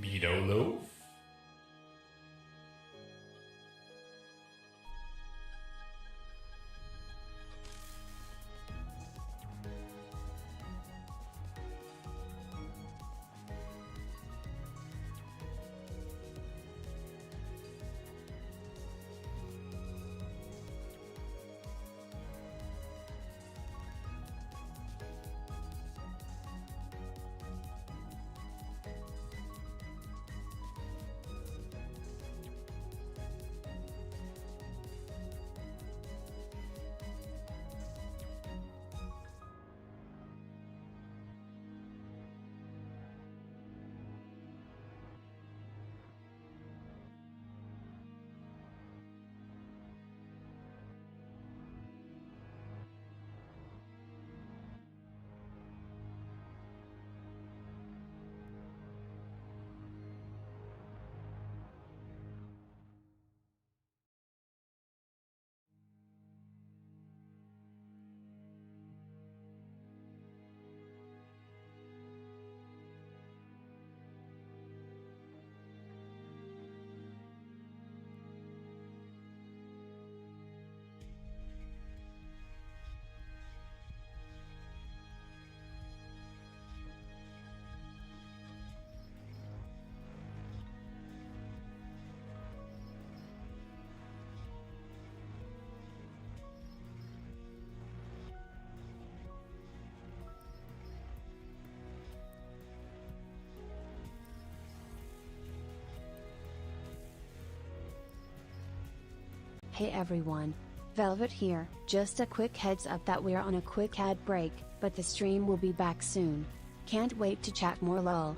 Meatloaf? Hey everyone! Velvet here, just a quick heads up that we're on a quick ad break, but the stream will be back soon. Can't wait to chat more lol.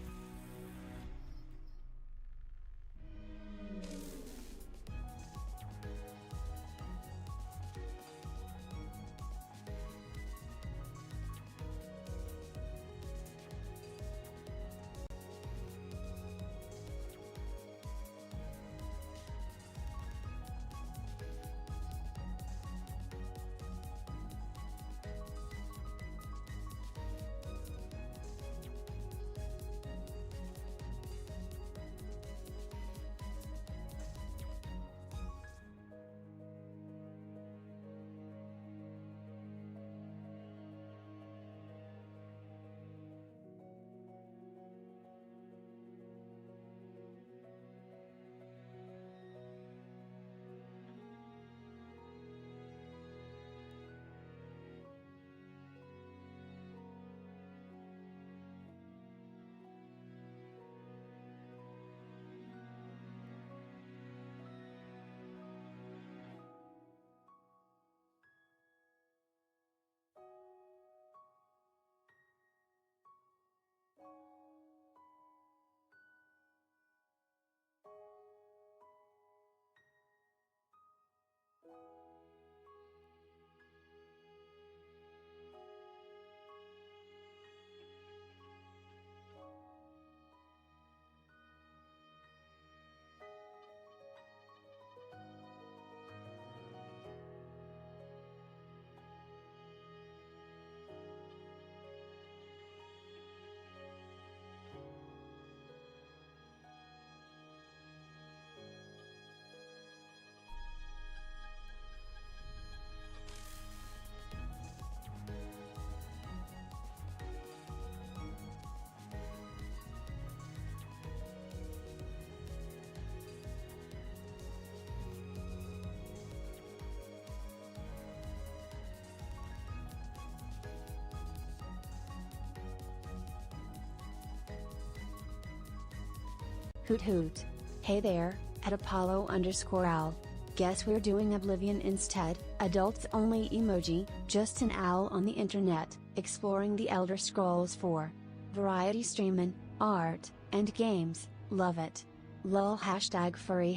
Hoot hoot. Hey there, at Apollo_owl. Guess we're doing Oblivion instead, adults only emoji, just an owl on the internet, exploring the Elder Scrolls 4. Variety streamin', art, and games, love it. Lol #furry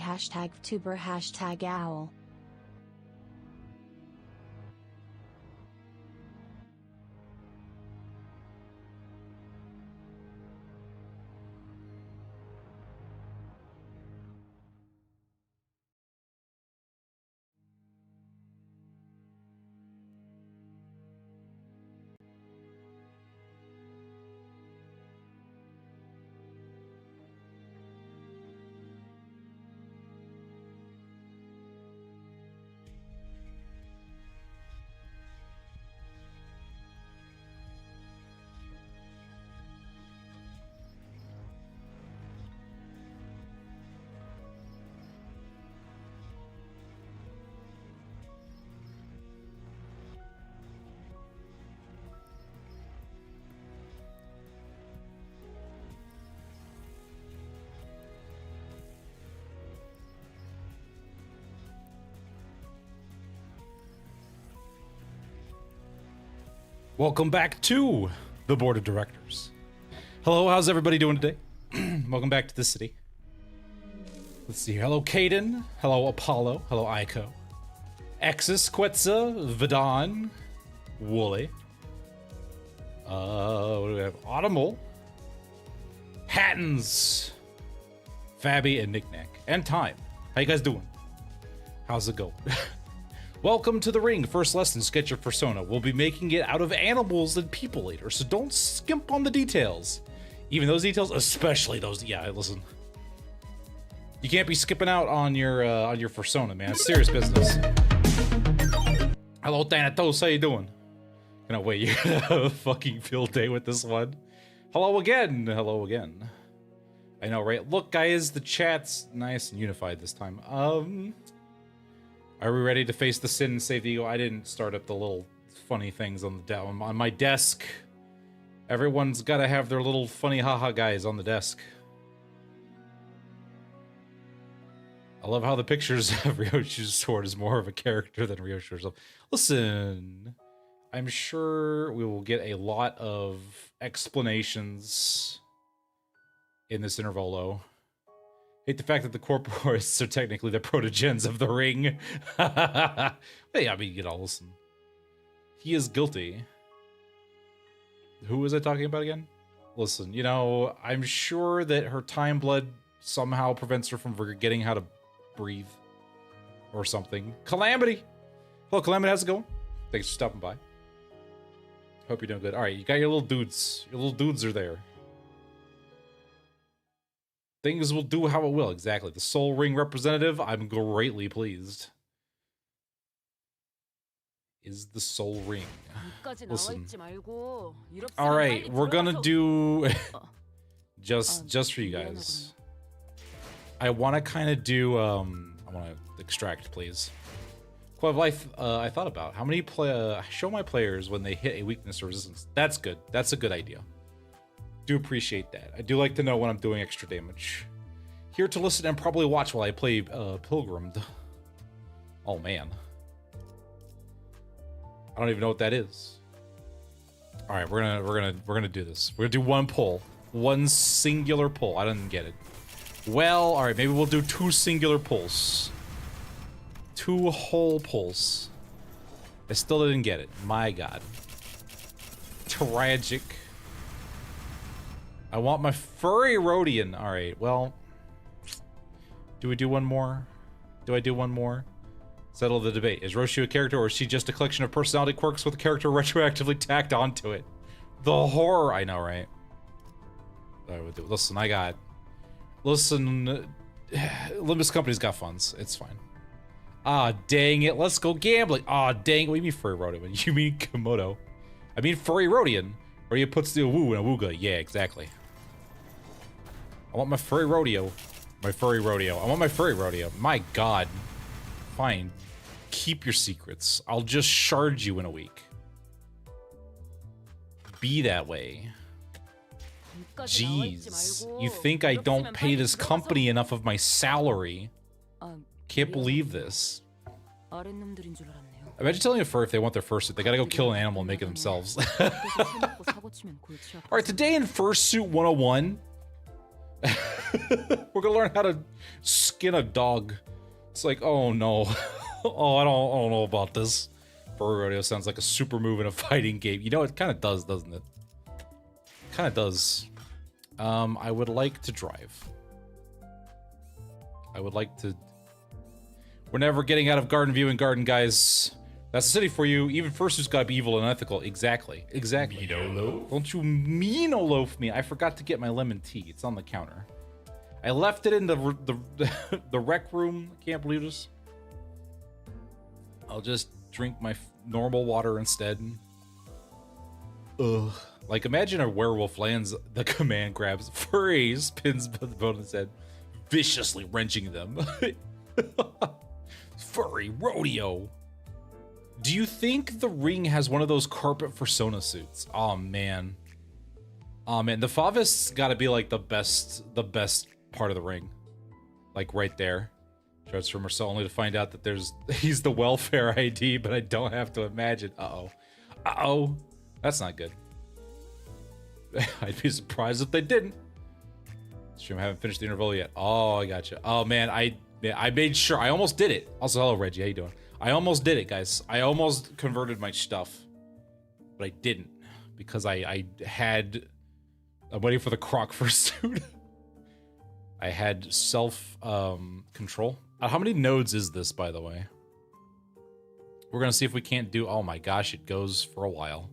#tuber #owl. Welcome back to the board of directors. Hello, how's everybody doing today? Welcome back to the city. Let's see. Hello, Caden. Hello, Apollo. Hello, Aiko. Exus, Quetza, Vidon, Wooly. What do we have? Autumnal, Hattons, Fabby, and Knickknack. And Time. How you guys doing? How's it going? Welcome to the ring. First lesson, sketch your persona. We'll be making it out of animals and people later, so don't skimp on the details. Even those details, especially those. Yeah, listen. You can't be skipping out on your persona, man. It's serious business. Hello, Thanatos. How you doing? Cannot wait. You're gonna have a fucking field day with this one. Hello again. Hello again. I know, right? Look, guys, the chat's nice and unified this time. Are we ready to face the sin and save the ego? I didn't start up the little funny things on the on my desk. Everyone's got to have their little funny haha guys on the desk. I love how the pictures of Ryoshi's sword is more of a character than Ryoshi herself. Listen, I'm sure we will get a lot of explanations in this Intervallo. Hate the fact that the corporists are technically the protogens of the ring. Hey, I mean, you know, listen. He is guilty. Who was I talking about again? Listen, you know, I'm sure that her time blood somehow prevents her from forgetting how to breathe. Or something. Calamity! Hello, Calamity, how's it going? Thanks for stopping by. Hope you're doing good. Alright, you got your little dudes. Your little dudes are there. Things will do how it will, exactly. The Soul Ring representative, I'm greatly pleased. Is the Soul Ring. Listen. Alright, we're gonna do... just for you guys. I want to kind of do... I want to extract, please. Quite life I thought about. How many show my players when they hit a weakness or resistance. That's good. That's a good idea. Do appreciate that. I do like to know when I'm doing extra damage. Here to listen and probably watch while I play Pilgrimed. Oh man. I don't even know what that is. All right, we're gonna do this. We're gonna do one pull, one singular pull. I didn't get it. Well, all right, maybe we'll do two singular pulls. Two whole pulls. I still didn't get it. My God. Tragic. I want my furry Rhodian. All right, well, do we do one more? Do I do one more? Settle the debate. Is Roshi a character or is she just a collection of personality quirks with a character retroactively tacked onto it? The horror. I know, right? Listen, listen, Limbus Company's got funds. It's fine. Ah, dang it. Let's go gambling. Ah, dang it. What do you mean furry Rhodian? You mean Komodo? I mean furry Rhodian. Or you put the woo in a wooga. Yeah, exactly. I want my furry rodeo. My furry rodeo. I want my furry rodeo. My God. Fine. Keep your secrets. I'll just shard you in a week. Be that way. Jeez. You think I don't pay this company enough of my salary? Can't believe this. Imagine telling a fur if they want their fursuit, they gotta go kill an animal and make it themselves. Alright, today in Fursuit 101, we're gonna learn how to skin a dog. It's like, oh no. Oh, I don't know about this. Furry rodeo sounds like a super move in a fighting game. You know, it kind of does, doesn't it? Kind of does. I would like to drive. I would like to... We're never getting out of Garden View and Garden, guys. That's the city for you. Even Fursuit's gotta be evil and ethical. Exactly. Exactly. Don't you mean-o-loaf me. I forgot to get my lemon tea. It's on the counter. I left it in the rec room. Can't believe this. I'll just drink my normal water instead. Ugh. Like, imagine a werewolf lands the command grabs furries, pins the opponent's head, viciously wrenching them. Furry rodeo. Do you think the ring has one of those carpet persona suits? Oh man. Oh man, the Favist's gotta be like the best part of the ring. Like right there. Starts from Marcel only to find out that he's the welfare ID, but I don't have to imagine. Uh-oh. Uh-oh. That's not good. I'd be surprised if they didn't. Stream, I haven't finished the interval yet. Oh, I gotcha. Oh man, I made sure. I almost did it. Also, hello Reggie, how you doing? I almost did it, guys. I almost converted my stuff, but I didn't because I'm waiting for the croc fursuit. I had self control. How many nodes is this, by the way? We're gonna see if we can't do. Oh my gosh, it goes for a while,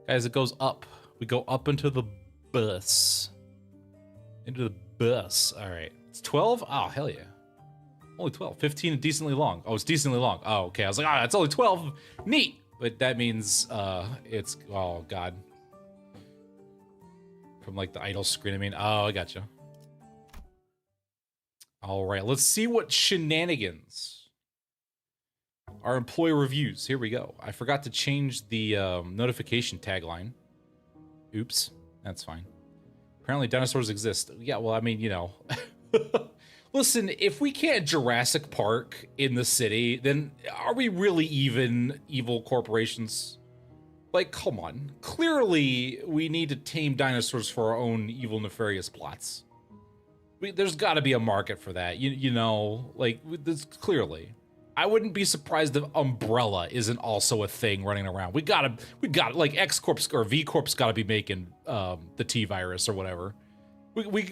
guys. It goes up. We go up into the bus. Into the bus. All right, it's 12. Oh hell yeah, only 12. 15 and decently long. Oh, it's decently long. Oh okay, I was like, ah, it's only 12. Neat. But that means it's, oh god, from like the idle screen. I mean, oh, I gotcha. All right, let's see what shenanigans. Our employee reviews. Here we go. I forgot to change the notification tagline. Oops, that's fine. Apparently dinosaurs exist. Yeah, well, I mean, you know. Listen, if we can't Jurassic Park in the city, then are we really even evil corporations? Like, come on. Clearly, we need to tame dinosaurs for our own evil, nefarious plots. There's got to be a market for that. You know, like, this, clearly. I wouldn't be surprised if Umbrella isn't also a thing running around. We gotta, like, X Corp or V Corp's gotta be making the T virus or whatever. We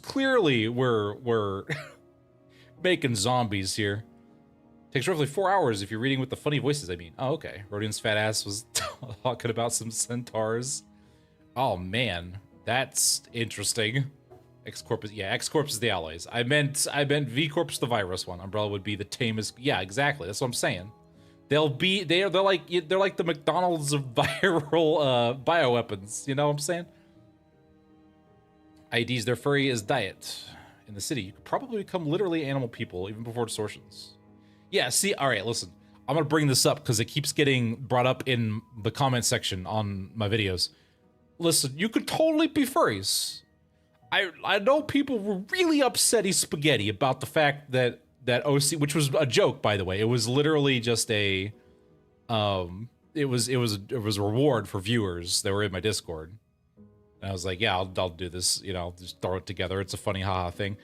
clearly we're making zombies here. Takes roughly 4 hours if you're reading with the funny voices, I mean. Oh, okay. Rodian's fat ass was talking about some centaurs. Oh, man. That's interesting. X-Corp is, yeah, X-Corp is the alloys. I meant V-Corp's the virus one. Umbrella would be the tamest. Yeah, exactly. That's what I'm saying. They're like the McDonald's of viral bioweapons. You know what I'm saying? IDs, their furry is diet. In the city, you could probably become literally animal people even before distortions. Yeah, see, all right, listen. I'm gonna bring this up because it keeps getting brought up in the comment section on my videos. Listen, you could totally be furries. I know people were really upsetty spaghetti about the fact that OC, which was a joke, by the way. It was literally just a, it was a reward for viewers that were in my Discord. And I was like, yeah, I'll do this, you know, just throw it together. It's a funny haha thing.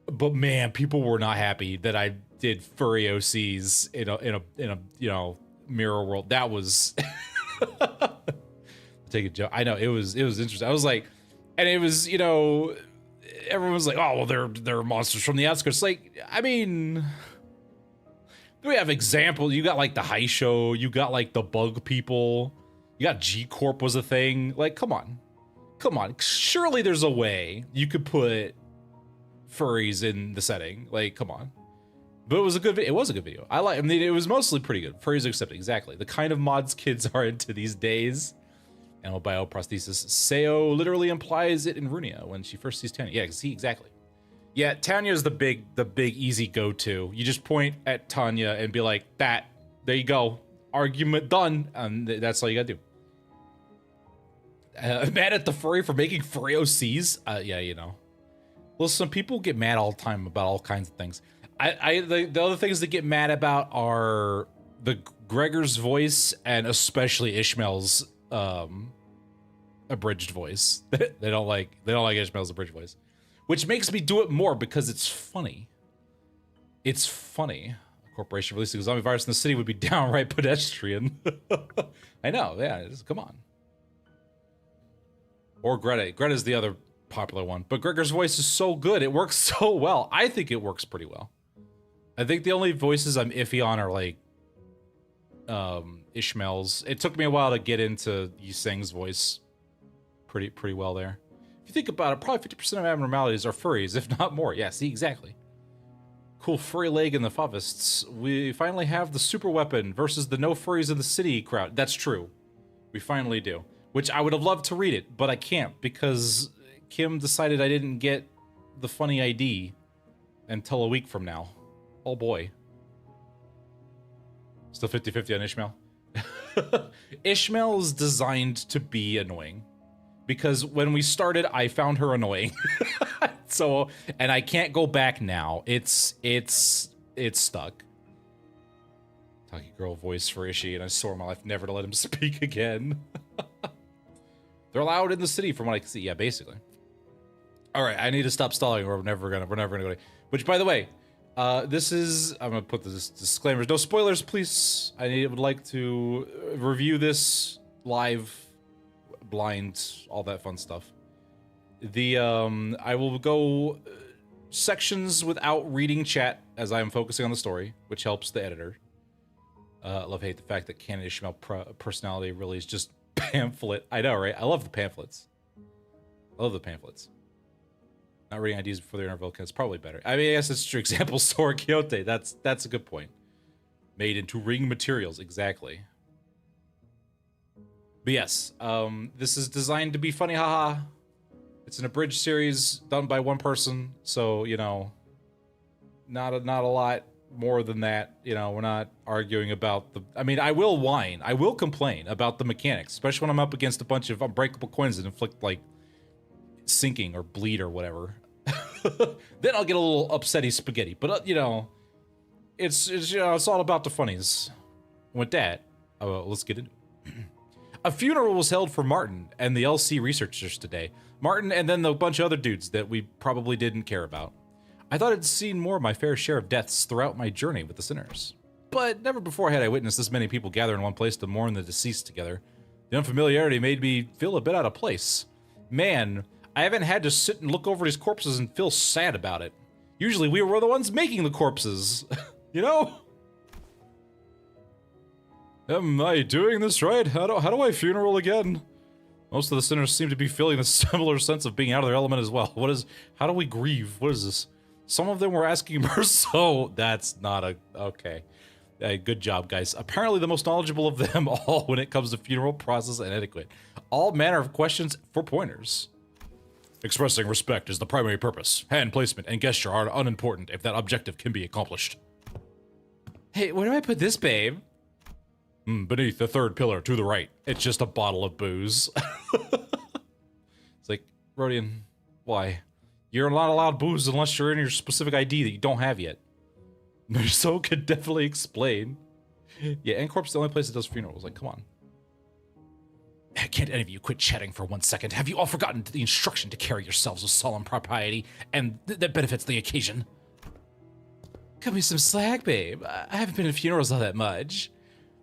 But man, people were not happy that I did furry OCs in a you know, mirror world. That was take a joke. I know it was interesting. I was like, and it was, you know, everyone was like, oh well, they're monsters from the outskirts. Like, I mean, we have examples. You got like the High Show, you got like the Bug People, you got G Corp was a thing. Like, come on. Surely there's a way you could put furries in the setting. Like, come on. But it was a good video. It was a good video. I mean, it was mostly pretty good. Furries accepted, exactly. The kind of mods kids are into these days. Animal bioprosthesis. Seo literally implies it in Runia when she first sees Tanya. Yeah, see, exactly. Yeah, Tanya's the big easy go-to. You just point at Tanya and be like, there you go. Argument done. And that's all you gotta do. Mad at the furry for making furry OCs? Yeah, you know. Well, some people get mad all the time about all kinds of things. The other things that get mad about are the Gregor's voice and especially Ishmael's abridged voice. they don't like Ishmael's abridged voice, which makes me do it more because it's funny. It's funny. A corporation releasing a zombie virus in the city would be downright pedestrian. I know. Yeah, come on. Or Greta. Greta's the other popular one. But Gregor's voice is so good. It works so well. I think it works pretty well. I think the only voices I'm iffy on are like Ishmael's. It took me a while to get into Yiseng's voice pretty well there. If you think about it, probably 50% of abnormalities are furries, if not more. Yeah, see, exactly. Cool furry leg in the Favists. We finally have the super weapon versus the no furries in the city crowd. That's true. We finally do. Which I would have loved to read it, but I can't because Kim decided I didn't get the funny ID until a week from now. Oh boy. Still 50-50 on Ishmael. Ishmael is designed to be annoying. Because when we started, I found her annoying. So, and I can't go back now. It's stuck. Talkie girl voice for Ishii, and I swore my life never to let him speak again. They're allowed in the city from what I can see. Yeah, basically. All right, I need to stop stalling, or we're never gonna go. Which, by the way, this is, I'm gonna put this disclaimers. No spoilers, please. Would like to review this live, blind, all that fun stuff. I will go sections without reading chat as I am focusing on the story, which helps the editor. Hate the fact that Canon Ishmael personality really is just pamphlet. I know, right? I love the pamphlets. Not reading IDs before the interval is probably better. I mean, I guess it's true. Example, Sora Quixote. That's a good point. Made into ring materials, exactly. But yes, this is designed to be funny, haha. It's an abridged series done by one person, so you know, not a lot more than that. You know, we're not arguing about the. I mean, I will whine, I will complain about the mechanics, especially when I'm up against a bunch of unbreakable coins that inflict like sinking or bleed or whatever. Then I'll get a little upsetty spaghetti. But you know, it's you know, it's all about the funnies. With that, let's get into it. A funeral was held for Martin and the LC researchers today. Martin and then the bunch of other dudes that we probably didn't care about. I thought I'd seen more of my fair share of deaths throughout my journey with the sinners. But never before had I witnessed this many people gather in one place to mourn the deceased together. The unfamiliarity made me feel a bit out of place. Man, I haven't had to sit and look over these corpses and feel sad about it. Usually we were the ones making the corpses. You know? Am I doing this right? How do I funeral again? Most of the sinners seem to be feeling a similar sense of being out of their element as well. How do we grieve? What is this? Some of them were asking so that's not okay. Good job, guys. Apparently the most knowledgeable of them all when it comes to funeral process and etiquette. All manner of questions for pointers. Expressing respect is the primary purpose. Hand placement and gesture are unimportant if that objective can be accomplished. Hey, where do I put this, babe? Beneath the third pillar to the right. It's just a bottle of booze. It's like, Rodian, why? You're not allowed booze unless you're in your specific ID that you don't have yet. So could definitely explain. Yeah, N-Corp's the only place that does funerals. Like, come on. Can't any of you quit chatting for 1 second? Have you all forgotten the instruction to carry yourselves with solemn propriety and that benefits the occasion? Cut me some slack, babe. I haven't been to funerals all that much.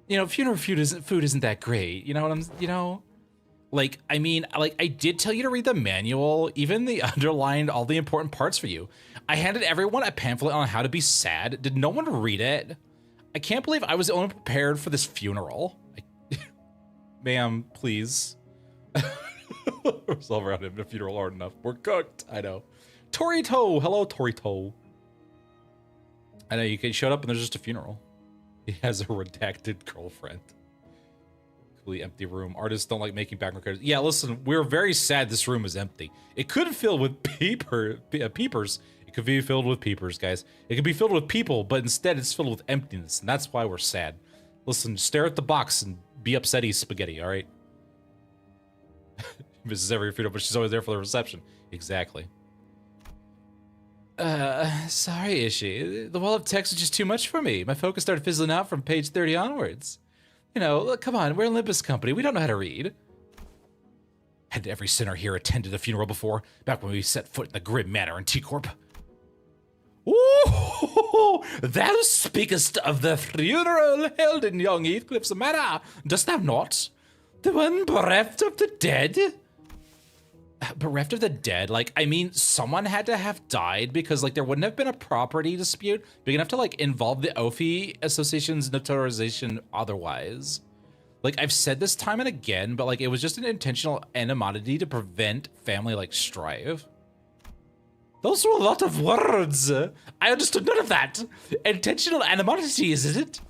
You know, funeral food isn't that great. You know what you know? Like, I mean, like, I did tell you to read the manual, even the underlined all the important parts for you. I handed everyone a pamphlet on how to be sad. Did no one read it? I can't believe I was the only one prepared for this funeral. Ma'am, please. Resolve around him the funeral hard enough. We're cooked. I know. Torito. Hello, Torito. I know you showed up and there's just a funeral. He has a redacted girlfriend. Completely empty room. Artists don't like making background characters. Yeah, listen, we're very sad this room is empty. It could fill with peepers. It could be filled with peepers, guys. It could be filled with people, but instead it's filled with emptiness, and that's why we're sad. Listen, stare at the box and be upsetty spaghetti, all right? Misses every funeral, but she's always there for the reception. Exactly. Sorry, Ishii. The wall of text was just too much for me. My focus started fizzling out from page 30 onwards. You know, look, come on, we're a Limbus company. We don't know how to read. Had every sinner here attended a funeral before, back when we set foot in the grim manor in T-Corp? Ooh, thou speakest of the funeral held in young Heathcliff's manor, dost thou not? The one bereft of the dead? Bereft of the dead? Like, I mean, someone had to have died because, like, there wouldn't have been a property dispute big enough to, like, involve the Ophi Association's notarization otherwise. Like, I've said this time and again, but, like, it was just an intentional animosity to prevent family, like, strife. Those were a lot of words. I understood none of that. Intentional animosity, isn't it?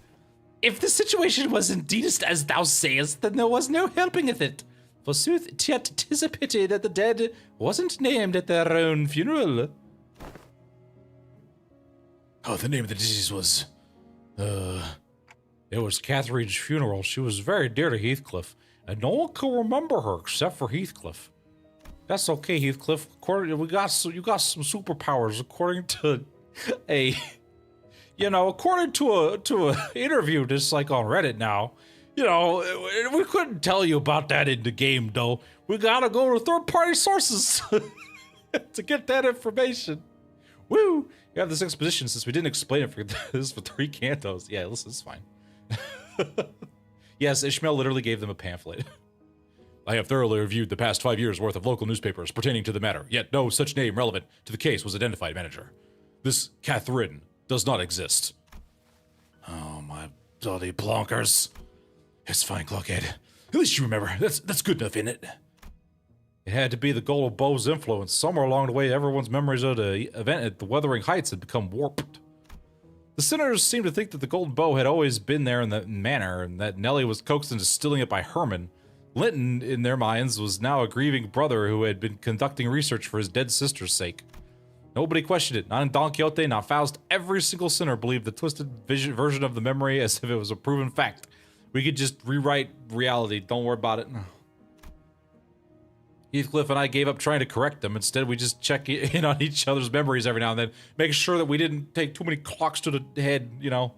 If the situation was indeed as thou sayest, then there was no helping with it. Forsooth, yet 'tis a pity that the dead wasn't named at their own funeral. Oh, the name of the disease was... It was Catherine's funeral. She was very dear to Heathcliff, and no one could remember her except for Heathcliff. That's okay, Heathcliff. You got some superpowers, according to a you know, according to a interview just like on Reddit now, you know, we couldn't tell you about that in the game though. We gotta go to third-party sources to get that information. Woo! You have this exposition since we didn't explain it for this for 3 cantos. Yeah, listen, it's fine. Yes, Ishmael literally gave them a pamphlet. I have thoroughly reviewed the past 5 years' worth of local newspapers pertaining to the matter, yet no such name relevant to the case was identified, manager. This Catherine does not exist. Oh, my bloody plonkers. It's fine, Clockhead. At least you remember. That's good enough, isn't it? It had to be the Golden Bow's influence. Somewhere along the way, everyone's memories of the event at the Wuthering Heights had become warped. The sinners seemed to think that the Golden Bow had always been there in that manner, and that Nellie was coaxed into stealing it by Herman. Linton, in their minds, was now a grieving brother who had been conducting research for his dead sister's sake. Nobody questioned it, not in Don Quixote, not Faust. Every single sinner believed the twisted version of the memory as if it was a proven fact. We could just rewrite reality, don't worry about it. Heathcliff and I gave up trying to correct them. Instead, we just check in on each other's memories every now and then, making sure that we didn't take too many clocks to the head, you know.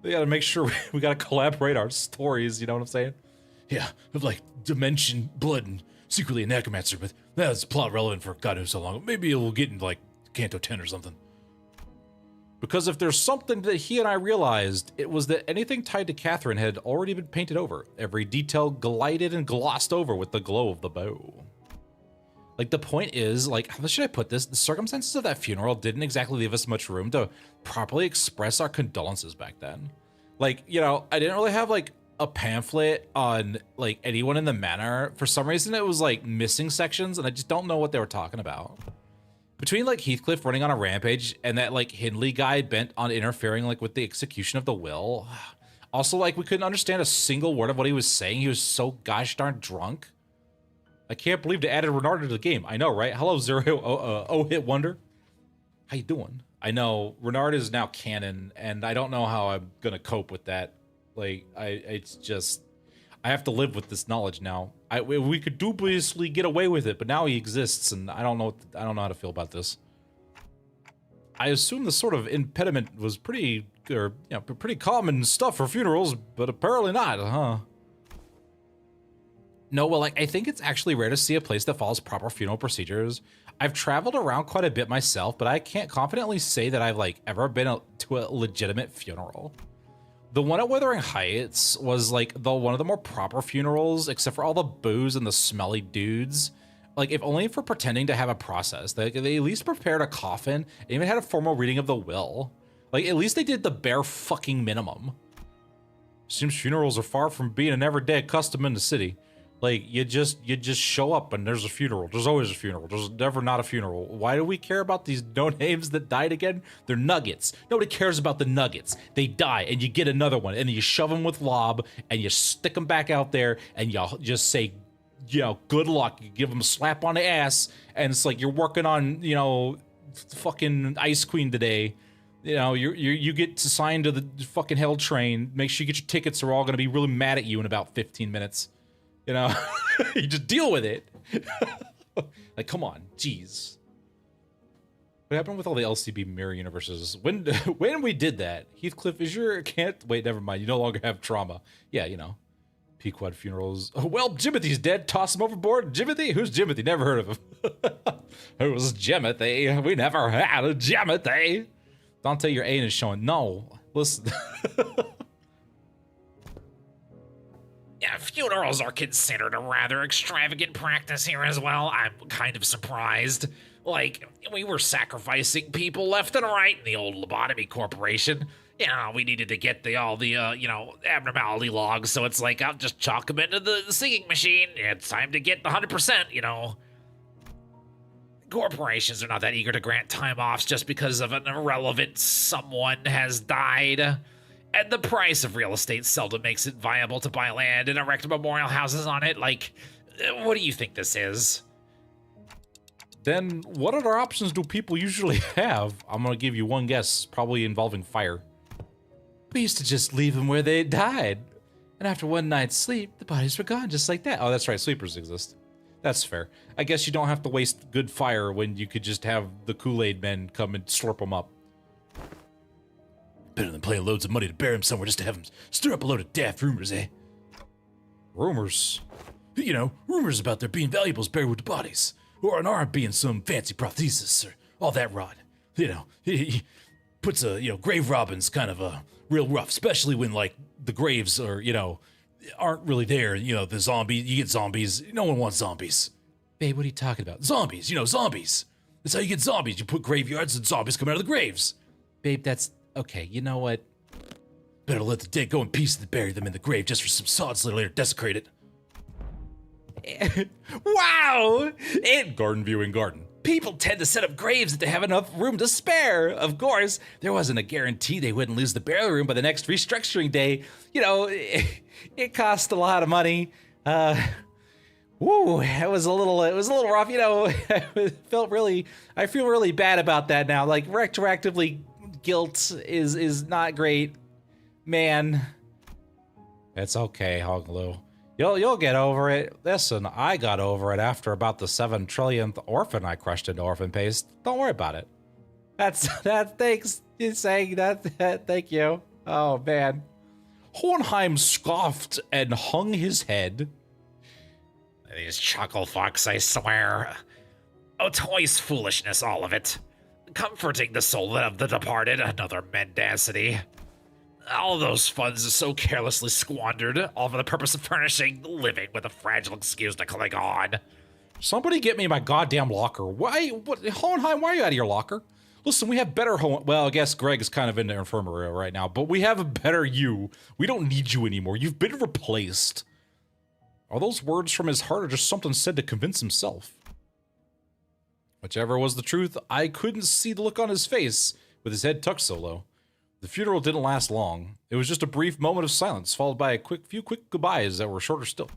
We gotta make sure we gotta collaborate our stories, you know what I'm saying? Yeah, of like dimension, blood, and secretly a necromancer, but that's plot relevant for God knows so long. Maybe it'll get into like Canto 10 or something. Because if there's something that he and I realized, it was that anything tied to Catherine had already been painted over. Every detail glided and glossed over with the glow of the bow. Like, the point is, like, how should I put this? The circumstances of that funeral didn't exactly leave us much room to properly express our condolences back then. Like, you know, I didn't really have, like, a pamphlet on, like, anyone in the manor. For some reason, it was, like, missing sections, and I just don't know what they were talking about. Between, like, Heathcliff running on a rampage and that, like, Hindley guy bent on interfering, like, with the execution of the will. Also, like, we couldn't understand a single word of what he was saying. He was so gosh darn drunk. I can't believe they added Renard to the game. I know, right? Hello, Zero Hit Wonder. How you doing? I know Renard is now canon, and I don't know how I'm gonna cope with that. Like, it's just, I have to live with this knowledge now. We could dubiously get away with it, but now he exists, and I don't know how to feel about this. I assume the sort of impediment was pretty common stuff for funerals, but apparently not, huh? No, well, like, I think it's actually rare to see a place that follows proper funeral procedures. I've traveled around quite a bit myself, but I can't confidently say that I've, like, ever been to a legitimate funeral. The one at Wuthering Heights was, like, one of the more proper funerals, except for all the booze and the smelly dudes. Like, if only for pretending to have a process. They at least prepared a coffin and even had a formal reading of the will. Like, at least they did the bare fucking minimum. Seems funerals are far from being an everyday custom in the city. Like, you just show up and there's a funeral. There's always a funeral. There's never not a funeral. Why do we care about these no-names that died again? They're nuggets. Nobody cares about the nuggets. They die and you get another one and you shove them with lob and you stick them back out there and you just say, you know, good luck. You give them a slap on the ass and it's like you're working on, you know, fucking Ice Queen today. You know, you get assigned to the fucking hell train. Make sure you get your tickets or we're all going to be really mad at you in about 15 minutes. You know, you just deal with it. Like, come on, jeez. What happened with all the LCB mirror universes? When we did that, Heathcliff, wait, never mind. You no longer have trauma. Yeah, you know, Pequod funerals. Oh, well, Jimothy's dead. Toss him overboard. Jimothy? Who's Jimothy? Never heard of him. Who's Jimothy? We never had a Jimothy. Dante, your A is showing. No, listen. Yeah, funerals are considered a rather extravagant practice here as well. I'm kind of surprised. Like, we were sacrificing people left and right in the old lobotomy corporation. Yeah, we needed to get all the abnormality logs, so it's like, I'll just chalk them into the singing machine. It's time to get the 100%, you know. Corporations are not that eager to grant time-offs just because of an irrelevant someone has died. And the price of real estate seldom makes it viable to buy land and erect memorial houses on it. Like, what do you think this is? Then what other options do people usually have? I'm gonna give you one guess, probably involving fire. We used to just leave them where they died. And after one night's sleep, the bodies were gone just like that. Oh, that's right, sleepers exist. That's fair. I guess you don't have to waste good fire when you could just have the Kool-Aid men come and slurp them up. Better than paying loads of money to bury him somewhere just to have him stir up a load of daft rumors, eh? Rumors? You know, rumors about there being valuables buried with the bodies, or an arm being some fancy prosthesis, or all that rot. You know, he puts grave robbing's kind of real rough, especially when, like, the graves are, aren't really there. You know, the zombie, you get zombies. No one wants zombies. Babe, what are you talking about? Zombies, zombies. That's how you get zombies. You put graveyards and zombies come out of the graves. Babe, that's... Okay, you know what? Better let the dead go in peace than bury them in the grave just for some sods to later desecrate it. Wow! In Garden Viewing Garden, people tend to set up graves if they have enough room to spare. Of course, there wasn't a guarantee they wouldn't lose the burial room by the next restructuring day. It cost a lot of money. It was a little rough. I feel really bad about that now. Like, retroactively, guilt is not great, man. It's okay, Hoglu. You'll get over it. Listen, I got over it after about the 7 trillionth orphan I crushed into orphan paste. Don't worry about it. Thanks. You saying that. Thank you. Oh man. Hohenheim scoffed and hung his head. These chuckle fucks, I swear. Oh, toys foolishness, all of it. Comforting the soul of the departed, another mendacity. All those funds are so carelessly squandered, all for the purpose of furnishing the living with a fragile excuse to cling on. Somebody get me my goddamn locker. Hohenheim, why are you out of your locker? Listen, we have better well, I guess Greg's kind of in the infirmary right now, but we have a better you. We don't need you anymore. You've been replaced. Are those words from his heart or just something said to convince himself? Whichever was the truth, I couldn't see the look on his face with his head tucked so low. The funeral didn't last long. It was just a brief moment of silence, followed by a few quick goodbyes that were shorter still.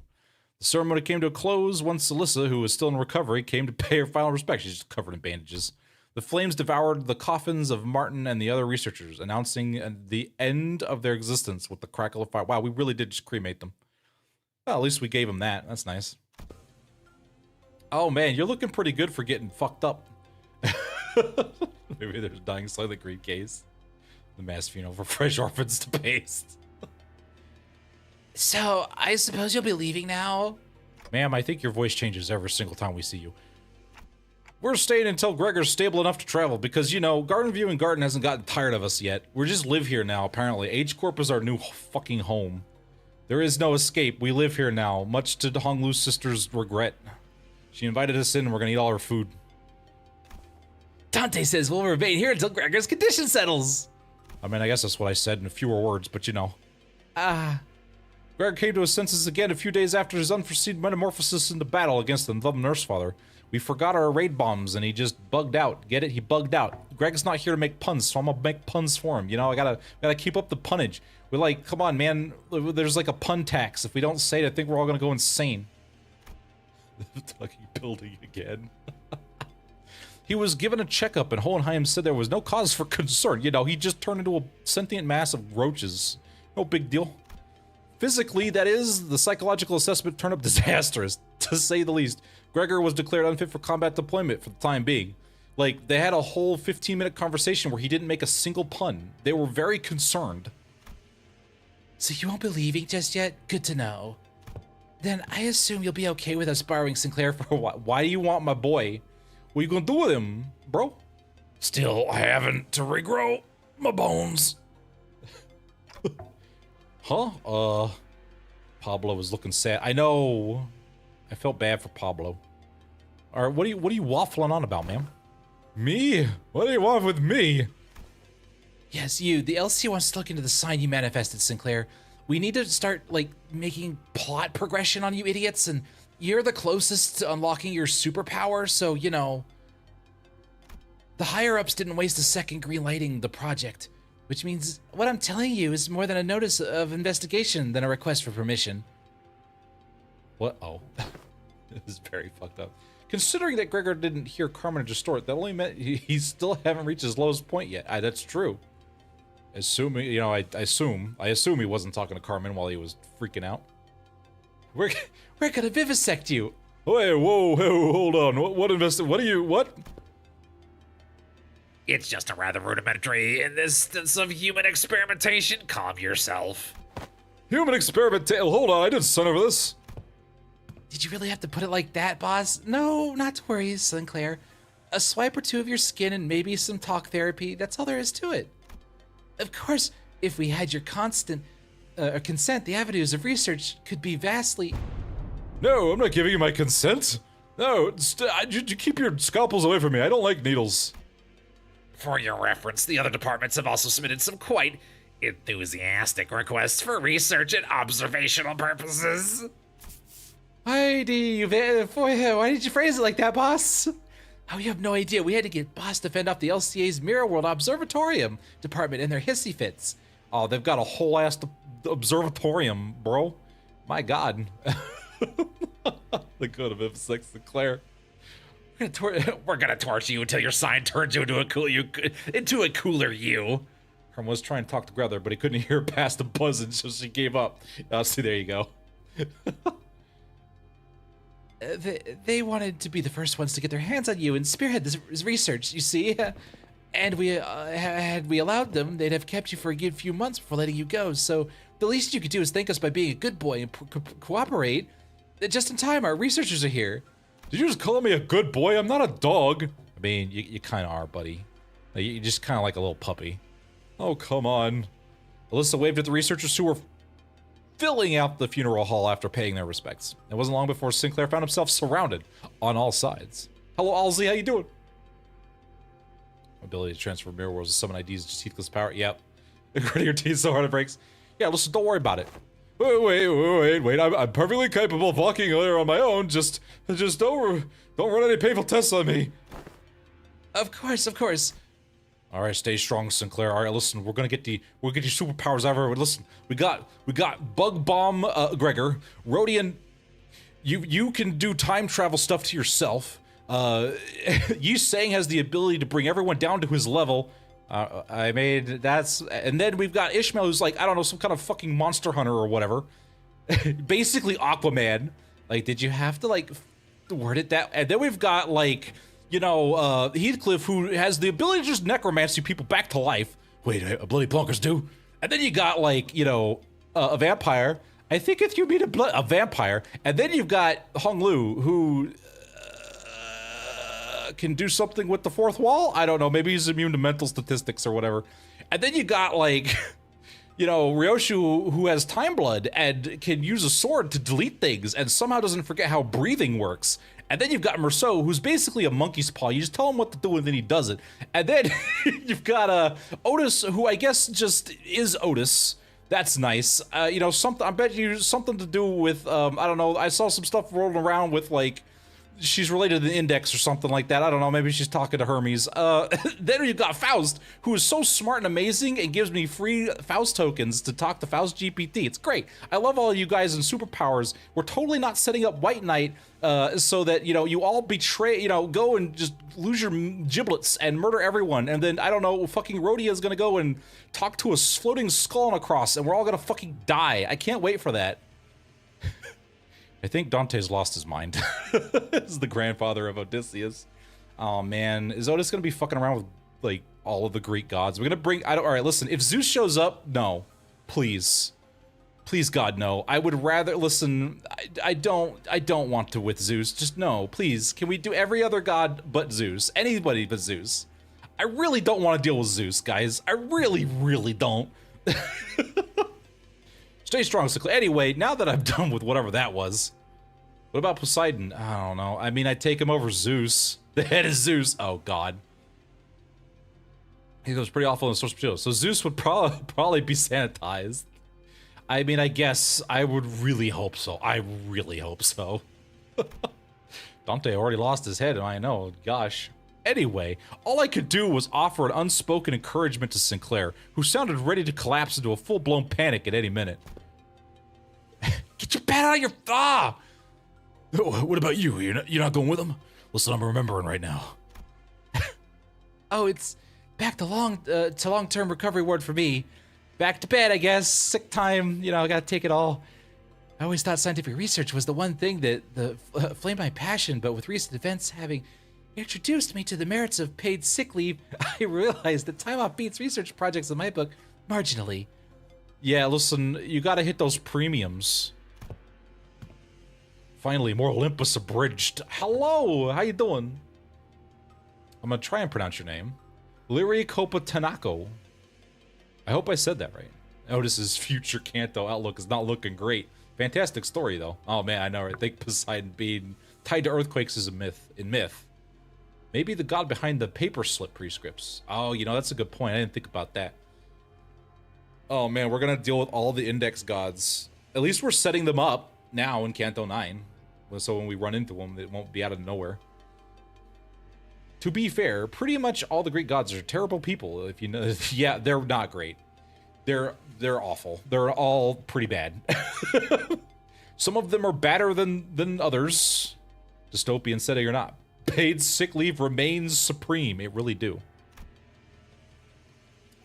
The ceremony came to a close once Alyssa, who was still in recovery, came to pay her final respects. She's just covered in bandages. The flames devoured the coffins of Martin and the other researchers, announcing the end of their existence with the crackle of fire. Wow, we really did just cremate them. Well, at least we gave them that. That's nice. Oh man, you're looking pretty good for getting fucked up. Maybe there's dying slightly green case. The mass funeral for fresh orphans to paste. So, I suppose you'll be leaving now? Ma'am, I think your voice changes every single time we see you. We're staying until Gregor's stable enough to travel because, Garden View and Garden hasn't gotten tired of us yet. We just live here now, apparently. H-Corp is our new fucking home. There is no escape. We live here now, much to Honglu's sister's regret. She invited us in and we're gonna eat all her food. Dante says we'll remain here until Gregor's condition settles. I mean, I guess that's what I said in fewer words, but Gregor came to his senses again a few days after his unforeseen metamorphosis into battle against the Nurse Father. We forgot our raid bombs and he just bugged out. Get it? He bugged out. Greg's not here to make puns, so I'm gonna make puns for him. I gotta keep up the punnage. We're like, come on, man. There's like a pun tax. If we don't say it, I think we're all gonna go insane. The Tucky building again. He was given a checkup and Hohenheim said there was no cause for concern. He just turned into a sentient mass of roaches. No big deal. Physically, that is, the psychological assessment turned up disastrous, to say the least. Gregor was declared unfit for combat deployment for the time being. Like, they had a whole 15-minute conversation where he didn't make a single pun. They were very concerned. So you won't be leaving just yet? Good to know. Then I assume you'll be okay with us borrowing Sinclair for a while. Why do you want my boy? What are you gonna do with him, bro? Still having to regrow my bones. Huh? Pablo was looking sad. I know. I felt bad for Pablo. All right, what are you waffling on about, ma'am? Me? What do you want with me? Yes, you. The LC wants to look into the sign you manifested, Sinclair. We need to start, making plot progression on you idiots, and you're the closest to unlocking your superpower, so, the higher-ups didn't waste a second greenlighting the project, which means what I'm telling you is more than a notice of investigation than a request for permission. What? Oh. This is very fucked up. Considering that Gregor didn't hear Carmen distort, that only meant he still haven't reached his lowest point yet. That's true. Assuming, I assume he wasn't talking to Carmen while he was freaking out. We're gonna vivisect you. Wait, whoa, hold on. What? It's just a rather rudimentary instance of human experimentation. Calm yourself. Human experimentation. Hold on, I didn't sign over this. Did you really have to put it like that, boss? No, not to worry, Sinclair. A swipe or two of your skin and maybe some talk therapy, that's all there is to it. Of course, if we had your constant consent, the avenues of research could be vastly... No, I'm not giving you my consent. No, you keep your scalpels away from me. I don't like needles. For your reference, the other departments have also submitted some quite enthusiastic requests for research and observational purposes. Why did you phrase it like that, boss? Oh, you have no idea. We had to get boss to fend off the LCA's Mirror World Observatorium department and their hissy fits. Oh, they've got a whole ass observatorium, bro. My God. The code of F6 Sinclair. We're gonna torch you until your sign turns you into a cooler you. Herm was trying to talk to Gregor, but he couldn't hear past the buzzing, so she gave up. See, there you go. They wanted to be the first ones to get their hands on you and spearhead this research, you see. And had we allowed them, they'd have kept you for a good few months before letting you go. So the least you could do is thank us by being a good boy and cooperate. Just in time, our researchers are here. Did you just call me a good boy? I'm not a dog. I mean, you kind of are, buddy. You're just kind of like a little puppy. Oh, come on. Alyssa waved at the researchers who were filling out the funeral hall after paying their respects. It wasn't long before Sinclair found himself surrounded on all sides. Hello, Alzi, how you doing? Ability to transfer mirror worlds to summon IDs just heatless power. Yep. Gritting your teeth so hard it breaks. Yeah, listen, don't worry about it. Wait. I'm perfectly capable of walking there on my own. Just don't run any painful tests on me. Of course. All right, stay strong, Sinclair. All right, listen, we'll get your superpowers everywhere. Listen, we got Bug Bomb, Gregor, Rhodian. You can do time travel stuff to yourself. Yu Sang has the ability to bring everyone down to his level. And then we've got Ishmael, who's like, I don't know, some kind of fucking monster hunter or whatever. Basically Aquaman. Like, did you have to, like, word it that? And then we've got, like, Heathcliff, who has the ability to just necromancy people back to life. Wait, a bloody plunkers do? And then you got, like, a vampire. I think if you meet a vampire. And then you've got Hong Lu, who can do something with the fourth wall. I don't know. Maybe he's immune to mental statistics or whatever. And then you got, like, Ryoshu, who has time blood and can use a sword to delete things and somehow doesn't forget how breathing works. And then you've got Merceau, who's basically a monkey's paw. You just tell him what to do and then he does it. And then you've got Otis, who I guess just is Otis. That's nice. Something, I bet you something to do with, I don't know. I saw some stuff rolling around with, like, she's related to the Index or something like that. I don't know. Maybe she's talking to Hermes. Then you've got Faust, who is so smart and amazing and gives me free Faust tokens to talk to Faust GPT. It's great. I love all of you guys in superpowers. We're totally not setting up White Knight so that, you all betray, go and just lose your giblets and murder everyone. And then, I don't know, fucking Rhodia is going to go and talk to a floating skull on a cross and we're all going to fucking die. I can't wait for that. I think Dante's lost his mind. This is the grandfather of Odysseus. Oh man, is Otis gonna be fucking around with like all of the Greek gods? We're gonna bring. All right, listen. If Zeus shows up, no, please, God, no. I would rather listen. I don't want to with Zeus. Just no, please. Can we do every other god but Zeus? Anybody but Zeus. I really don't want to deal with Zeus, guys. I really don't. Stay strong, Sinclair. Anyway, now that I'm done with whatever that was, what about Poseidon? I don't know. I mean, I'd take him over Zeus. The head is Zeus. Oh, God. He goes pretty awful in the source material. So Zeus would probably be sanitized. I mean, I guess I would really hope so. I really hope so. Dante already lost his head, and I know. Gosh. Anyway, all I could do was offer an unspoken encouragement to Sinclair, who sounded ready to collapse into a full-blown panic at any minute. Get your bat out of your... Ah! What about you? You're not going with him? Listen, I'm remembering right now. Oh, it's back to long-term recovery ward for me. Back to bed, I guess. Sick time, I gotta take it all. I always thought scientific research was the one thing that flamed my passion, but with recent events having You introduced me to the merits of paid sick leave. I realized that time off beats research projects in my book marginally. Yeah, listen, you gotta hit those premiums. Finally, more Limbus Abridged. Hello, how you doing? I'm gonna try and pronounce your name. Liri Copa Tanako. I hope I said that right. Otis's future Kanto outlook is not looking great. Fantastic story, though. Oh man, I know, right? I think Poseidon being tied to earthquakes is a myth. Maybe the god behind the paper slip prescripts. Oh, you know, that's a good point. I didn't think about that. Oh man, we're gonna deal with all the index gods. At least we're setting them up now in Kanto 9. So when we run into them, it won't be out of nowhere. To be fair, pretty much all the Greek gods are terrible people, if you know. Yeah, they're not great. They're awful. They're all pretty bad. Some of them are badder than others. Dystopian setting or not. Paid sick leave remains supreme. It really do.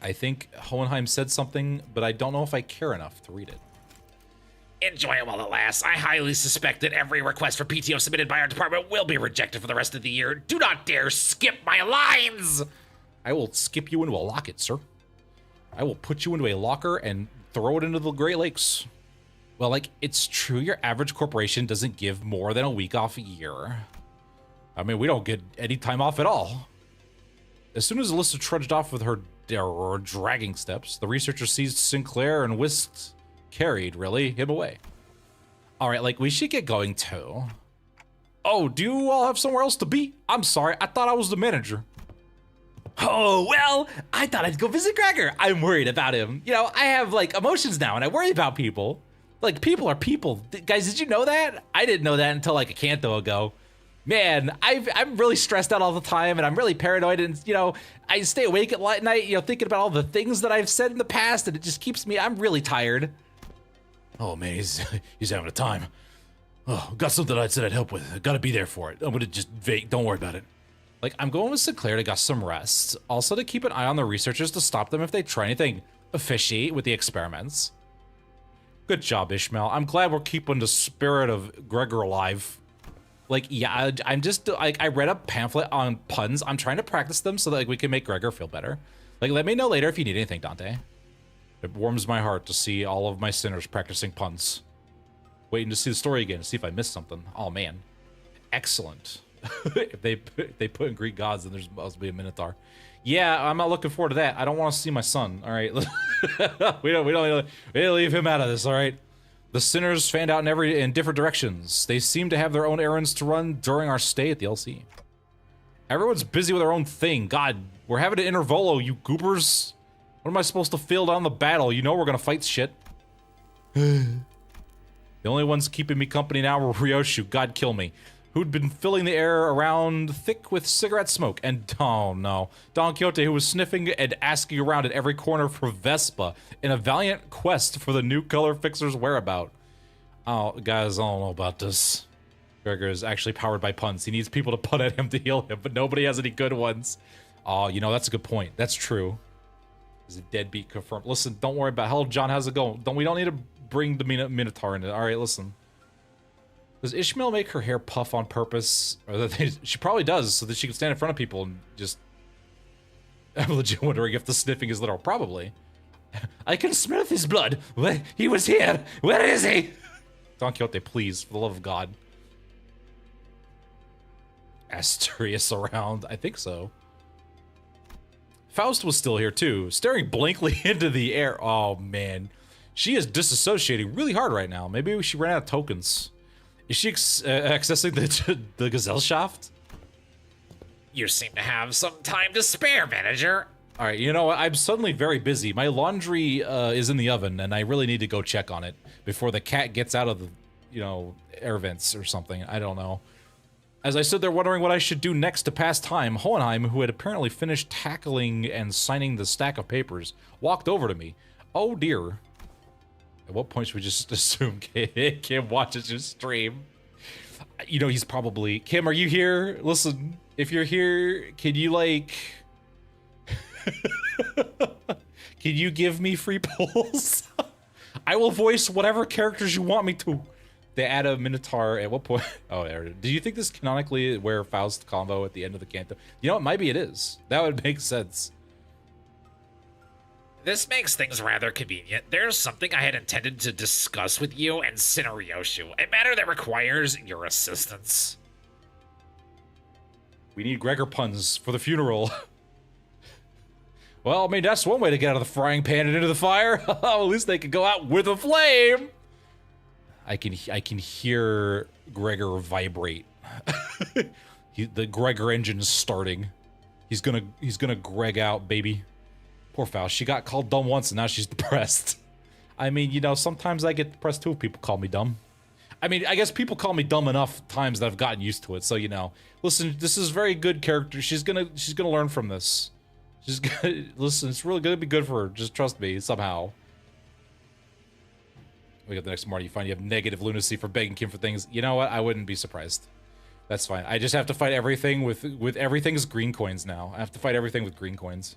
I think Hohenheim said something, but I don't know if I care enough to read it. Enjoy it while it lasts. I highly suspect that every request for PTO submitted by our department will be rejected for the rest of the year. Do not dare skip my lines! I will skip you into a locket, sir. I will put you into a locker and throw it into the Great Lakes. Well, like, it's true your average corporation doesn't give more than a week off a year. I mean, we don't get any time off at all. As soon as Alyssa trudged off with her dragging steps, the researcher seized Sinclair and whisked, carried, really, him away. All right, like, we should get going, too. Oh, do you all have somewhere else to be? I'm sorry, I thought I was the manager. Oh, well, I thought I'd go visit Gregor. I'm worried about him. You know, I have, like, emotions now, and I worry about people. Like, people are people. Guys, did you know that? I didn't know that until, like, a Kanto ago. Man, I'm really stressed out all the time, and I'm really paranoid, and, you know, I stay awake at night, you know, thinking about all the things that I've said in the past, and it just keeps me, I'm really tired. Oh, man, he's having a time. Oh, got something I said I'd help with. Gotta be there for it. I'm gonna just vague. Don't worry about it. Like, I'm going with Sinclair to get some rest. Also to keep an eye on the researchers to stop them if they try anything fishy with the experiments. Good job, Ishmael. I'm glad we're keeping the spirit of Gregor alive. Like, yeah, I'm just, like, I read a pamphlet on puns. I'm trying to practice them so that, like, we can make Gregor feel better. Like, let me know later if you need anything, Dante. It warms my heart to see all of my sinners practicing puns. Waiting to see the story again to see if I missed something. Oh, man. Excellent. If they put in Greek gods, then there's supposed to be a Minotaur. Yeah, I'm not looking forward to that. I don't want to see my son. All right, we don't leave him out of this. All right. The sinners fanned out in different directions. They seem to have their own errands to run during our stay at the LC. Everyone's busy with their own thing. God, we're having an Intervallo, you goobers. What am I supposed to feel down the battle? You know we're gonna fight shit. The only ones keeping me company now were Ryoshu, God kill me, who'd been filling the air around thick with cigarette smoke, and oh no, Don Quixote, who was sniffing and asking around at every corner for Vespa in a valiant quest for the new color fixer's whereabout. Oh, guys, I don't know about this. Gregor is actually powered by puns. He needs people to pun at him to heal him, but nobody has any good ones. Oh, you know, that's a good point. That's true. Is a deadbeat confirmed? Listen, don't worry about. Hello, John, how's it going? We don't need to bring the Minotaur into it. All right, listen. Does Ishmael make her hair puff on purpose? Or she probably does, so that she can stand in front of people and just... I'm legit wondering if the sniffing is literal. Probably. I can smell his blood. He was here. Where is he? Don Quixote, please, for the love of God. Asterius around. I think so. Faust was still here, too, staring blankly into the air. Oh, man. She is disassociating really hard right now. Maybe she ran out of tokens. Is she accessing the Gesellschaft? You seem to have some time to spare, manager. All right, you know what? I'm suddenly very busy. My laundry is in the oven, and I really need to go check on it before the cat gets out of the, you know, air vents or something. I don't know. As I stood there wondering what I should do next to pass time, Hohenheim, who had apparently finished tackling and signing the stack of papers, walked over to me. Oh, dear. At what point should we just assume Kim watches your stream? You know, he's probably... Kim, are you here? Listen, if you're here, can you, like... Can you give me free polls? I will voice whatever characters you want me to. They add a Minotaur at what point? Oh, there it is. Do you think this canonically where Faust combo at the end of the canto? You know, it might be it is. That would make sense. This makes things rather convenient. There's something I had intended to discuss with you and Ryoshu, a matter that requires your assistance. We need Gregor puns for the funeral. Well, I mean, that's one way to get out of the frying pan and into the fire. At least they could go out with a flame. I can hear Gregor vibrate. The Gregor engine is starting. He's gonna Greg out, baby. Poor Faust. She got called dumb once and now she's depressed. I mean, you know, sometimes I get depressed too if people call me dumb. I mean, I guess people call me dumb enough times that I've gotten used to it. So, you know, listen, this is very good character. She's gonna learn from this. She's gonna listen. It's really gonna be good for her. Just trust me somehow. We got the next morning. You find you have negative lunacy for begging Kim for things. You know what? I wouldn't be surprised. That's fine. I just have to fight everything with everything's green coins now. I have to fight everything with green coins.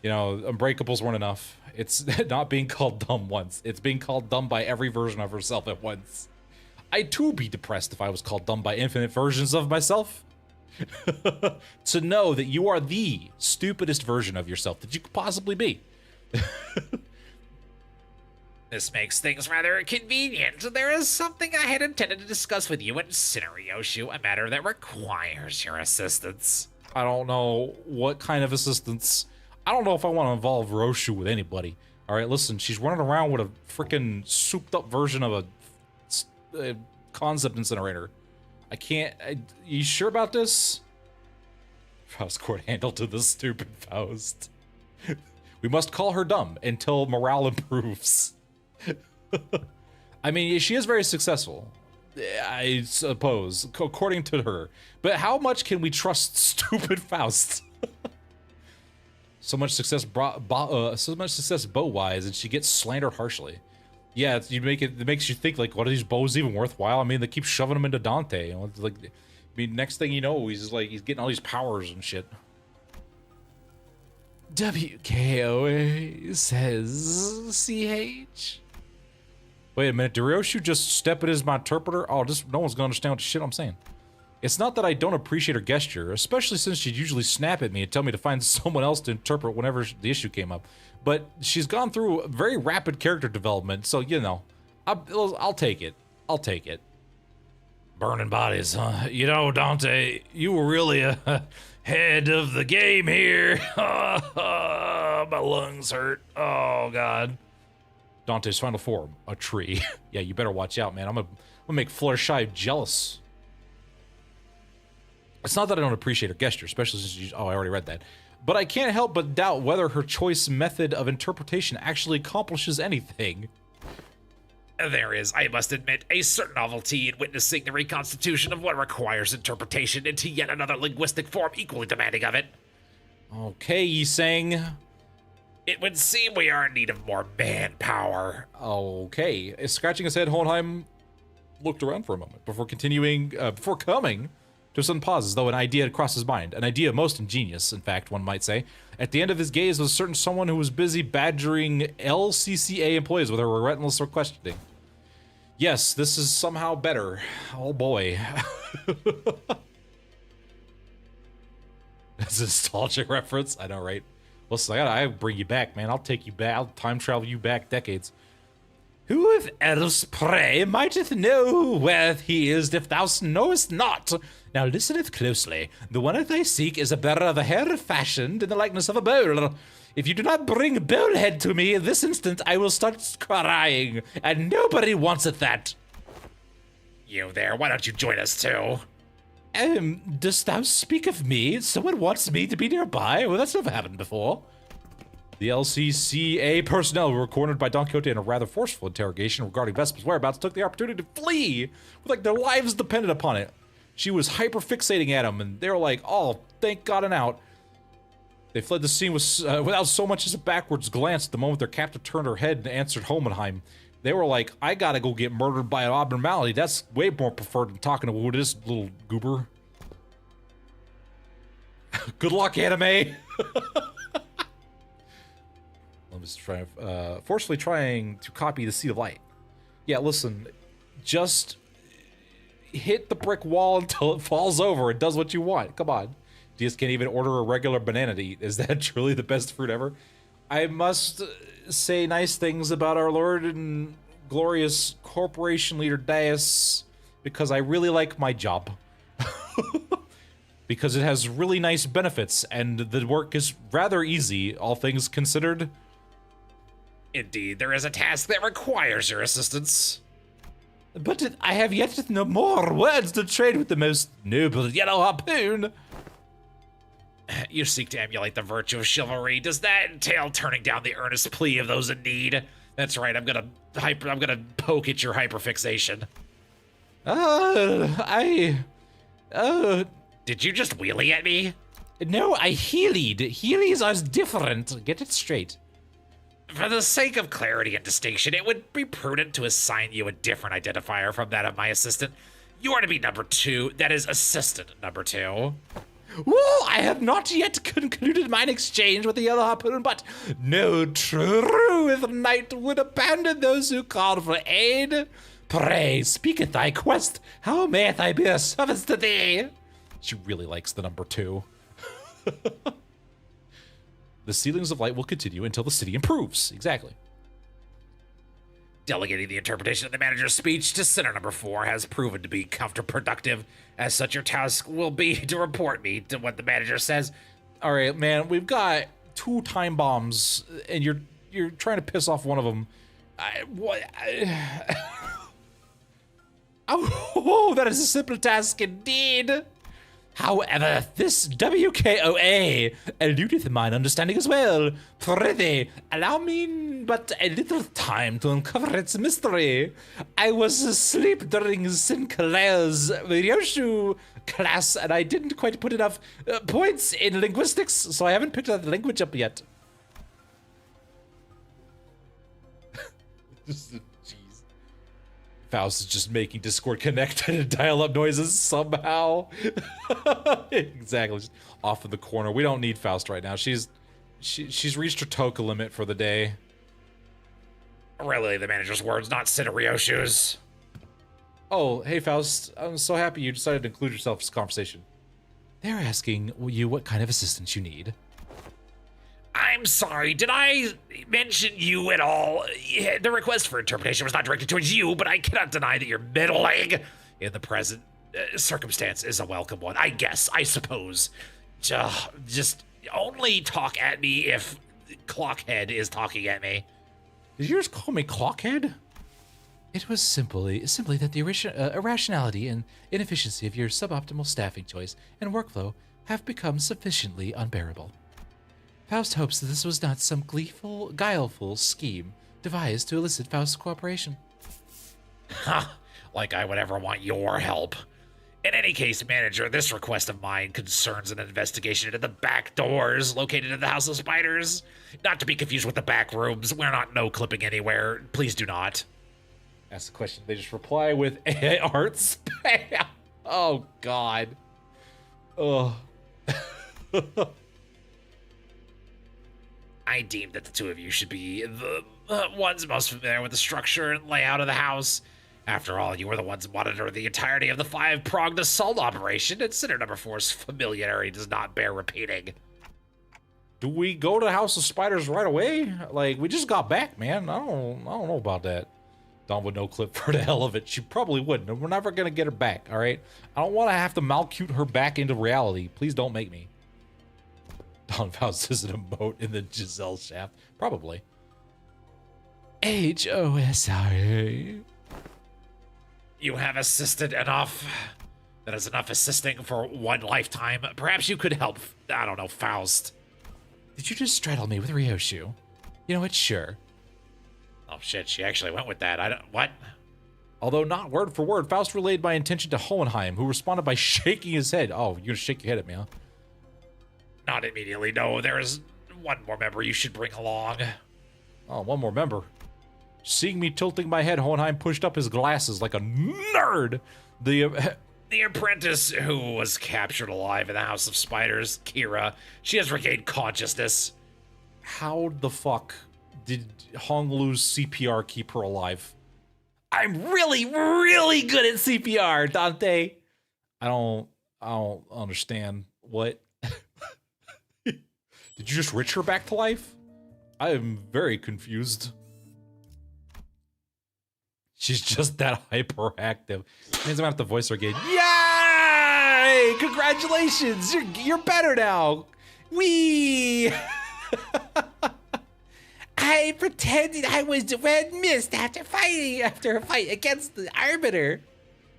You know, Unbreakables weren't enough. It's not being called dumb once. It's being called dumb by every version of herself at once. I'd too be depressed if I was called dumb by infinite versions of myself. To know that you are the stupidest version of yourself that you could possibly be. This makes things rather convenient. There is something I had intended to discuss with you and Ryoshu, a matter that requires your assistance. I don't know what kind of assistance. I don't know if I want to involve Roshu with anybody. All right, listen, she's running around with a freaking souped up version of a concept incinerator. I can't. You sure about this? Faust court handle to the stupid Faust. We must call her dumb until morale improves. I mean, she is very successful, I suppose, according to her. But how much can we trust stupid Faust? So much success bow-wise, and she gets slandered harshly. Yeah, it makes you think, like, what are these bows even worthwhile? I mean, they keep shoving them into Dante. You know, like, I mean, next thing you know, he's getting all these powers and shit. WKOA says CH. Wait a minute, did Ryoshu just step in as my interpreter? Oh, no one's gonna understand what the shit I'm saying. It's not that I don't appreciate her gesture, especially since she'd usually snap at me and tell me to find someone else to interpret whenever the issue came up. But she's gone through very rapid character development, so, you know, I'll take it. I'll take it. Burning bodies, huh? You know, Dante, you were really ahead of the game here. My lungs hurt. Oh, God. Dante's final form, a tree. Yeah, you better watch out, man. I'm gonna make Fluttershy jealous. It's not that I don't appreciate her gesture, especially since oh, I already read that. But I can't help but doubt whether her choice method of interpretation actually accomplishes anything. There is, I must admit, a certain novelty in witnessing the reconstitution of what requires interpretation into yet another linguistic form equally demanding of it. Okay, Yi-sang. It would seem we are in need of more manpower. Okay. Scratching his head, Hohenheim looked around for a moment before coming to a sudden pause as though an idea had crossed his mind. An idea most ingenious, in fact, one might say. At the end of his gaze was a certain someone who was busy badgering LCCA employees with her relentless questioning. Yes, this is somehow better. Oh boy. That's a nostalgic reference. I know, right? Listen, I bring you back, man. I'll take you back. I'll time travel you back decades. Who else, pray, mighteth know where he is if thou knowest not? Now listeneth closely. The one that I seek is a bearer of a hair fashioned in the likeness of a bowl. If you do not bring Bowlhead to me in this instant, I will start crying, and nobody wants it that. You there, why don't you join us too? Dost thou speak of me? Someone wants me to be nearby? Well, that's never happened before. The LCCA personnel who were cornered by Don Quixote in a rather forceful interrogation regarding Vespa's whereabouts took the opportunity to flee, with like their lives dependent upon it. She was hyper-fixating at him, and they were like, oh, thank God and out. They fled the scene without so much as a backwards glance the moment their captor turned her head and answered Hohenheim. They were like, I gotta go get murdered by an abnormality. That's way more preferred than talking to this little goober. Good luck, anime! Limbus forcefully trying to copy the Seed of Light. Yeah, listen, Just hit the brick wall until it falls over. It does what you want. Come on. You just can't even order a regular banana to eat. Is that truly the best fruit ever? I must say nice things about our Lord and glorious corporation leader Dias, because I really like my job. Because it has really nice benefits, and the work is rather easy, all things considered. Indeed, there is a task that requires your assistance. But I have yet no more words to trade with the most noble yellow harpoon. You seek to emulate the virtue of chivalry. Does that entail turning down the earnest plea of those in need? That's right. I'm gonna poke at your hyperfixation. Did you just wheelie at me? No, I healied. Healies are different. Get it straight. For the sake of clarity and distinction, it would be prudent to assign you a different identifier from that of my assistant. You are to be number 2. That is assistant number 2. Well, I have not yet concluded mine exchange with the yellow harpoon, but no true knight would abandon those who call for aid. Pray, speak at thy quest. How mayeth I be of service to thee? She really likes the number 2. The ceilings of light will continue until the city improves. Exactly. Delegating the interpretation of the manager's speech to center number 4 has proven to be counterproductive. As such, your task will be to report me to what the manager says. All right, man, we've got 2 time bombs, and you're trying to piss off one of them. Oh, that is a simple task indeed. However, this WKOA eludeth mine understanding as well. Prithee, allow me but a little time to uncover its mystery. I was asleep during Sinclair's Ryoshu class, and I didn't quite put enough points in linguistics, so I haven't picked that language up yet. Jeez. Faust is just making Discord connect and dial-up noises somehow. Exactly, just off in the corner. We don't need Faust right now. She's reached her toka limit for the day. Really, the manager's words, not Ryoshu's. Oh, hey Faust, I'm so happy you decided to include yourself in this conversation. They're asking you what kind of assistance you need. I'm sorry, did I mention you at all? Yeah, the request for interpretation was not directed towards you, but I cannot deny that your middling in the present circumstance is a welcome one. I guess, I suppose. Just only talk at me if Clockhead is talking at me. Did you just call me Clockhead? It was simply that the irrationality and inefficiency of your suboptimal staffing choice and workflow have become sufficiently unbearable. Faust hopes that this was not some guileful scheme devised to elicit Faust's cooperation. Ha! Like I would ever want your help. In any case, manager, this request of mine concerns an investigation into the back doors located in the House of Spiders. Not to be confused with the back rooms. We're not no-clipping anywhere. Please do not. Ask the question. They just reply with AI art spam. Oh, God. Oh. I deem that the 2 of you should be the ones most familiar with the structure and layout of the house. After all, you were the ones monitoring the entirety of the 5-pronged assault operation, and Center number 4's familiarity does not bear repeating. Do we go to House of Spiders right away? Like, we just got back, man. I don't know about that. Dawn would no clip for the hell of it. She probably wouldn't. We're never gonna get her back, all right? I don't want to have to malcute her back into reality. Please don't make me. Dawn Faust is an emote in the Giselle shaft. Probably. HOSRA. You have assisted enough. That is enough assisting for one lifetime. Perhaps you could help, I don't know, Faust. Did you just straddle me with Ryoshu? You know what, sure. Oh shit, she actually went with that. What? Although not word for word, Faust relayed my intention to Hohenheim, who responded by shaking his head. Oh, you're gonna shake your head at me, huh? Not immediately, no. There is one more member you should bring along. Oh, one more member. Seeing me tilting my head, Hohenheim pushed up his glasses like a nerd. The apprentice who was captured alive in the House of Spiders, Kira. She has regained consciousness. How the fuck did Honglu's CPR keep her alive? I'm really, really good at CPR, Dante. I don't understand what. Did you just rich her back to life? I am very confused. She's just that hyperactive. Means I'm gonna have to voice her again. Yay! Congratulations! You're better now. Wee! I pretended I was the red mist after a fight against the Arbiter.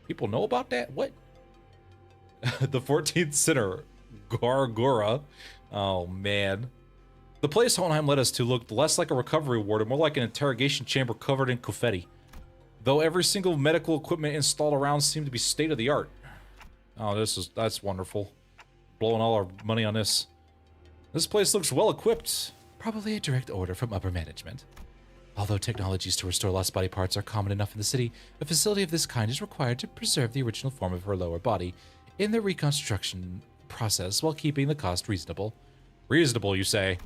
People know about that? What? The 14th Sinner, Gargora. Oh, man. The place Hohenheim led us to looked less like a recovery ward and more like an interrogation chamber covered in confetti. Though every single medical equipment installed around seemed to be state-of-the-art. Oh, that's wonderful. Blowing all our money on this. This place looks well-equipped. Probably a direct order from upper management. Although technologies to restore lost body parts are common enough in the city, a facility of this kind is required to preserve the original form of her lower body in the reconstruction process while keeping the cost reasonable. Reasonable, you say?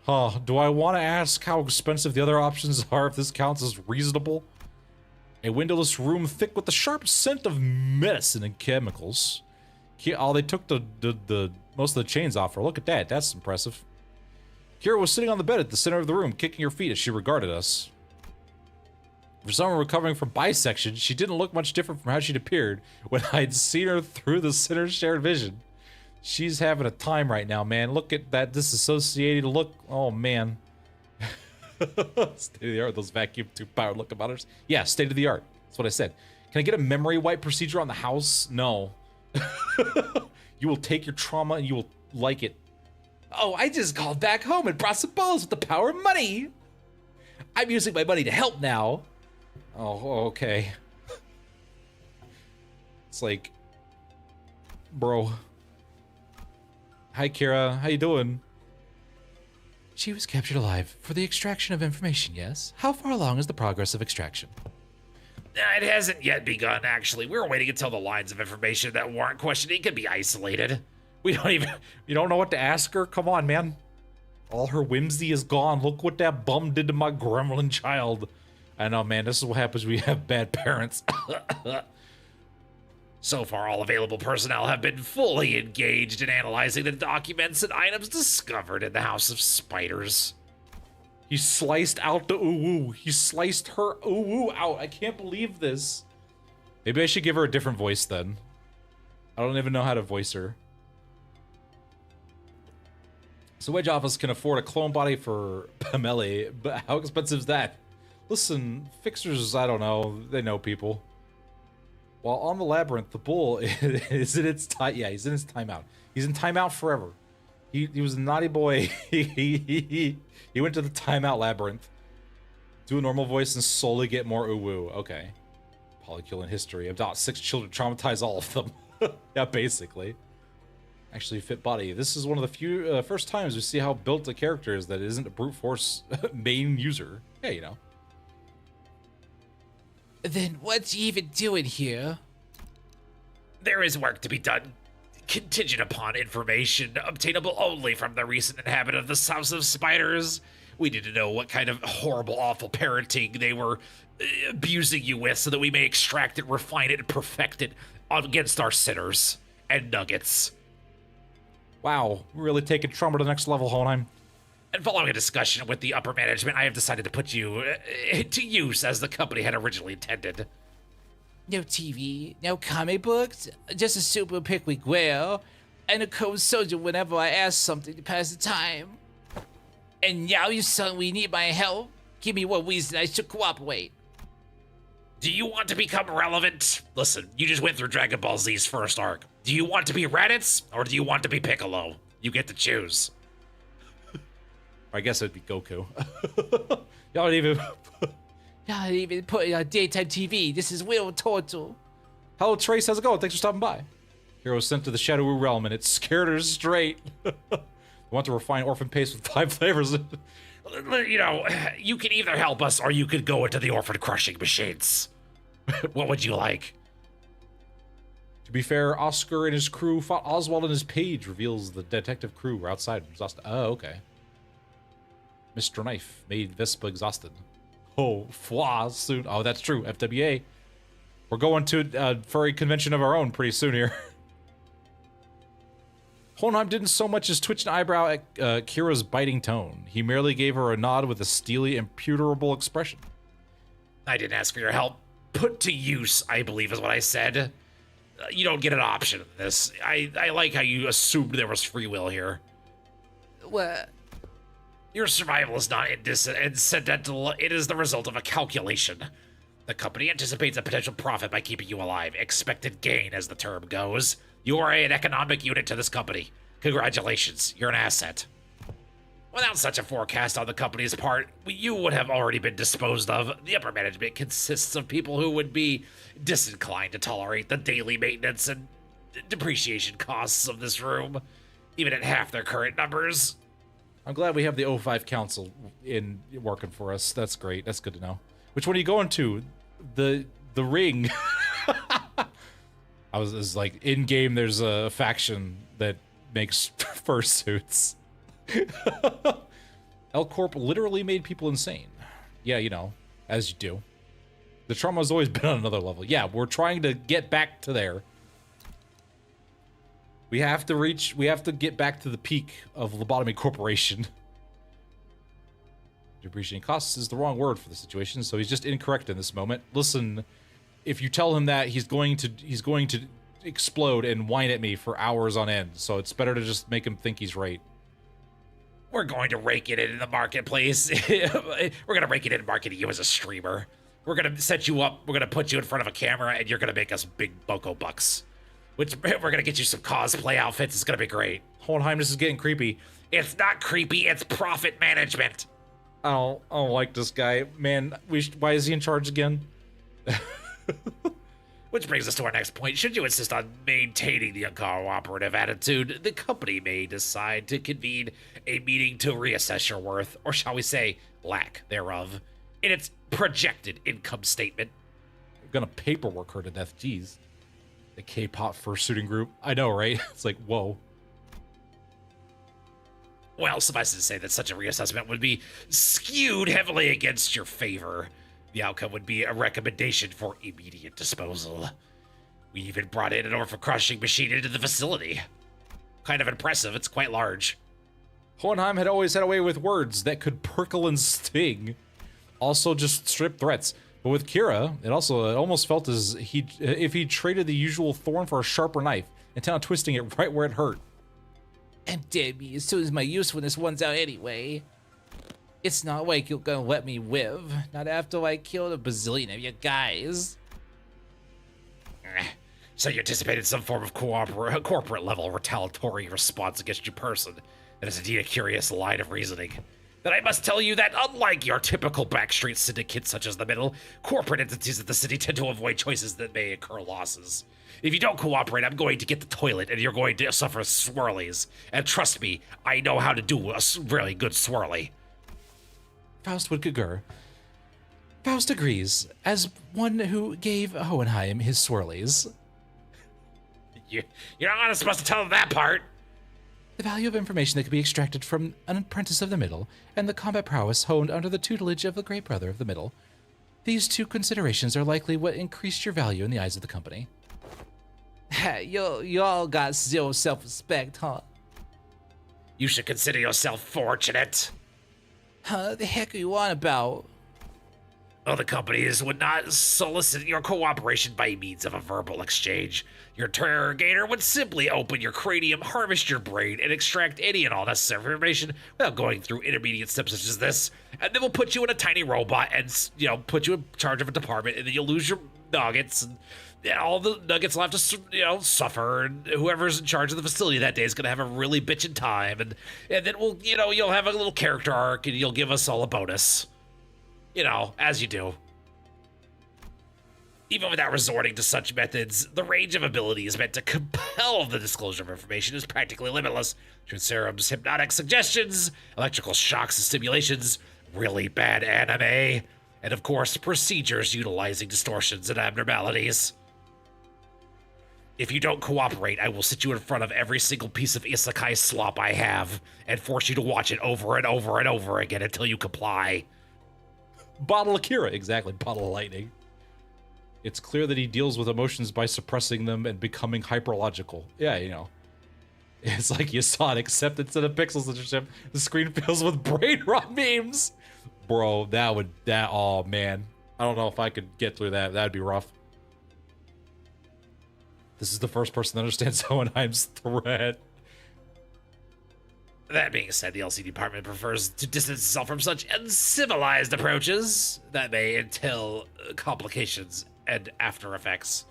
Huh, do I want to ask how expensive the other options are if this counts as reasonable? A windowless room thick with the sharp scent of medicine and chemicals. Oh, they took the most of the chains off her. Look at that, that's impressive. Kira was sitting on the bed at the center of the room, kicking her feet as she regarded us. For someone recovering from bisection, she didn't look much different from how she'd appeared when I'd seen her through the Sinner's shared vision. She's having a time right now, man. Look at that disassociated look. Oh, man. State of the art, those vacuum tube powered locomotives. Yeah, state of the art. That's what I said. Can I get a memory wipe procedure on the house? No. You will take your trauma and you will like it. Oh, I just called back home and brought some balls with the power of money. I'm using my money to help now. Oh, okay. It's like, bro. Hi, Kira. How you doing? She was captured alive for the extraction of information, yes? How far along is the progress of extraction? It hasn't yet begun, actually. We're waiting until the lines of information that warrant questioning can be isolated. You don't know what to ask her? Come on, man. All her whimsy is gone. Look what that bum did to my gremlin child. I know, man. This is what happens when you have bad parents. So far, all available personnel have been fully engaged in analyzing the documents and items discovered in the House of Spiders. He sliced out the ooh-woo. He sliced her ooh-woo out. I can't believe this. Maybe I should give her a different voice then. I don't even know how to voice her. So Wedge Office can afford a clone body for Pameli, but how expensive is that? Listen, fixers, I don't know. They know people. While on the labyrinth, the bull is in its time. Yeah, he's in his timeout. He's in timeout forever. He was a naughty boy. He went to the timeout labyrinth. Do a normal voice and slowly get more ooh-woo. Okay. Polykill in history. Adopt 6 children, traumatize all of them. Yeah, basically. Actually fit body. This is one of the few first times we see how built a character is that isn't a brute force main user. Yeah, you know. Then what's you even doing here? There is work to be done, contingent upon information obtainable only from the recent inhabitant of the House of Spiders. We need to know what kind of horrible, awful parenting they were abusing you with so that we may extract it, refine it, and perfect it against our sinners and nuggets. Wow, we're really taking trauma to the next level, Hohenheim. And following a discussion with the upper management, I have decided to put you to use as the company had originally intended. No TV, no comic books, just a super pickwick whale, and a cold soda whenever I ask something to pass the time. And now you suddenly need my help? Give me one reason I should cooperate. Do you want to become relevant? Listen, you just went through Dragon Ball Z's first arc. Do you want to be Raditz, or do you want to be Piccolo? You get to choose. I guess it'd be Goku. Y'all didn't even put it on daytime TV. This is Will Turtle. Hello, Trace. How's it going? Thanks for stopping by. Hero was sent to the Shadowy Realm, and it scared her straight. Want to refine orphan paste with 5 flavors. You know, you can either help us, or you could go into the orphan crushing machines. What would you like? To be fair, Oscar and his crew fought Oswald and his page, reveals the detective crew were outside. Oh, okay. Mr. Knife made Vespa exhausted. Oh, fwa soon. Oh, that's true. FWA. We're going to a furry convention of our own pretty soon here. Hohenheim didn't so much as twitch an eyebrow at Kira's biting tone. He merely gave her a nod with a steely, imputable expression. I didn't ask for your help. Put to use, I believe is what I said. You don't get an option in this. I like how you assumed there was free will here. What? Your survival is not incidental. It is the result of a calculation. The company anticipates a potential profit by keeping you alive. Expected gain, as the term goes. You are an economic unit to this company. Congratulations, you're an asset. Without such a forecast on the company's part, you would have already been disposed of. The upper management consists of people who would be disinclined to tolerate the daily maintenance and depreciation costs of this room, even at half their current numbers. I'm glad we have the O5 Council in working for us. That's great. That's good to know. Which one are you going to? The ring. I was like, in game, there's a faction that makes fursuits. L Corp literally made people insane. Yeah, you know, as you do. The trauma's always been on another level. Yeah, we're trying to get back to there. We have to get back to the peak of Lobotomy Corporation. Depreciating costs is the wrong word for the situation, so he's just incorrect in this moment. Listen, if you tell him that, he's going to explode and whine at me for hours on end, so it's better to just make him think he's right. We're going to rake it in the marketplace. We're going to rake it in marketing you as a streamer. We're going to set you up. We're going to put you in front of a camera, and you're going to make us big boko bucks. Which we're going to get you some cosplay outfits. It's going to be great. Hohenheim, this is getting creepy. It's not creepy. It's profit management. I don't like this guy. Man, why is he in charge again? Which brings us to our next point. Should you insist on maintaining the uncooperative attitude, the company may decide to convene a meeting to reassess your worth, or shall we say, lack thereof, in its projected income statement. I'm gonna paperwork her to death. Jeez. The K-pop fursuiting group. I know, right? It's like, whoa. Well, suffice it to say that such a reassessment would be skewed heavily against your favor. The outcome would be a recommendation for immediate disposal. We even brought in an orphan crushing machine into the facility. Kind of impressive, it's quite large. Hohenheim had always had a way with words that could prickle and sting. Also just strip threats. But with Kira, it almost felt as if he traded the usual thorn for a sharper knife, intent on twisting it right where it hurt. And damn me, as soon as my usefulness runs out anyway. It's not like you're gonna let me live. Not after I killed a bazillion of you guys. So you anticipated some form of corporate level retaliatory response against your person. That is indeed a curious line of reasoning. Then I must tell you that unlike your typical backstreet syndicate such as the Middle, corporate entities of the city tend to avoid choices that may incur losses. If you don't cooperate, I'm going to get the toilet and you're going to suffer swirlies. And trust me, I know how to do a really good swirly. Faust would concur. Faust agrees, as one who gave Hohenheim his swirlies. You're not supposed to tell them that part. The value of information that could be extracted from an apprentice of the Middle, and the combat prowess honed under the tutelage of the great brother of the Middle. These two considerations are likely what increased your value in the eyes of the company. You all got zero self-respect, huh? You should consider yourself fortunate. Huh? The heck are you on about? Other companies would not solicit your cooperation by means of a verbal exchange. Your interrogator would simply open your cranium, harvest your brain, and extract any and all necessary information without going through intermediate steps such as this. And then we'll put you in a tiny robot and, put you in charge of a department, and then you'll lose your nuggets, and all the nuggets will have to, suffer, and whoever's in charge of the facility that day is going to have a really bitchin' time, and then we'll, you'll have a little character arc, and you'll give us all a bonus. As you do. Even without resorting to such methods, the range of abilities meant to compel the disclosure of information is practically limitless. Truth serums, hypnotic suggestions, electrical shocks and stimulations, really bad anime, and of course, procedures utilizing distortions and abnormalities. If you don't cooperate, I will sit you in front of every single piece of isekai slop I have and force you to watch it over and over and over again until you comply. Bottle of Kira, exactly, bottle of lightning. It's clear that he deals with emotions by suppressing them and becoming hyperlogical. Yeah, you know. It's like you saw it, except instead of pixels in your ship, the screen fills with brain rot memes. Bro, oh man. I don't know if I could get through that. That'd be rough. This is the first person that understands Hohenheim's threat. That being said, the LC department prefers to distance itself from such uncivilized approaches that may entail complications and after effects.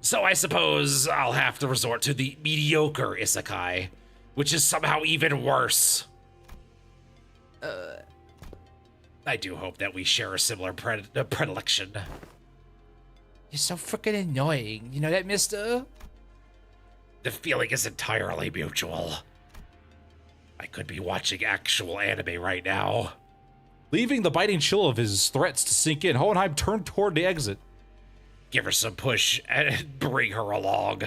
So I suppose I'll have to resort to the mediocre isekai, which is somehow even worse. I do hope that we share a similar predilection. You're so freaking annoying. You know that, mister? The feeling is entirely mutual. I could be watching actual anime right now. Leaving the biting chill of his threats to sink in, Hohenheim turned toward the exit. Give her some push and bring her along.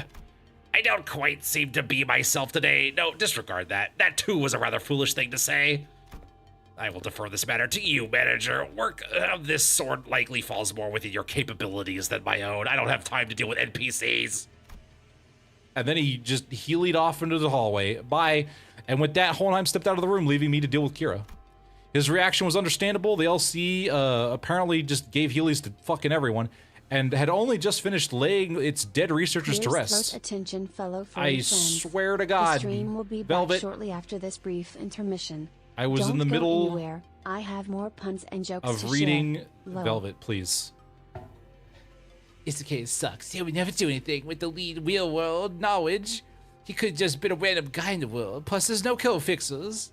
I don't quite seem to be myself today. No, disregard that. That too was a rather foolish thing to say. I will defer this matter to you, manager. Work of this sort likely falls more within your capabilities than my own. I don't have time to deal with NPCs. And then he just heeled off into the hallway. Bye. And with that, Hohenheim stepped out of the room, leaving me to deal with Kira. His reaction was understandable. The LC apparently just gave Heelys to fucking everyone, and had only just finished laying its dead researchers to rest. Close attention, fellow I friends. swear to The God, stream will be back Velvet, shortly after this brief intermission. I was Don't in the go middle anywhere. I have more puns and jokes of to reading share. Low. Velvet, please. Isekai sucks. He would never do anything with the lead real world knowledge. He could have just been a random guy in the world. Plus, there's no code fixers.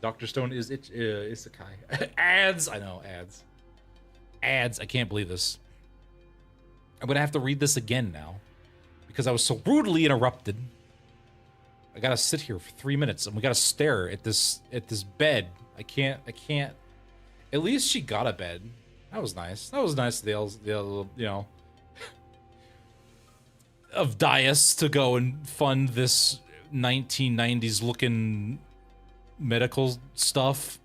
Dr. Stone is Isekai. Ads! I know, ads. Ads, I can't believe this. I'm gonna have to read this again now, because I was so rudely interrupted. I gotta sit here for 3 minutes, and we gotta stare at this bed. I can't. At least she got a bed. That was nice. That was nice of the you know, of Dias to go and fund this 1990s looking medical stuff.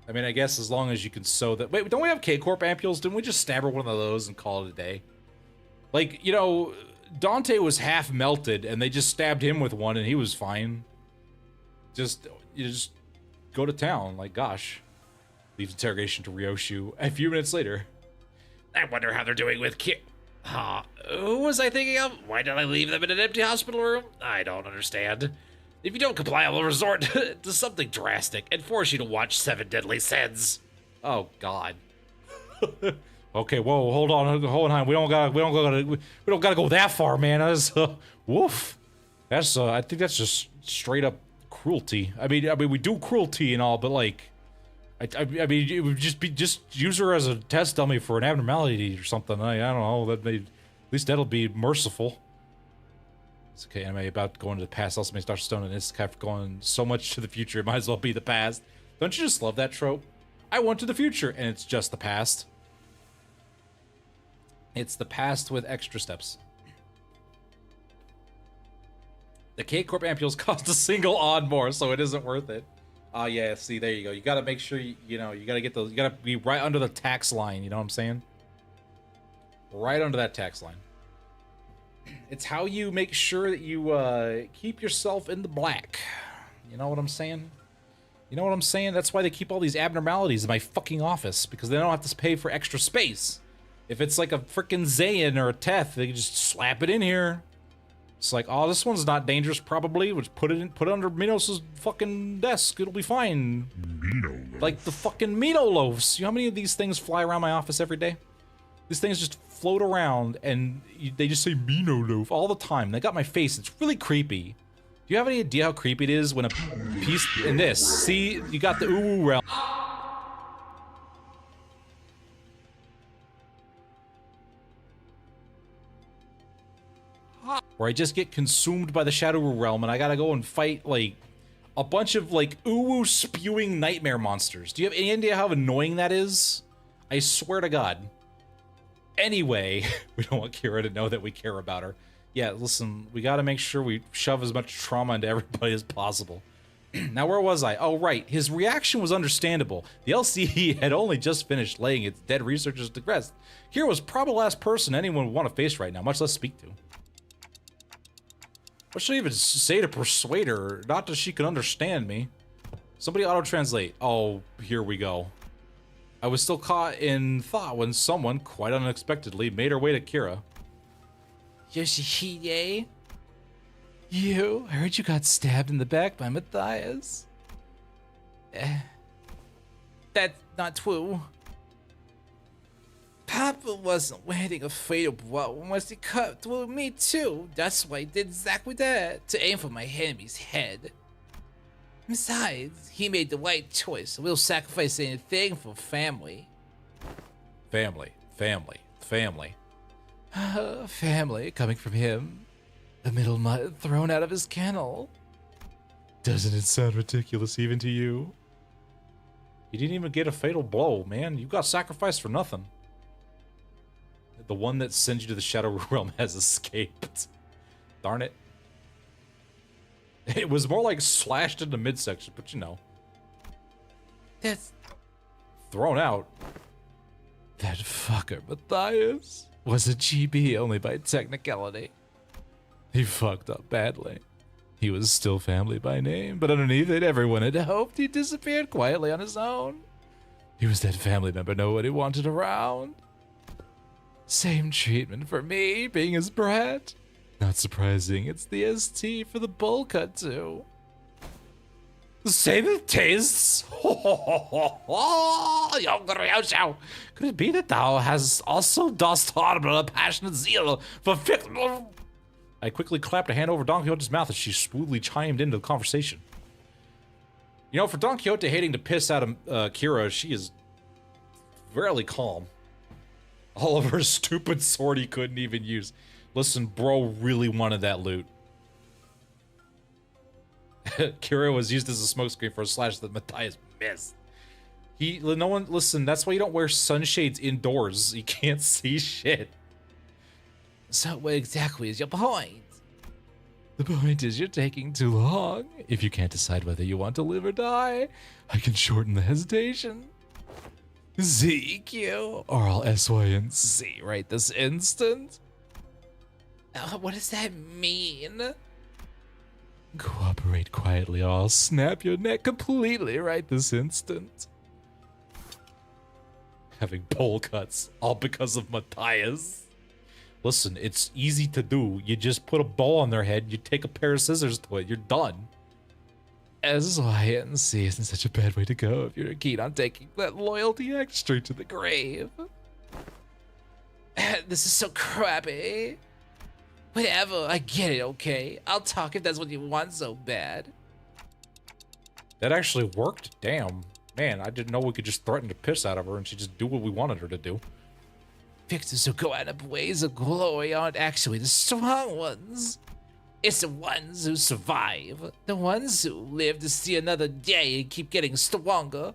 I mean, I guess as long as you can sew that. Wait, don't we have K-Corp ampules? Didn't we just stab her one of those and call it a day? Like, you know, Dante was half melted, and they just stabbed him with one, and he was fine. You just go to town. Like, gosh. Leaves interrogation to Ryoshu a few minutes later. I wonder how they're doing with who was I thinking of? Why did I leave them in an empty hospital room? I don't understand. If you don't comply, I will resort to something drastic and force you to watch 7 Deadly Sins. Oh God. Okay, whoa, hold on, Hohenheim. We don't gotta go that far, man. That's woof. That's I think that's just straight up cruelty. I mean, we do cruelty and all, but like, I mean, it would just use her as a test dummy for an abnormality or something. I don't know. At least that'll be merciful. It's okay. Anime about going to the past also makes Dr. Stone and Isekai for going so much to the future. It might as well be the past. Don't you just love that trope? I went to the future and it's just the past. It's the past with extra steps. The K-Corp ampules cost a single odd more, so it isn't worth it. Oh yeah, see, there you go. You gotta make sure you gotta get those. You gotta be right under the tax line. You know what I'm saying? Right under that tax line. It's how you make sure that you keep yourself in the black. You know what I'm saying? You know what I'm saying? That's why they keep all these abnormalities in my fucking office, because they don't have to pay for extra space. If it's like a freaking Zayn or a Teth, they can just slap it in here. It's like, oh, this one's not dangerous, probably. We'll just put it under Minos' fucking desk. It'll be fine. Like the fucking Mino loaves. You know how many of these things fly around my office every day? These things just float around, and they just say Mino loaf all the time. They got my face. It's really creepy. Do you have any idea how creepy it is when a piece in this? See, you got the ooh realm. Where I just get consumed by the Shadow Realm, and I gotta go and fight, like, a bunch of, like, ooh spewing nightmare monsters. Do you have any idea how annoying that is? I swear to God. Anyway, we don't want Kira to know that we care about her. Yeah, listen, we gotta make sure we shove as much trauma into everybody as possible. Now, where was I? Oh, right. His reaction was understandable. The LCE had only just finished laying its dead researchers to rest. Kira was probably the last person anyone would want to face right now, much less speak to. What should I even say to persuade her? Not that she can understand me. Somebody auto-translate. Oh, here we go. I was still caught in thought when someone, quite unexpectedly, made her way to Kira. Yoshihide? You? I heard you got stabbed in the back by Matthias. That's not true. Papa wasn't waiting a fatal blow unless he cut through me too. That's why he did exactly that, to aim for my enemy's head. Besides, he made the right choice. We'll sacrifice anything for family. Family. Family coming from him. A middle mud thrown out of his kennel. Doesn't it sound ridiculous even to you? You didn't even get a fatal blow, man. You got sacrificed for nothing. The one that sends you to the Shadow Realm has escaped. Darn it. It was more like slashed in the midsection, but you know. That's thrown out. that fucker Matthias was a GB only by technicality. He fucked up badly. He was still family by name, but underneath it, everyone had hoped he disappeared quietly on his own. He was that family member nobody wanted around. Same treatment for me, being his brat. Not surprising, it's the ST for the bowl cut too. The same tastes. Could it be that thou hast also dost harbor a passionate zeal for I quickly clapped a hand over Don Quixote's mouth as she smoothly chimed into the conversation. You know, for Don Quixote hating to piss out of Kira, she is fairly calm. All of her stupid sword he couldn't even use. Listen, bro really wanted that loot. Kira was used as a smokescreen for a slash that Matthias missed. Listen, that's why you don't wear sunshades indoors. You can't see shit. So what exactly is your point? The point is you're taking too long. If you can't decide whether you want to live or die, I can shorten the hesitation. ZQ, or I'll SY and C right this instant. What does that mean? Cooperate quietly or I'll snap your neck completely right this instant. Having bowl cuts, all because of Matthias. Listen, it's easy to do. You just put a bowl on their head, you take a pair of scissors to it, you're done. SY and C isn't such a bad way to go if you're keen on taking that loyalty act straight to the grave. This is so crappy. Whatever, I get it, okay? I'll talk if that's what you want so bad. That actually worked? Damn. Man, I didn't know we could just threaten to piss out of her and she'd just do what we wanted her to do. Victors who go out in a blaze of glory aren't actually the strong ones. It's the ones who survive. The ones who live to see another day and keep getting stronger.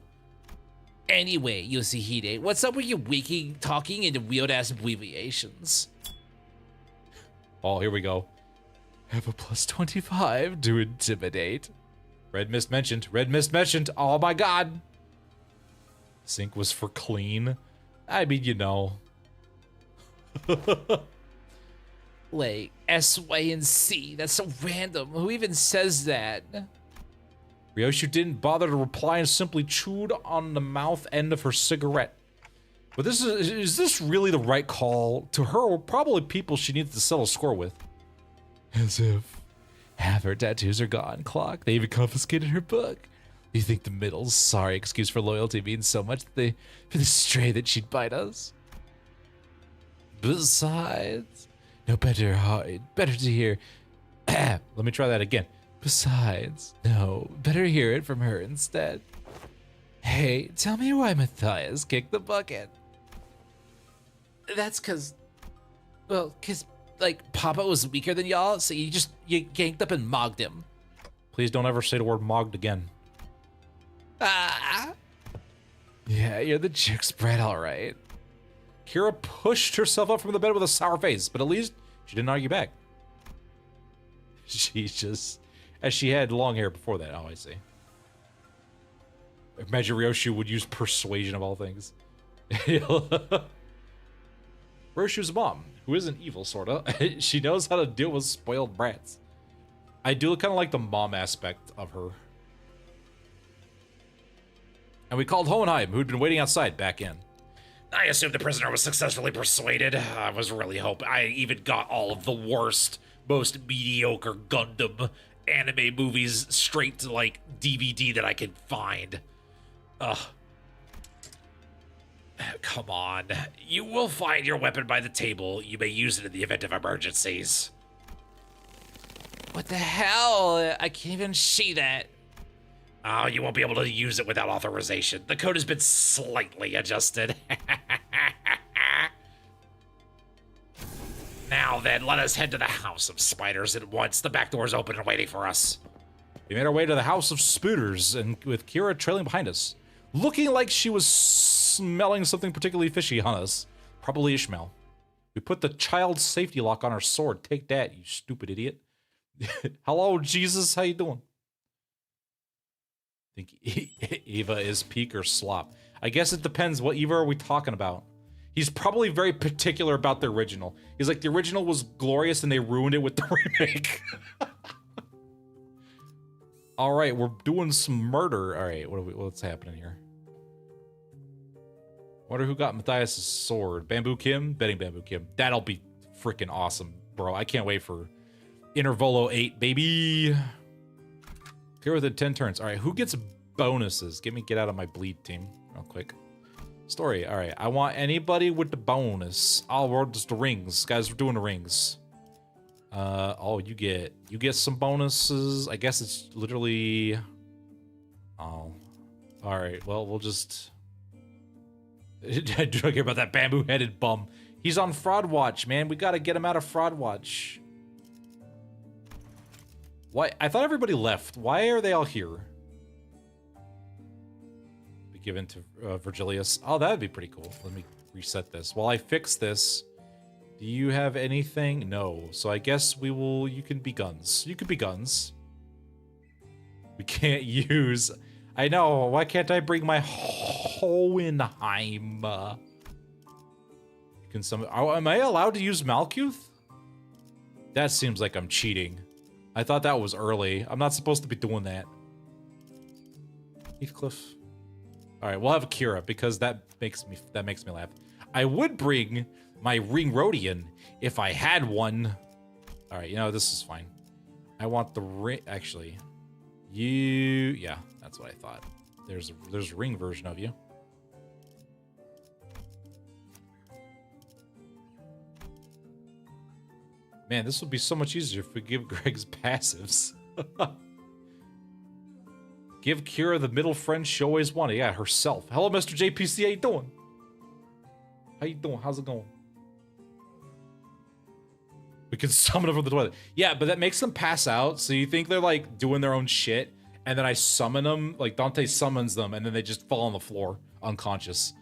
Anyway, Yoshihide, what's up with you talking in the weird-ass abbreviations? Oh, here we go. Have a plus 25 to intimidate. Red mist mentioned. Red mist mentioned. Oh my god. Sync was for clean. I mean, you know. Like, S, Y, and C. That's so random. Who even says that? Ryoshu didn't bother to reply and simply chewed on the mouth end of her cigarette. But this is this really the right call? To her, were probably people she needs to settle a score with. As if. Half her tattoos are gone, Clock. They even confiscated her book. You think the middle's sorry excuse for loyalty means so much for the stray that she'd bite us? Besides, no, better to hear. Let me try that again. Besides, no, better hear it from her instead. Hey, tell me why Matthias kicked the bucket. That's cause, like, Papa was weaker than y'all, so you ganked up and mogged him. Please don't ever say the word mogged again. Ah. Yeah, you're the chick's brat, all right. Kira pushed herself up from the bed with a sour face, but at least she didn't argue back. She just, As she had long hair before that. Oh, I see. Imagine Ryoshu would use persuasion of all things. Ryoshu's mom, who isn't evil, sorta. She knows how to deal with spoiled brats. I do kind of like the mom aspect of her. And we called Hohenheim, who'd been waiting outside, back in. I assume the prisoner was successfully persuaded. I was really hoping. I even got all of the worst, most mediocre Gundam anime movies straight to, like, DVD that I could find. Ugh. Come on. You will find your weapon by the table. You may use it in the event of emergencies. What the hell? I can't even see that. Oh, you won't be able to use it without authorization. The code has been slightly adjusted. Now then, let us head to the House of Spiders at once. The back door is open and waiting for us. We made our way to the House of Spooters, and with Kira trailing behind us, looking like she was smelling something particularly fishy on us. Probably Ishmael. We put the child safety lock on our sword. Take that, you stupid idiot. Hello, Jesus. How you doing? I think Eva is peak or slop. I guess it depends. What Eva are we talking about? He's probably very particular about the original. He's like, the original was glorious and they ruined it with the remake. All right, we're doing some murder. All right, what's happening here? Wonder who got Matthias' sword. Bamboo Kim? Betting Bamboo Kim. That'll be freaking awesome, bro. I can't wait for Intervallo 8, baby. Here within 10 turns. All right, who gets bonuses? Get out of my bleed team real quick. Story. All right, I want anybody with the bonus. I'll roll just the rings. Guys, we're doing the rings. Oh, you get some bonuses. I guess it's literally... Oh. All right, well, we'll just... I don't care about that bamboo-headed bum. He's on Fraud Watch, man. We gotta get him out of Fraud Watch. Why? I thought everybody left. Why are they all here? Be given to Virgilius. Oh, that would be pretty cool. Let me reset this. While I fix this, do you have anything? No. So I guess we will... You can be guns. You can be guns. We can't use... I know. Why can't I bring my Hohenheim? You can summon... Oh, am I allowed to use Malkuth? That seems like I'm cheating. I thought that was early. I'm not supposed to be doing that. Heathcliff. All right, we'll have Kira because that makes me laugh. I would bring my Ring Rhodian if I had one. All right, you know, this is fine. I want the ring. Actually, yeah, that's what I thought. There's a ring version of you. Man, this would be so much easier if we give Greg's passives. Give Kira the middle friend she always wanted. Yeah, herself. Hello, Mr. JPC. How you doing? How you doing? How's it going? We can summon them from the toilet. Yeah, but that makes them pass out. So you think they're like doing their own shit. And then I summon them. Like Dante summons them. And then they just fall on the floor unconscious.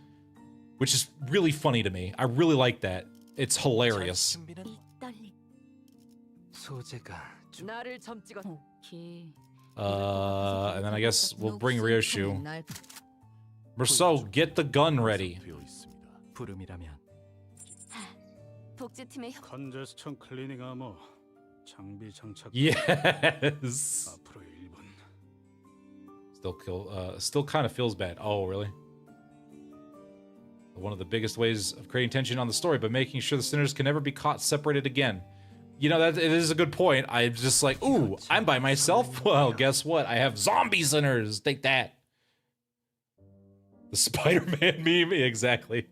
Which is really funny to me. I really like that. It's hilarious. And then I guess we'll bring Ryoshu. Merceau, get the gun ready. Yes. Still kind of feels bad. Oh, really? One of the biggest ways of creating tension on the story, but making sure the sinners can never be caught separated again. You know, that it is a good point. I'm just like, ooh, I'm by myself? Well, guess what? I have zombie sinners. Take that. The Spider-Man meme, exactly.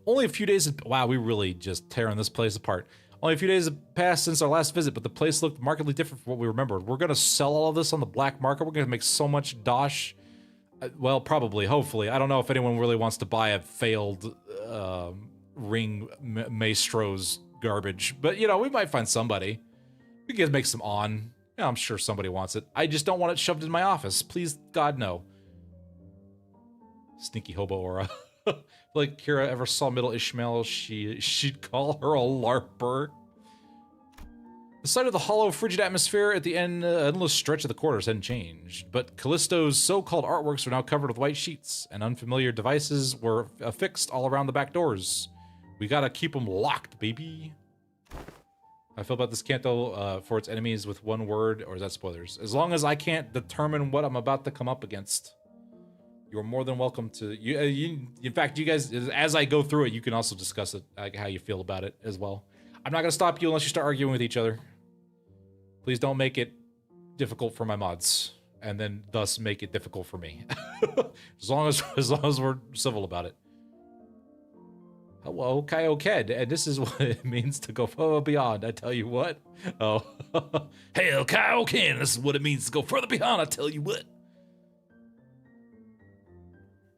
Only a few days. Wow, we really just tearing this place apart. Only a few days have passed since our last visit, but the place looked markedly different from what we remembered. We're going to sell all of this on the black market. We're going to make so much dosh. Well, probably, hopefully. I don't know if anyone really wants to buy a failed Ring Maestro's garbage, but you know, we might find somebody. We can make some on. Yeah, I'm sure somebody wants it. I just don't want it shoved in my office. Please, God, no. Stinky hobo aura. Like Kira ever saw Middle Ishmael, she'd call her a LARPer. The sight of the hollow, frigid atmosphere at the endless stretch of the corridors hadn't changed, but Callisto's so-called artworks were now covered with white sheets, and unfamiliar devices were affixed all around the back doors. We gotta keep them locked, baby. I feel about this Canto for its enemies with one word, or is that spoilers? As long as I can't determine what I'm about to come up against, you're more than welcome to. In fact, you guys, as I go through it, you can also discuss it, like how you feel about it as well. I'm not gonna stop you unless you start arguing with each other. Please don't make it difficult for my mods, and then thus make it difficult for me. as long as we're civil about it. Hello, Kaioken, and this is what it means to go further beyond. I tell you what. Oh, Hail Kaioken, this is what it means to go further beyond. I tell you what.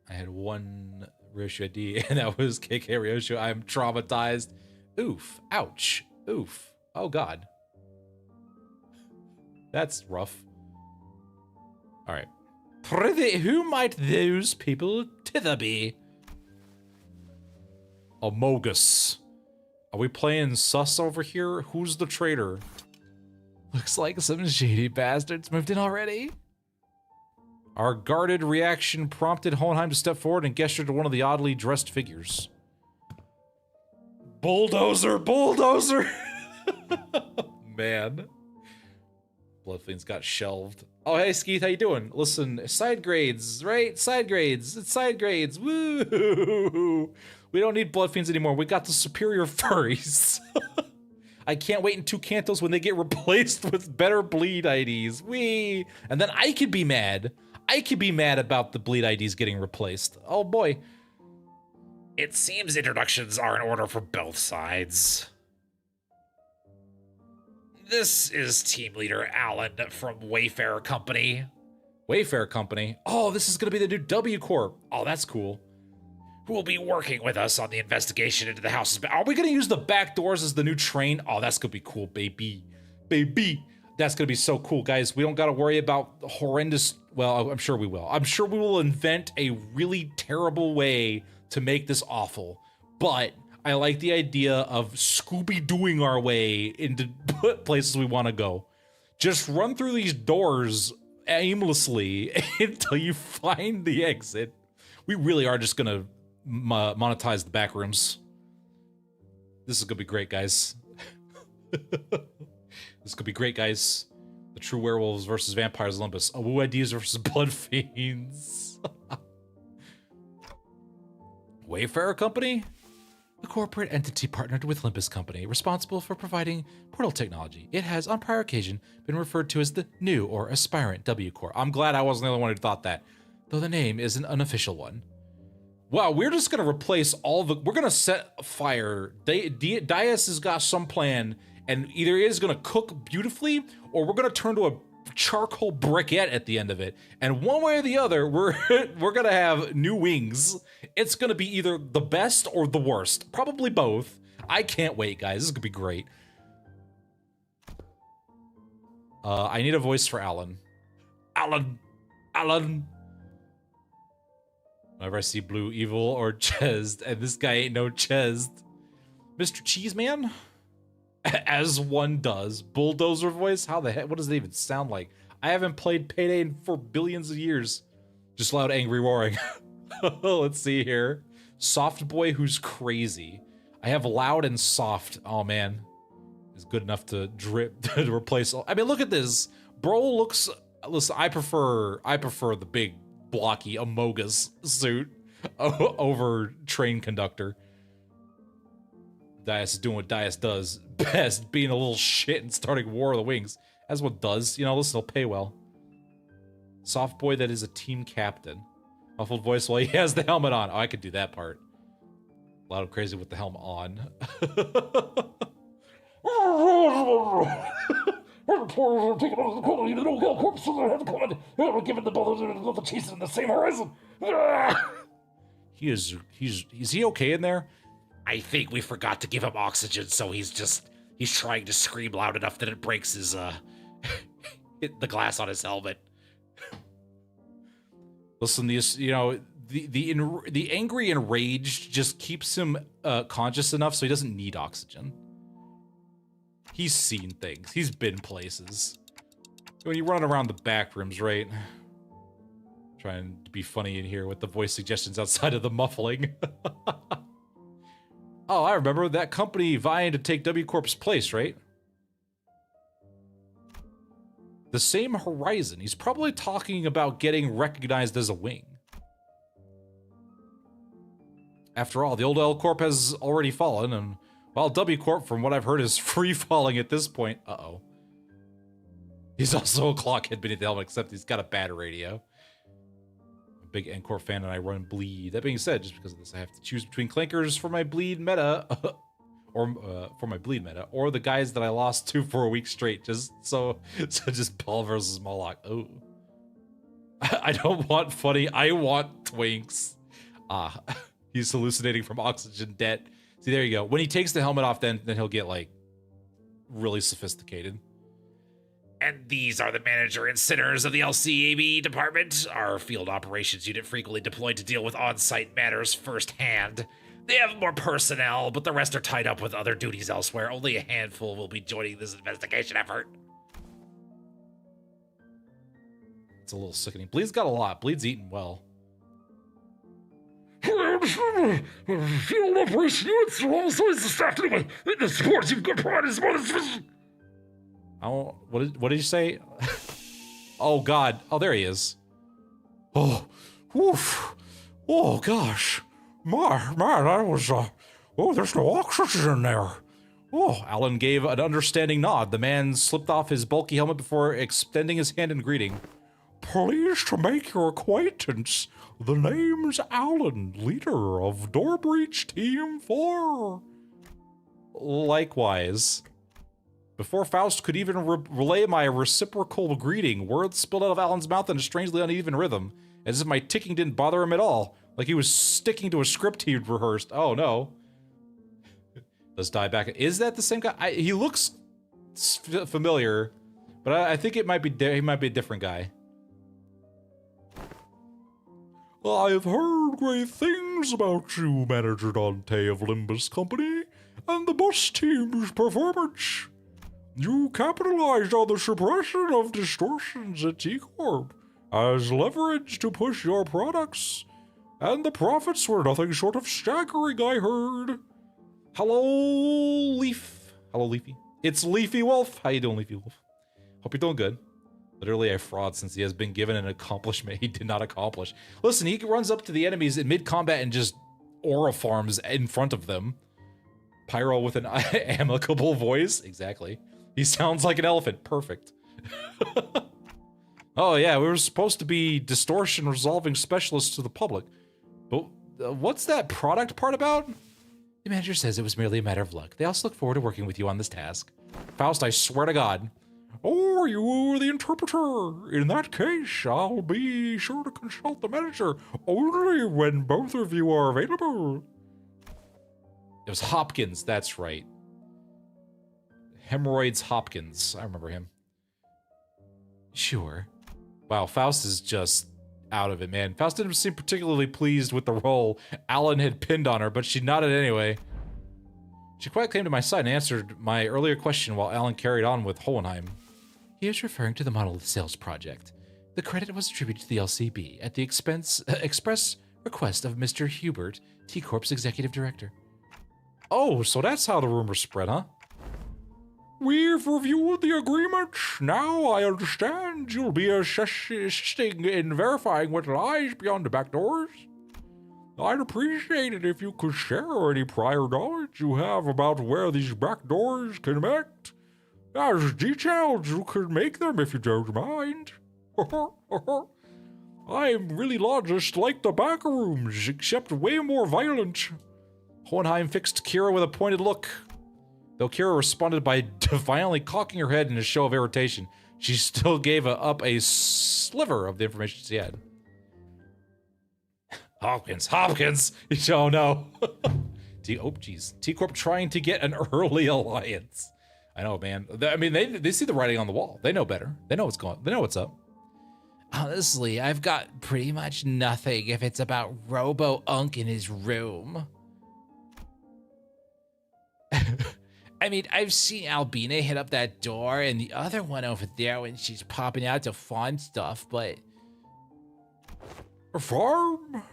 I had one Ryoshu ID, and that was KK Ryoshu. I'm traumatized. Oof. Ouch. Oof. Oh, God. That's rough. All right. Prithee, who might those people thither be? Amogus. Are we playing sus over here? Who's the traitor? Looks like some shady bastards moved in already. Our guarded reaction prompted Hohenheim to step forward and gesture to one of the oddly dressed figures. Bulldozer! Bulldozer! Man. Bloodfiend's got shelved. Oh, hey, Skeeth, how you doing? Listen, side grades, right? Side grades. It's side grades. Woo! We don't need Bloodfiends anymore. We got the superior furries. I can't wait in 2 cantos when they get replaced with better bleed IDs. Wee! And then I could be mad. I could be mad about the bleed IDs getting replaced. Oh, boy. It seems introductions are in order for both sides. This is team leader Alan from Wayfair Company. Wayfair Company? Oh, this is going to be the new W Corp. Oh, that's cool. Who will be working with us on the investigation into the house's Are we going to use the back doors as the new train? Oh, that's going to be cool, baby. Baby. That's going to be so cool, guys. We don't got to worry about horrendous... Well, I'm sure we will. I'm sure we will invent a really terrible way to make this awful. But I like the idea of Scooby-Dooing our way into places we want to go. Just run through these doors aimlessly until you find the exit. We really are just going to monetize the back rooms. This is going to be great, guys. This could be great, guys. The true werewolves versus vampires, Limbus. Woo ideas versus blood fiends. Wayfair Company? A corporate entity partnered with Limbus Company, responsible for providing portal technology. It has, on prior occasion, been referred to as the new or aspirant W Corp. I'm glad I wasn't the only one who thought that. Though the name is an unofficial one. Wow, we're just gonna replace all the... We're gonna set fire. Dias has got some plan, and either it is gonna cook beautifully, or we're gonna turn to a charcoal briquette at the end of it. And one way or the other, we're gonna have new wings. It's gonna be either the best or the worst. Probably both. I can't wait, guys. This is gonna be great. I need a voice for Alan. Alan. Alan. Whenever I see Blue Evil or Chesed, and this guy ain't no Chesed. Mr. Cheeseman? As one does. Bulldozer voice? How the heck? What does it even sound like? I haven't played Payday for billions of years. Just loud, angry roaring. Let's see here. Soft boy who's crazy. I have loud and soft. Oh, man. It's good enough to drip to replace. I mean, look at this. Bro looks... Listen, I prefer the big, blocky Amogus suit over train conductor. Dias is doing what Dias does best, being a little shit and starting War of the Wings. That's what does. You know, listen, he'll pay well. Soft boy that is a team captain. Muffled voice while he has the helmet on. Oh, I could do that part. Loud and crazy with the helmet on. Given the both the chasing in the same horizon. Is he okay in there? I think we forgot to give him oxygen, so he's trying to scream loud enough that it breaks his the glass on his helmet. Listen, the angry and enraged just keeps him conscious enough so he doesn't need oxygen. He's seen things. He's been places. When you run around the back rooms, right? Trying to be funny in here with the voice suggestions outside of the muffling. Oh, I remember that company vying to take W Corp's place, right? The same horizon. He's probably talking about getting recognized as a wing. After all, the old L Corp has already fallen, and while W Corp, from what I've heard, is free-falling at this point. Uh-oh. He's also a clockhead beneath the helmet, except he's got a bad radio. Big N-Corp fan and I run bleed. That being said, just because of this, I have to choose between clankers for my bleed meta, or the guys that I lost to for a week straight. Just Paul versus Moloch. Oh, I don't want funny. I want twinks. He's hallucinating from oxygen debt. See, there you go. When he takes the helmet off, then he'll get like really sophisticated. And these are the manager and sitters of the LCAB department, our field operations unit frequently deployed to deal with on-site matters firsthand. They have more personnel, but the rest are tied up with other duties elsewhere. Only a handful will be joining this investigation effort. It's a little sickening. Bleed's got a lot. Bleed's eating well. Field operation units are almost always the staff anyway. The support you've got pride is more than What did you say? Oh God! Oh, there he is. Oh, woof! Oh gosh, my, that was oh, there's no oxygen in there. Oh, Alan gave an understanding nod. The man slipped off his bulky helmet before extending his hand in greeting. Pleased to make your acquaintance. The name's Alan, leader of Door Breach Team 4. Likewise. Before Faust could even relay my reciprocal greeting, words spilled out of Alan's mouth in a strangely uneven rhythm, as if my ticking didn't bother him at all, like he was sticking to a script he'd rehearsed. Oh no. Let's dive back. Is that the same guy? He looks familiar, but I think it might be he might be a different guy. I've heard great things about you, Manager Dante of Limbus Company, and the bus team's performance. You capitalized on the suppression of distortions at T-Corp as leverage to push your products, and the profits were nothing short of staggering, I heard. Hello, Leaf. Hello, Leafy. It's Leafy Wolf. How you doing, Leafy Wolf? Hope you're doing good. Literally a fraud since he has been given an accomplishment he did not accomplish. Listen, he runs up to the enemies in mid-combat and just aura farms in front of them. Pyro with an amicable voice. Exactly. He sounds like an elephant. Perfect. Oh yeah, we were supposed to be distortion resolving specialists to the public. But what's that product part about? The manager says it was merely a matter of luck. They also look forward to working with you on this task. Faust, I swear to God. Oh, you were the interpreter. In that case, I'll be sure to consult the manager only when both of you are available. It was Hopkins, that's right. Hemorrhoids Hopkins. I remember him. Sure. Wow, Faust is just out of it, man. Faust didn't seem particularly pleased with the role Alan had pinned on her, but she nodded anyway. She quite came to my side and answered my earlier question while Alan carried on with Hohenheim. He is referring to the monolith sales project. The credit was attributed to the LCB at the express request of Mr. Hubert, T-Corp's executive director. Oh, so that's how the rumor spread, huh? We've reviewed the agreement. Now I understand you'll be assisting in verifying what lies beyond the back doors. I'd appreciate it if you could share any prior knowledge you have about where these back doors connect. As detailed you could make them if you don't mind. I'm really just like the back rooms, except way more violent. Hohenheim fixed Kira with a pointed look. Though Kira responded by defiantly cocking her head in a show of irritation, she still gave up a sliver of the information she had. Hopkins! Oh no! Oh jeez. T-Corp trying to get an early alliance. I know, man. I mean, they see the writing on the wall. They know better. They know what's up. Honestly, I've got pretty much nothing if it's about Robo-Unk in his room. I mean, I've seen Albina hit up that door and the other one over there when she's popping out to find stuff, but A farm?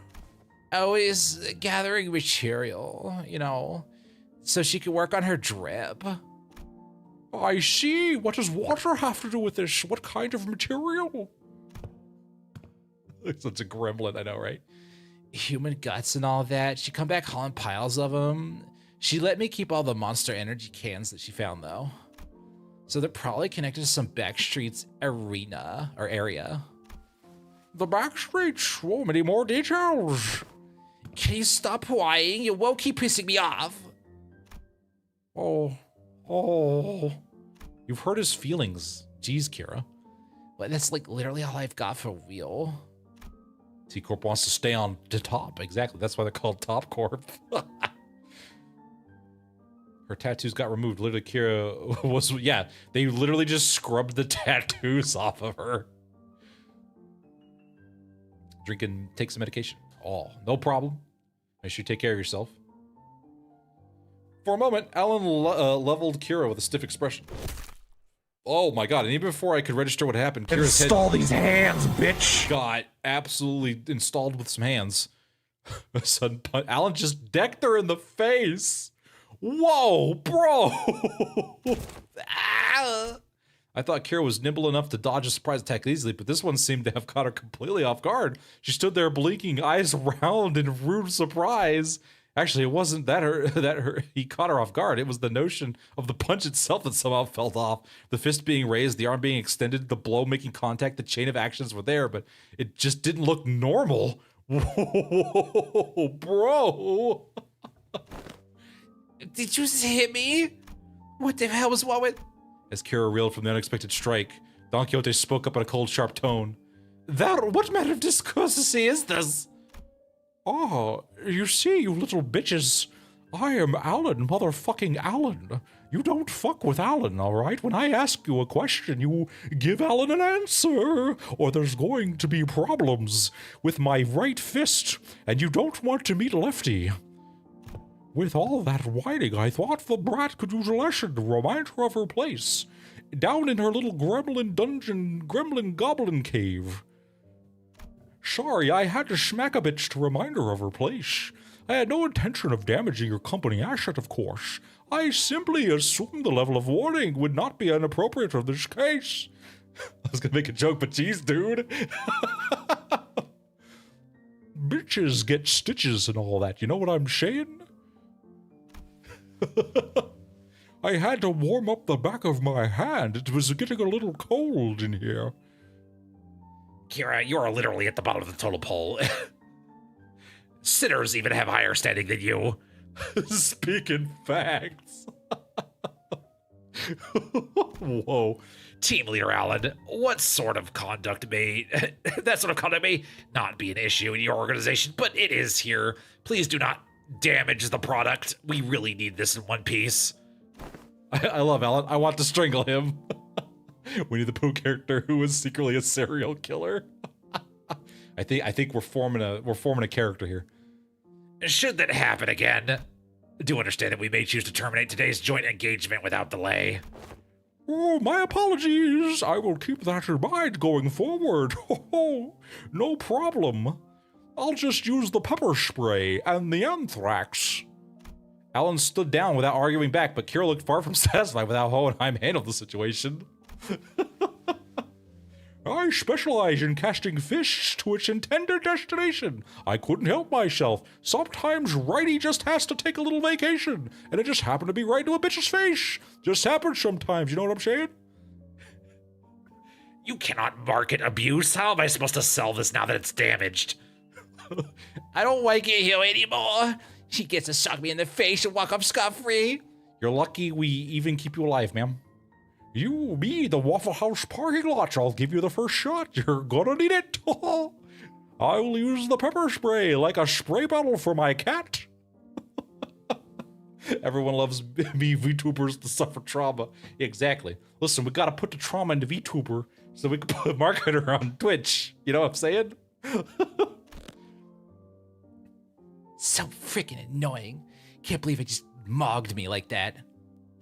always gathering material, you know, so she could work on her drip. I see. What does water have to do with this? What kind of material? Such a gremlin, I know, right? Human guts and all that. She come back hauling piles of them. She let me keep all the Monster Energy cans that she found, though. So they're probably connected to some backstreets arena or area. The back streets. Whoa, many more details. Can you stop whining? You won't keep pissing me off. Oh. You've hurt his feelings. Jeez, Kira. But that's like literally all I've got for real. T-Corp wants to stay on the top. Exactly. That's why they're called Top Corp. Her tattoos got removed. Literally, Kira was... Yeah, they literally just scrubbed the tattoos off of her. Drink and take some medication. Oh, no problem. Make sure you take care of yourself. For a moment, Alan leveled Kira with a stiff expression. Oh my god, and even before I could register what happened, Kira's Install these hands, bitch. got absolutely installed with some hands. A sudden punch. Alan just decked her in the face. Whoa, bro! Ah. I thought Kira was nimble enough to dodge a surprise attack easily, but this one seemed to have caught her completely off guard. She stood there blinking, eyes round in rude surprise. Actually, it wasn't that he caught her off guard. It was the notion of the punch itself that somehow felt off. The fist being raised, the arm being extended, the blow making contact, the chain of actions were there, but it just didn't look normal. Whoa, bro! Did you just hit me? What the hell was wrong with... As Kira reeled from the unexpected strike, Don Quixote spoke up in a cold, sharp tone. What manner of discourtesy is this? Ah, you see, you little bitches. I am Alan, motherfucking Alan. You don't fuck with Alan, alright? When I ask you a question, you give Alan an answer, or there's going to be problems with my right fist, and you don't want to meet Lefty. With all that whining, I thought the brat could use a lesson to remind her of her place, down in her little gremlin dungeon, gremlin goblin cave. Sorry, I had to smack a bitch to remind her of her place. I had no intention of damaging your company asset, of course. I simply assumed the level of warning would not be inappropriate in this case. I was gonna make a joke, but geez, dude. Bitches get stitches and all that, you know what I'm saying? I had to warm up the back of my hand. It was getting a little cold in here. Kira, you are literally at the bottom of the total pole. Sinners even have higher standing than you. Speaking facts. Whoa. Team leader Alan, what sort of conduct may... that sort of conduct may not be an issue in your organization, but it is here. Please do not damage the product. We really need this in one piece. I love Alan. I want to strangle him. Winnie the Pooh character who is secretly a serial killer. I think we're forming a character here. Should that happen again, do understand that we may choose to terminate today's joint engagement without delay. Oh, my apologies. I will keep that in mind going forward. Oh, no problem. I'll just use the pepper spray and the anthrax. Alan stood down without arguing back, but Kira looked far from satisfied with how Hohenheim handled the situation. I specialize in casting fists to its intended destination. I couldn't help myself. Sometimes Righty just has to take a little vacation, and it just happened to be right to a bitch's face. Just happens sometimes, you know what I'm saying? You cannot market abuse. How am I supposed to sell this now that it's damaged? I don't like it here anymore. She gets to suck me in the face and walk off scot-free. You're lucky we even keep you alive, ma'am. You, me, the Waffle House parking lot. I'll give you the first shot. You're gonna need it. I'll use the pepper spray like a spray bottle for my cat. Everyone loves me VTubers to suffer trauma. Exactly. Listen, we gotta put the trauma into VTuber so we can put a marketer on Twitch. You know what I'm saying? So freaking annoying. Can't believe it just mogged me like that.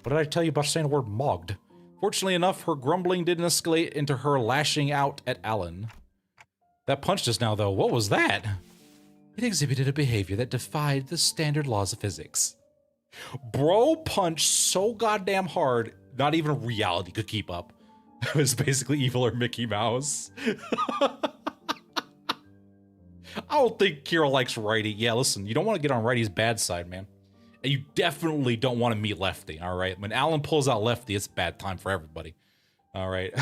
What did I tell you about saying the word mogged? Fortunately enough, her grumbling didn't escalate into her lashing out at Alan. That punched us now, though. What was that? It exhibited a behavior that defied the standard laws of physics. Bro punched so goddamn hard, not even reality could keep up. It was basically evil or Mickey Mouse. I don't think Kira likes Righty. Yeah, listen, you don't want to get on Righty's bad side, man. And you definitely don't want to meet Lefty, all right? When Alan pulls out Lefty, it's a bad time for everybody. All right.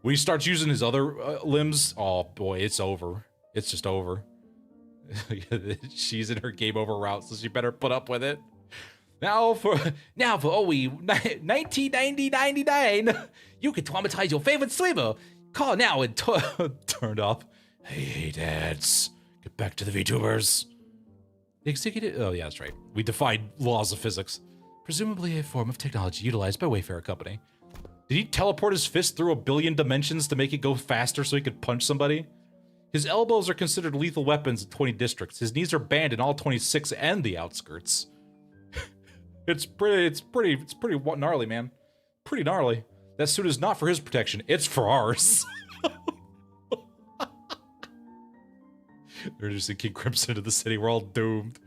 When he starts using his other limbs, oh boy, it's over. It's just over. She's in her game over route, so she better put up with it. Now for OE 1999, you can traumatize your favorite swimmer. Call now and turned off. Hey, dads. Get back to the VTubers. The executive. Oh yeah, that's right. We defied laws of physics. Presumably a form of technology utilized by Wayfair Company. Did he teleport his fist through 1 billion dimensions to make it go faster so he could punch somebody? His elbows are considered lethal weapons in 20 districts. His knees are banned in all 26 and the outskirts. It's pretty gnarly, man. Pretty gnarly. That suit is not for his protection. It's for ours. They're just in King Crimson into the city. We're all doomed.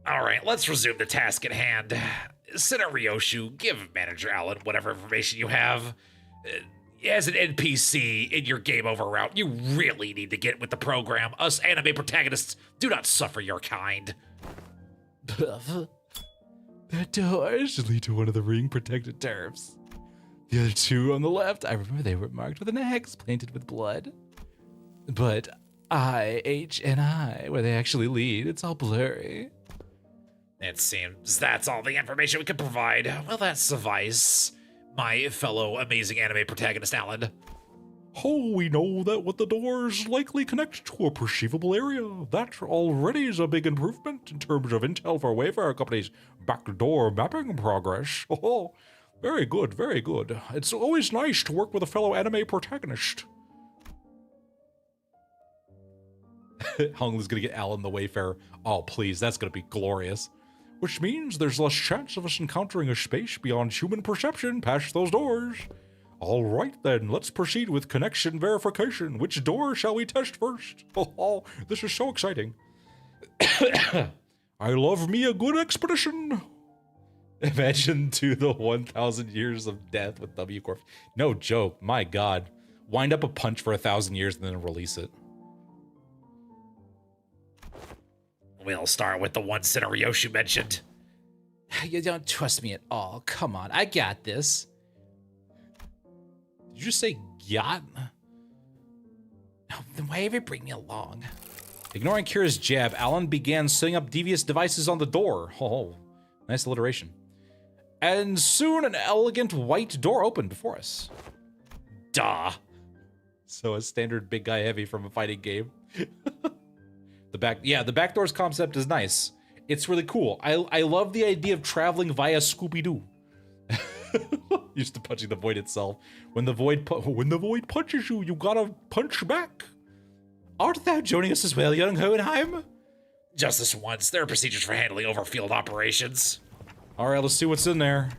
All right, let's resume the task at hand. Senator Ryoshu, give Manager Allen whatever information you have. As an NPC in your game over route, you really need to get with the program. Us anime protagonists do not suffer your kind. That doors lead to one of the ring protected turfs. The other two on the left, I remember they were marked with an X painted with blood. But I, H, and I, where they actually lead, it's all blurry. It seems that's all the information we can provide. Will that suffice, my fellow amazing anime protagonist Alan? Oh, we know that with the doors likely connect to a perceivable area. That already is a big improvement in terms of intel for Wayfair Company's backdoor mapping progress. Oh, very good, very good. It's always nice to work with a fellow anime protagonist. Honglu's gonna get Alan the Wayfarer. Oh, please, that's gonna be glorious. Which means there's less chance of us encountering a space beyond human perception past those doors. All right then, let's proceed with connection verification. Which door shall we test first? Oh, this is so exciting. I love me a good expedition. Imagine to the 1,000 years of death with W Corp. No joke, my god. Wind up a punch for 1,000 years and then release it. We'll start with the one Senator Ryoshu mentioned. You don't trust me at all. Come on, I got this. Did you just say yacht? Oh, then why ever bring me along? Ignoring Kira's jab, Alan began setting up devious devices on the door. Oh, nice alliteration. And soon an elegant white door opened before us. Duh. So a standard big guy heavy from a fighting game. The back door's concept is nice. It's really cool. I love the idea of traveling via Scooby-Doo. Used to punching the void itself. When the void punches you, you gotta punch back. Art thou joining us as well, young Hohenheim? Just this once, there are procedures for handling overfield operations. All right, let's see what's in there.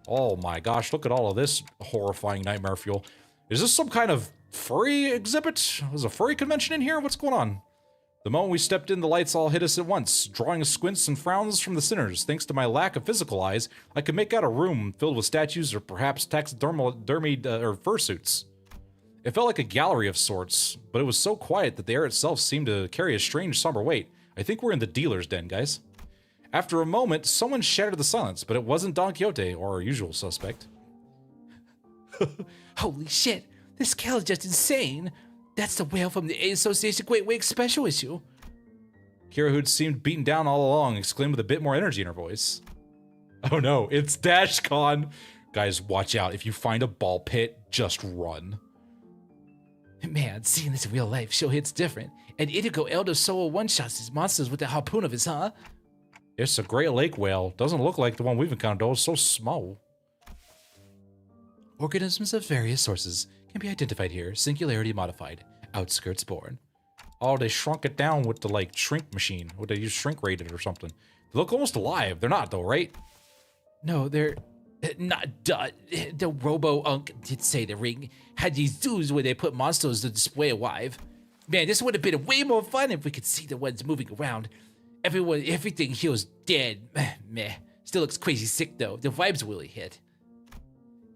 Oh my gosh, look at all of this horrifying nightmare fuel. Is this some kind of furry exhibit? Is a furry convention in here? What's going on? The moment we stepped in, the lights all hit us at once, drawing squints and frowns from the sinners. Thanks to my lack of physical eyes, I could make out a room filled with statues or perhaps taxidermied or fursuits. It felt like a gallery of sorts, but it was so quiet that the air itself seemed to carry a strange somber weight. I think we're in the dealer's den, guys. After a moment, someone shattered the silence, but it wasn't Don Quixote or our usual suspect. Holy shit, this scale is just insane. That's the whale from the Association Great Wakes special issue. Kira, who'd seemed beaten down all along, exclaimed with a bit more energy in her voice. Oh no, it's DashCon! Guys, watch out. If you find a ball pit, just run. Man, seeing this in real life sure hits different. And Idigo Elder Soul one-shots these monsters with the harpoon of his, huh? It's a Great Lake whale. Doesn't look like the one we've encountered, though. It's so small. Organisms of various sources can be identified here, singularity modified, outskirts born. Oh, they shrunk it down with the, like, shrink machine. Would they use shrink rated or something? They look almost alive. They're not though, right? No, they're not. The Robo-Unk did say the ring had these zoos where they put monsters to display alive. Man, this would have been way more fun if we could see the ones moving around. Everything here is dead. Meh. Still looks crazy sick though. The vibes really hit.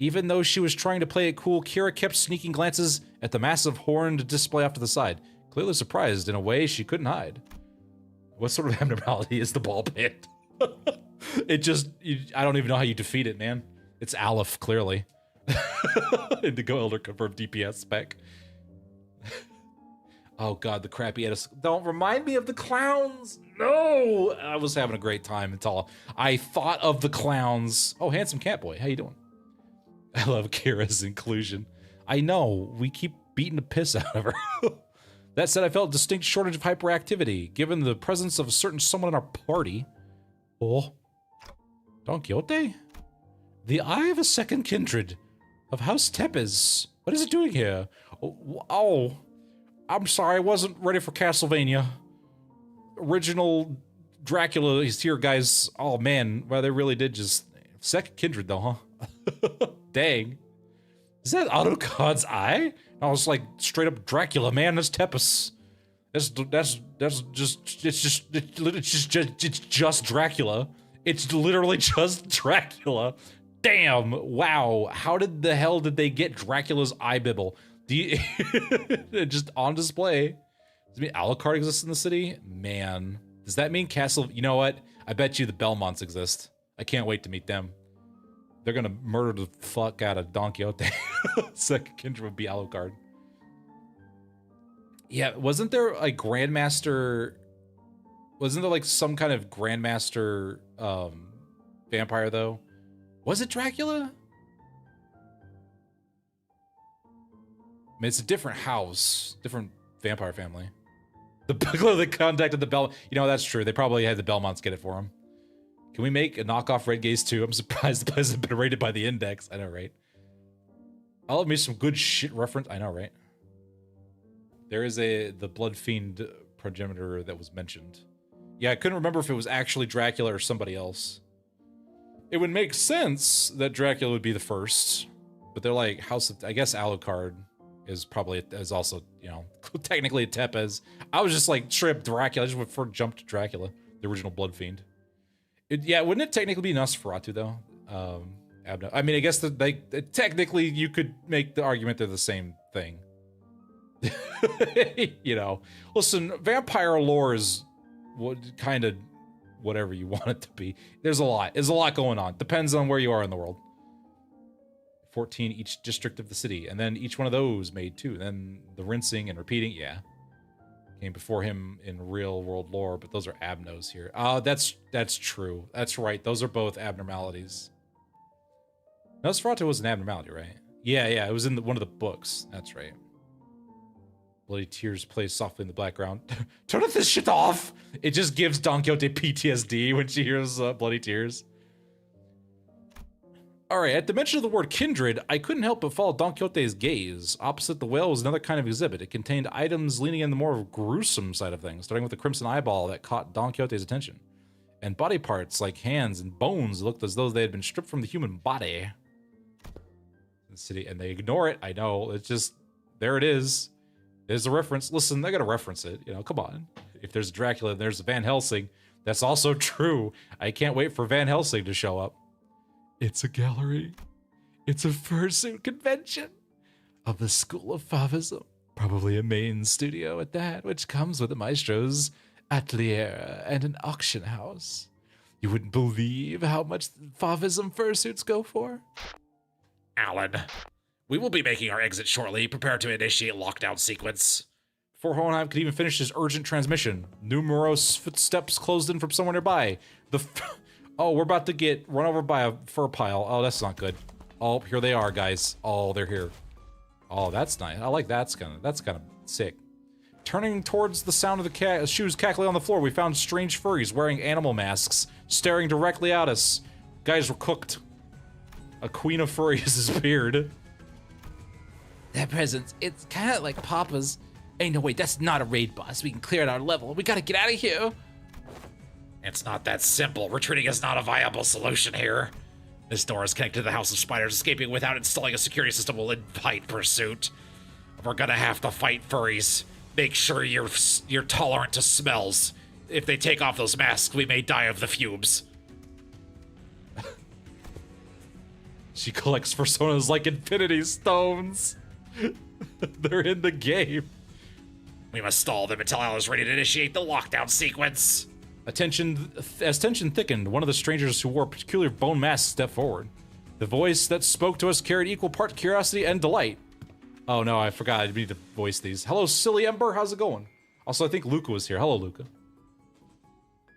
Even though she was trying to play it cool, Kira kept sneaking glances at the massive horned display off to the side, clearly surprised in a way she couldn't hide. What sort of abnormality is the ball pit? I don't even know how you defeat it, man. It's Aleph, clearly. Indigo Elder confirmed DPS spec. Oh god, the crappy edits. Don't remind me of the clowns! No! I was having a great time until I thought of the clowns. Oh, handsome cat boy, how you doing? I love Kira's inclusion. I know, we keep beating the piss out of her. That said, I felt a distinct shortage of hyperactivity, given the presence of a certain someone in our party. Oh. Don Quixote? The Eye of a Second Kindred of House Tepes. What is it doing here? Oh, I'm sorry, I wasn't ready for Castlevania. Original Dracula is here, guys. Oh man, well, they really did just... Second Kindred though, huh? Dang. Is that Autocod's eye? I was like, straight up Dracula, man, that's Tepes. It's just Dracula. It's literally just Dracula. Damn, wow. How did the hell did they get Dracula's eye bibble? Do you just on display? Does it mean Alucard exists in the city? Man, does that mean Castle? You know what? I bet you the Belmonts exist. I can't wait to meet them. They're gonna murder the fuck out of Don Quixote. Second Kindred would be Alucard. Yeah, wasn't there a Grandmaster? Wasn't there like some kind of Grandmaster vampire though? Was it Dracula? I mean, it's a different house, different vampire family. The clearly contacted the Bell. You know, that's true. They probably had the Belmonts get it for him. Can we make a knockoff Red Gaze 2? I'm surprised the place has been rated by the Index. I know, right? I'll have me some good shit reference. I know, right? There is the Blood Fiend progenitor that was mentioned. Yeah, I couldn't remember if it was actually Dracula or somebody else. It would make sense that Dracula would be the first, but they're like House of... I guess Alucard is probably is also, you know, technically a Tepes. I was just like straight up Dracula. I just went for jump to Dracula, the original Blood Fiend. Yeah, wouldn't it technically be Nosferatu though? I mean, I guess that technically you could make the argument they're the same thing. You know, listen, vampire lore is what kind of whatever you want it to be. There's a lot going on. Depends on where you are in the world. 14 each district of the city, and then each one of those made 2. Then the rinsing and repeating, yeah, came before him in real world lore, but those are abnos here. Oh, that's true. That's right. Those are both abnormalities. Nosferatu was an abnormality, right? Yeah, it was in one of the books. That's right. Bloody Tears plays softly in the background. Turn this shit off! It just gives Don Quixote PTSD when she hears Bloody Tears. Alright, at the mention of the word kindred, I couldn't help but follow Don Quixote's gaze. Opposite the whale was another kind of exhibit. It contained items leaning in the more gruesome side of things, starting with the crimson eyeball that caught Don Quixote's attention. And body parts like hands and bones looked as though they had been stripped from the human body. The city, and they ignore it. I know, it's just, there it is. There's a reference. Listen, they gotta reference it. You know, come on. If there's Dracula and there's Van Helsing, that's also true. I can't wait for Van Helsing to show up. It's a gallery. It's a fursuit convention of the School of Fauvism. Probably a main studio at that, which comes with a maestro's atelier and an auction house. You wouldn't believe how much Fauvism fursuits go for. Alan, we will be making our exit shortly. Prepare to initiate lockdown sequence. Before Hohenheim could even finish his urgent transmission, numerous footsteps closed in from somewhere nearby. Oh, we're about to get run over by a fur pile. Oh, that's not good. Oh, here they are, guys. Oh, they're here. Oh, that's nice. I like that's kind of sick. Turning towards the sound of the shoes cackling on the floor, we found strange furries wearing animal masks, staring directly at us. Guys were cooked. A queen of furries has appeared. That presence, it's kind of like Papa's. Hey, no, wait, that's not a raid boss. We can clear it our level. We gotta get out of here. It's not that simple. Retreating is not a viable solution here. This door is connected to the House of Spiders. Escaping without installing a security system will invite pursuit. We're gonna have to fight furries. Make sure you're tolerant to smells. If they take off those masks, we may die of the fumes. She collects personas like Infinity Stones. They're in the game. We must stall them until Al is ready to initiate the lockdown sequence. As tension thickened, one of the strangers who wore peculiar bone masks stepped forward. The voice that spoke to us carried equal part curiosity and delight. Oh no, I forgot. I need to voice these. Hello, silly Ember. How's it going? Also, I think Luca was here. Hello, Luca.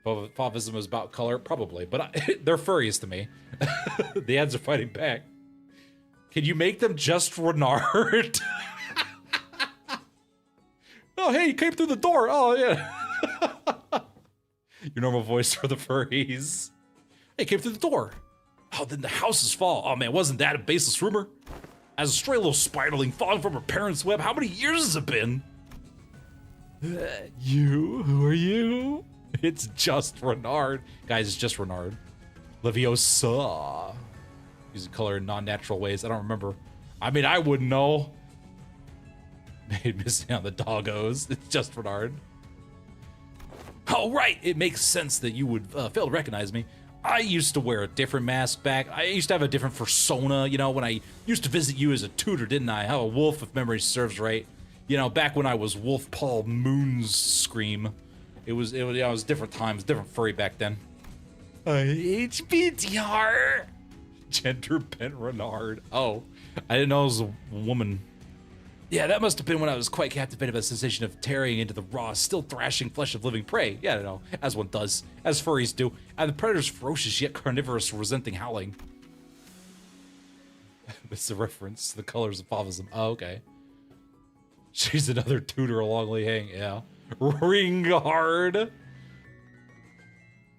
Fauvism is about color, probably, but they're furries to me. The ads are fighting back. Can you make them just Renard? Oh, hey, you came through the door. Oh, yeah. Your normal voice for the furries. Hey, came through the door. Oh, then the houses fall. Oh, man, wasn't that a baseless rumor? As a stray little spiderling falling from her parents' web, how many years has it been? You? Who are you? It's just Renard. Guys, it's just Renard. Leviosa. Using color in non-natural ways. I don't remember. I mean, I wouldn't know. Made missing on the doggos. It's just Renard. Oh, right. It makes sense that you would fail to recognize me. I used to wear a different mask back. I used to have a different persona, you know, when I used to visit you as a tutor, didn't I? How a wolf, if memory serves right. You know, back when I was Wolf Paul Moon's Scream. It was different times, different furry back then. HBTR. Gender bent Renard. Oh, I didn't know it was a woman. Yeah, that must have been when I was quite captivated by the sensation of tearing into the raw, still thrashing flesh of living prey. Yeah, I know, as one does, as furries do. And the predator's ferocious yet carnivorous, resenting howling. It's a reference to the colors of Fauvism. Oh, okay. She's another tutor along Lee Hang, yeah. Ringard.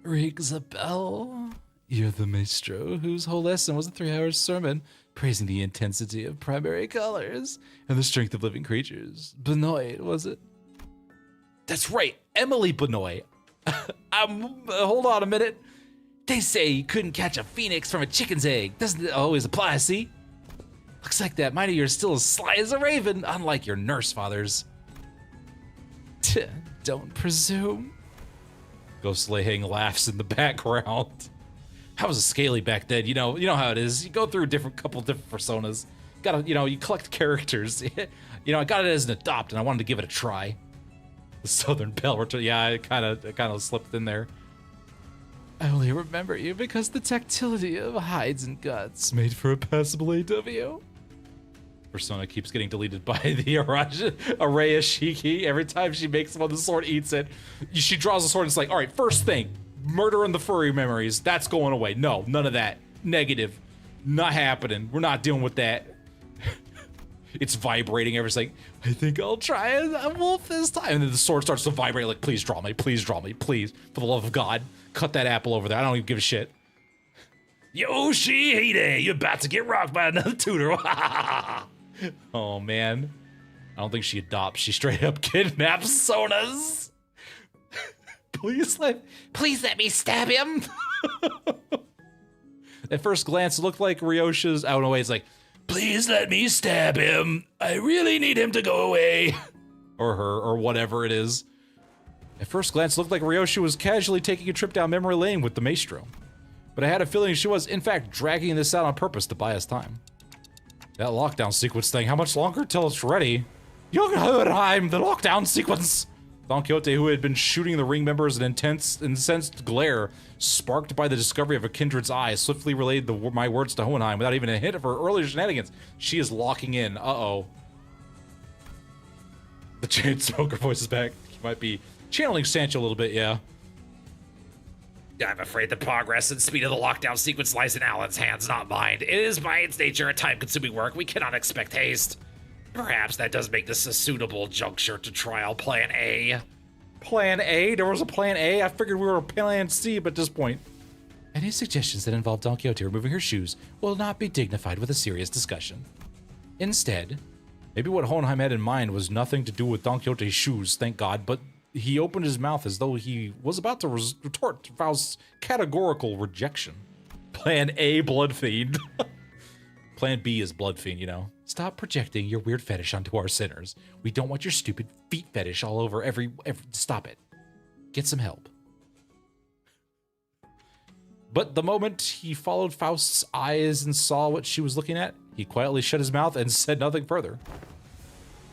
Rings a bell. You're the maestro whose whole lesson was a 3-hour sermon praising the intensity of primary colors and the strength of living creatures. Benoit, was it? That's right, Emily Benoit. Hold on a minute. They say you couldn't catch a phoenix from a chicken's egg. Doesn't it always apply, see? Looks like that mind of yours still as sly as a raven, unlike your nurse fathers. Don't presume. Ghost Lehang laughs in the background. I was a scaly back then, you know how it is. You go through couple different personas. You collect characters. I got it as an adopt, and I wanted to give it a try. The Southern Belle return. Yeah, I kind of slipped in there. I only remember you because the tactility of hides and guts made for a passable AW. Persona keeps getting deleted by the Araya Shiki. Every time she makes one, the sword eats it. She draws the sword and it's like, all right, first thing, murder in the furry memories. That's going away. No, none of that. Negative. Not happening. We're not dealing with that. It's vibrating. Everyone's like, I think I'll try a wolf this time. And then the sword starts to vibrate like, please draw me, please draw me, please. For the love of God, cut that apple over there. I don't even give a shit. Yoshi-hide, you're about to get rocked by another tutor. Oh, man. I don't think she adopts. She straight up kidnaps Sonas. Please let me stab him. At first glance, it looked like Ryosha's out away. It's like, please let me stab him. I really need him to go away. Or her, or whatever it is. At first glance, it looked like Ryosha was casually taking a trip down memory lane with the maestro. But I had a feeling she was, in fact, dragging this out on purpose to buy us time. That lockdown sequence thing, how much longer till it's ready? Jotunheim, the lockdown sequence! Don Quixote, who had been shooting the ring members an incensed glare, sparked by the discovery of a kindred's eye, swiftly relayed my words to Hohenheim without even a hint of her earlier shenanigans. She is locking in. Uh-oh. The chain smoker voice is back. He might be channeling Sancho a little bit, yeah. I'm afraid the progress and speed of the lockdown sequence lies in Alan's hands, not mine. It is by its nature a time-consuming work. We cannot expect haste. Perhaps that does make this a suitable juncture to trial Plan A. Plan A? There was a Plan A? I figured we were Plan C, but at this point. Any suggestions that involve Don Quixote removing her shoes will not be dignified with a serious discussion. Instead, maybe what Hohenheim had in mind was nothing to do with Don Quixote's shoes, thank God, but he opened his mouth as though he was about to retort to Faust's categorical rejection. Plan A, Blood Fiend. Plan B is Blood Fiend, you know. Stop projecting your weird fetish onto our sinners. We don't want your stupid feet fetish all over every stop it. Get some help. But the moment he followed Faust's eyes and saw what she was looking at, he quietly shut his mouth and said nothing further.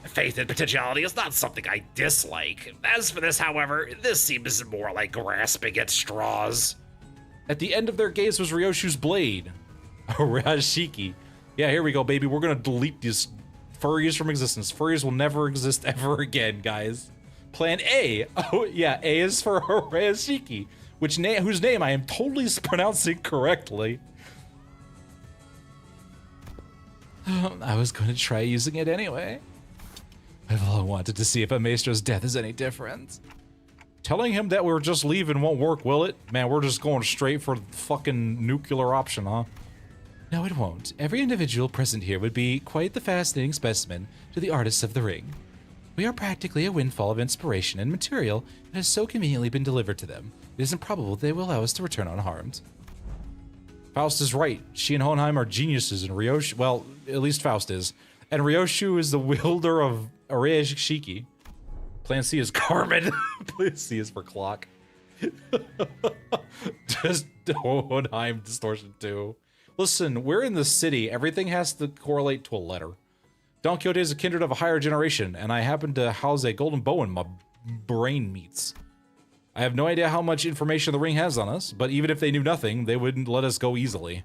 Faith in potentiality is not something I dislike. As for this, however, this seems more like grasping at straws. At the end of their gaze was Ryoshu's blade. Rashiki. Yeah, here we go, baby. We're gonna delete these furries from existence. Furries will never exist ever again, guys. Plan A. Oh, yeah, A is for Rashiki, whose name I am totally pronouncing correctly. I was going to try using it anyway. I've all wanted to see if a maestro's death is any different. Telling him that we're just leaving won't work, will it? Man, we're just going straight for the fucking nuclear option, huh? No, it won't. Every individual present here would be quite the fascinating specimen to the artists of the ring. We are practically a windfall of inspiration and material that has so conveniently been delivered to them. It isn't probable they will allow us to return unharmed. Faust is right. She and Hohenheim are geniuses, and Ryoshu, well, at least Faust is. And Ryoshu is the wielder of Arashiki. Plan C is Carmen. Plan C is for clock. Just Hohenheim distortion too. Listen, we're in the city. Everything has to correlate to a letter. Don Quixote is a kindred of a higher generation, and I happen to house a golden bow in my brain meats. I have no idea how much information the ring has on us, but even if they knew nothing, they wouldn't let us go easily.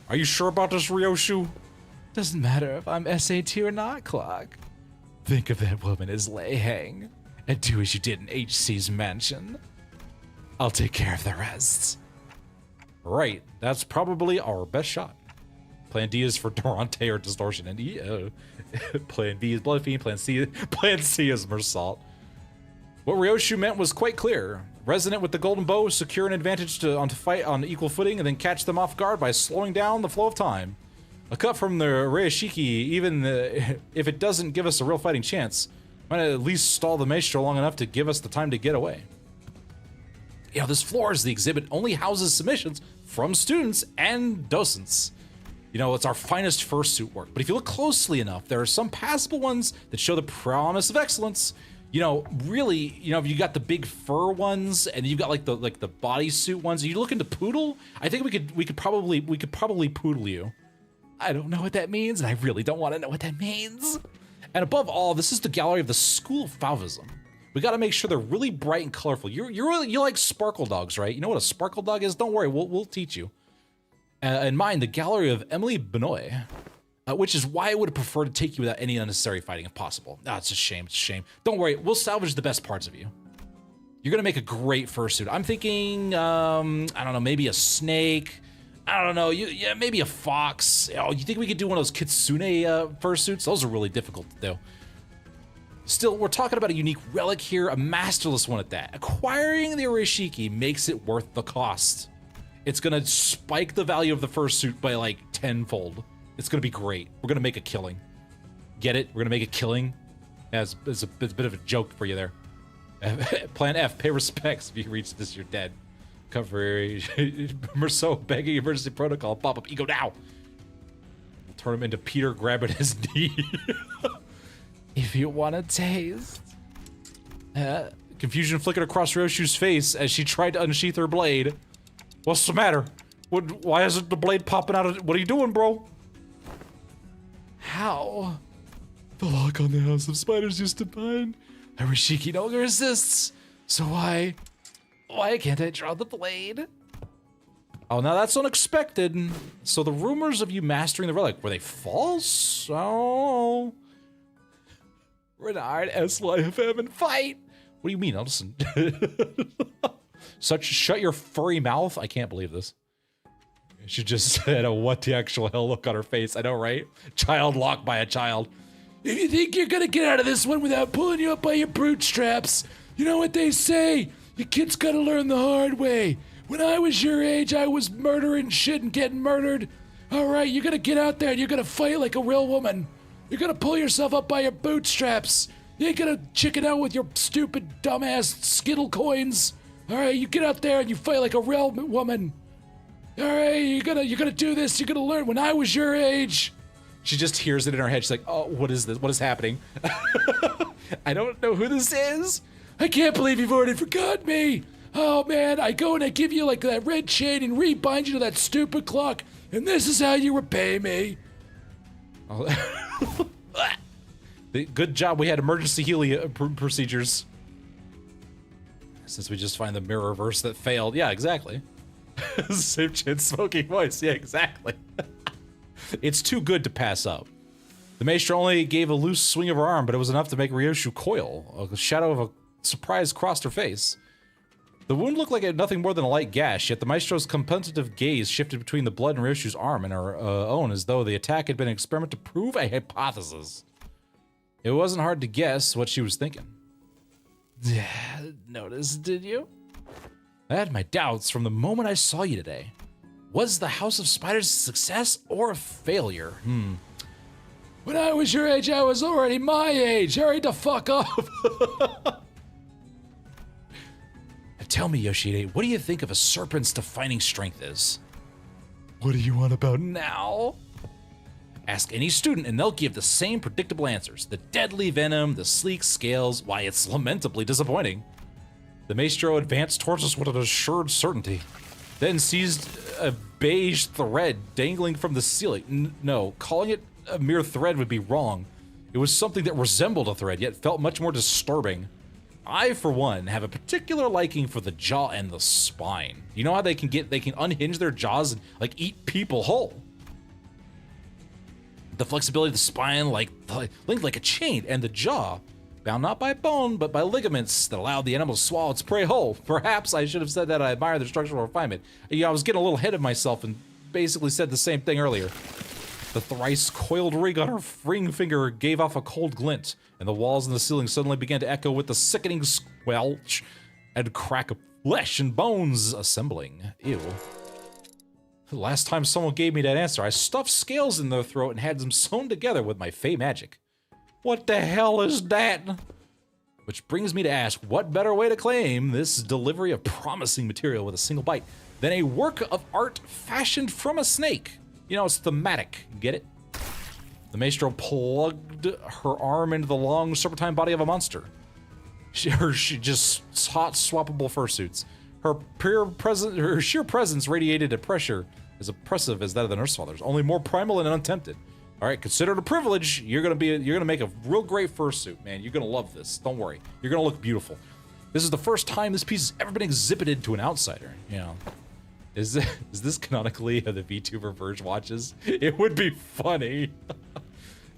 Are you sure about this, Ryoshu? Doesn't matter if I'm SAT or not, Clock. Think of that woman as Lei Hang, and do as you did in HC's mansion. I'll take care of the rest. Right, that's probably our best shot. Plan D is for Durante or Distortion, and Plan B is Blood Fiend, Plan C is Mersault. What Ryoshu meant was quite clear. Resonant with the golden bow, secure an advantage to fight on equal footing, and then catch them off guard by slowing down the flow of time. A cut from the Reishiki, even if it doesn't give us a real fighting chance, might at least stall the maestro long enough to give us the time to get away. You know, this floor is the exhibit only houses submissions from students and docents. You know, it's our finest fursuit work. But if you look closely enough, there are some passable ones that show the promise of excellence. You know, really, you know, you got the big fur ones, and you've got like the bodysuit ones. Are you looking to poodle? I think we could probably poodle you. I don't know what that means, and I really don't want to know what that means. And above all, this is the gallery of the School of Fauvism. We got to make sure they're really bright and colorful. You like sparkle dogs, right? You know what a sparkle dog is? Don't worry, we'll teach you. And mine, the gallery of Emily Benoit, which is why I would have preferred to take you without any unnecessary fighting if possible. No, it's a shame. It's a shame. Don't worry, we'll salvage the best parts of you. You're gonna make a great fursuit. I'm thinking, I don't know, maybe a snake. I don't know, yeah, maybe a fox. Oh, you think we could do one of those kitsune fursuits? Those are really difficult to do. Still, we're talking about a unique relic here, a masterless one at that. Acquiring the Orishiki makes it worth the cost. It's gonna spike the value of the fursuit by like tenfold. It's gonna be great. We're gonna make a killing. Get it? We're gonna make a killing. As it's a bit of a joke for you there. Plan F, pay respects. If you reach this, you're dead. Cover Merceau begging emergency protocol. Pop up ego now. We'll turn him into Peter grabbing his knee. If you want a taste. Confusion flickered across Ryoshu's face as she tried to unsheath her blade. What's the matter? Why isn't the blade popping out of... What are you doing, bro? How? The lock on the House of Spiders used to bind. Arashiki no longer resists. So why can't I draw the blade? Oh, now that's unexpected. So the rumors of you mastering the relic, were they false? Oh. Renard, SYFM, and fight! What do you mean? I'll listen. Shut your furry mouth? I can't believe this. She just said a what the actual hell look on her face. I know, right? Child locked by a child. If you think you're gonna get out of this one without pulling you up by your bootstraps, you know what they say? Your kids gotta learn the hard way. When I was your age, I was murdering shit and getting murdered. Alright, you're gonna get out there and you're gonna fight like a real woman. You're gonna pull yourself up by your bootstraps. You ain't gonna chicken out with your stupid, dumbass Skittle coins. All right, you get out there and you fight like a real woman. All right, you're gonna do this. You're gonna learn. When I was your age. She just hears it in her head. She's like, oh, what is this? What is happening? I don't know who this is. I can't believe you've already forgotten me. Oh man, I go and I give you like that red chain and rebind you to that stupid clock, and this is how you repay me. Good job we had emergency healing procedures. Since we just find the mirror verse that failed. Yeah, exactly. Same chin smoking voice. Yeah, exactly. It's too good to pass up. The maestro only gave a loose swing of her arm, but it was enough to make Ryoshu coil. A shadow of a surprise crossed her face. The wound looked like it had nothing more than a light gash, yet the maestro's contemplative gaze shifted between the blood in Ryoshu's arm and her own as though the attack had been an experiment to prove a hypothesis. It wasn't hard to guess what she was thinking. Notice, did you? I had my doubts from the moment I saw you today. Was the House of Spiders a success or a failure? When I was your age, I was already my age. Hurry the fuck up. Tell me, Yoshide, what do you think of a serpent's defining strength is? What do you want about now? Ask any student and they'll give the same predictable answers. The deadly venom, the sleek scales, why it's lamentably disappointing. The maestro advanced towards us with an assured certainty, then seized a beige thread dangling from the ceiling. No, calling it a mere thread would be wrong. It was something that resembled a thread, yet felt much more disturbing. I, for one, have a particular liking for the jaw and the spine. You know how they can unhinge their jaws and, like, eat people whole? The flexibility of the spine, linked like a chain, and the jaw, bound not by bone, but by ligaments that allowed the animal to swallow its prey whole. Perhaps I should have said that I admire their structural refinement. Yeah, I was getting a little ahead of myself and basically said the same thing earlier. The thrice coiled ring on her ring finger gave off a cold glint, and the walls and the ceiling suddenly began to echo with the sickening squelch and crack of flesh and bones assembling. Ew. The last time someone gave me that answer, I stuffed scales in their throat and had them sewn together with my Fey magic. What the hell is that? Which brings me to ask, what better way to claim this delivery of promising material with a single bite than a work of art fashioned from a snake? You know, it's thematic. Get it? The maestro plugged her arm into the long serpentine body of a monster. She just hot swappable fursuits. Her sheer presence radiated a pressure as oppressive as that of the Nurse Fathers, only more primal and unattempted. All right, consider it a privilege. You're gonna make a real great fursuit, man. You're gonna love this. Don't worry. You're gonna look beautiful. This is the first time this piece has ever been exhibited to an outsider. You know, is this canonically the VTuber Verge watches? It would be funny.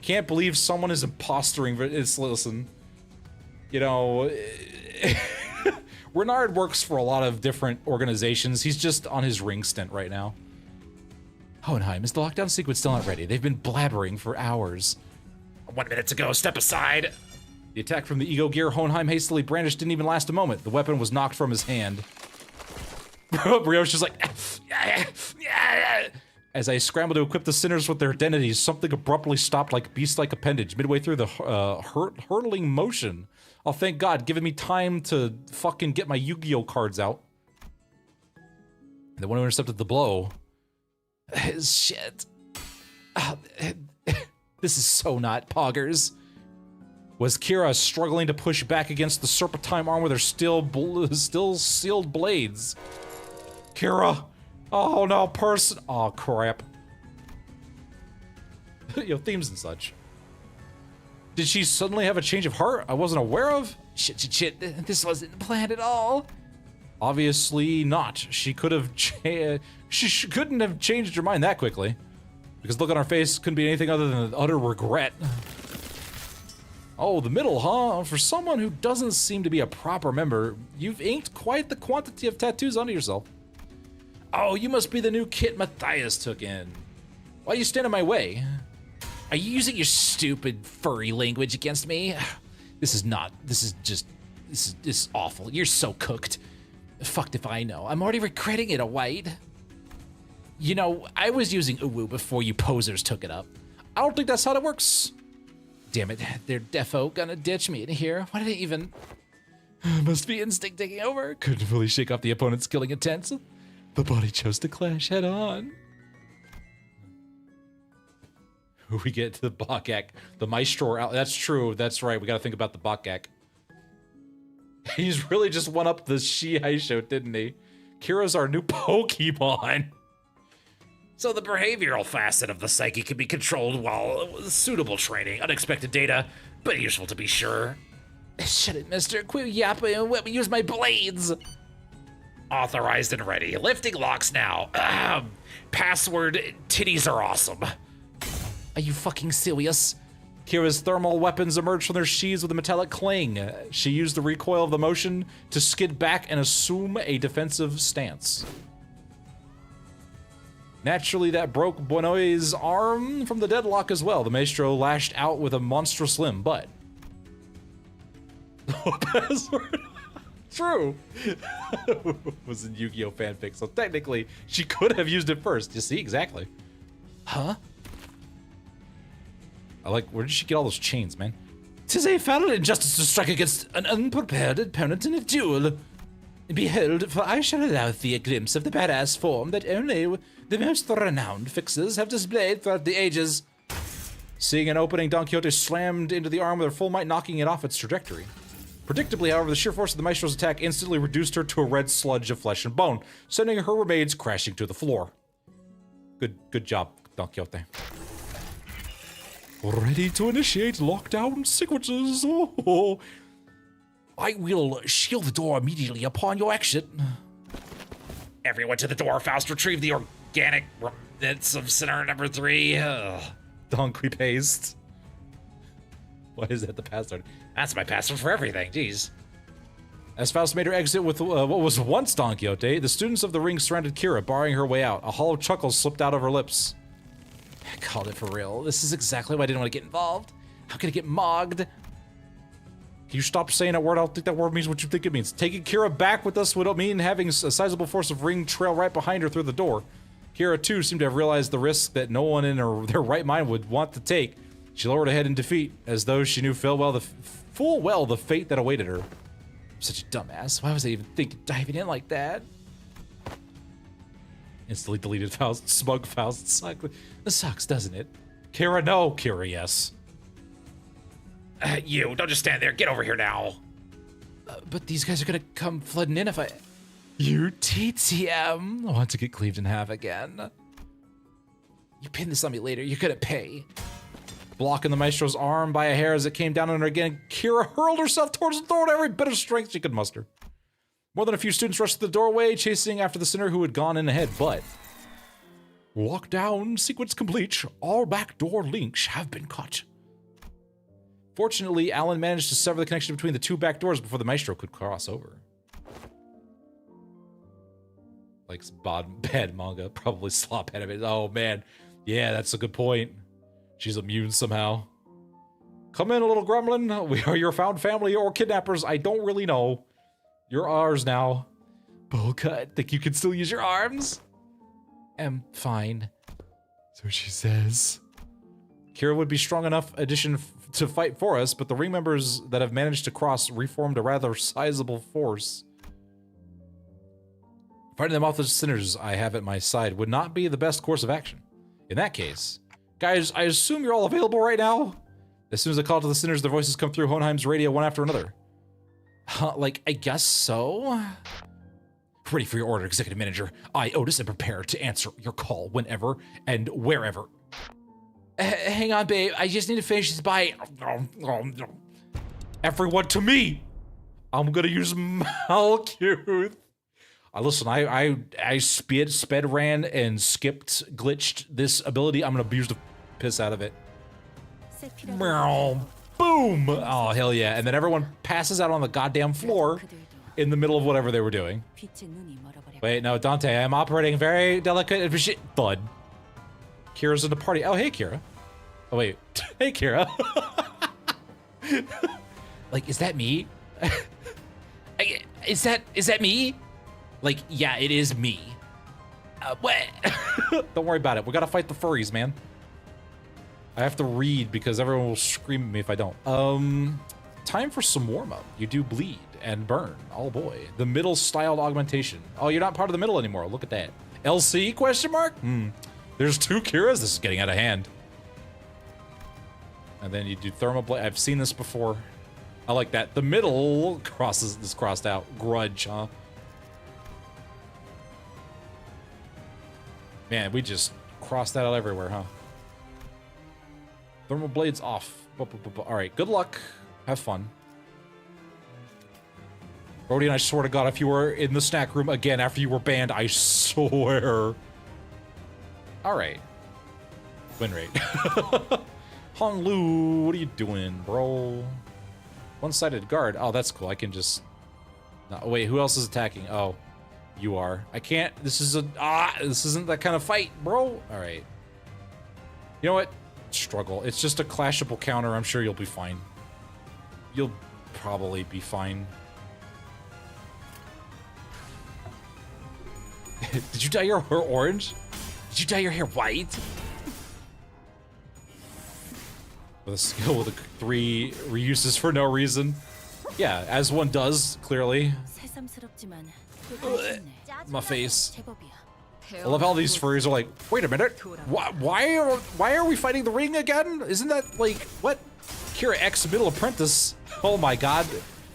Can't believe someone is impostering. Listen, you know. Renard works for a lot of different organizations. He's just on his ring stint right now. Hohenheim, is the lockdown sequence still not ready? They've been blabbering for hours. 1 minute to go, step aside. The attack from the ego gear Hohenheim hastily brandished didn't even last a moment. The weapon was knocked from his hand. Brioche is like... As I scrambled to equip the sinners with their identities, something abruptly stopped like beast-like appendage midway through the hurtling motion. Oh, thank God, giving me time to fucking get my Yu-Gi-Oh cards out. The one who intercepted the blow. Shit. This is so not poggers. Was Kira struggling to push back against the serpentine arm with her still sealed blades? Kira! Oh no, person! Oh crap. You know, themes and such. Did she suddenly have a change of heart I wasn't aware of? Shit, this wasn't planned at all. Obviously not. She could have she couldn't have changed her mind that quickly. Because the look on her face couldn't be anything other than utter regret. Oh, the middle, huh? For someone who doesn't seem to be a proper member, you've inked quite the quantity of tattoos onto yourself. Oh, you must be the new Kit Matthias took in. Why you stand in my way? Are you using your stupid furry language against me? This is awful. You're so cooked. Fucked if I know. I'm already regretting it, a white. You know, I was using uwu before you posers took it up. I don't think that's how it works. damn it. They're defo gonna ditch me in here. Why did I even... Must be instinct taking over. Couldn't fully shake off the opponent's killing intent. The body chose to clash head on. We get to the Bakak. The Maestro out. That's true. That's right. We got to think about the Bakak. He's really just one up the Shihaisho, didn't he? Kira's our new Pokemon. So the behavioral facet of the psyche can be controlled while with suitable training. Unexpected data, but useful to be sure. Shut it, mister. Quit yapping and let me use my blades. Authorized and ready. Lifting locks now. Password, titties are awesome. Are you fucking serious? Kira's thermal weapons emerged from their sheaths with a metallic clang. She used the recoil of the motion to skid back and assume a defensive stance. Naturally, that broke Bonoi's arm from the deadlock as well. The Maestro lashed out with a monstrous limb, but... Password. True. Was in Yu-Gi-Oh fanfic, so technically she could have used it first. You see, exactly. Huh? I like, where did she get all those chains, man? 'Tis a foul injustice to strike against an unprepared opponent in a duel. Behold, for I shall allow thee a glimpse of the badass form that only the most renowned fixers have displayed throughout the ages. Seeing an opening, Don Quixote slammed into the arm with her full might, knocking it off its trajectory. Predictably, however, the sheer force of the Maestro's attack instantly reduced her to a red sludge of flesh and bone, sending her remains crashing to the floor. Good job, Don Quixote. Ready to initiate lockdown sequences. Oh. I will shield the door immediately upon your exit. Everyone to the door. Faust, retrieve the organic remnants of Sinner number 3. Donkey paste. Why is that the password? That's my password for everything. Jeez. As Faust made her exit with what was once Don Quixote, the students of the ring surrounded Kira, barring her way out. A hollow chuckle slipped out of her lips. I called it for real. This is exactly why I didn't want to get involved. How could I get mogged? Can you stop saying that word? I don't think that word means what you think it means. Taking Kira back with us would mean having a sizable force of ring trail right behind her through the door. Kira, too, seemed to have realized the risk that no one in their right mind would want to take. She lowered her head in defeat, as though she knew full well the fate that awaited her. I'm such a dumbass. Why was I even thinking diving in like that? Instantly deleted Faust. Smug Faust sucks. This sucks, doesn't it? Kira, no. Kira, yes. You, don't just stand there. Get over here now. But these guys are gonna come flooding in if I... You TTM. I want to get cleaved in half again. You pin this on me later. You're gonna pay. Blocking the Maestro's arm by a hair as it came down on her again, Kira hurled herself towards the door with every bit of strength she could muster. More than a few students rushed to the doorway, chasing after the sinner who had gone in ahead, but... Lockdown sequence complete. All backdoor links have been cut. Fortunately, Alan managed to sever the connection between the two back doors before the Maestro could cross over. Like bad manga, probably slop anime. Oh man, yeah, that's a good point. She's immune somehow. Come in, a little gremlin. We are your found family or kidnappers. I don't really know. You're ours now. Bull cut. Think you can still use your arms? Fine. So she says. Kira would be strong enough addition to fight for us, but the ring members that have managed to cross reformed a rather sizable force. Fighting them off the sinners I have at my side would not be the best course of action. In that case, guys, I assume you're all available right now? As soon as I call to the sinners, their voices come through Hohenheim's radio one after another. Like, I guess so? Ready for your order, Executive Manager. I, Otis, am prepared to answer your call whenever and wherever. Hang on, babe. I just need to finish this bite. Everyone to me! I'm gonna use Malkuth. Listen, I sped ran and skipped, glitched this ability. I'm gonna abuse the piss out of it. Boom! Oh, hell yeah. And then everyone passes out on the goddamn floor in the middle of whatever they were doing. Wait, no, Dante, I'm operating very delicate and thud. Kira's in the party. Oh, hey, Kira. Oh, wait. Hey, Kira. Like, is that me? Is that me? Like, yeah, it is me. What? Don't worry about it. We gotta fight the furries, man. I have to read because everyone will scream at me if I don't. Time for some warm-up. You do bleed and burn. Oh boy. The middle styled augmentation. Oh, you're not part of the middle anymore. Look at that. LC question mark? There's 2 Kiras. This is getting out of hand. And then you do thermal blade. I've seen this before. I like that. The middle is crossed out. Grudge, huh? Man, we just crossed that out everywhere, huh? Thermal blades off. All right, good luck. Have fun. Brody and I swear to God, if you were in the snack room again after you were banned, I swear. All right. Win rate. Hong Lu, what are you doing, bro? One-sided guard. Oh, that's cool. I can just... No, wait, who else is attacking? Oh, you are. I can't... This isn't that kind of fight, bro. All right. You know what? Struggle. It's just a clashable counter. I'm sure you'll be fine. You'll probably be fine. Did you dye your hair orange? Did you dye your hair white? With a skill with 3 reuses for no reason. Yeah, as one does, clearly. My face. I love how these furries are like, wait a minute, why are we fighting the ring again? Isn't that like, what? Kira X middle apprentice. Oh my god.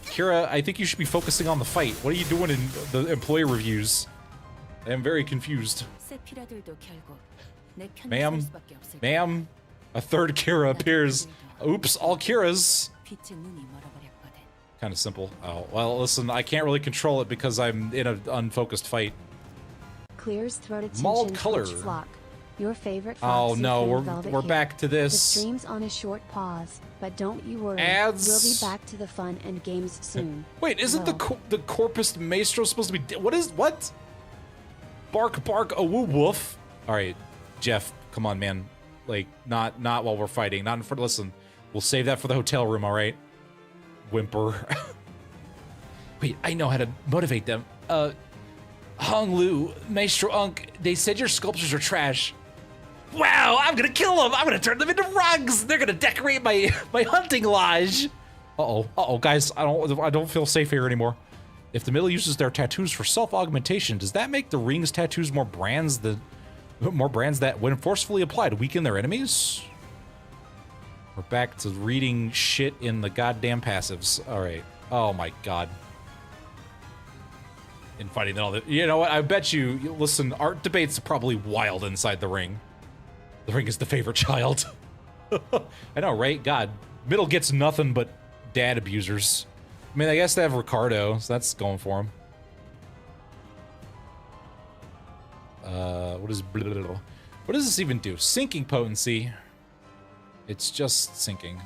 Kira, I think you should be focusing on the fight. What are you doing in the employee reviews? I am very confused. Ma'am, a 3rd Kira appears. Oops, all Kiras. Kind of simple. Oh, well, listen, I can't really control it because I'm in an unfocused fight. Clears throat attention. Mauled color. Flock. Your favorite Oh Foxy no, Velvet we're Hair. back to The this. stream's on a short pause, but don't you worry. Ads. We'll be back to the fun and games soon. Wait, isn't the Corpus Maestro supposed to be... What? Bark, bark, a woo woof. All right, Jeff, come on, man. Like, not while we're fighting. Not in front. Listen, we'll save that for the hotel room, all right? Whimper. Wait, I know how to motivate them. Hong Lu, Maestro Unk, they said your sculptures are trash. Wow, I'm gonna kill them. I'm gonna turn them into rugs. They're gonna decorate my hunting lodge. Uh-oh, guys, I don't feel safe here anymore. If the middle uses their tattoos for self-augmentation, does that make the ring's tattoos more brands that, when forcefully applied, weaken their enemies? We're back to reading shit in the goddamn passives. All right. Oh my god. In fighting all that. You know what? I bet you, listen, art debates are probably wild inside the ring. The ring is the favorite child. I know, right? God. Middle gets nothing but dad abusers. I mean, I guess they have Ricardo, so that's going for him. What does this even do? Sinking potency. It's just sinking.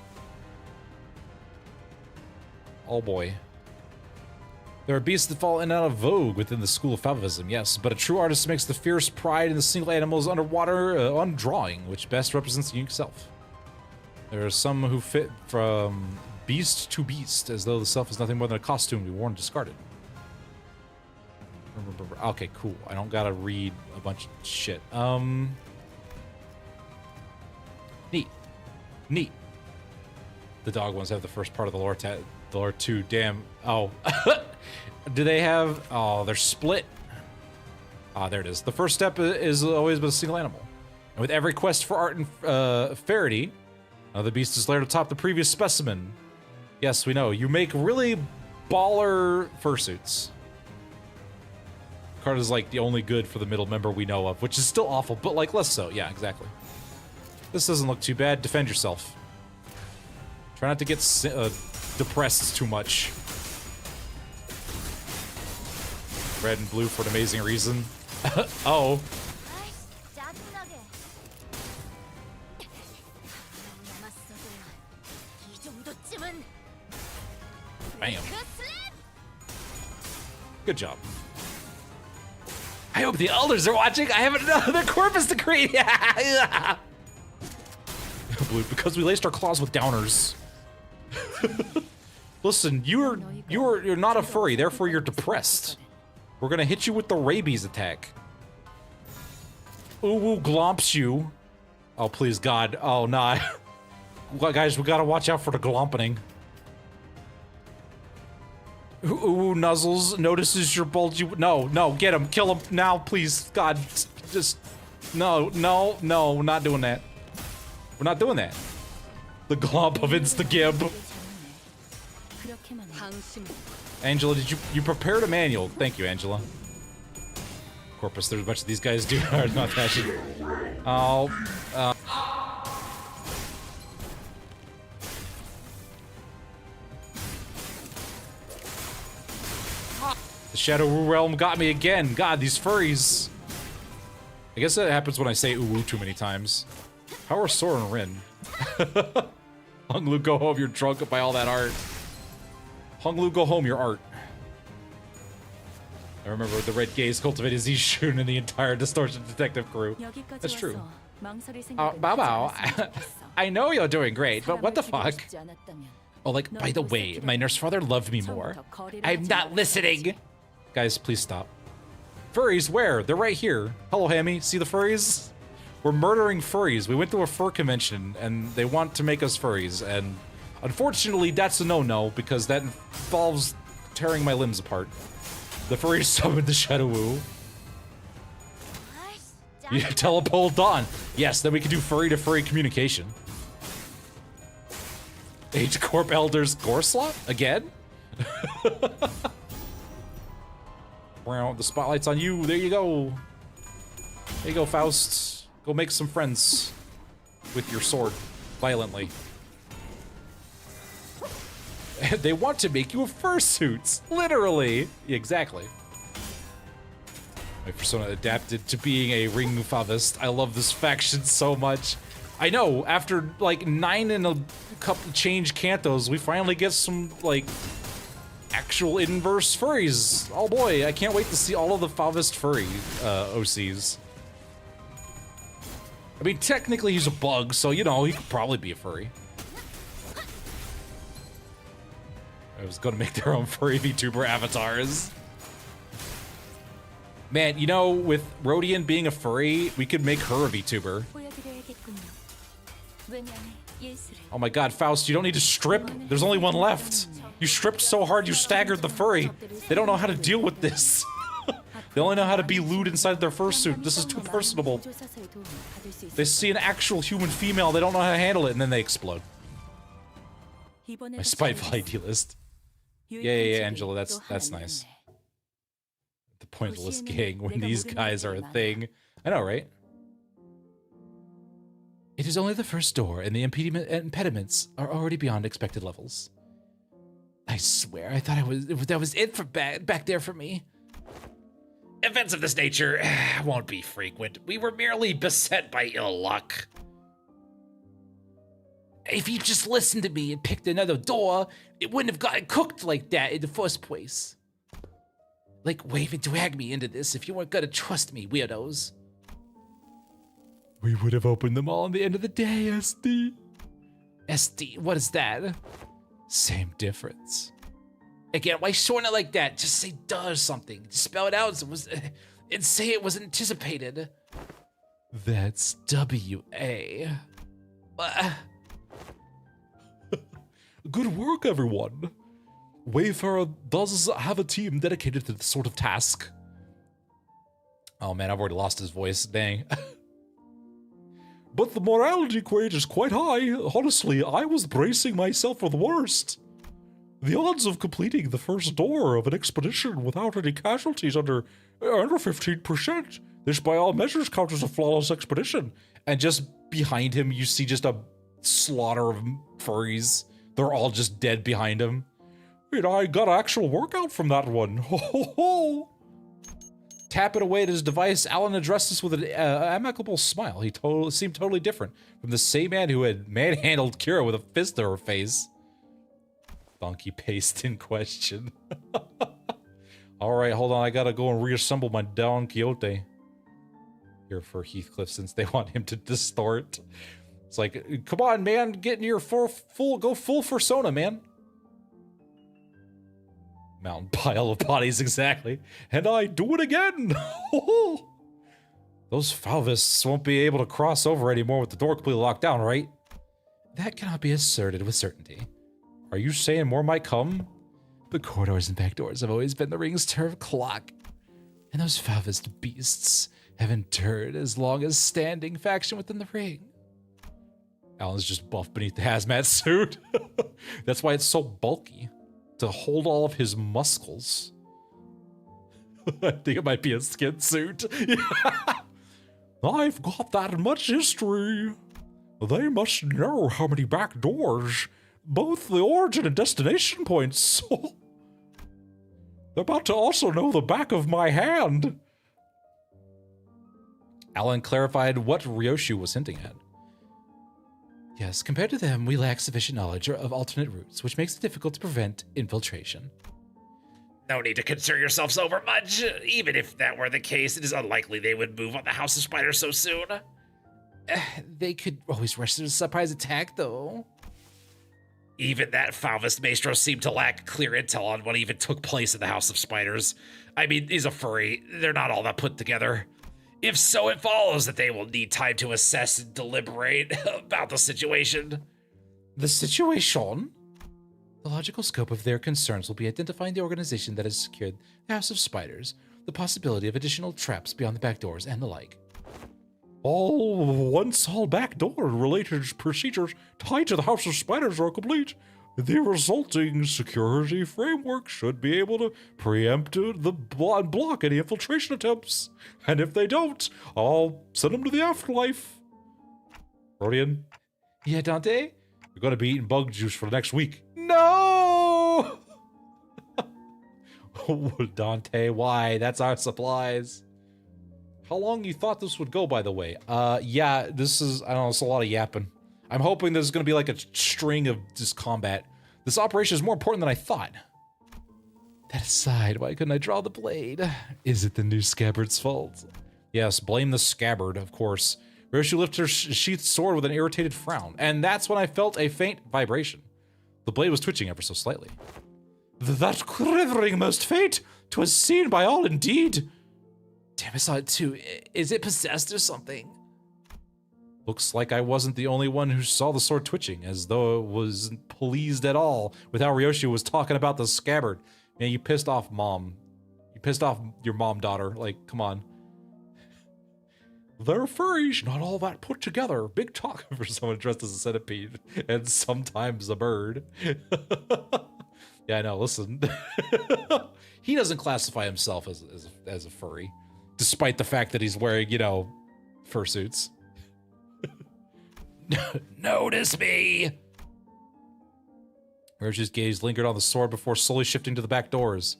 Oh boy. There are beasts that fall in and out of vogue within the school of Favavism, yes, but a true artist makes the fierce pride in the single animals underwater on drawing, which best represents the unique self. There are some who fit from beast to beast, as though the self is nothing more than a costume to be worn and discarded. Okay, cool. I don't gotta read a bunch of shit. Neat. The dog ones have the first part of the lore the lore 2. Damn. Oh. Do they have... Oh, they're split. Ah, there it is. The first step is always with a single animal. And with every quest for art and farity, the beast is layered atop the previous specimen. Yes, we know. You make really baller fursuits. Card is like the only good for the middle member we know of, which is still awful, but like less so. Yeah, exactly. This doesn't look too bad. Defend yourself. Try not to get depressed too much. Red and blue for an amazing reason. Oh. Bam. Good job. I hope the elders are watching. I have another corpus to create. Blue, because we laced our claws with downers. Listen, you're not a furry, therefore you're depressed. We're gonna hit you with the rabies attack. Ooh, glomps you. Oh, please, God. Oh, nah. Well, guys, we gotta watch out for the glompening. Ooh, Nuzzles notices your bulgy... No, no, get him. Kill him now, please. God, just... No, no, no, we're not doing that. We're not doing that. The glomp of Instagib. Angela, did you prepared a manual? Thank you, Angela. Corpus, there's a bunch of these guys do not fashion. Oh, the Shadow Realm got me again. God, these furries. I guess that happens when I say ooh too many times. How are Sora and Rin? Hung Lu, go home, you're drunk by all that art. Hung Lu, go home, your art. I remember the red gaze cultivated Zishun and the entire Distortion Detective crew. That's true. Bao Bao, I know you're doing great, but what the fuck? Oh, like, by the way, my nurse father loved me more. I'm not listening! Guys, please stop. Furries, where? They're right here. Hello, Hammy. See the furries? We're murdering furries. We went to a fur convention, and they want to make us furries, and unfortunately, that's a no-no, because that involves tearing my limbs apart. The furries summoned the Shadow Wu. You telepole Dawn. Yes, then we can do furry-to-furry communication. H-Corp Elders Gorslot? Again? Wow, the spotlight's on you. There you go. There you go, Faust. Go make some friends with your sword, violently. They want to make you a fursuit, literally. Exactly. My persona adapted to being a ring favist. I love this faction so much. I know, after like 9 and a couple change cantos, we finally get some like actual inverse furries. Oh boy, I can't wait to see all of the favist furry OCs. I mean, technically he's a bug, so you know, he could probably be a furry. I was gonna make their own furry VTuber avatars. Man, you know, with Rodian being a furry, we could make her a VTuber. Oh my god, Faust, you don't need to strip. There's only one left. You stripped so hard you staggered the furry. They don't know how to deal with this. They only know how to be lewd inside their fursuit. This is too personable. They see an actual human female, they don't know how to handle it, and then they explode. My spiteful idealist. Yeah, Angela, that's nice. The pointless gang when these guys are a thing. I know, right? It is only the first door, and the impediments are already beyond expected levels. I swear, I thought that was it for back there for me. Events of this nature won't be frequent. We were merely beset by ill luck. If you just listened to me and picked another door, it wouldn't have gotten cooked like that in the first place. Like, wave and drag me into this if you weren't gonna trust me, weirdos. We would have opened them all in the end of the day, SD. SD, what is that? Same difference. Again, why shorten it like that? Just say duh or something. Just spell it out and say it was anticipated. That's W-A. Good work, everyone. Wayfair does have a team dedicated to this sort of task. Oh man, I've already lost his voice. Dang. But the morality equation is quite high. Honestly, I was bracing myself for the worst. The odds of completing the first door of an expedition without any casualties under 15%. This by all measures counts as a flawless expedition. And just behind him, you see just a slaughter of furries. They're all just dead behind him. And I got an actual workout from that one. Ho ho ho! Tapping away at his device, Alan addressed us with an amicable smile. He seemed totally different from the same man who had manhandled Kira with a fist to her face. Donkey paste in question. Alright, hold on. I gotta go and reassemble my Don Quixote. Here for Heathcliff, since they want him to distort. It's like, come on, man. Get in your go full persona, man. Mountain pile of bodies, exactly. And I do it again! Those Falvists won't be able to cross over anymore with the door completely locked down, right? That cannot be asserted with certainty. Are you saying more might come? The corridors and back doors have always been the ring's turf clock. And those Favist beasts have endured as long as standing faction within the ring. Alan's just buff beneath the hazmat suit. That's why it's so bulky. To hold all of his muscles. I think it might be a skin suit. I've got that much history. They must know how many back doors, both the origin and destination points. They're about to also know the back of my hand. Alan clarified what Ryoshu was hinting at. Yes, compared to them, we lack sufficient knowledge of alternate routes, which makes it difficult to prevent infiltration. No need to concern yourselves over much. Even if that were the case, it is unlikely they would move on the House of Spiders so soon. They could always rush to a surprise attack, though. Even that Falvist Maestro seemed to lack clear intel on what even took place in the House of Spiders. I mean, he's a furry. They're not all that put together. If so, it follows that they will need time to assess and deliberate about the situation. The situation? The logical scope of their concerns will be identifying the organization that has secured the House of Spiders, the possibility of additional traps beyond the back doors, and the like. Once all backdoor related procedures tied to the House of Spiders are complete, the resulting security framework should be able to preempt and block any infiltration attempts. And if they don't, I'll send them to the afterlife. Rodian, Yeah, Dante? you're going to be eating bug juice for the next week. No! Dante, why? That's our supplies. How long you thought this would go, by the way? Yeah, this is, I don't know, it's a lot of yapping. I'm hoping there's going to be like a string of just combat. This operation is more important than I thought. That aside, why couldn't I draw the blade? Is it the new scabbard's fault? Yes, blame the scabbard, of course. Ryoshu lifted her sheathed sword with an irritated frown, and that's when I felt a faint vibration. The blade was twitching ever so slightly. That quivering most fate, 'twas seen by all indeed. Damn, I saw it too. Is it possessed or something? Looks like I wasn't the only one who saw the sword twitching, as though it wasn't pleased at all with how Ryoshu was talking about the scabbard. Man, you pissed off mom. You pissed off your mom, daughter. Like, come on. They're furries, not all that put together. Big talk for someone dressed as a centipede and sometimes a bird. Yeah, I know, listen. He doesn't classify himself as a furry, despite the fact that he's wearing, you know, fursuits. Notice me! Ryoshu's gaze lingered on the sword before slowly shifting to the back doors.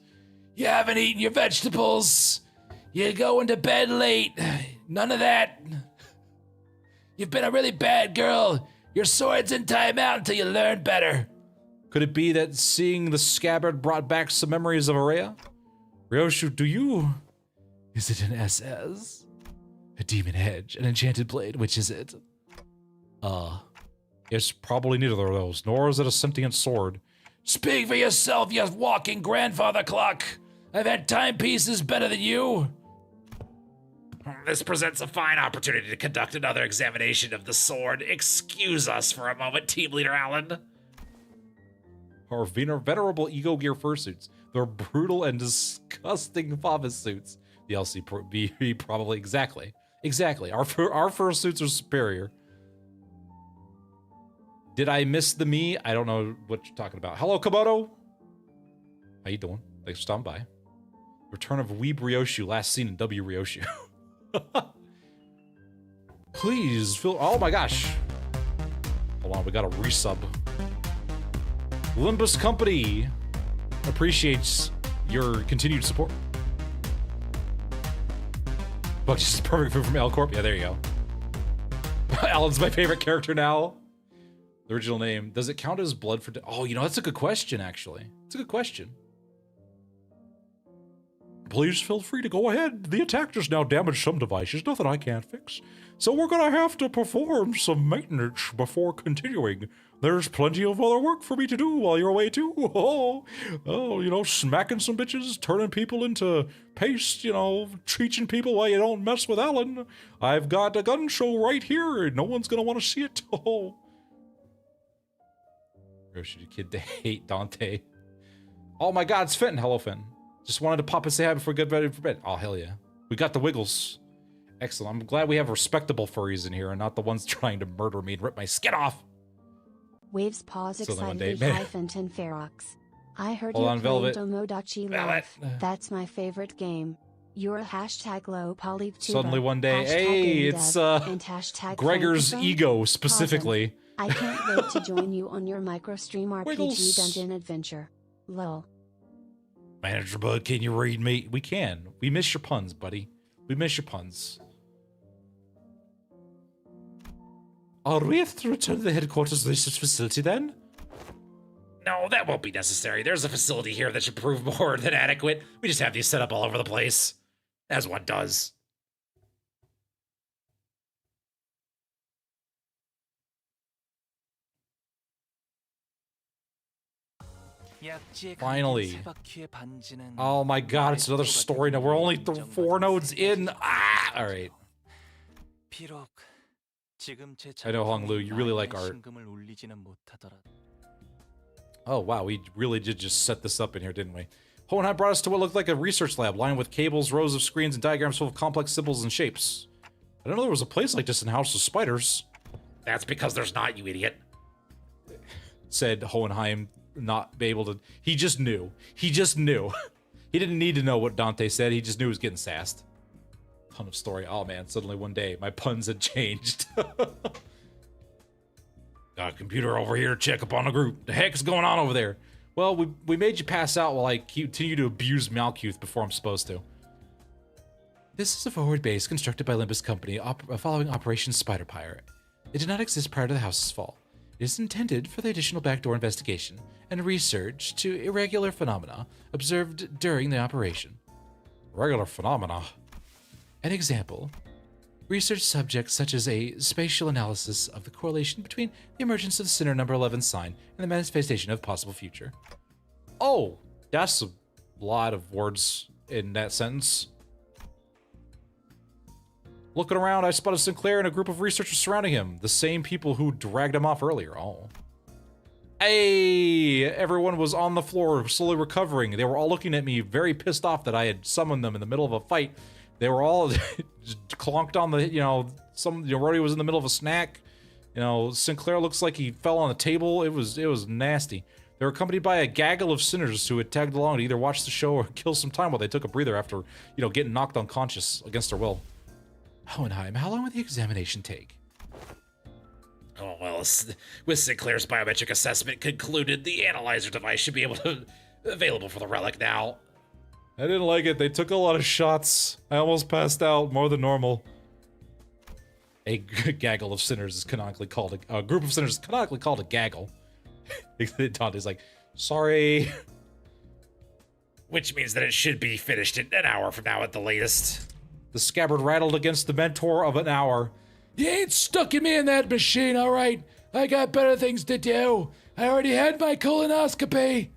You haven't eaten your vegetables. You're going to bed late. None of that. You've been a really bad girl. Your sword's in timeout until you learn better. Could it be that seeing the scabbard brought back some memories of Araya? Ryoshu, do you? Is it an SS? A demon edge? An enchanted blade? Which is it? It's probably neither of those, nor is it a sentient sword. Speak for yourself, you walking grandfather clock. I've had timepieces better than you. This presents a fine opportunity to conduct another examination of the sword. Excuse us for a moment, Team Leader Allen. Our venerable Ego Gear fursuits. They're brutal and disgusting Favis suits. The LCB probably, exactly. Our fursuits are superior. Did I miss the me? I don't know what you're talking about. Hello, Komodo. How you doing? Thanks for stopping by. Return of Weeb Ryoshu, last seen in W Ryoshu. Please feel. Oh my gosh. Hold on, we got a resub. Limbus Company appreciates your continued support. Buck just perfect food from L Corp. Yeah, there you go. Alan's my favorite character now. The original name. Does it count as blood for... Oh, you know, that's a good question, actually. It's a good question. Please feel free to go ahead. The attack just now damaged some devices, nothing I can't fix. So we're gonna have to perform some maintenance before continuing. There's plenty of other work for me to do while you're away too. Oh, smacking some bitches, turning people into paste, teaching people why you don't mess with Alan. I've got a gun show right here, and no one's gonna want to see it. Oh. Roshi, the kid to hate Dante. Oh my god, it's Fenton. Hello, Fenton. Just wanted to pop and say hi before we get ready for bed. Oh, hell yeah. We got the wiggles. Excellent. I'm glad we have respectable furries in here and not the ones trying to murder me and rip my skin off. Waves paws Still one excitedly day. hi Fenton Ferox. I heard Hold you on, playing Velvet. Tomodachi Velvet. Life. That's my favorite game. You're a hashtag low poly Suddenly one day, hey, it's and hashtag Gregor's francophone. ego specifically. I can't wait to join you on your micro stream RPG Wiggles. dungeon adventure. Lol. Manager Bud, can you read me? We can. We miss your puns, buddy. We miss your puns. Are we have to return to the headquarters research facility then? No, that won't be necessary. There's a facility here that should prove more than adequate. We just have these set up all over the place. As one does. Finally. Oh my god, it's another story now. We're only 4 nodes in. Ah! Alright. I know, Hong Lu, you really like art. Oh wow, we really did just set this up in here, didn't we? Hohenheim brought us to what looked like a research lab, lined with cables, rows of screens, and diagrams full of complex symbols and shapes. I didn't know there was a place like this in House of Spiders, That's because there's not, you idiot. said Hohenheim, not be able to... He just knew. He just knew. He didn't need to know what Dante said, he just knew he was getting sassed. Ton of story. Oh man, suddenly one day, my puns had changed. Got a computer over here to check up on the group. The heck is going on over there? Well, we made you pass out while I continue to abuse Malkuth before I'm supposed to. This is a forward base constructed by Limbus Company following Operation Spiderpire. It did not exist prior to the house's fall. It is intended for the additional backdoor investigation and research to irregular phenomena observed during the operation. Regular phenomena. An example, research subjects such as a spatial analysis of the correlation between the emergence of the Sinner number 11 sign and the manifestation of possible future. Oh, that's a lot of words in that sentence. Looking around, I spotted Sinclair and a group of researchers surrounding him. The same people who dragged him off earlier. Oh. Hey! Everyone was on the floor, slowly recovering. They were all looking at me, very pissed off that I had summoned them in the middle of a fight. They were all clonked on the, Roddy was in the middle of a snack. Sinclair looks like he fell on the table. It was nasty. They were accompanied by a gaggle of sinners who had tagged along to either watch the show or kill some time while they took a breather after, getting knocked unconscious against their will. Hohenheim, how long would the examination take? Oh, well, with Sinclair's biometric assessment concluded, the analyzer device should be available for the relic now. I didn't like it. They took a lot of shots. I almost passed out more than normal. A gaggle of sinners is canonically called a group of sinners is canonically called a gaggle. Dante's like, sorry. Which means that it should be finished in an hour from now at the latest. The scabbard rattled against the mentor of an hour. You ain't stucking me in that machine, all right? I got better things to do. I already had my colonoscopy.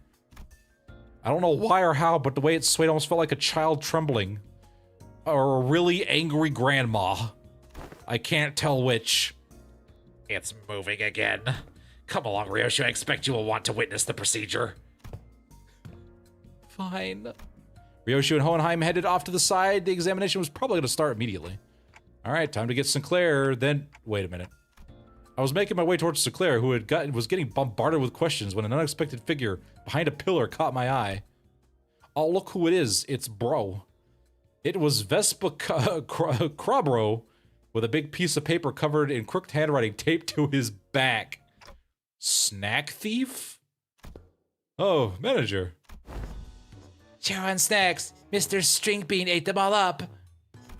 I don't know why or how, but the way it swayed almost felt like a child trembling. Or a really angry grandma. I can't tell which. It's moving again. Come along, Ryoshu. I expect you will want to witness the procedure. Fine. Ryoshu and Hohenheim headed off to the side. The examination was probably going to start immediately. All right, time to get Sinclair. Then, wait a minute. I was making my way towards Sinclair, who was getting bombarded with questions when an unexpected figure behind a pillar caught my eye. Oh, look who it is. It's Bro. It was Vespa Crabro with a big piece of paper covered in crooked handwriting taped to his back. Snack thief? Oh, manager. Sharon snacks. Mr. Stringbean ate them all up.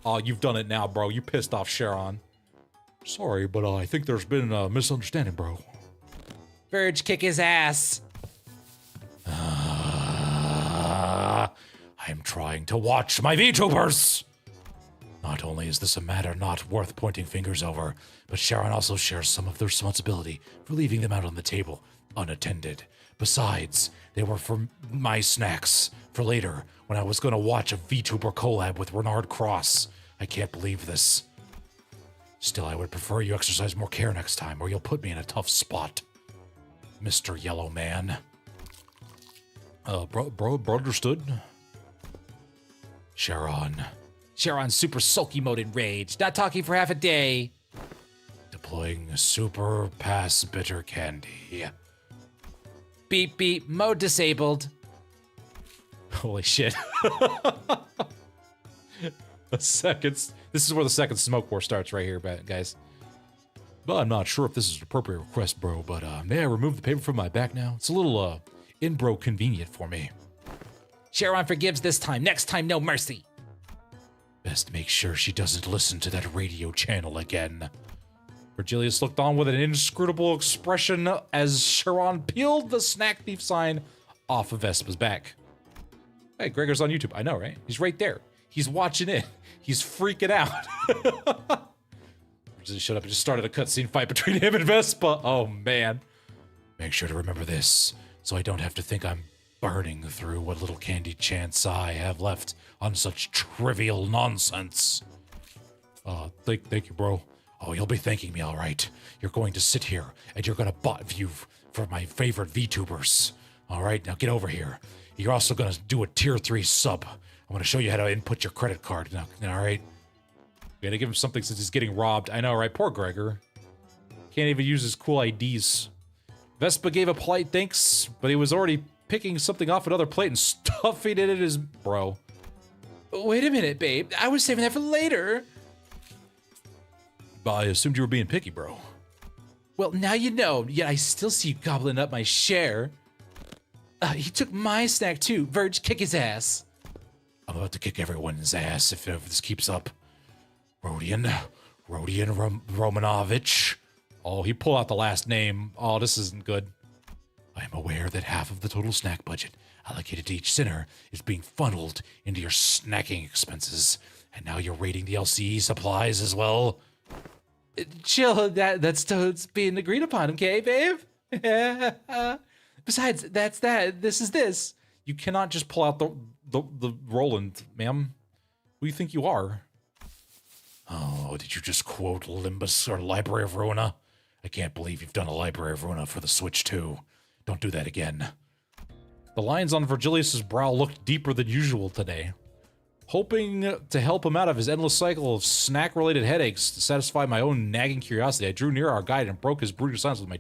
Oh, you've done it now, bro. You pissed off Sharon. Sorry, but I think there's been a misunderstanding, bro. Verge kick his ass. I'm trying to watch my VTubers. Not only is this a matter not worth pointing fingers over, but Sharon also shares some of the responsibility for leaving them out on the table, unattended. Besides, they were for my snacks, for later, when I was going to watch a VTuber collab with Renard Cross. I can't believe this. Still, I would prefer you exercise more care next time, or you'll put me in a tough spot. Mr. Yellow Man. Bro, understood. Sharon. Sharon's super sulky mode enraged. Not talking for half a day. Deploying Super Pass Bitter Candy. Beep beep. Mode disabled. Holy shit. This is where the second smoke war starts right here, guys. But I'm not sure if this is an appropriate request, bro, but may I remove the paper from my back now? It's a little, in-bro convenient for me. Sharon forgives this time. Next time, no mercy. Best make sure she doesn't listen to that radio channel again. Virgilius looked on with an inscrutable expression as Sharon peeled the snack thief sign off of Vespa's back. Hey, Gregor's on YouTube. I know, right? He's right there. He's watching it. He's freaking out. Virgilius showed up and just started a cutscene fight between him and Vespa. Oh, man. Make sure to remember this, so I don't have to think I'm burning through what little candy chance I have left on such trivial nonsense. Thank you, bro. Oh, you'll be thanking me, all right. You're going to sit here, and you're going to bot view for my favorite VTubers. All right, now get over here. You're also going to do a tier 3 sub. I'm going to show you how to input your credit card now, all right? We gotta give him something since he's getting robbed. I know, right? Poor Gregor. Can't even use his cool IDs. Vespa gave a polite thanks, but he was already picking something off another plate and stuffing it in his... Bro. Wait a minute, babe. I was saving that for later. I assumed you were being picky, bro. Well, now you know, yet I still see you gobbling up my share. He took my snack too. Verge, kick his ass. I'm about to kick everyone's ass if this keeps up. Rodion Romanovich. Oh, he pulled out the last name. Oh, this isn't good. I am aware that half of the total snack budget allocated to each sinner is being funneled into your snacking expenses, and now you're raiding the LCE supplies as well. Chill, that's totes being agreed upon, okay, babe? Besides, that's that. This is this. You cannot just pull out the Roland, ma'am. Who do you think you are? Oh, did you just quote Limbus or Library of Ruina? I can't believe you've done a Library of Ruina for the Switch too. Don't do that again. The lines on Virgilius's brow looked deeper than usual today. Hoping to help him out of his endless cycle of snack-related headaches to satisfy my own nagging curiosity, I drew near our guide and broke his brooding silence with my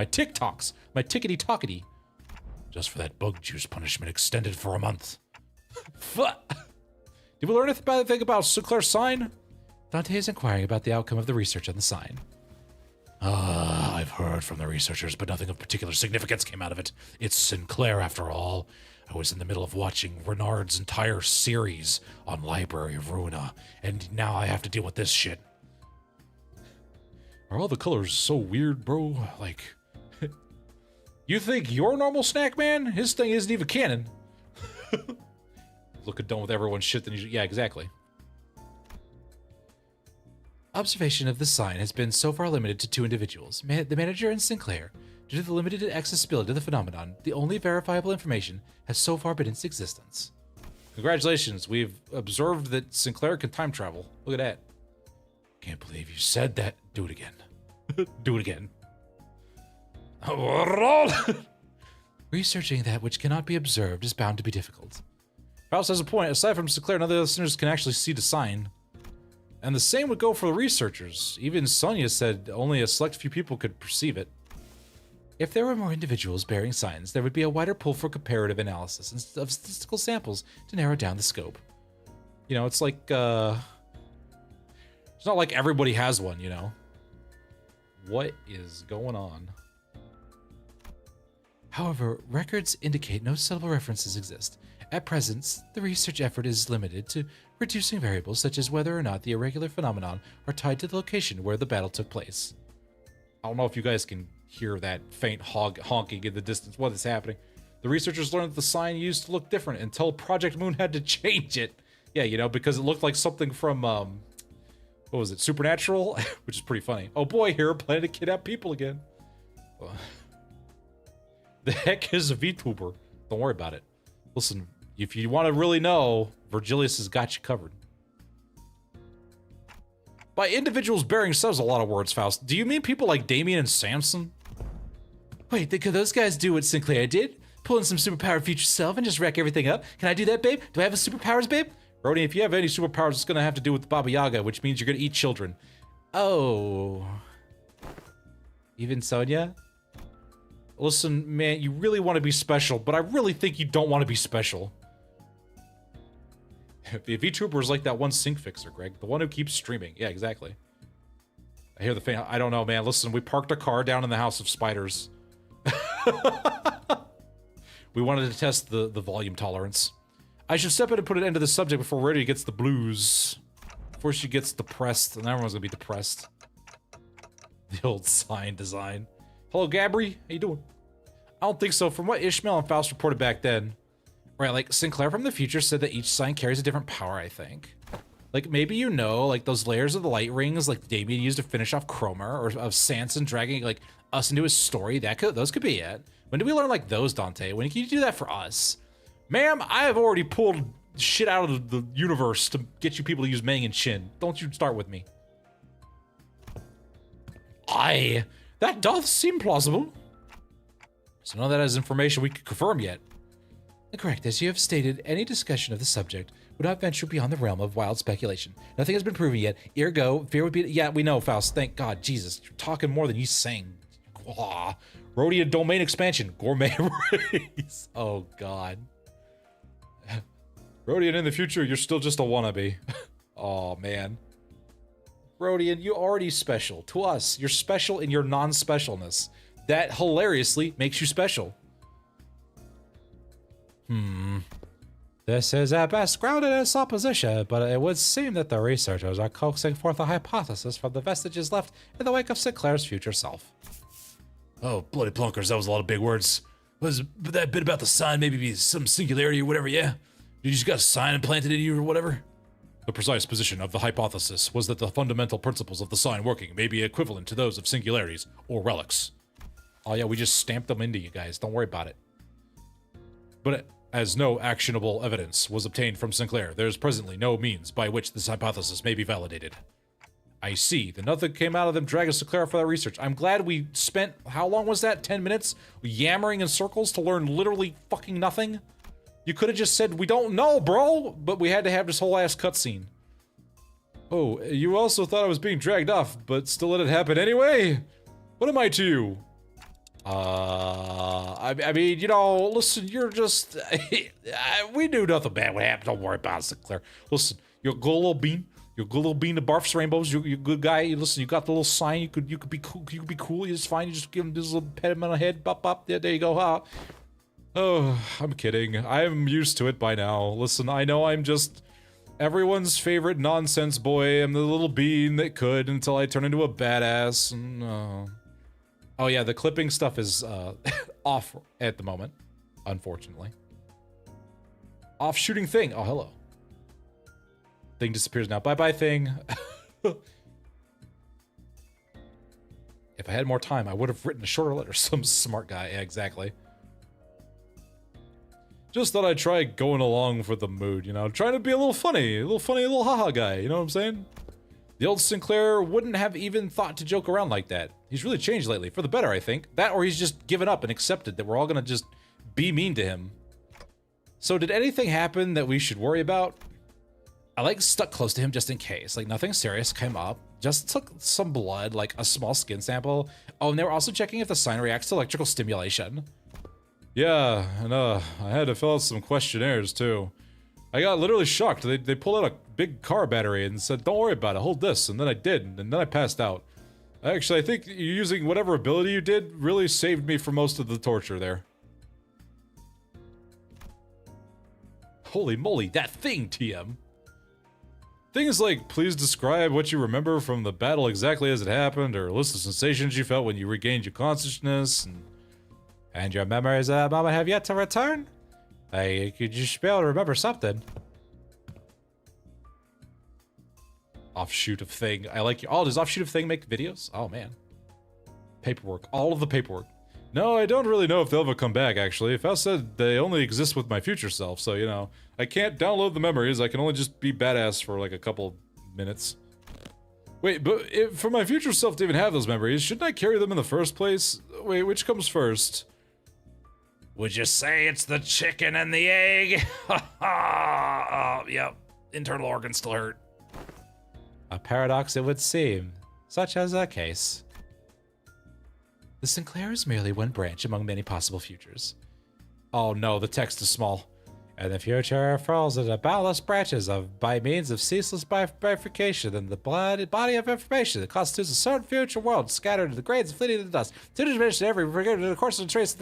TikToks, my tickety-tockety. Just for that bug juice punishment extended for a month. Did we learn anything about Sinclair's sign? Dante is inquiring about the outcome of the research on the sign. I've heard from the researchers, but nothing of particular significance came out of it. It's Sinclair, after all. I was in the middle of watching Renard's entire series on Library of Ruina, and now I have to deal with this shit. Are all the colors so weird, bro? Like... You think you're a normal snack man? His thing isn't even canon. Looking done with everyone's shit, then yeah, exactly. Observation of the sign has been so far limited to 2 individuals, the manager and Sinclair. Due to the limited accessibility of the phenomenon, the only verifiable information has so far been its existence. Congratulations, we've observed that Sinclair can time travel. Look at that. Can't believe you said that. Do it again. Do it again. Researching that which cannot be observed is bound to be difficult. Faust has a point. Aside from Sinclair, none of the listeners can actually see the sign. And the same would go for the researchers. Even Sonia said only a select few people could perceive it. If there were more individuals bearing signs, there would be a wider pool for comparative analysis of statistical samples to narrow down the scope. You know, it's like, it's not like everybody has one, you know? What is going on? However, records indicate no subtle references exist. At present, the research effort is limited to reducing variables such as whether or not the irregular phenomenon are tied to the location where the battle took place. I don't know if you guys can hear that faint honking in the distance. What is happening? The researchers learned that the sign used to look different until Project Moon had to change it. Yeah, you know, because it looked like something from, what was it, Supernatural? Which is pretty funny. Oh boy, here, planning to kidnap people again. The heck is a VTuber? Don't worry about it. Listen, if you want to really know, Virgilius has got you covered. By individuals bearing says a lot of words, Faust. Do you mean people like Damien and Samson? Wait, could those guys do what Sinclair did? Pull in some superpowered future self and just wreck everything up? Can I do that, babe? Do I have a superpowers, babe? Brody, if you have any superpowers, it's gonna have to do with Baba Yaga, which means you're gonna eat children. Oh. Even Sonia? Listen, man, you really want to be special, but I really think you don't want to be special. The VTuber is like that one sink fixer, Greg. The one who keeps streaming. Yeah, exactly. I hear the fan. I don't know, man. Listen, we parked a car down in the House of Spiders. We wanted to test the volume tolerance. I should step in and put an end to the subject before Rarity gets the blues. Before she gets depressed, and everyone's gonna be depressed. The old sign design. Hello, Gabri. How you doing? I don't think so. From what Ishmael and Faust reported back then. Right, like, Sinclair from the future said that each sign carries a different power, I think. Like, maybe you know, like, those layers of the light rings, like, Damien used to finish off Cromer, or of Sanson dragging, like, us into his story. Those could be it. When did we learn, like, those, Dante? When can you do that for us? Ma'am, I have already pulled shit out of the universe to get you people to use Meng and Shin. Don't you start with me. Aye, that doth seem plausible. So none of that is information we can confirm yet. Correct. As you have stated, any discussion of the subject would not venture beyond the realm of wild speculation. Nothing has been proven yet. Ergo, fear would be... Yeah, we know, Faust. Thank God. Jesus, you're talking more than you sing. Ah, Rhodian domain expansion. Gourmet race. Oh, God. Rhodian, in the future, you're still just a wannabe. Oh, man. Rhodian, you're already special. To us, you're special in your non-specialness. That hilariously makes you special. This is at best grounded in supposition, but it would seem that the researchers are coaxing forth a hypothesis from the vestiges left in the wake of Sinclair's future self. Oh, bloody plunkers, that was a lot of big words. Was that bit about the sign maybe be some singularity or whatever, yeah? You just got a sign implanted in you or whatever? The precise position of the hypothesis was that the fundamental principles of the sign working may be equivalent to those of singularities or relics. Oh yeah, we just stamped them into you guys. Don't worry about it. But as no actionable evidence was obtained from Sinclair, there is presently no means by which this hypothesis may be validated. I see. Then nothing came out of them dragging Sinclair for that research. I'm glad we spent, how long was that? 10 minutes? Yammering in circles to learn literally fucking nothing? You could have just said, we don't know, bro! But we had to have this whole ass cutscene. Oh, you also thought I was being dragged off, but still let it happen anyway? What am I to you? I mean, you know, listen, you're just... we knew nothing bad would happen. Don't worry about it, Sinclair. Listen, you're a good little bean. You're a good little bean that barfs rainbows. You're a good guy. Listen, you got the little sign. You could be cool. You could be cool. It's fine. You just give him this little pet him on the head. Bop, bop. There you go. Huh? Oh, I'm kidding. I'm used to it by now. Listen, I know I'm just everyone's favorite nonsense boy. I'm the little bean that could until I turn into a badass. And, oh yeah, the clipping stuff is off at the moment, unfortunately. Off shooting thing. Oh, hello. Thing disappears now. Bye-bye, thing. If I had more time, I would have written a shorter letter. Some smart guy. Yeah, exactly. Just thought I'd try going along for the mood, you know? Trying to be a little funny, little haha guy, you know what I'm saying? The old Sinclair wouldn't have even thought to joke around like that. He's really changed lately, for the better, I think. That or he's just given up and accepted that we're all gonna just be mean to him. So did anything happen that we should worry about? I like stuck close to him just in case. Like nothing serious came up. Just took some blood, like a small skin sample. Oh, and they were also checking if the sign reacts to electrical stimulation. Yeah, and I had to fill out some questionnaires too. I got literally shocked. They pulled out a big car battery and said, don't worry about it, hold this. And then I did, and then I passed out. Actually, I think using whatever ability you did really saved me from most of the torture there. Holy moly, that thing, TM. Things like, please describe what you remember from the battle exactly as it happened, or list the sensations you felt when you regained your consciousness, and your memories at that moment have yet to return? You should be able to remember something. Offshoot of Thing. I like you. Oh, does Offshoot of Thing make videos? Oh, man. Paperwork. All of the paperwork. No, I don't really know if they'll ever come back, actually. Faust said they only exist with my future self, so, you know, I can't download the memories. I can only just be badass for, like, a couple minutes. Wait, but for my future self to even have those memories, shouldn't I carry them in the first place? Wait, which comes first? Would you say it's the chicken and the egg? Yep. Internal organs still hurt. A paradox it would seem, such as that case. The Sinclair is merely one branch among many possible futures. Oh no, the text is small. And the future falls into boundless branches by means of ceaseless bifurcation and the body of information that constitutes a certain future world scattered into the grains and fleeting into the dust. Two dimensions every in the course of the trace.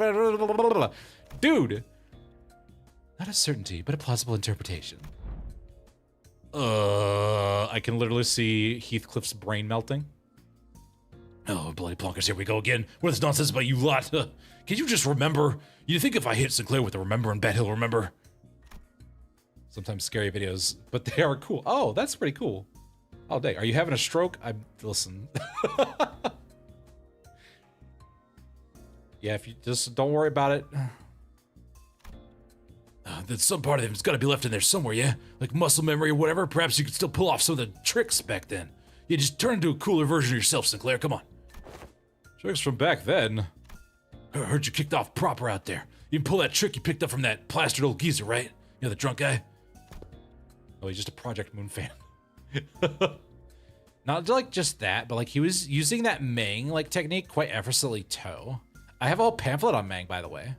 Dude! Not a certainty, but a plausible interpretation. I can literally see Heathcliff's brain melting. Oh, bloody plonkers, here we go again. What is nonsense about you lot? Can you just remember? You think if I hit Sinclair with a remember and bet he'll remember? Sometimes scary videos, but they are cool. Oh, that's pretty cool. Oh, dang. Are you having a stroke? Listen. Yeah, if you just don't worry about it. There's some part of him's got to be left in there somewhere, yeah? Like muscle memory or whatever. Perhaps you could still pull off some of the tricks back then. Yeah, just turn into a cooler version of yourself, Sinclair. Come on. Tricks from back then. I heard you kicked off proper out there. You can pull that trick you picked up from that plastered old geezer, right? You know, the drunk guy? Oh, he's just a Project Moon fan. Not like just that, but like he was using that Mang like technique quite effortlessly too. I have a whole pamphlet on Mang, by the way.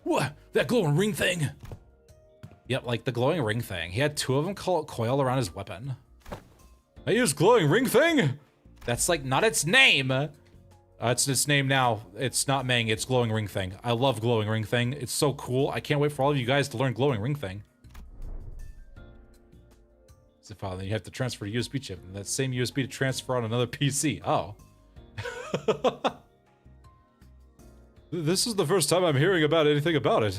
What? That glowing ring thing? Yep, like the glowing ring thing. He had two of them coiled around his weapon. I use glowing ring thing? That's like not its name. It's its name now. It's not Mang, it's glowing ring thing. I love glowing ring thing. It's so cool. I can't wait for all of you guys to learn glowing ring thing. So then you have to transfer a USB chip, and that same USB to transfer on another PC. Oh. This is the first time I'm hearing about anything about it.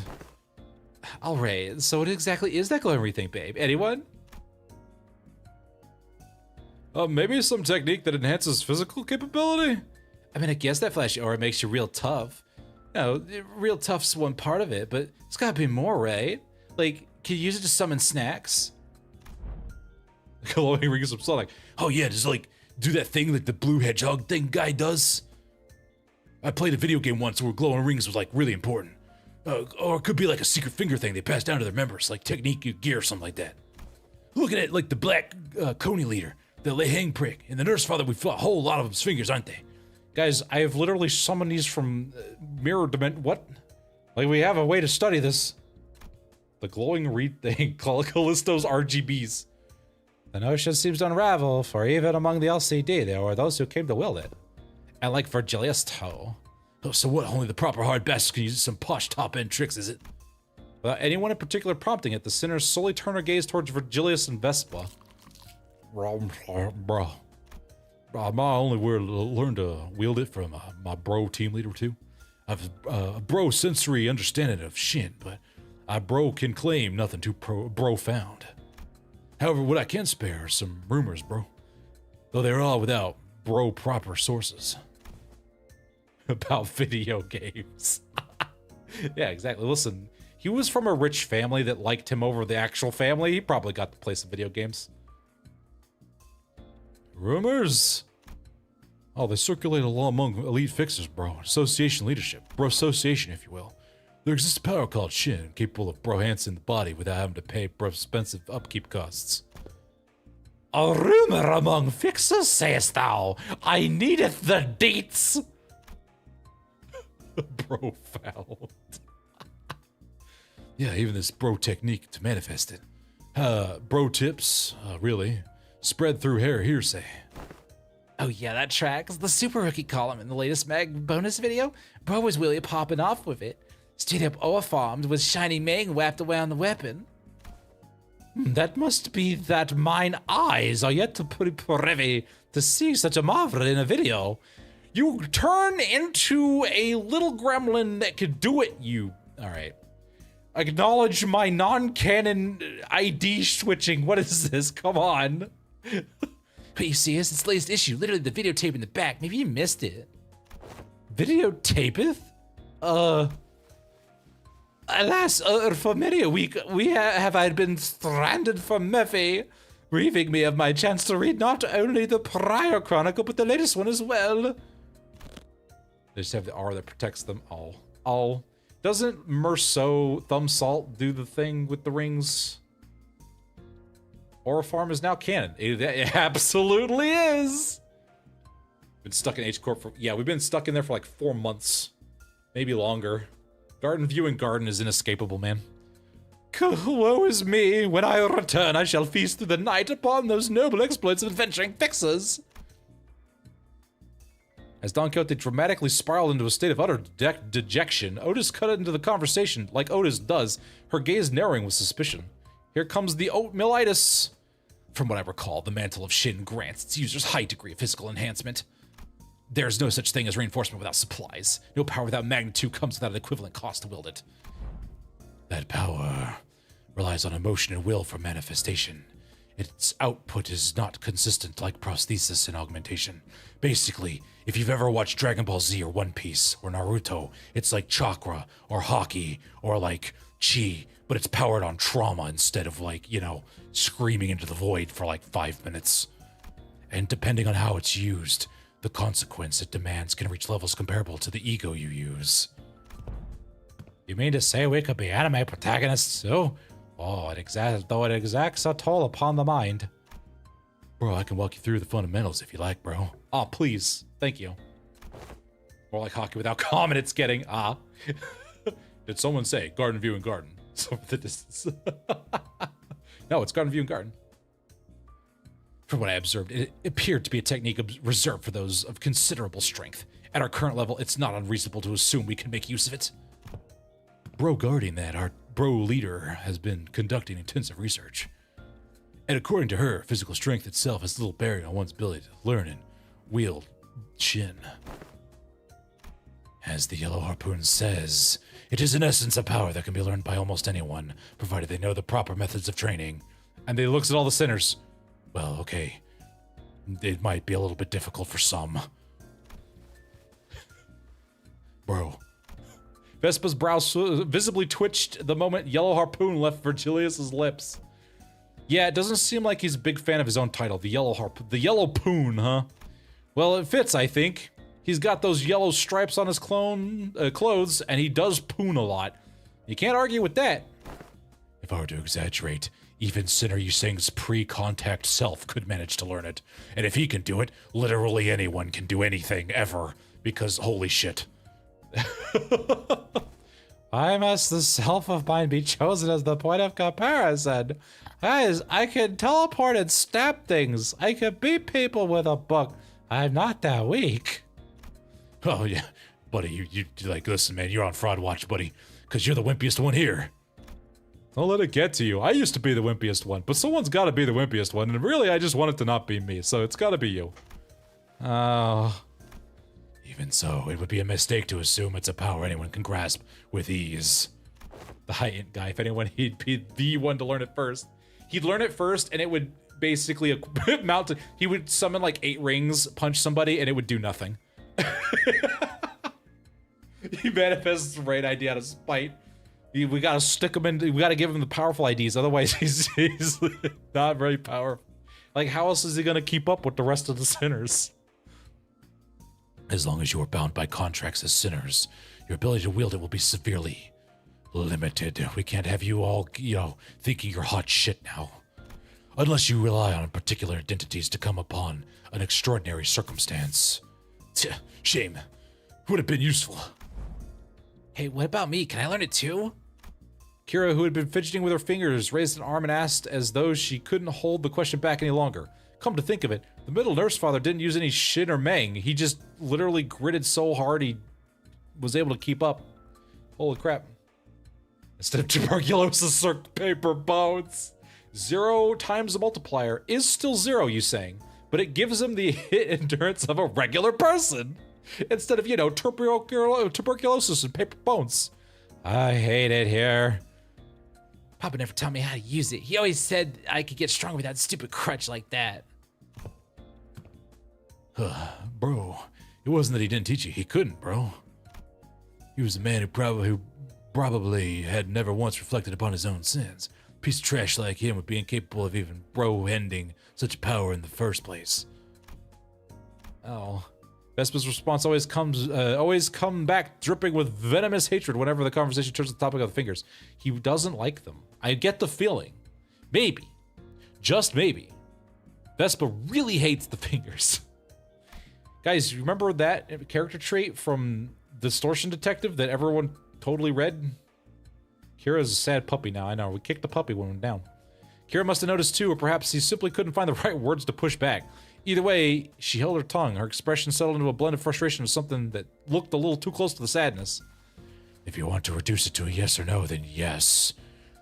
Alright, so what exactly is that glowing ring thing, babe? Anyone? Maybe some technique that enhances physical capability? I mean, I guess that flash aura makes you real tough. No, real tough's one part of it, but it's gotta be more, right? Like, can you use it to summon snacks? Glowing ring is like, Oh yeah, just like do that thing like the blue hedgehog thing guy does. I played a video game once where glowing rings was like really important. Or it could be like a secret finger thing they pass down to their members, like technique gear or something like that. Look at it like the black Coney leader, the Lei Hang prick, and the nurse father. We fought a whole lot of them's fingers, aren't they? Guys, I have literally summoned these from mirror dimension. What? Like, we have a way to study this. The glowing reed thing, Callisto's RGBs. The notion seems to unravel, for even among the LCD, there were those who came to wield it. And like Virgilius Toe. Oh, so what? Only the proper hard bastards can use some posh top-end tricks, is it? Without anyone in particular prompting it, the sinners solely turn their gaze towards Virgilius and Vespa. Bro. I only learned to wield it from my bro team leader too. I've a bro sensory understanding of Shin, but I bro can claim nothing too bro found. However, what I can spare are some rumors, bro. Though they're all without bro proper sources. About video games. Yeah, exactly. Listen, he was from a rich family that liked him over the actual family. He probably got to play some video games. Rumors? Oh, they circulate along among elite fixers, bro. Association leadership. Bro association, if you will. There exists a power called Shin, capable of bro-hancing the body without having to pay bro expensive upkeep costs. A rumor among fixers, sayest thou? I needeth the deets. Bro found. Yeah, even this bro technique to manifest it. Bro tips, really, spread through hearsay. Oh yeah, that tracks. The Super Rookie column in the latest mag bonus video. Bro was really popping off with it. Straight up oa-farmed with shiny Mang wrapped around the weapon. That must be that mine eyes are yet to be privy to see such a marvel in a video. You turn into a little gremlin that could do it, you. Alright. Acknowledge my non-canon ID switching. What is this? Come on. But you see, it's its latest issue, literally the videotape in the back. Maybe you missed it. Videotapeth? Alas, for many a week have I been stranded from Murphy, relieving me of my chance to read not only the prior chronicle, but the latest one as well. They just have the R that protects them all. All. Doesn't Merceau Thumb Salt do the thing with the rings? Aura Farm is now canon. It absolutely is. Been stuck in H Corp for, yeah, we've been stuck in there for like 4 months. Maybe longer. Garden View and Garden is inescapable, man. Woe is me. When I return, I shall feast through the night upon those noble exploits of adventuring fixers. As Don Quixote dramatically spiraled into a state of utter dejection, Otis cut into the conversation, like Otis does, her gaze narrowing with suspicion. Here comes the oatmealitis. From what I recall, the mantle of Shin grants its users high degree of physical enhancement. There's no such thing as reinforcement without supplies. No power without magnitude comes without an equivalent cost to wield it. That power relies on emotion and will for manifestation. Its output is not consistent like prosthesis and augmentation. Basically, if you've ever watched Dragon Ball Z or One Piece or Naruto, it's like chakra or hockey or like chi, but it's powered on trauma instead of like, you know, screaming into the void for like 5 minutes. And depending on how it's used, the consequence it demands can reach levels comparable to the ego you use. You mean to say we could be anime protagonists too? Oh, it exacts a toll upon the mind. Bro, I can walk you through the fundamentals if you like, bro. Ah, please. Thank you. More like hockey without comment it's getting. Ah. Did someone say Garden View and Garden? So the distance. No, it's Garden View and Garden. From what I observed, it appeared to be a technique reserved for those of considerable strength. At our current level, it's not unreasonable to assume we can make use of it. Bro guarding that, our bro leader has been conducting intensive research. And according to her, physical strength itself has little bearing on one's ability to learn and wield Shin. As the Yellow Harpoon says, it is in essence a power that can be learned by almost anyone, provided they know the proper methods of training. And they looks at all the sinners. Well, okay. It might be a little bit difficult for some. Bro. Vespa's brow visibly twitched the moment Yellow Harpoon left Virgilius's lips. Yeah, it doesn't seem like he's a big fan of his own title, the Yellow Poon, huh? Well, it fits, I think. He's got those yellow stripes on his clothes, and he does poon a lot. You can't argue with that. If I were to exaggerate, even Sinner Yusing's pre-contact self could manage to learn it. And if he can do it, literally anyone can do anything, ever. Because, holy shit. Why must the self of mine be chosen as the point of comparison? Guys, I can teleport and stab things. I can beat people with a book. I'm not that weak. Oh, yeah. Buddy, you like, listen, man, you're on fraud watch, buddy. Because you're the wimpiest one here. Don't let it get to you. I used to be the wimpiest one, but someone's got to be the wimpiest one, and really, I just want it to not be me, so it's got to be you. Oh. Even so, it would be a mistake to assume it's a power anyone can grasp with ease. The high-end guy, if anyone, he'd be the one to learn it first. He'd learn it first, and it would basically amount to... He would summon like 8 rings, punch somebody, and it would do nothing. He manifests the right idea out of spite. We gotta stick him in. We gotta give him the powerful IDs. Otherwise, he's not very powerful. Like, how else is he gonna keep up with the rest of the sinners? As long as you are bound by contracts as sinners, your ability to wield it will be severely limited. We can't have you all, you know, thinking you're hot shit now. Unless you rely on particular identities to come upon an extraordinary circumstance. Shame. Would have been useful. Hey, what about me? Can I learn it too? Kira, who had been fidgeting with her fingers, raised an arm and asked as though she couldn't hold the question back any longer. Come to think of it, the middle nurse father didn't use any Shin or Meng. He just literally gritted so hard he was able to keep up. Holy crap. Instead of tuberculosis or paper bones. 0 times the multiplier is still 0, you saying, but it gives him the hit endurance of a regular person. Instead of, you know, tuberculosis and paper bones. I hate it here. Papa never taught me how to use it. He always said I could get strong without a stupid crutch like that. Bro, it wasn't that he didn't teach you. He couldn't, bro. He was a man who probably had never once reflected upon his own sins. A piece of trash like him would be incapable of even bro-ending such power in the first place. Oh. Vespa's response always come back dripping with venomous hatred whenever the conversation turns to the topic of the fingers. He doesn't like them. I get the feeling. Maybe. Just maybe. Vespa really hates the fingers. Guys, you remember that character trait from Distortion Detective that everyone totally read? Kira's a sad puppy now, I know. We kicked the puppy when we went down. Kira must have noticed too, or perhaps he simply couldn't find the right words to push back. Either way, she held her tongue. Her expression settled into a blend of frustration with something that looked a little too close to the sadness. If you want to reduce it to a yes or no, then yes.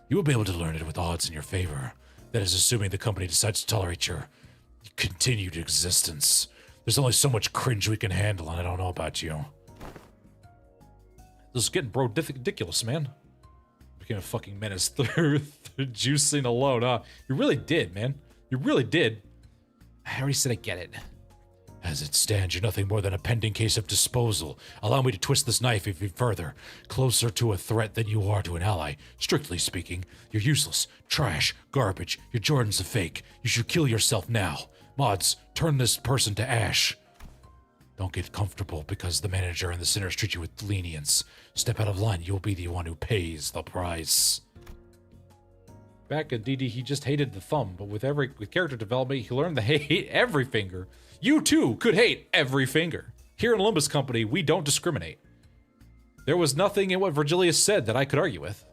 You will be able to learn it with odds in your favor. That is assuming the company decides to tolerate your continued existence. There's only so much cringe we can handle, and I don't know about you. This is getting ridiculous, man. Became a fucking menace through juicing alone, huh? You really did, man. You really did. I already said I get it. As it stands, you're nothing more than a pending case of disposal. Allow me to twist this knife even further. Closer to a threat than you are to an ally. Strictly speaking, you're useless, trash, garbage. Your Jordan's a fake. You should kill yourself now. Mods, turn this person to ash. Don't get comfortable because the manager and the sinners treat you with lenience. Step out of line, you'll be the one who pays the price. Back at DD, he just hated the thumb, but with character development, he learned to hate every finger. You too could hate every finger. Here in Limbus Company, we don't discriminate. There was nothing in what Virgilius said that I could argue with.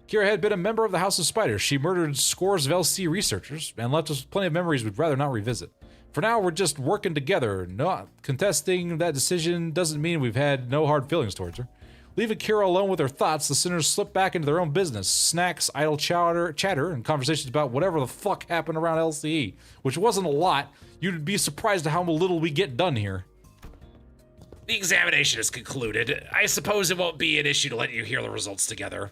Kira had been a member of the House of Spiders. She murdered scores of LC researchers and left us with plenty of memories we'd rather not revisit. For now, we're just working together. Not contesting that decision doesn't mean we've had no hard feelings towards her. Leaving Kira alone with her thoughts, the sinners slip back into their own business. Snacks, idle chatter, and conversations about whatever the fuck happened around LCE. Which wasn't a lot. You'd be surprised at how little we get done here. The examination is concluded. I suppose it won't be an issue to let you hear the results together.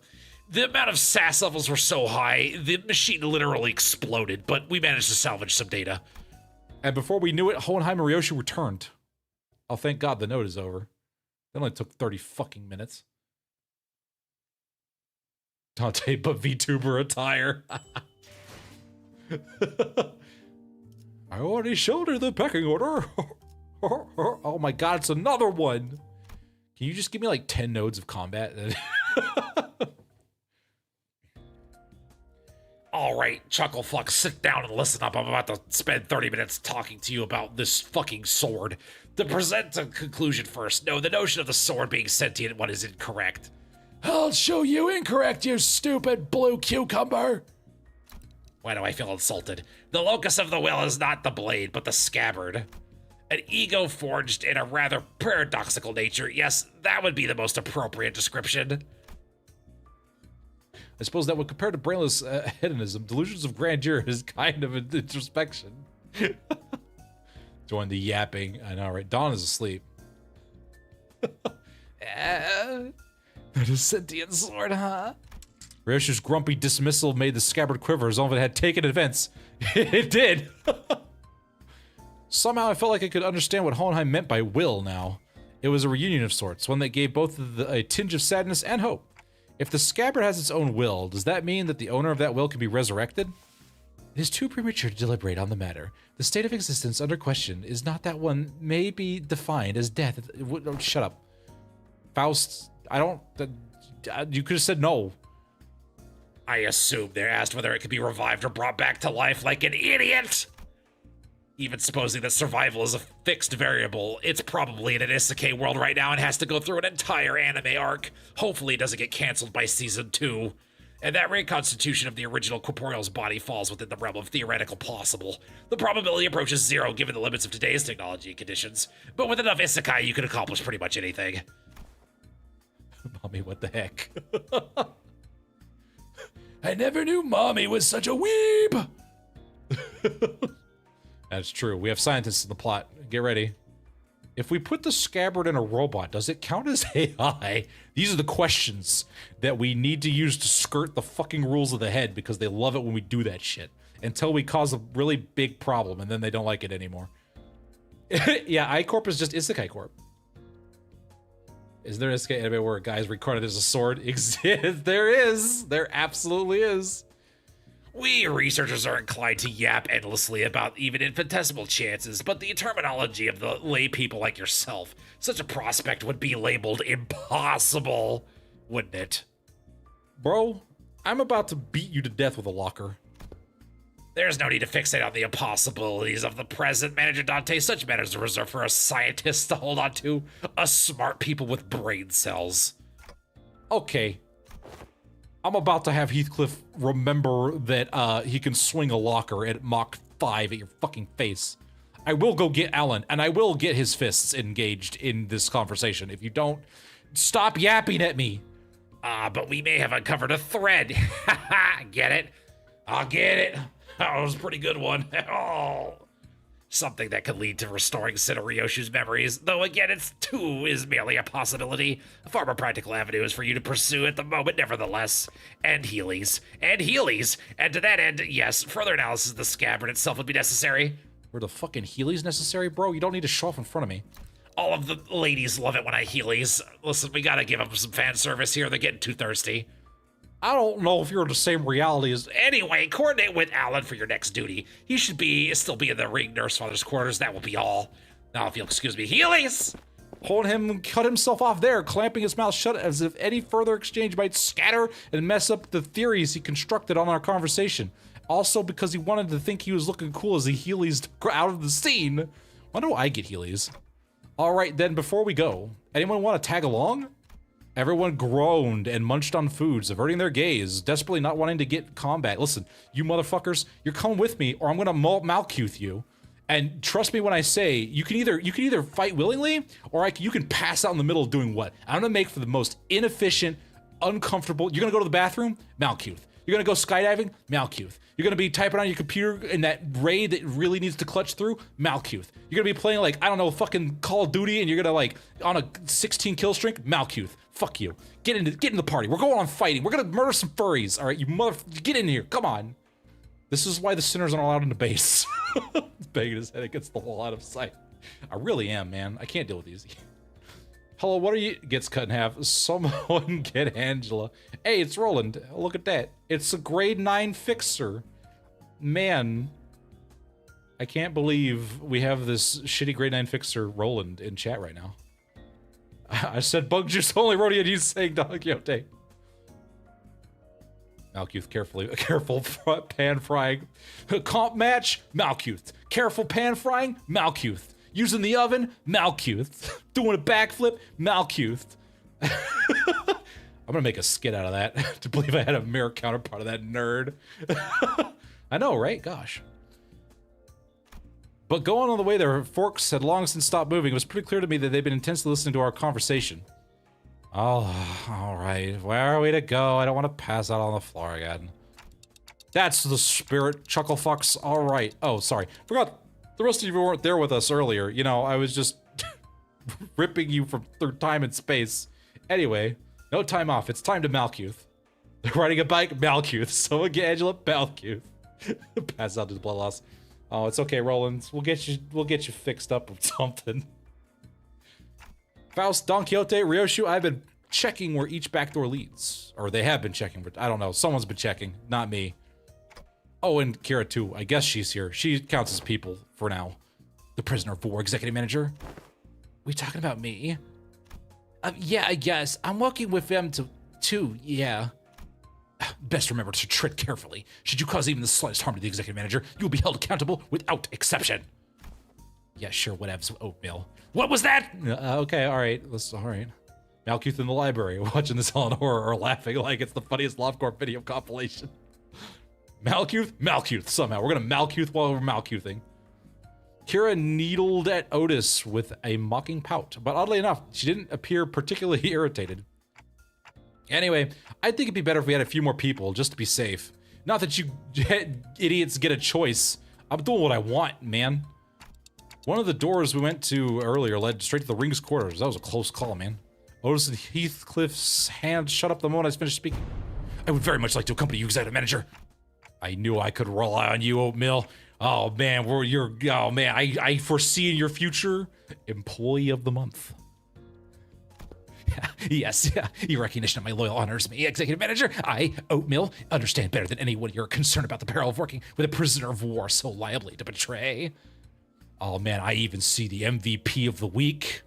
The amount of SAS levels were so high, the machine literally exploded, but we managed to salvage some data. And before we knew it, Hohenheim and Ryoshi returned. Oh, thank God the note is over. It only took 30 fucking minutes. Dante, but VTuber attire. I already showed her the pecking order. Oh my God, it's another one. Can you just give me like 10 nodes of combat? All right, Chucklefuck, sit down and listen up. I'm about to spend 30 minutes talking to you about this fucking sword. To present a conclusion first, no, the notion of the sword being sentient one is incorrect. I'll show you incorrect, you stupid blue cucumber. Why do I feel insulted? The locus of the will is not the blade, but the scabbard. An ego forged in a rather paradoxical nature. Yes, that would be the most appropriate description. I suppose that would compare to brainless hedonism. Delusions of grandeur is kind of an introspection. Join the yapping. I know, right? Dawn is asleep. That is sentient sword, huh? Ryoshi's grumpy dismissal made the scabbard quiver as though it had taken offense. It did! Somehow I felt like I could understand what Hohenheim meant by will now. It was a reunion of sorts, one that gave both a tinge of sadness and hope. If the scabbard has its own will, does that mean that the owner of that will can be resurrected? It is too premature to deliberate on the matter. The state of existence under question is not that one may be defined as death. Oh, shut up. Faust, I don't... you could have said no. I assume they asked whether it could be revived or brought back to life like an idiot! Even supposing that survival is a fixed variable, it's probably in an isekai world right now and has to go through an entire anime arc. Hopefully it doesn't get canceled by season 2. And that reconstitution of the original corporeal's body falls within the realm of theoretical possible. The probability approaches 0 given the limits of today's technology and conditions. But with enough isekai, you can accomplish pretty much anything. Mommy, what the heck? I never knew Mommy was such a weeb! That's true. We have scientists in the plot. Get ready. If we put the scabbard in a robot, does it count as AI? These are the questions that we need to use to skirt the fucking rules of the head because they love it when we do that shit. Until we cause a really big problem and then they don't like it anymore. Yeah, I-Corp is just Isekai Corp. Is there an Isekai anime where a guy's reincarnated as a sword? Exists? There is. There absolutely is. We researchers are inclined to yap endlessly about even infinitesimal chances, but the terminology of the lay people like yourself, such a prospect would be labeled impossible, wouldn't it? Bro, I'm about to beat you to death with a locker. There's no need to fixate on the impossibilities of the present, Manager Dante. Such matters are reserved for us scientists to hold on to, us smart people with brain cells. Okay. I'm about to have Heathcliff remember that he can swing a locker at Mach 5 at your fucking face. I will go get Alan, and I will get his fists engaged in this conversation. If you don't, stop yapping at me. But we may have uncovered a thread. Get it? I'll get it. That was a pretty good one. Oh. Something that could lead to restoring Ryoshu's memories, though again, it's too is merely a possibility. A far more practical avenue is for you to pursue at the moment, nevertheless. And Healy's. And Healy's. And to that end, yes, further analysis of the scabbard itself would be necessary. Were the fucking Heelys necessary, bro? You don't need to show off in front of me. All of the ladies love it when I Healy's. Listen, we gotta give them some fan service here. They're getting too thirsty. I don't know if you're in the same reality as... Anyway, coordinate with Alan for your next duty. He should still be in the ring nurse father's quarters. That will be all. Now, if you'll excuse me, Healy's! Hold him, cut himself off there, clamping his mouth shut as if any further exchange might scatter and mess up the theories he constructed on our conversation. Also because he wanted to think he was looking cool as he Heelys out of the scene. Why do I get Heelys? Alright then, before we go, anyone want to tag along? Everyone groaned and munched on foods, averting their gaze, desperately not wanting to get combat. Listen, you motherfuckers, you're coming with me or I'm gonna Malkuth you. And trust me when I say, you can either fight willingly or you can pass out in the middle doing what? I'm gonna make for the most inefficient, uncomfortable. You're gonna go to the bathroom? Malkuth. You're gonna go skydiving? Malkuth. You're gonna be typing on your computer in that raid that really needs to clutch through? Malkuth. You're gonna be playing like, I don't know, fucking Call of Duty and you're gonna like, on a 16 kill streak? Malkuth. Fuck you. Get in the party. We're going on fighting. We're gonna murder some furries. All right, you get in here. Come on. This is why the sinners aren't allowed in the base. Banging his head against the wall out of sight. I really am, man. I can't deal with these. Hello, what are you? Gets cut in half. Someone get Angela. Hey, it's Roland. Look at that. It's a grade 9 fixer. Man. I can't believe we have this shitty grade 9 fixer Roland in chat right now. I said bug juice only, Rody, and he's saying Don Quixote. Malkuth, careful pan frying. Comp match, Malkuth. Careful pan frying, Malkuth. Using the oven, Malkuth. Doing a backflip, Malkuth. I'm gonna make a skit out of that to believe I had a mirror counterpart of that nerd. I know, right? Gosh. But going on the way, their forks had long since stopped moving. It was pretty clear to me that they'd been intensely listening to our conversation. Oh, all right. Where are we to go? I don't want to pass out on the floor again. That's the spirit, chuckle fucks. All right. Oh, sorry. Forgot the rest of you weren't there with us earlier. You know, I was just ripping you from through time and space. Anyway, no time off. It's time to Malkuth. They're riding a bike, Malkuth. So again, Angela, Malkuth. Pass out to the blood loss. Oh, it's okay, Roland. We'll get you fixed up with something. Faust, Don Quixote, Ryoshu, I've been checking where each back door leads. Or they have been checking, but I don't know. Someone's been checking, not me. Oh, and Kira too. I guess she's here. She counts as people for now. The prisoner of war, executive manager. We talking about me? Yeah, I guess. I'm working with them too, yeah. Best remember to tread carefully. Should you cause even the slightest harm to the executive manager, you will be held accountable without exception. Yeah, sure, whatevs, oatmeal. What was that? Okay, all right. All right. Malkuth in the library, watching this all in horror or laughing like it's the funniest Lovecore video compilation. Malkuth, somehow. We're gonna Malkuth while we're Malkuthing. Kira needled at Otis with a mocking pout, but oddly enough, she didn't appear particularly irritated. Anyway, I think it'd be better if we had a few more people, just to be safe. Not that you idiots get a choice. I'm doing what I want, man. One of the doors we went to earlier led straight to the ring's quarters. That was a close call, man. Otis and Heathcliff's hand shut up the moment I finished speaking. I would very much like to accompany you, executive manager. I knew I could rely on you, Oatmeal. Oh man, I foresee in your future employee of the month. Yes, your recognition of my loyal honors me, executive manager. I, Oatmeal, understand better than anyone your concern about the peril of working with a prisoner of war so liably to betray. Oh man, I even see the MVP of the week.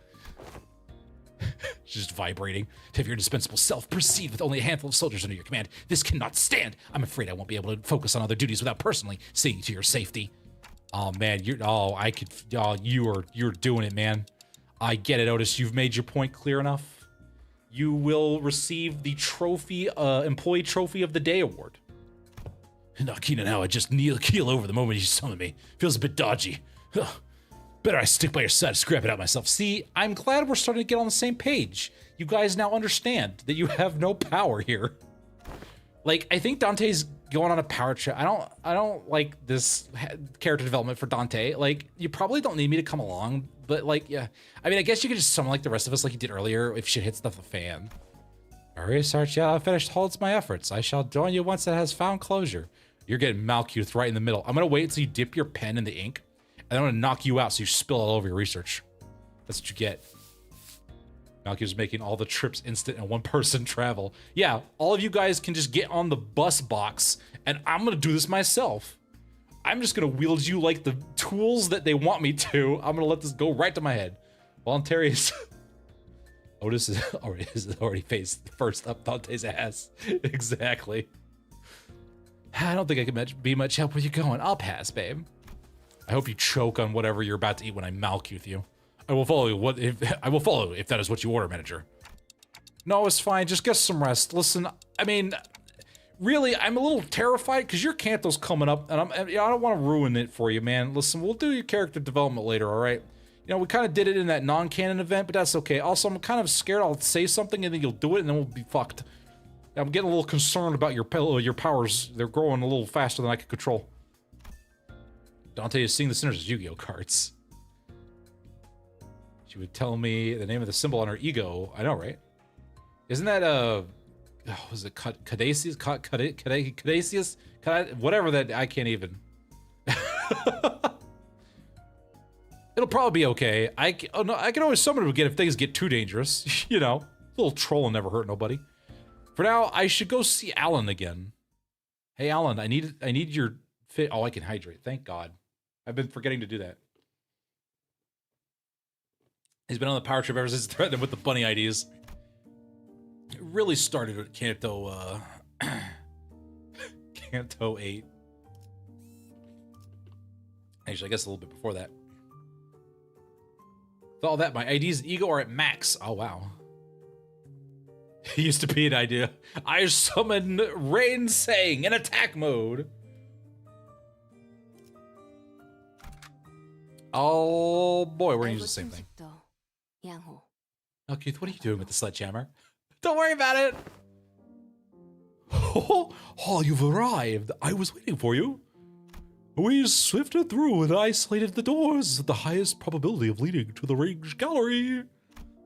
Just vibrating. To have your indispensable self perceived with only a handful of soldiers under your command. This cannot stand. I'm afraid I won't be able to focus on other duties without personally seeing to your safety. Oh man, you're doing it, man. I get it, Otis. You've made your point clear enough. You will receive the trophy, employee trophy of the day award. Not keen on how I just keel over the moment you summon me. Feels a bit dodgy. Ugh. Better I stick by your side to scrap it out myself. See, I'm glad we're starting to get on the same page. You guys now understand that you have no power here. Like, I think Dante's going on a power trip. I don't like this character development for Dante. Like, you probably don't need me to come along, but like, yeah. I mean, I guess you could just summon like the rest of us like you did earlier if shit hits the fan. Our research yet finished holds my efforts. I shall join you once it has found closure. You're getting Malkuth right in the middle. I'm gonna wait until you dip your pen in the ink, and I'm gonna knock you out so you spill all over your research. That's what you get. Malkuth's making all the trips instant and one-person travel. Yeah, all of you guys can just get on the bus box, and I'm gonna do this myself. I'm just gonna wield you like the tools that they want me to. I'm gonna let this go right to my head. Voluntary is... Otis is already faced first up Dante's ass. Exactly. I don't think I can be much help where you're going. I'll pass, babe. I hope you choke on whatever you're about to eat when I Malkuth you. I will follow you. I will follow if that is what you order, manager. No, it's fine. Just get some rest. Listen, I mean, really, I'm a little terrified because your Canto's coming up, and I don't want to ruin it for you, man. Listen, we'll do your character development later, all right? You know, we kind of did it in that non-canon event, but that's okay. Also, I'm kind of scared I'll say something and then you'll do it, and then we'll be fucked. I'm getting a little concerned about your powers. They're growing a little faster than I can control. Dante is seeing the sinners as Yu-Gi-Oh cards. She would tell me the name of the symbol on her ego. I know, right? Isn't that was it Caduceus? Caduceus? Whatever that, I can't even. It'll probably be okay. I can always summon him again if things get too dangerous. You know, a little troll will never hurt nobody. For now, I should go see Alan again. Hey, Alan, I need your fit. Oh, I can hydrate. Thank God. I've been forgetting to do that. He's been on the power trip ever since he threatened him with the bunny IDs. It really started at Canto, Canto 8. Actually, I guess a little bit before that. With all that, my IDs and ego are at max. Oh, wow. It used to be an idea. I summon Rain Sang in attack mode. Oh boy, we're gonna use the same thing. Oh, Keith, what are you doing with the sledgehammer? Don't worry about it. Oh, you've arrived. I was waiting for you. We sifted through and isolated the doors with the highest probability of leading to the Rage Gallery.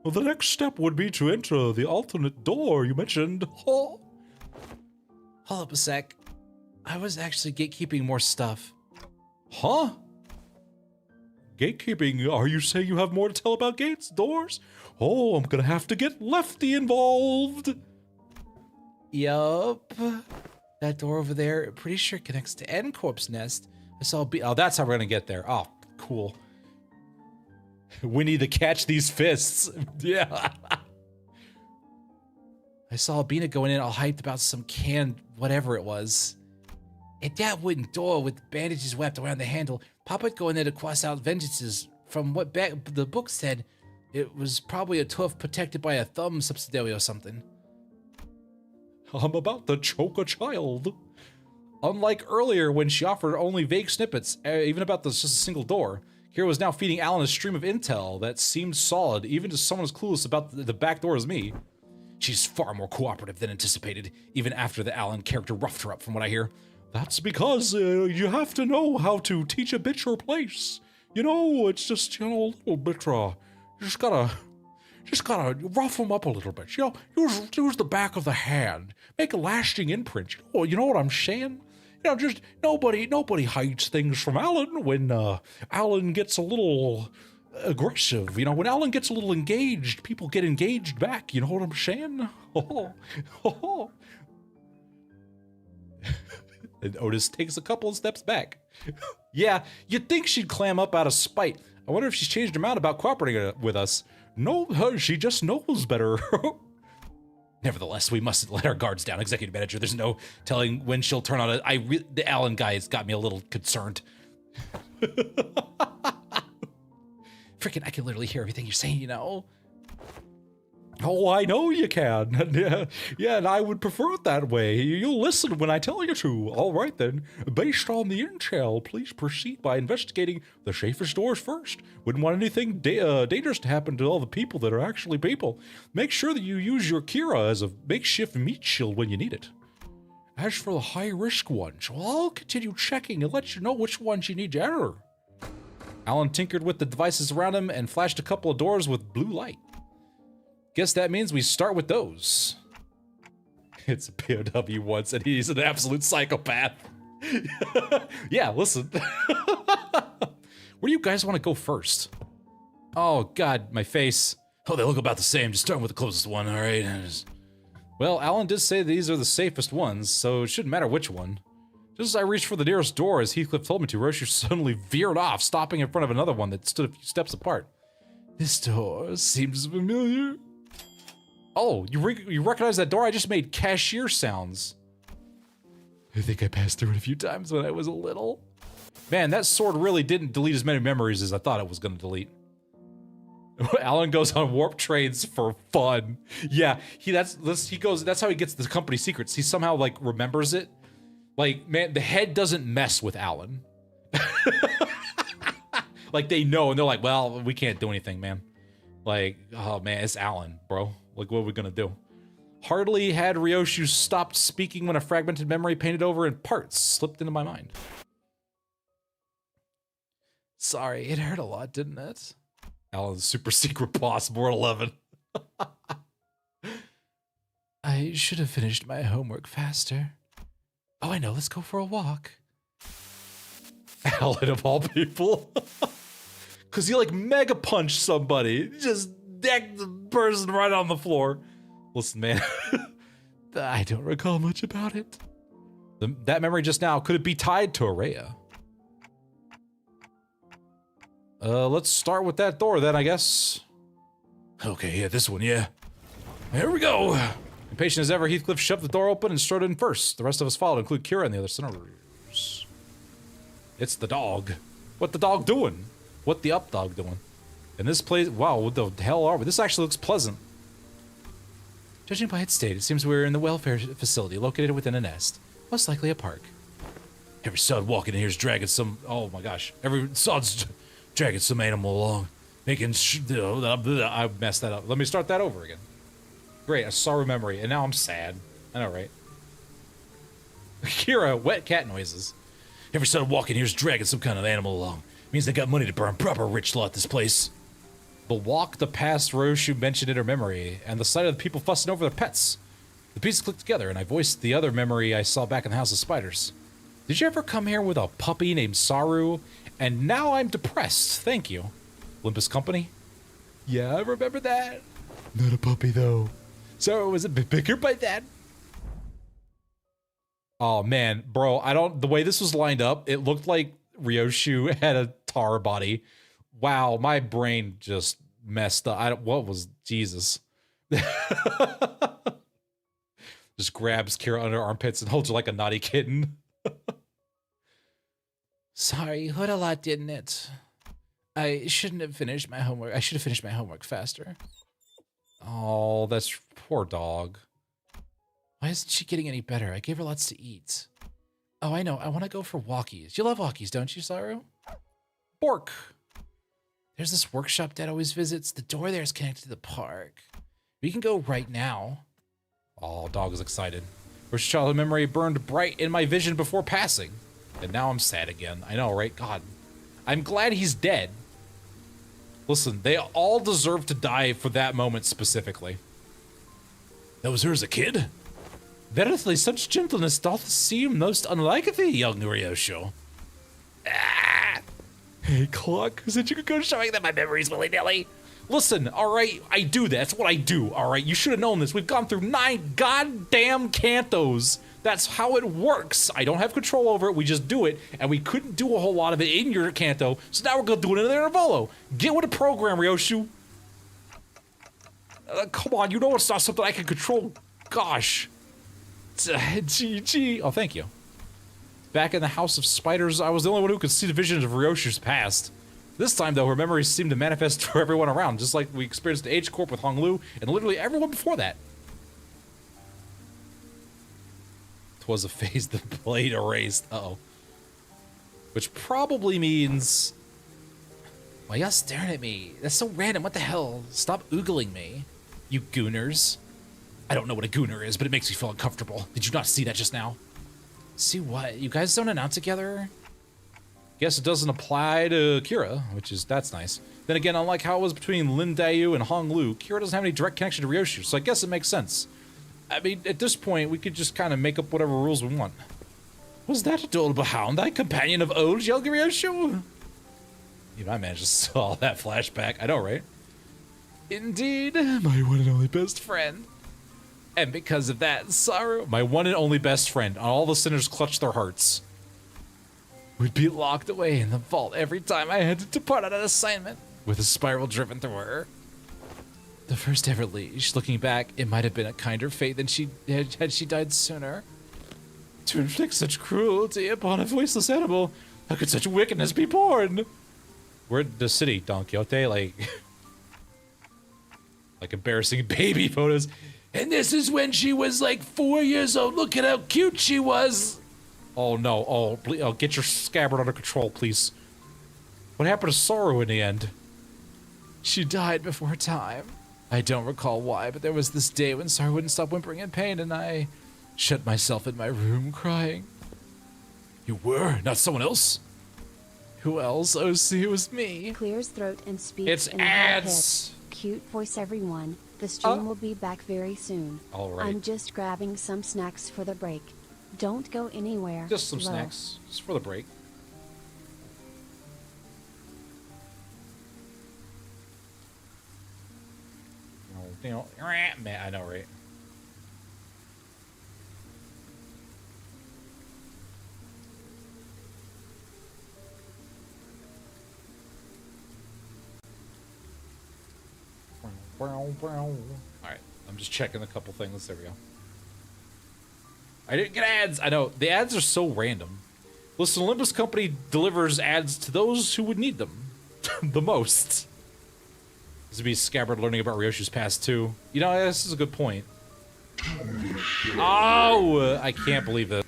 The next step would be to enter the alternate door you mentioned. Oh. Hold up a sec. I was actually gatekeeping more stuff. Huh? Gatekeeping? Are you saying you have more to tell about gates, doors? Oh, I'm gonna have to get Lefty involved. Yup. That door over there, pretty sure connects to N-Corp's nest. I saw Oh, that's how we're gonna get there. Oh, cool. We need to catch these fists. Yeah. I saw Albina going in all hyped about some canned whatever it was. At that wooden door with bandages wrapped around the handle, Papa would go in there to quash out vengeances. From what the book said, it was probably a tooth protected by a thumb subsidiary or something. I'm about to choke a child. Unlike earlier when she offered only vague snippets, even about just a single door, Kira was now feeding Alan a stream of intel that seemed solid, even to someone as clueless about the back door as me. She's far more cooperative than anticipated, even after the Alan character roughed her up, from what I hear. That's because you have to know how to teach a bitch her place. You know, it's just, you know, a little bit, you just gotta rough them up a little bit. You know, use the back of the hand. Make a lasting imprint. You know what I'm saying? just nobody hides things from Alan when Alan gets a little aggressive. When Alan gets a little engaged, people get engaged back. You know what I'm saying? And Otis takes a couple of steps back. Yeah, you'd think she'd clam up out of spite. I wonder if she's changed her mind about cooperating with us. No, she just knows better. Nevertheless, we mustn't let our guards down, Executive Manager. There's no telling when she'll turn on it. The Allen guy has got me a little concerned. Freaking, I can literally hear everything you're saying, Oh, I know you can. Yeah, and I would prefer it that way. You'll listen when I tell you to. All right, then. Based on the intel, please proceed by investigating the safest doors first. Wouldn't want anything dangerous to happen to all the people that are actually people. Make sure that you use your Kira as a makeshift meat shield when you need it. As for the high-risk ones, well, I'll continue checking and let you know which ones you need to enter. Alan tinkered with the devices around him and flashed a couple of doors with blue light. Guess that means we start with those. It's a POW once, and he's an absolute psychopath. Yeah, listen. Where do you guys want to go first? Oh, God, my face. Oh, they look about the same. Just starting with the closest one, all right? Well, Alan did say these are the safest ones, so it shouldn't matter which one. Just as I reached for the nearest door, as Heathcliff told me to, Rocher suddenly veered off, stopping in front of another one that stood a few steps apart. This door seems familiar. Oh, you recognize that door? I just made cashier sounds. I think I passed through it a few times when I was little. Man, that sword really didn't delete as many memories as I thought it was going to delete. Alan goes on warp trains for fun. Yeah, that's how he gets the company secrets. He somehow like remembers it. Like, man, the head doesn't mess with Alan. Like they know, and they're like, well, we can't do anything, man. Like, oh man, it's Alan, bro. Like, what are we gonna do? Hardly had Ryoshu stopped speaking when a fragmented memory painted over in parts slipped into my mind. Sorry, it hurt a lot, didn't it? Alan's super secret boss, Mortal 11. I should have finished my homework faster. Oh, I know, let's go for a walk. Alan of all people. Because he like mega punched somebody. Just decked the person right on the floor. Listen, man. I don't recall much about it. That memory just now, could it be tied to Araya? Let's start with that door then, I guess. Okay, yeah, this one, yeah. Here we go. Impatient as ever, Heathcliff shoved the door open and strode in first. The rest of us followed, including Kira and the other senators. It's the dog. What the dog doing? What the up dog doing? And this place, wow, what the hell are we? This actually looks pleasant. Judging by its state, it seems we're in the welfare facility located within a nest. Most likely a park. Every sod walking in here is dragging some, oh my gosh. Every sod's dragging some animal along. Making, I messed that up. Let me start that over again. Great, I saw a memory, and now I'm sad. I know, right? Kira, wet cat noises. Every sod walking here is dragging some kind of animal along. Means they got money to burn. Proper rich lot, this place. The walk, the past Roshu mentioned in her memory, and the sight of the people fussing over their pets. The pieces clicked together, and I voiced the other memory I saw back in the House of Spiders. Did you ever come here with a puppy named Saru? And now I'm depressed, thank you. Limbus Company? Yeah, I remember that. Not a puppy, though. So was a bit bigger by then? Oh man, bro, the way this was lined up, it looked like Ryoshu had a tar body. Wow, my brain just messed up. What was Jesus? Just grabs Kira under her armpits and holds her like a naughty kitten. Sorry, hurt a lot, didn't it? I shouldn't have finished my homework. I should have finished my homework faster. Oh, that's poor dog. Why isn't she getting any better? I gave her lots to eat. Oh, I know. I want to go for walkies. You love walkies, don't you, Saru? Bork. There's this workshop Dad always visits. The door there is connected to the park. We can go right now. Oh, dog is excited. First childhood memory burned bright in my vision before passing. And now I'm sad again. I know, right? God. I'm glad he's dead. Listen, they all deserve to die for that moment specifically. That was her as a kid? Verily, such gentleness doth seem most unlike thee, young Ryosho. Hey, Clock, is it you could go showing them my memories willy-nilly? Listen, alright, I do that. That's what I do, alright? You should have known this. We've gone through 9 goddamn cantos. That's how it works. I don't have control over it. We just do it, and we couldn't do a whole lot of it in your canto, so now we're gonna do it in the Intervallo. Get with the program, Ryoshu. Come on, you know it's not something I can control. Gosh. GG. Oh, thank you. Back in the House of Spiders, I was the only one who could see the visions of Ryoshu's past. This time, though, her memories seemed to manifest for everyone around, just like we experienced at H-Corp with Honglu, and literally everyone before that. 'Twas a phase the blade erased. Uh-oh. Which probably means... Why y'all staring at me? That's so random. What the hell? Stop oogling me, you gooners. I don't know what a gooner is, but it makes me feel uncomfortable. Did you not see that just now? See what? You guys don't announce together? Guess it doesn't apply to Kira, that's nice. Then again, unlike how it was between Lin Dayu and Honglu, Kira doesn't have any direct connection to Ryoshu, so I guess it makes sense. I mean, at this point, we could just kind of make up whatever rules we want. Was that a Dolba Hound, thy companion of old, young Ryoshu? Yeah, my man just saw that flashback. I know, right? Indeed, my one and only best friend. And because of that, Saru, my one and only best friend, all the sinners clutched their hearts, would be locked away in the vault every time I had to depart on an assignment, with a spiral driven through her. The first ever leash. Looking back, it might have been a kinder fate than she had she died sooner. To inflict such cruelty upon a voiceless animal, how could such wickedness be born? We're in the city, Don Quixote, like embarrassing baby photos. And this is when she was like 4 years old. Look at how cute she was. Oh no, oh, please, oh, get your scabbard under control, please. What happened to Saru in the end? She died before her time. I don't recall why, but there was this day when Saru wouldn't stop whimpering in pain, and I shut myself in my room crying. You were? Not someone else? Who else? Oh, see, it was me. Clears throat and speaks It's in a high ads. pitch. Cute voice, everyone. The stream will be back very soon. All right. I'm just grabbing some snacks for the break. Don't go anywhere. Just some Low. snacks, just for the break. Man, I know, right? Alright, I'm just checking a couple things. There we go. I didn't get ads. I know, the ads are so random. Listen, Limbus Company delivers ads to those who would need them the most. This would be Scabbard learning about Ryoshu's past too. You know, this is a good point. Oh, I can't believe this.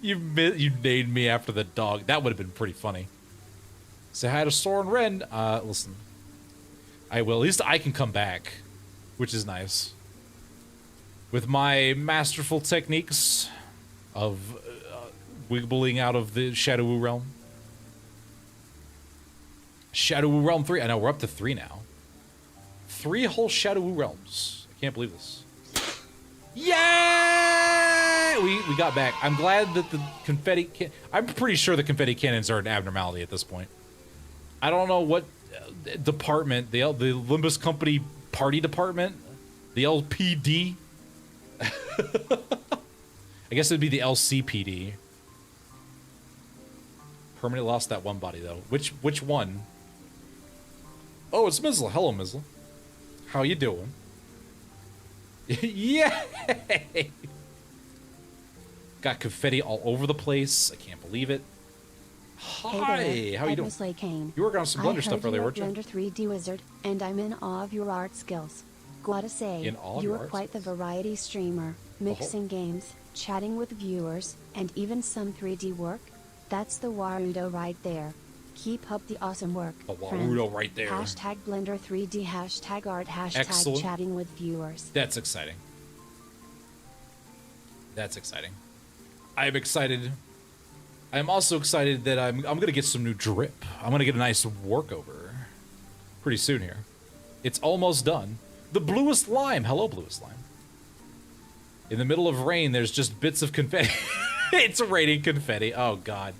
You named me after the dog. That would have been pretty funny. Say hi to Soren Ren. Listen. I will. At least I can come back, which is nice. With my masterful techniques of wiggling out of the Shadow Realm. Shadow Realm 3. I know, we're up to 3 now. 3 whole Shadow Realms. I can't believe this. Yeah! We got back. I'm glad that the confetti I'm pretty sure the confetti cannons are an abnormality at this point. I don't know what department, the Limbus Company party department, the LPD. I guess it'd be the LCPD. Permanently lost that one body though. Which one? Oh, it's Mizzle. Hello, Mizzle. How you doing? Yay! Got confetti all over the place. I can't believe it. Hi, Hey there, how you doing? Edward Kane. You working on some Blender stuff earlier, weren't you? Blender 3D wizard, and I'm in awe of your art skills. Gotta say, In awe of you your are art quite the variety streamer, mixing games, chatting with viewers, and even some 3D work. That's the Warudo right there. Keep up the awesome work, The friend. Warudo right there. Hashtag Blender 3D, hashtag art, hashtag Excellent. chatting with viewers. That's exciting. That's exciting. I'm excited I'm also excited that I'm gonna get some new drip. I'm gonna get a nice workover pretty soon here. It's almost done. The bluest lime. Hello, bluest lime. In the middle of rain, there's just bits of confetti. It's raining confetti. Oh, God.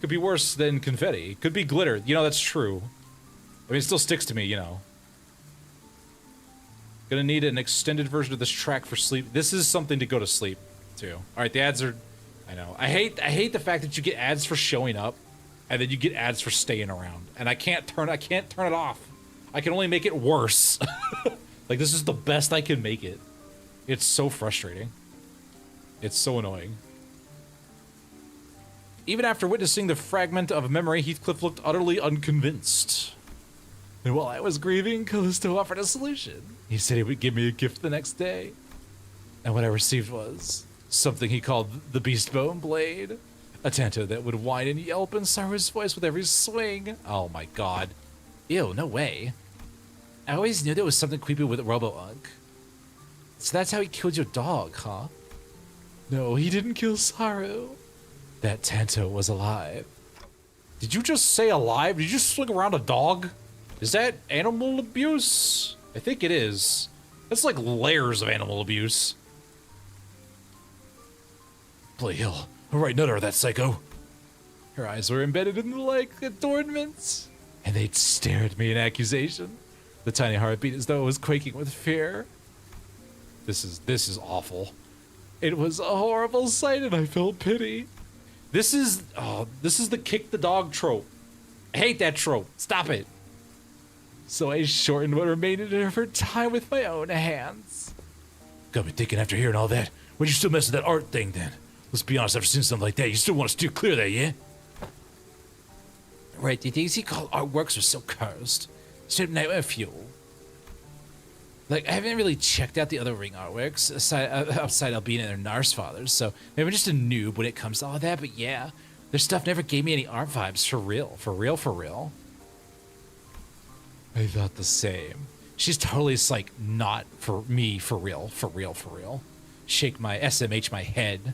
Could be worse than confetti. Could be glitter. You know, that's true. I mean, it still sticks to me, you know. Gonna need an extended version of this track for sleep. This is something to go to sleep to. All right, the ads are... I know. I hate the fact that you get ads for showing up, and then you get ads for staying around. And I can't turn it off. I can only make it worse. Like, this is the best I can make it. It's so frustrating. It's so annoying. Even after witnessing the fragment of memory, Heathcliff looked utterly unconvinced. And while I was grieving, Callisto offered a solution. He said he would give me a gift the next day. And what I received was something he called the Beastbone Blade. A tanto that would whine and yelp and sour his voice with every swing. Oh my god. Ew, no way. I always knew there was something creepy with Robo-Unk. So that's how he killed your dog, huh? No, he didn't kill Saru. That Tanto was alive. Did you just say alive? Did you just swing around a dog? Is that animal abuse? I think it is. That's like layers of animal abuse. Bloody hell. A right nutter, that psycho. Her eyes were embedded in the like adornments, and they'd stare at me in accusation. The tiny heart beat as though it was quaking with fear. This is awful. It was a horrible sight, and I felt pity. This is the kick the dog trope. I hate that trope. Stop it. So I shortened what remained of her time with my own hands. Got me thinking after hearing all that. Why'd you still mess with that art thing then? Let's be honest, after seeing something like that, you still want to steer clear of that, yeah? Right, the things he called artworks are so cursed. Straight nightmare fuel. Like, I haven't really checked out the other Ring artworks outside Albina and their Nars fathers, so maybe I'm just a noob when it comes to all that, but yeah, their stuff never gave me any art vibes for real, for real, for real. I thought the same. She's totally just like not for me, for real, for real, for real. Shake my SMH my head.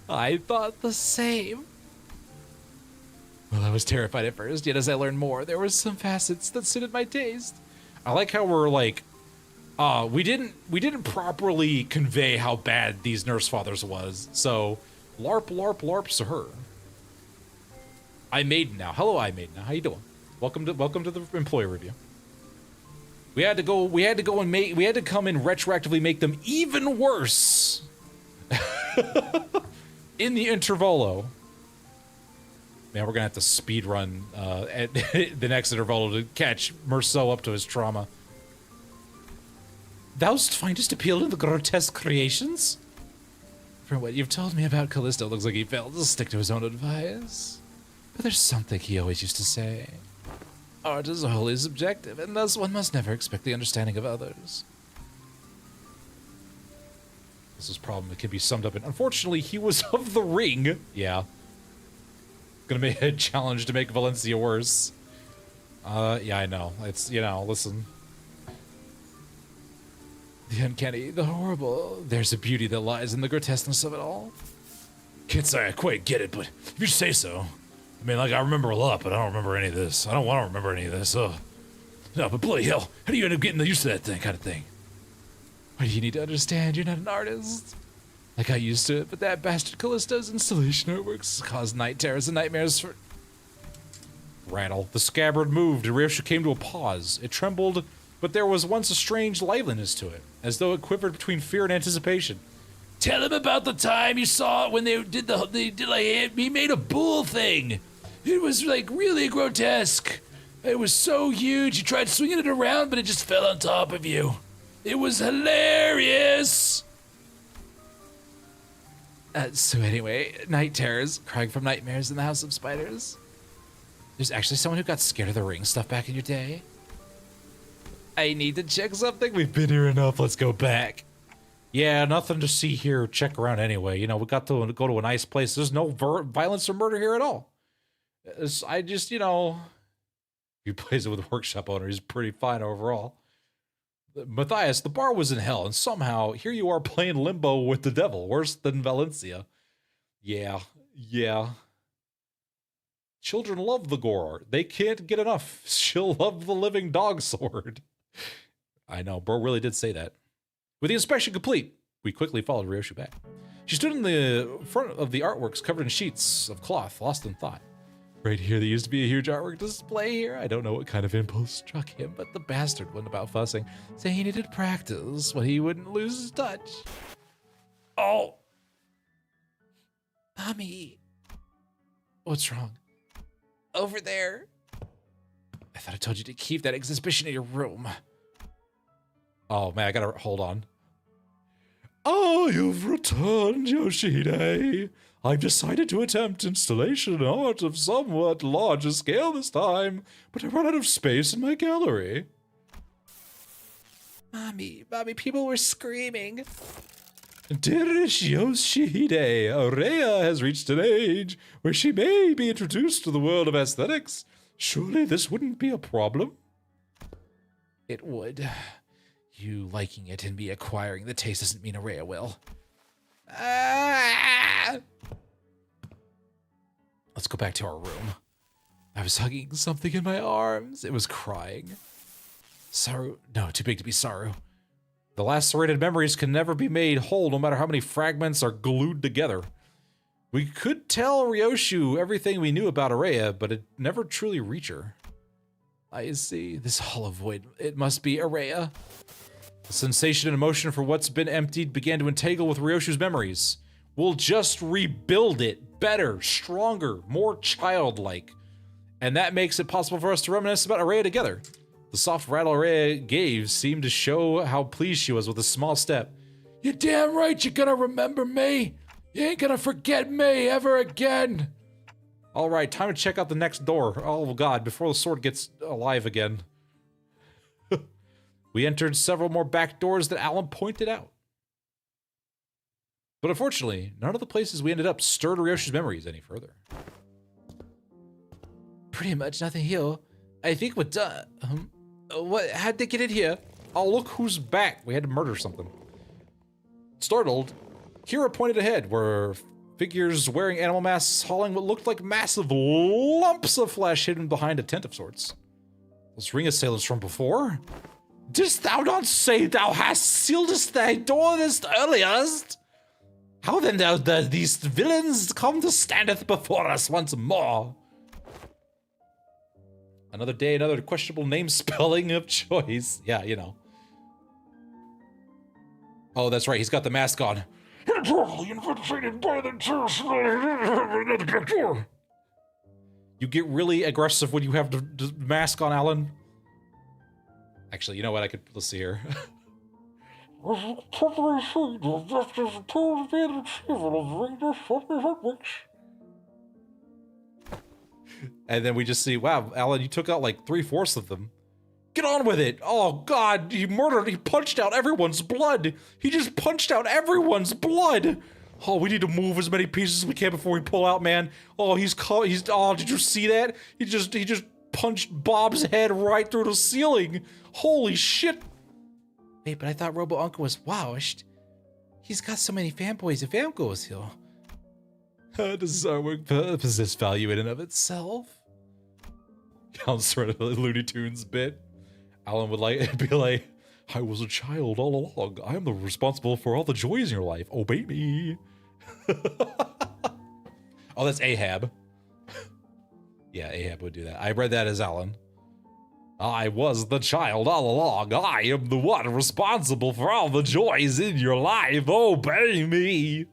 I thought the same. Well, I was terrified at first, yet as I learned more, there were some facets that suited my taste. I like how we're like, we didn't properly convey how bad these nurse fathers was. So, LARP, LARP, LARPs to her. I Maiden now. Hello, I Maiden now. How you doing? Welcome to the employee review. We had to come and retroactively make them even worse. In the Intervallo. Man, we're gonna have to speed run at the next Intervallo to catch Merceau up to his trauma. Thou'st findest appeal in the grotesque creations? From what you've told me about Callisto, looks like he failed to stick to his own advice. But there's something he always used to say. Art is wholly subjective, and thus one must never expect the understanding of others. This is a problem that can be summed up in, unfortunately, he was of the ring. Yeah. Gonna make a challenge to make Valencia worse. Yeah, I know. It's, you know, listen. The uncanny, the horrible. There's a beauty that lies in the grotesqueness of it all. Can't say I quite get it, but if you say so. I mean, like, I remember a lot, but I don't remember any of this. I don't want to remember any of this. No, but bloody hell, how do you end up getting used to that thing, kind of thing? Why do you need to understand? You're not an artist. I got used to it, but that bastard Callisto's installation artworks caused night terrors and nightmares for... Rattle. The scabbard moved, and Ryosha came to a pause. It trembled, but there was once a strange liveliness to it, as though it quivered between fear and anticipation. Tell him about the time you saw it when he made a bull thing. It was like really grotesque. It was so huge. You tried swinging it around, but it just fell on top of you. It was hilarious. So anyway, night terrors, crying from nightmares in the House of Spiders. There's actually someone who got scared of the ring stuff back in your day. I need to check something. We've been here enough. Let's go back. Yeah, nothing to see here. Check around anyway. You know, we got to go to a nice place. There's no violence or murder here at all. I just, you know, he plays it with a workshop owner. He's pretty fine overall. Matthias, the bar was in hell, and somehow here you are playing limbo with the devil. Worse than Valencia. Yeah, Yeah. Children love the gore art. They can't get enough. She'll love the living dog sword. I know, bro really did say that. With the inspection complete, we quickly followed Ryoshu back. She stood in the front of the artworks covered in sheets of cloth, lost in thought. Right here, there used to be a huge artwork display here. I don't know what kind of impulse struck him, but the bastard went about fussing, saying he needed practice when he wouldn't lose his touch. Oh! Mommy. What's wrong? Over there. I thought I told you to keep that exhibition in your room. Oh man, I gotta hold on. Oh, you've returned, Yoshide. I've decided to attempt installation art of somewhat larger scale this time, but I ran out of space in my gallery. Mommy, people were screaming. Dearest Yoshide, Aurea has reached an age where she may be introduced to the world of aesthetics. Surely this wouldn't be a problem? It would. You liking it and me acquiring the taste doesn't mean Aurea will. Ah! Let's go back to our room. I was hugging something in my arms. It was crying. Saru, no, too big to be Saru. The lacerated memories can never be made whole no matter how many fragments are glued together. We could tell Ryoshu everything we knew about Aurea, but it never truly reached her. I see. This hollow void, it must be Aurea. The sensation and emotion for what's been emptied began to entangle with Ryoshu's memories. We'll just rebuild it better, stronger, more childlike. And that makes it possible for us to reminisce about Aurea together. The soft rattle Aurea gave seemed to show how pleased she was with a small step. You're damn right you're gonna remember me. You ain't gonna forget me ever again. All right, time to check out the next door. Oh God, before the sword gets alive again. We entered several more back doors that Alan pointed out. But unfortunately, none of the places we ended up stirred Ryoshu's memories any further. Pretty much nothing here. I think we're done. What? How'd they get in here? Oh, look who's back. We had to murder something. Startled, Kira pointed ahead, where figures wearing animal masks hauling what looked like massive lumps of flesh hidden behind a tent of sorts. Those ring assailants from before? Didst thou not say thou hast sealed thy door this earliest? How then do these villains come to standeth before us once more? Another day, another questionable name spelling of choice. Yeah, you know. Oh, that's right, he's got the mask on. You get really aggressive when you have the mask on, Alan. Actually, you know what? Let's see here. And then we just see, wow, Alan, you took out like 3/4 of them. Get on with it. Oh God, he punched out everyone's blood. He just punched out everyone's blood. Oh, we need to move as many pieces as we can before we pull out, man. Oh, oh, did you see that? He just punched Bob's head right through the ceiling. Holy shit. Wait, but I thought Robo Uncle was washed. He's got so many fanboys and fangirls here. Does his artwork possess value in and of itself? Counts sort of a Looney Tunes bit. Alan would be like, I was a child all along. I am the responsible for all the joys in your life. Obey me. Oh, that's Ahab. Yeah, Ahab would do that. I read that as Alan. I was the child all along. I am the one responsible for all the joys in your life. Obey me.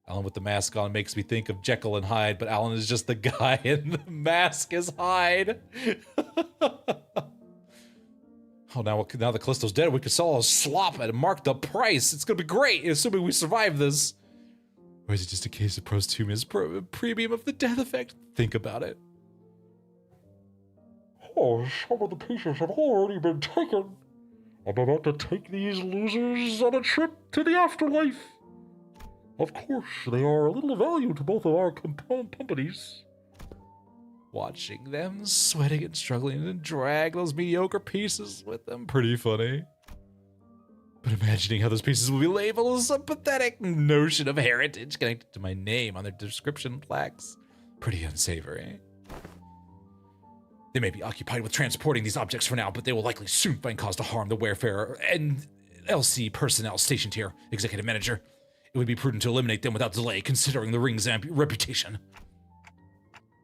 Alan with the mask on makes me think of Jekyll and Hyde, but Alan is just the guy and the mask is Hyde. Oh, now the Callisto's dead, we could sell a slop at a marked up price. It's gonna be great, assuming we survive this. Or is it just a case of posthumous premium of the death effect? Think about it. Oh, some of the pieces have already been taken. I'm about to take these losers on a trip to the afterlife. Of course, they are a little of value to both of our companies. Watching them sweating and struggling to drag those mediocre pieces with them, pretty funny. But imagining how those pieces will be labeled is some pathetic notion of heritage connected to my name on their description plaques. Pretty unsavory. They may be occupied with transporting these objects for now, but they will likely soon find cause to harm the Wayfair and LC personnel stationed here, Executive Manager. It would be prudent to eliminate them without delay, considering the ring's reputation.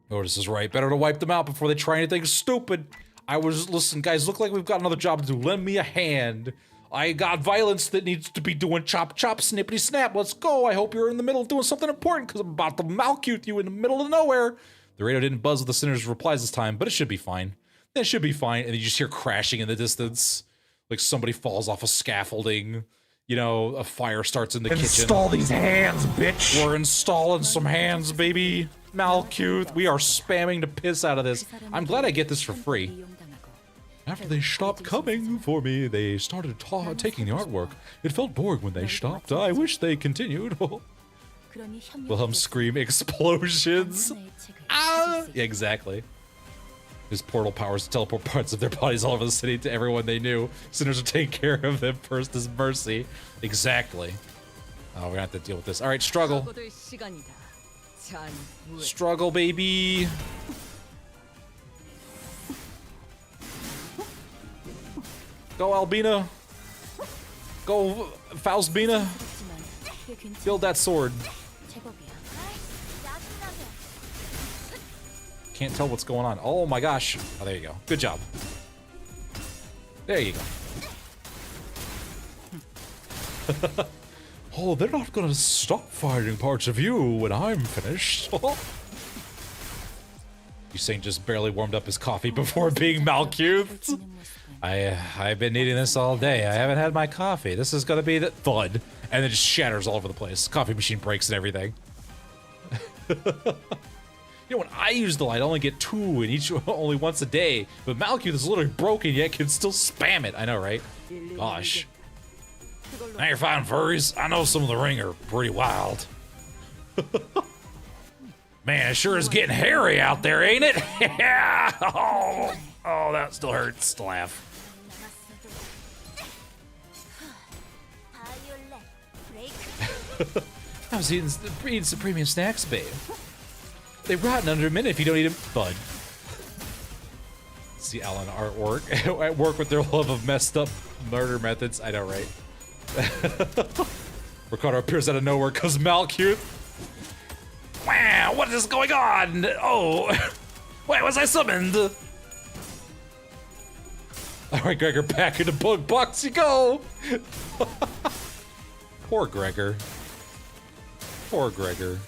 Otis is right. Better to wipe them out before they try anything stupid. Listen, guys, look like we've got another job to do. Lend me a hand. I got violence that needs to be doing chop, chop, snippity, snap. Let's go. I hope you're in the middle of doing something important, because I'm about to malcute you in the middle of nowhere. The radio didn't buzz with the senator's replies this time, but it should be fine. That should be fine. And you just hear crashing in the distance. Like somebody falls off a scaffolding. You know, a fire starts in the kitchen. Install these hands, bitch. We're installing some hands, baby. Malcute. We are spamming the piss out of this. I'm glad I get this for free. After they stopped coming for me, they started taking the artwork. It felt boring when they stopped. I wish they continued. Wilhelm scream explosions. Ah! Yeah, exactly. His portal powers to teleport parts of their bodies all over the city to everyone they knew. Sinners would take care of them first as mercy. Exactly. Oh, we're gonna have to deal with this. Alright, struggle. Struggle, baby. Go, Albina. Go, Faustbina. Build that sword. Can't tell what's going on. Oh my gosh. Oh, there you go. Good job. There you go. Oh, they're not gonna stop fighting parts of you when I'm finished. Usain just barely warmed up his coffee before being malcuthed. I've been eating this all day. I haven't had my coffee. This is gonna be the thud. And it just shatters all over the place. Coffee machine breaks and everything. You know, when I use the light, I only get 2 and each only once a day. But Malcute is literally broken, yet can still spam it. I know, right? Gosh. Now you're fighting furries. I know some of the ring are pretty wild. Man, it sure is getting hairy out there, ain't it? Yeah. Oh, that still hurts to laugh. I was eating some premium snacks, babe. They rot in under a minute if you don't eat them. Bud. See Alan artwork at work with their love of messed up murder methods. I know, right? Ricardo appears out of nowhere because Malcute. Wow, what is going on? Oh, why was I summoned? All right, Gregor, back into bug box you go. Poor Gregor. Poor Gregor.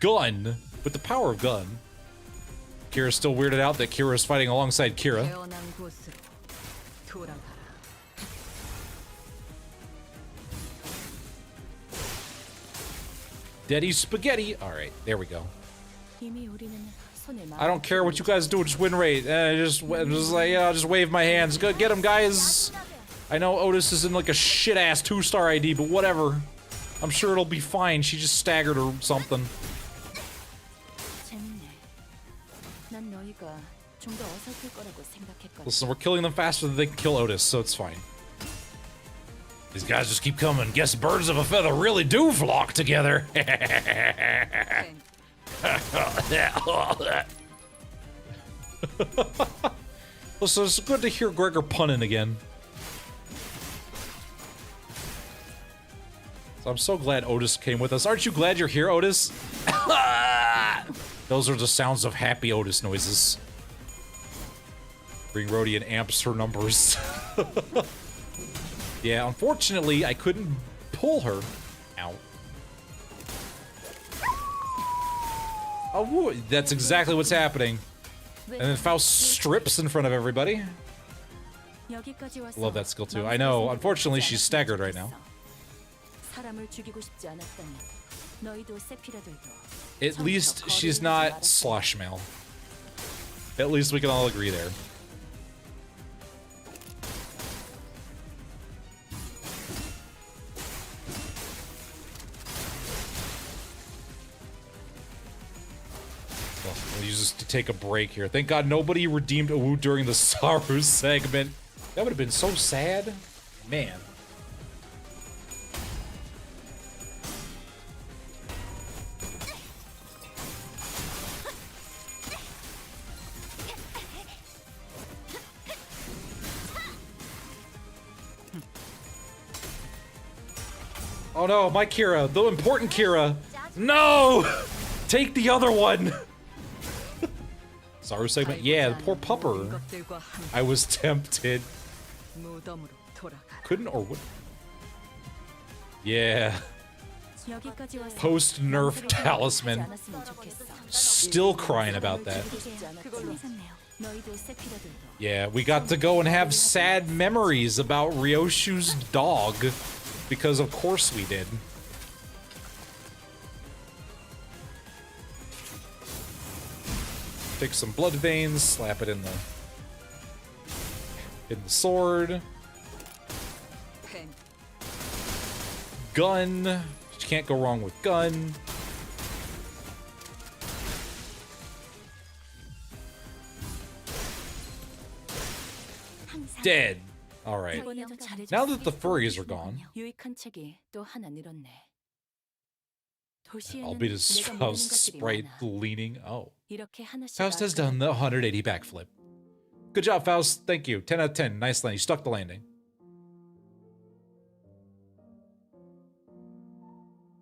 Gun with the power of gun. Kira's still weirded out that Kira is fighting alongside Kira. Daddy's spaghetti. All right, there we go. I don't care what you guys do, just win rate. Just wave my hands. Go get him, guys. I know Otis is in like a shit-ass 2-star ID, but whatever. I'm sure it'll be fine. She just staggered or something. Listen, we're killing them faster than they can kill Otis, so it's fine. These guys just keep coming. Guess birds of a feather really do flock together. Listen, it's good to hear Gregor punning again. So I'm so glad Otis came with us. Aren't you glad you're here, Otis? Those are the sounds of happy Otis noises. Bring Rhodian amps her numbers. Yeah, unfortunately, I couldn't pull her. Ow. Oh, that's exactly what's happening. And then Faust strips in front of everybody. Love that skill too. I know, unfortunately, she's staggered right now. At least she's not slosh mail. At least we can all agree there. We'll use this to take a break here. Thank God nobody redeemed Awu during the Saru segment. That would have been so sad. Man. Oh no, my Kira, the important Kira. No! Take the other one! Saru segment? Yeah, the poor pupper. I was tempted. Couldn't or wouldn't. Yeah. Post-nerf talisman. Still crying about that. Yeah, we got to go and have sad memories about Ryoshu's dog. Because of course we did. Take some blood veins, slap it in the sword. Gun. You can't go wrong with gun. Dead. All right. Now that the furries are gone, albeit his Faust sprite leaning. Oh. Faust has done the 180 backflip. Good job, Faust. Thank you. 10 out of 10. Nice landing. You stuck the landing.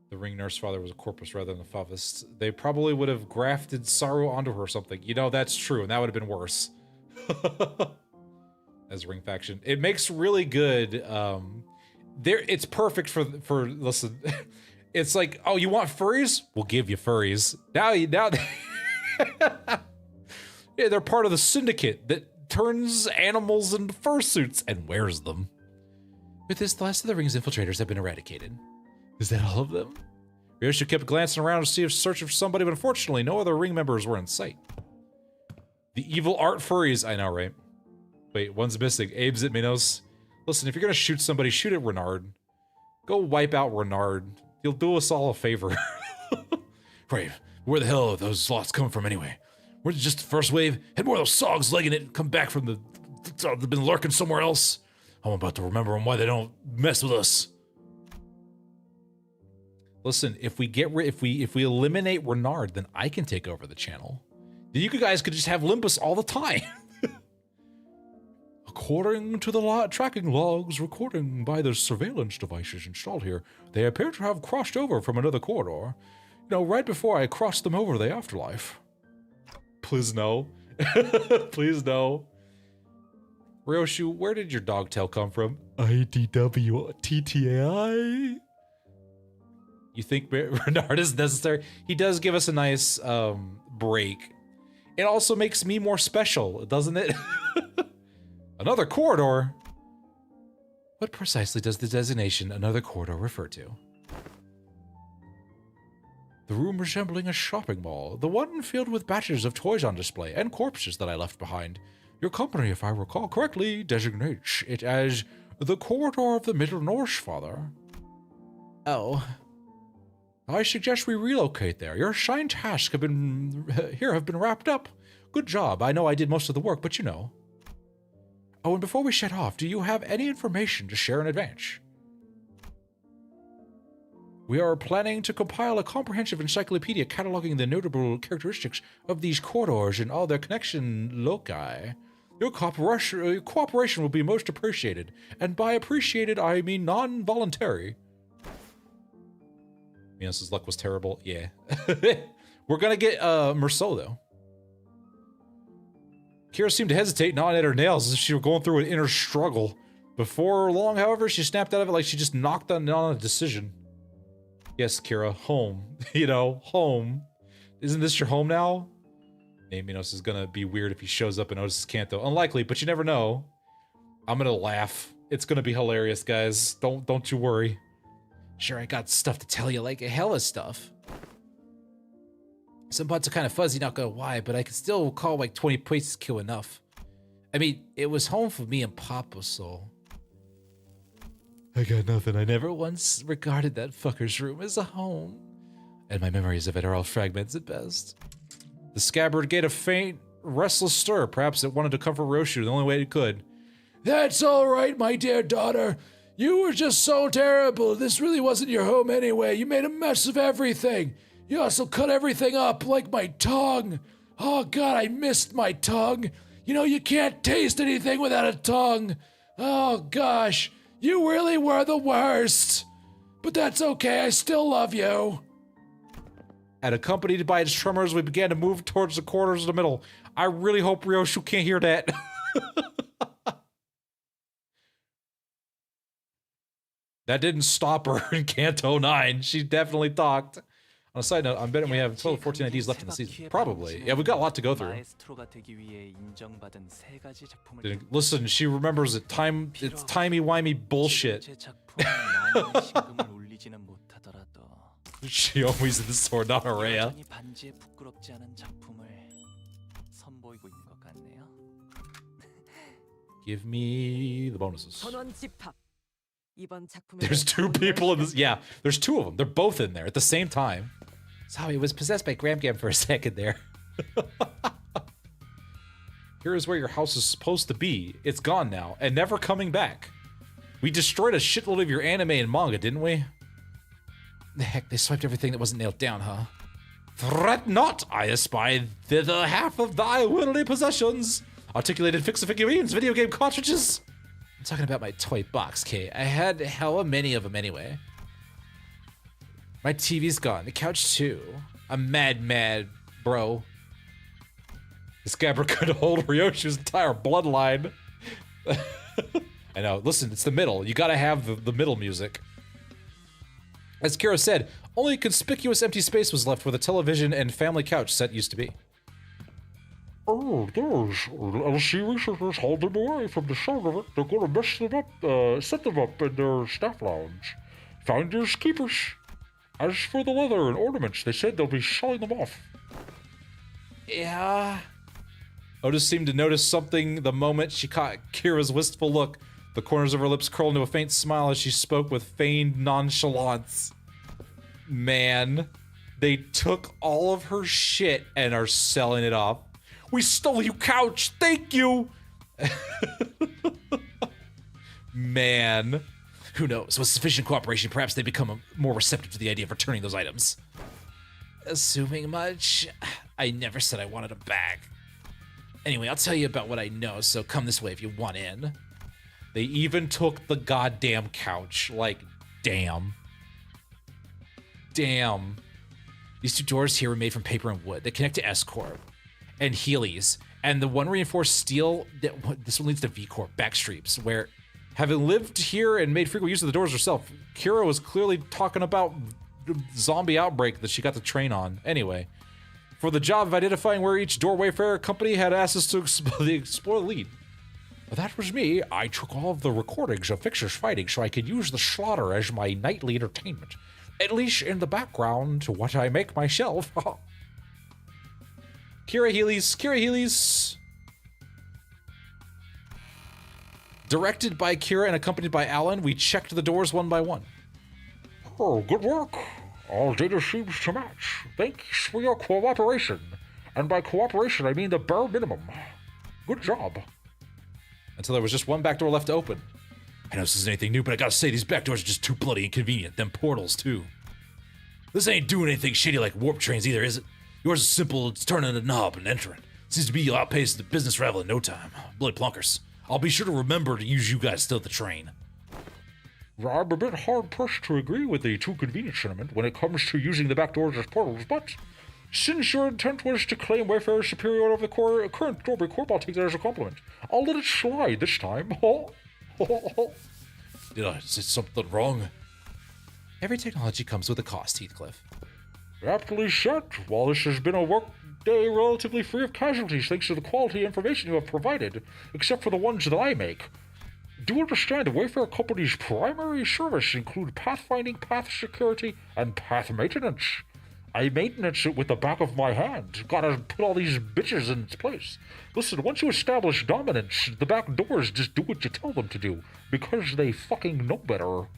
The ring nurse father was a corpus rather than a Faust. They probably would have grafted Saru onto her or something. You know, that's true, and that would have been worse. As ring faction. It makes really good, it's perfect for listen, it's like, oh, you want furries? We'll give you furries. Now yeah, they're part of the syndicate that turns animals into fursuits and wears them. With this, the last of the ring's infiltrators have been eradicated. Is that all of them? Ryoshu kept glancing around to see if searching for somebody, but unfortunately, no other ring members were in sight. The evil art furries, I know, right? Wait, one's missing. Abe's at Minos. Listen, if you're gonna shoot somebody, shoot at Renard. Go wipe out Renard. You'll do us all a favor. Right. Where the hell are those slots coming from anyway? We're just the first wave. Had more of those sogs legging it and come back from they've been lurking somewhere else. I'm about to remember them why they don't mess with us. Listen, if we eliminate Renard, then I can take over the channel. Then you guys could just have Limbus all the time. According to the tracking logs recording by the surveillance devices installed here, they appear to have crossed over from another corridor. You know, right before I crossed them over the afterlife. Please no. Please no. Ryoshu, where did your dog tail come from? IDW-TTAI? You think Renard is necessary? He does give us a nice break. It also makes me more special, doesn't it? Another corridor? What precisely does the designation another corridor refer to? The room resembling a shopping mall, the one filled with batches of toys on display and corpses that I left behind. Your company, if I recall correctly, designates it as the corridor of the Middle Norse, Father. Oh. I suggest we relocate there. Your assigned tasks have been wrapped up. Good job. I know I did most of the work, but you know. Oh, and before we shut off, do you have any information to share in advance? We are planning to compile a comprehensive encyclopedia cataloging the notable characteristics of these corridors and all their connection loci. Your cooperation will be most appreciated, and by appreciated, I mean non-voluntary. Minos' luck was terrible. Yeah. We're gonna get Merceau, though. Kira seemed to hesitate, gnawing at her nails as if she were going through an inner struggle. Before long, however, she snapped out of it like she just knocked on a decision. Yes, Kira, home. You know, home. Isn't this your home now? Maybe Minos is gonna be weird if he shows up and notices Kanto. Unlikely, but you never know. I'm gonna laugh. It's gonna be hilarious, guys. Don't you worry. Sure, I got stuff to tell you, like a hella stuff. Some parts are kind of fuzzy, not gonna lie, but I can still recall like 20 places kill enough. I mean, it was home for me and Papa, so... I got nothing. I never once regarded that fucker's room as a home. And my memories of it are all fragments at best. The scabbard gave a faint, restless stir. Perhaps it wanted to comfort Ryoshu the only way it could. That's all right, my dear daughter. You were just so terrible. This really wasn't your home anyway. You made a mess of everything. You also cut everything up, like my tongue. Oh, God, I missed my tongue. You know, you can't taste anything without a tongue. Oh, gosh, you really were the worst. But that's okay, I still love you. And accompanied by its tremors, we began to move towards the corners of the middle. I really hope Ryoshu can't hear that. That didn't stop her in Kanto 9. She definitely talked. On a side note, I'm betting we have a total of 14 IDs left in the season. Probably. Yeah, we've got a lot to go through. Listen, she remembers it. It's timey-wimey bullshit. She always in the sword, not Araya. Give me the bonuses. There's two people in this. Yeah, there's two of them. They're both in there at the same time. Sorry, was possessed by Gram Gam for a second there. Here is where your house is supposed to be. It's gone now, and never coming back. We destroyed a shitload of your anime and manga, didn't we? The heck, they swiped everything that wasn't nailed down, huh? Fret not, I espy thither half of thy worldly possessions. Articulated fix-a-figurines, video game cartridges. I'm talking about my toy box, Kate. I had hella many of them anyway. My TV's gone, the couch too. I'm mad, bro. This Gabber could hold Ryoshu's entire bloodline. I know, listen, it's the middle. You gotta have the middle music. As Kira said, only a conspicuous empty space was left where the television and family couch set used to be. Oh, those LC researchers hauled them away from the sound of it. They're gonna mess them up, set them up in their staff lounge. Finders keepers. As for the leather and ornaments, they said they'll be selling them off. Yeah. Otis seemed to notice something the moment she caught Kira's wistful look. The corners of her lips curled into a faint smile as she spoke with feigned nonchalance. Man, they took all of her shit and are selling it off. We stole your couch, thank you! Man. Who knows, with sufficient cooperation, perhaps they become more receptive to the idea of returning those items. Assuming much, I never said I wanted them back. Anyway, I'll tell you about what I know, so come this way if you want in. They even took the goddamn couch. Like, damn. Damn. These two doors here were made from paper and wood. They connect to S-Corp and Healy's, and the one reinforced steel, this one leads to V-Corp, Backstreets, where, having lived here and made frequent use of the doors herself, Kira was clearly talking about the zombie outbreak that she got to train on. Anyway, for the job of identifying where each door Wayfair company had asked us to explore the lead. That was me. I took all of the recordings of fixers fighting so I could use the slaughter as my nightly entertainment. At least in the background to what I make myself. Kira Healy's. Directed by Kira and accompanied by Alan, we checked the doors one by one. Oh, good work. All data seems to match. Thanks for your cooperation. And by cooperation, I mean the bare minimum. Good job. Until there was just one back door left to open. I know this isn't anything new, but I gotta say, these back doors are just too bloody inconvenient. Them portals, too. This ain't doing anything shady like warp trains either, is it? Yours is simple, it's turning a knob and entering. Seems to be you'll outpace the business travel in no time. Bloody plunkers. I'll be sure to remember to use you guys still at the train. I'm a bit hard-pressed to agree with the too convenient sentiment when it comes to using the back doors as portals, but since your intent was to claim Wayfair's superiority over the current Dorby Corp, I'll take that as a compliment. I'll let it slide this time. Did I say something wrong? Every technology comes with a cost, Heathcliff. Aptly said. While this has been a work day relatively free of casualties thanks to the quality information you have provided, except for the ones that I make. Do understand the Wayfair Company's primary service include pathfinding, path security, and path maintenance. I maintenance it with the back of my hand. Gotta put all these bitches in its place. Listen, once you establish dominance, the back doors just do what you tell them to do, because they fucking know better.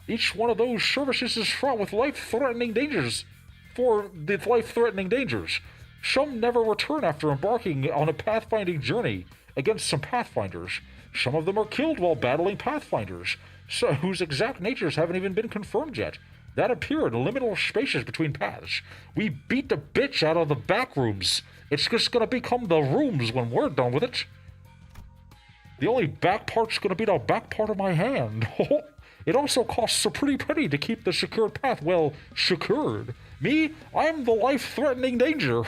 Each one of those services is fraught with life-threatening dangers. Some never return after embarking on a pathfinding journey against some pathfinders. Some of them are killed while battling pathfinders, so whose exact natures haven't even been confirmed yet. That appear in liminal spaces between paths. We beat the bitch out of the back rooms. It's just gonna become the rooms when we're done with it. The only back part's gonna be the back part of my hand. It also costs a pretty penny to keep the secured path well secured. Me, I'm the life-threatening danger.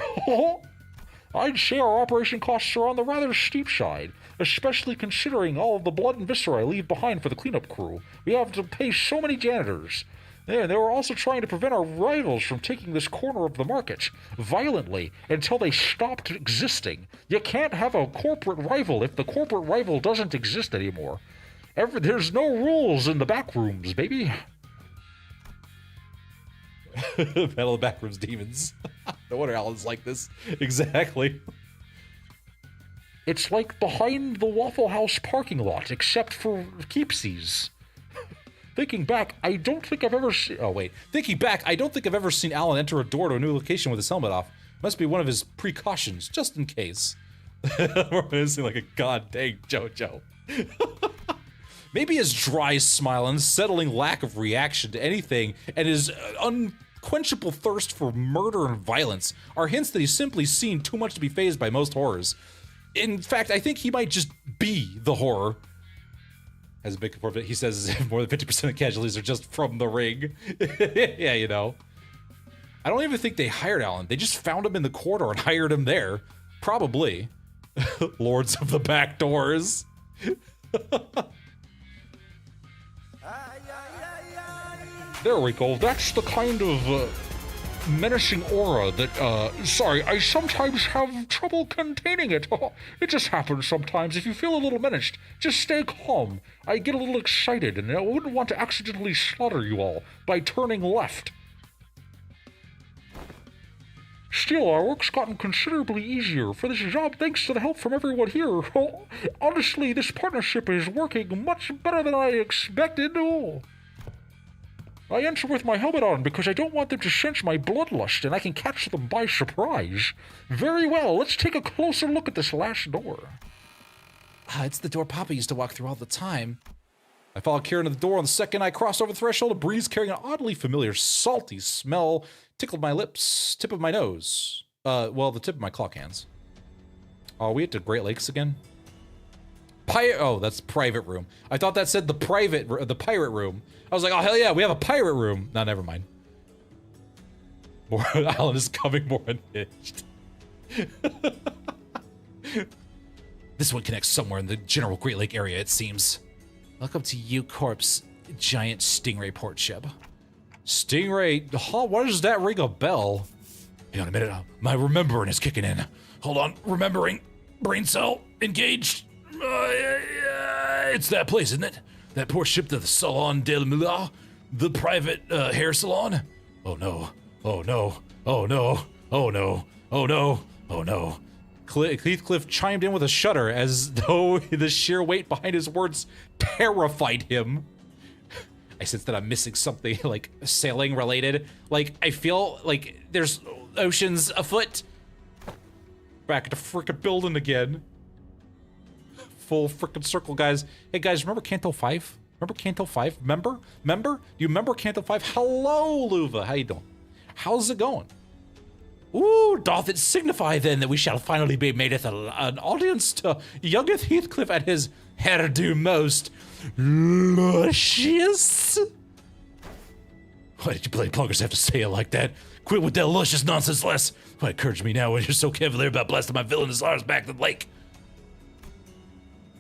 I'd say our operation costs are on the rather steep side, especially considering all of the blood and viscera I leave behind for the cleanup crew. We have to pay so many janitors. And they were also trying to prevent our rivals from taking this corner of the market violently until they stopped existing. You can't have a corporate rival if the corporate rival doesn't exist anymore. There's no rules in the back rooms, baby. Battle of the Backrooms Demons. No wonder Alan's like this. Exactly. It's like behind the Waffle House parking lot, except for keepsies. Thinking back, I don't think I've ever seen... Oh, wait. Thinking back, I don't think I've ever seen Alan enter a door to a new location with his helmet off. Must be one of his precautions, just in case. We're missing like a god-dang JoJo. Maybe his dry smile, unsettling lack of reaction to anything, and his unquenchable thirst for murder and violence are hints that he's simply seen too much to be fazed by most horrors. In fact, I think he might just be the horror. As a big report, he says more than 50% of casualties are just from the ring. Yeah, you know. I don't even think they hired Alan. They just found him in the corridor and hired him there. Probably. Lords of the back doors. There we go. That's the kind of menacing aura that, sorry, I sometimes have trouble containing it. It just happens sometimes. If you feel a little menaced, just stay calm. I get a little excited, and I wouldn't want to accidentally slaughter you all by turning left. Still, our work's gotten considerably easier for this job thanks to the help from everyone here. Honestly, this partnership is working much better than I expected. I enter with my helmet on because I don't want them to sense my bloodlust and I can catch them by surprise. Very well, let's take a closer look at this last door. It's the door Papa used to walk through all the time. I followed Kieran to the door, and the second I crossed over the threshold, a breeze carrying an oddly familiar salty smell tickled my lips, tip of my nose. Well, the tip of my clock hands. Oh, we hit to Great Lakes again? Oh, that's private room. I thought that said the pirate room. I was like, oh, hell yeah, we have a pirate room. No, never mind. More, Alan is coming more unhinged. This one connects somewhere in the general Great Lake area, it seems. Welcome to U-Corp's giant stingray port ship. Stingray? Huh, why does that ring a bell? Hang on a minute, my remembering is kicking in. Hold on, remembering. Brain cell engaged. It's that place, isn't it? That poor ship to the Salon del Mula? The private hair salon? Oh no, oh no, oh no, oh no, oh no, oh no. Heathcliff chimed in with a shudder as though the sheer weight behind his words terrified him. I sense that I'm missing something like sailing related. Like, I feel like there's oceans afoot. Back at the frickin' building again. Full frickin' circle, guys. Hey, guys, remember Canto 5? Remember Canto 5? Remember? Do you remember Canto 5? Hello, Luva. How you doing? How's it going? Ooh, doth it signify then that we shall finally be made an audience to youngeth Heathcliff at his hairdo most luscious? Why did you play plunkers have to say it like that? Quit with that luscious nonsense, Les. Why encourage me now when you're so cavalier about blasting my villainous arms back to the lake?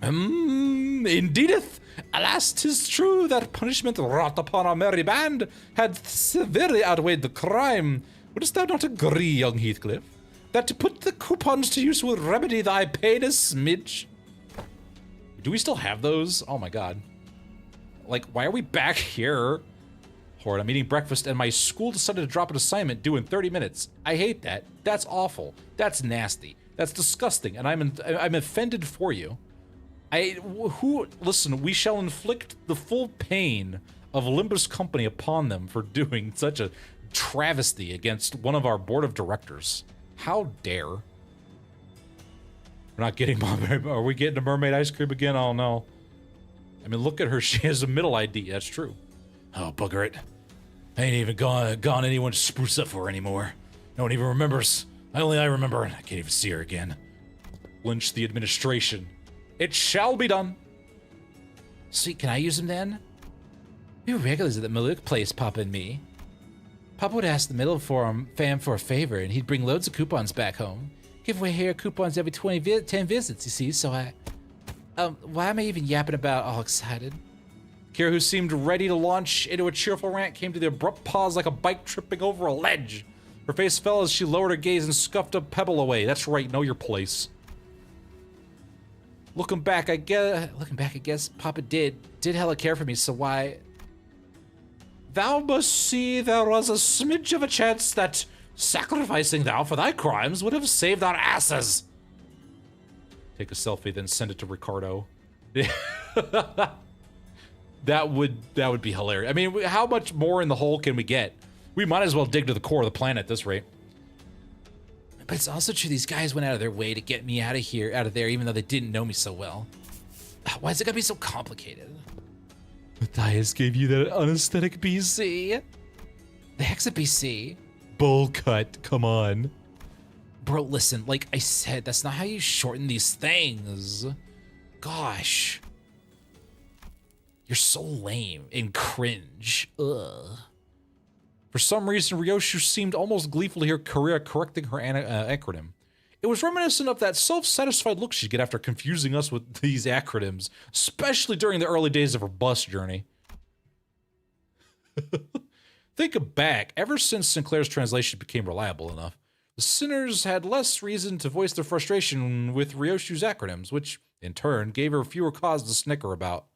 Indeedeth. Alas, 'tis true that punishment wrought upon our merry band had severely outweighed the crime. Wouldst thou not agree, young Heathcliff, that to put the coupons to use will remedy thy pain a smidge? Do we still have those? Oh my god. Like, why are we back here? Horde, I'm eating breakfast and my school decided to drop an assignment due in 30 minutes. I hate that. That's awful. That's nasty. That's disgusting, and I'm offended for you. Listen, we shall inflict the full pain of Limbus Company upon them for doing such a travesty against one of our board of directors. How dare? We're not getting... Are we getting a mermaid ice cream again? I don't know. I mean, look at her. She has a middle ID. That's true. Oh, bugger it. I ain't even gone anyone to spruce up for her anymore. No one even remembers. Only I remember, and I can't even see her again. Lynch the administration. It shall be done. Sweet, can I use them then? We were regulars at the Maluk place, Papa and me. Papa would ask the middle fam for a favor, and he'd bring loads of coupons back home. Give away hair coupons every 10 visits, you see, so I... why am I even yapping about all excited? Kira, who seemed ready to launch into a cheerful rant, came to the abrupt pause like a bike tripping over a ledge. Her face fell as she lowered her gaze and scuffed a pebble away. That's right, know your place. Looking back, I guess Papa did hella care for me, so why... Thou must see there was a smidge of a chance that sacrificing thou for thy crimes would have saved our asses. Take a selfie, then send it to Ricardo. That would be hilarious. I mean, how much more in the hole can we get? We might as well dig to the core of the planet at this rate. But it's also true these guys went out of their way to get me out of there, even though they didn't know me so well. Why is it gotta be so complicated? Matthias gave you that unesthetic BC. The heck's a BC? Bull cut, come on. Bro, listen, like I said, that's not how you shorten these things. Gosh. You're so lame and cringe. Ugh. For some reason, Ryoshu seemed almost gleeful to hear Korea correcting her acronym. It was reminiscent of that self-satisfied look she'd get after confusing us with these acronyms, especially during the early days of her bus journey. Think back, ever since Sinclair's translation became reliable enough, the sinners had less reason to voice their frustration with Ryoshu's acronyms, which, in turn, gave her fewer cause to snicker about.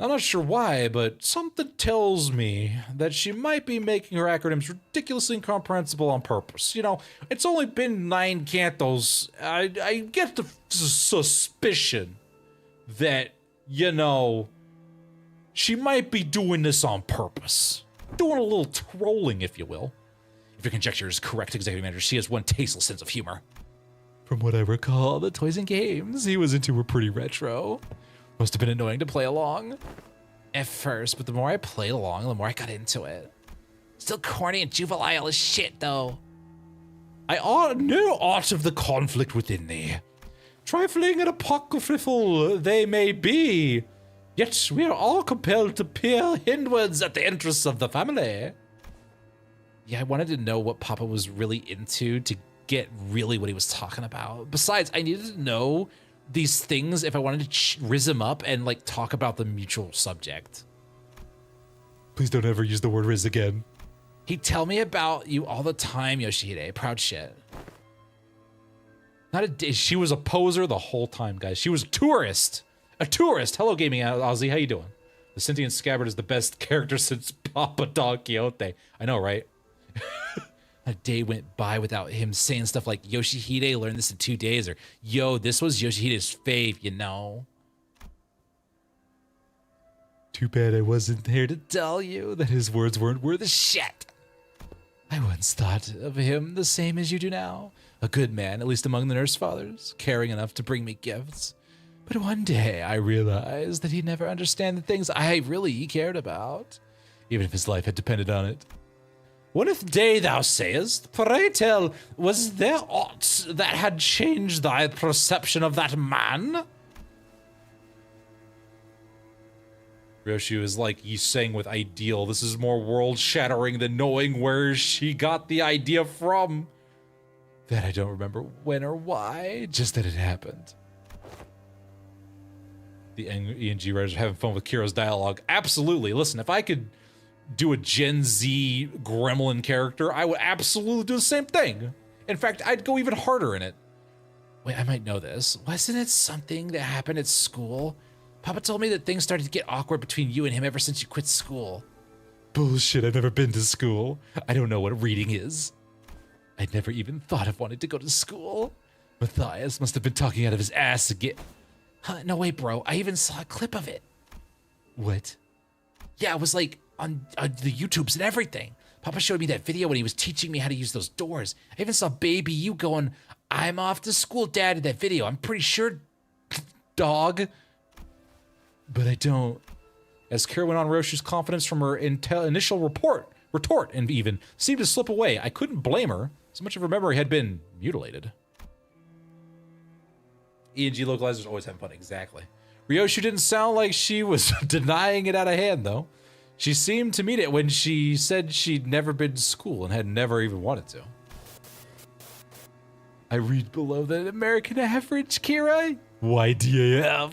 I'm not sure why, but something tells me that she might be making her acronyms ridiculously incomprehensible on purpose. You know, it's only been 9 cantos. I get the suspicion that, you know, she might be doing this on purpose. Doing a little trolling, if you will. If your conjecture is correct, Executive Manager, she has one tasteless sense of humor. From what I recall, the toys and games he was into were pretty retro. Must have been annoying to play along. At first, but the more I played along, the more I got into it. Still corny and juvenile as shit, though. I know aught of the conflict within thee. Trifling and apocryphal they may be, yet we are all compelled to peer hindwards at the interests of the family. Yeah, I wanted to know what Papa was really into to get really what he was talking about. Besides, I needed to know these things if I wanted to rizz him up and like talk about the mutual subject. Please don't ever use the word Riz again. He'd tell me about you all the time, Yoshihide. Proud shit. She was a poser the whole time, guys. She was a tourist. A tourist. Hello, Gaming Ozzy. How you doing? The Sentient Scabbard is the best character since Papa Don Quixote. I know, right? A day went by without him saying stuff like, Yoshihide learned this in 2 days, or, yo, this was Yoshihide's fave, you know? Too bad I wasn't there to tell you that his words weren't worth a shit. I once thought of him the same as you do now. A good man, at least among the nurse fathers, caring enough to bring me gifts. But one day I realized that he'd never understand the things I really cared about, even if his life had depended on it. What day thou sayest? Pray tell, was there aught that had changed thy perception of that man? Ryoshu is like he's saying with Ideal, this is more world-shattering than knowing where she got the idea from. That I don't remember when or why, just that it happened. The ENG writers are having fun with Kiro's dialogue. Absolutely. Listen, if I could do a Gen Z gremlin character, I would absolutely do the same thing. In fact, I'd go even harder in it. Wait, I might know this. Wasn't it something that happened at school? Papa told me that things started to get awkward between you and him ever since you quit school. Bullshit, I've never been to school. I don't know what reading is. I'd never even thought of wanting to go to school. Matthias must have been talking out of his ass again. Huh, no, wait, bro. I even saw a clip of it. What? Yeah, it was like on the YouTubes and everything. Papa showed me that video when he was teaching me how to use those doors. I even saw baby you going, I'm off to school, Dad, in that video. I'm pretty sure, dog. But I don't. As Kira went on, Ryoshi's confidence from her initial retort and even seemed to slip away. I couldn't blame her. So much of her memory had been mutilated. ENG localizers always having fun, exactly. Ryoshi didn't sound like she was denying it out of hand, though. She seemed to mean it when she said she'd never been to school and had never even wanted to. I read below the American average, Kira. YDAF.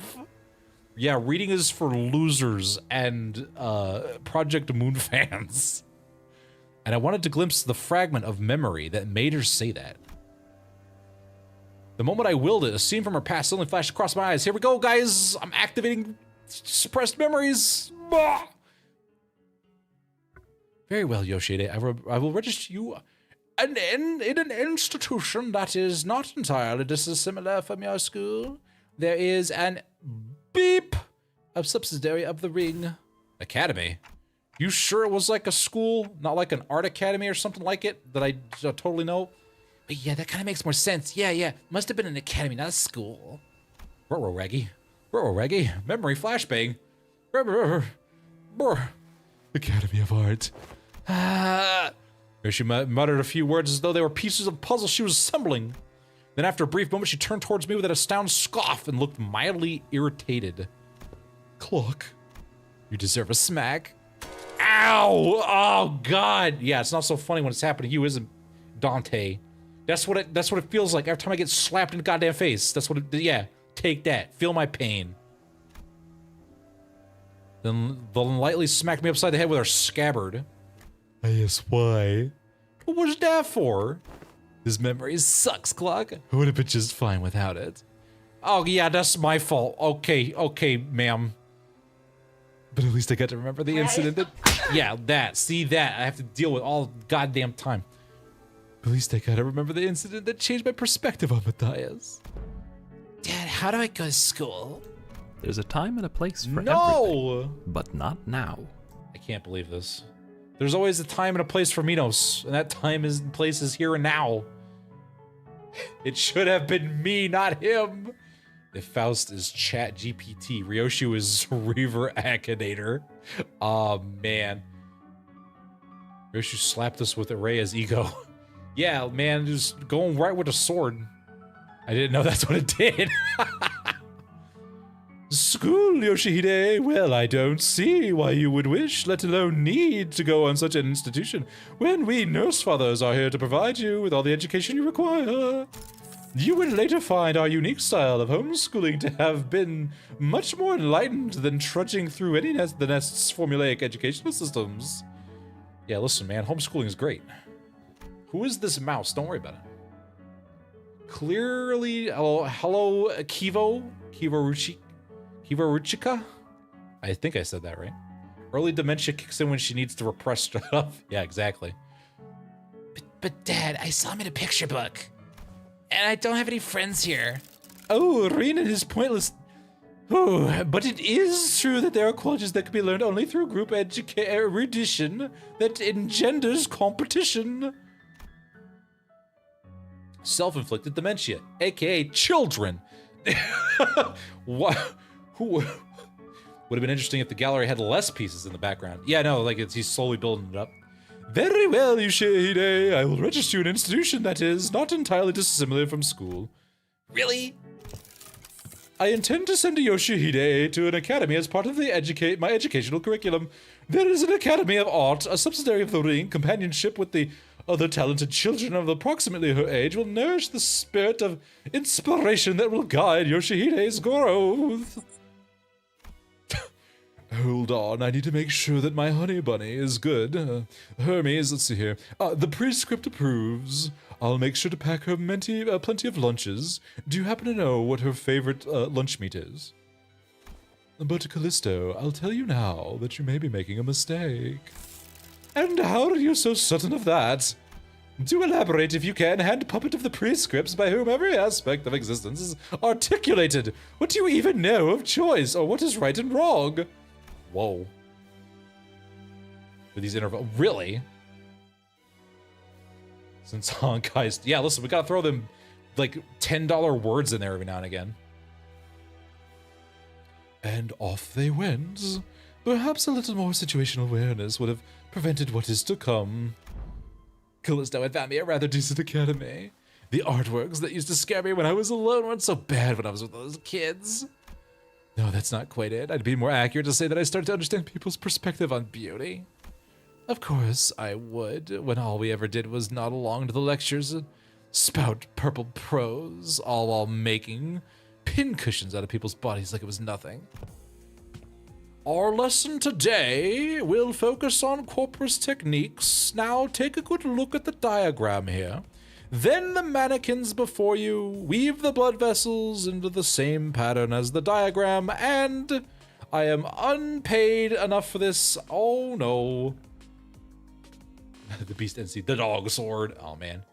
Yeah, reading is for losers and Project Moon fans. And I wanted to glimpse the fragment of memory that made her say that. The moment I willed it, a scene from her past suddenly flashed across my eyes. Here we go, guys. I'm activating suppressed memories. Bah! Very well, Yoshide. I will register you in an institution that is not entirely dissimilar from your school. There is an beep of subsidiary of the ring. Academy? You sure it was like a school, not like an art academy or something like it that I totally know? But yeah, that kind of makes more sense. Yeah. Must have been an academy, not a school. Reggie. Memory flashbang. Academy of Art. She muttered a few words as though they were pieces of puzzle she was assembling. Then after a brief moment, she turned towards me with an astounded scoff and looked mildly irritated. Clock. You deserve a smack. Ow! Oh, God. Yeah, it's not so funny when it's happening to you, isn't it, Dante? That's what it feels like every time I get slapped in the goddamn face. That's what it, yeah, take that. Feel my pain. Then lightly smacked me upside the head with her scabbard. Yes, why? What was that for? This memory sucks, Clock. I would have been just fine without it. Oh, yeah, that's my fault. Okay, ma'am. But at least I got to remember the incident that... Yeah, that. See that. I have to deal with all goddamn time. At least I gotta remember the incident that changed my perspective on Matthias. Dad, how do I go to school? There's a time and a place for everything, but not now. I can't believe this. There's always a time and a place for Minos, and that time and place is here and now. It should have been me, not him. If Faust is Chat GPT, Ryoshi was Reaver Akinator. Oh man. Ryoshi slapped us with Araya's ego. Yeah, man, just going right with the sword. I didn't know that's what it did. School, Yoshihide? Well, I don't see why you would wish, let alone need, to go on such an institution, when we nurse fathers are here to provide you with all the education you require. You would later find our unique style of homeschooling to have been much more enlightened than trudging through any the nest's formulaic educational systems. Yeah, listen, man, homeschooling is great. Who is this mouse? Don't worry about it. Clearly, hello, Kivaruchika? I think I said that right. Early dementia kicks in when she needs to repress stuff. Yeah, exactly. But Dad, I saw him in a picture book. And I don't have any friends here. Oh, reading is pointless. Oh, but it is true that there are qualities that can be learned only through group erudition that engenders competition. Self-inflicted dementia, aka children. What? Who would have been interesting if the gallery had less pieces in the background. Yeah, no, like he's slowly building it up. Very well, Yoshihide. I will register you in an institution that is not entirely dissimilar from school. Really? I intend to send Yoshihide to an academy as part of the my educational curriculum. There is an academy of art, a subsidiary of the ring. Companionship with the other talented children of approximately her age will nourish the spirit of inspiration that will guide Yoshihide's growth. Hold on, I need to make sure that my honey bunny is good. Hermes, let's see here. The prescript approves. I'll make sure to pack her plenty of lunches. Do you happen to know what her favorite lunch meat is? But Callisto, I'll tell you now that you may be making a mistake. And how are you so certain of that? Do elaborate if you can, hand puppet of the prescripts by whom every aspect of existence is articulated. What do you even know of choice, or what is right and wrong? Whoa. With these intervals, really? Since Honkai, yeah, listen, we gotta throw them like $10 words in there every now and again. And off they went. Perhaps a little more situational awareness would have prevented what is to come. Callisto had found me a rather decent academy. The artworks that used to scare me when I was alone weren't so bad when I was with those kids. No, that's not quite it. I'd be more accurate to say that I started to understand people's perspective on beauty. Of course, I would, when all we ever did was nod along to the lectures and spout purple prose, all while making pincushions out of people's bodies like it was nothing. Our lesson today will focus on corpus techniques. Now take a good look at the diagram here. Then the mannequins before you weave the blood vessels into the same pattern as the diagram, and I am unpaid enough for this. Oh no. The beast NC, the dog sword. Oh man.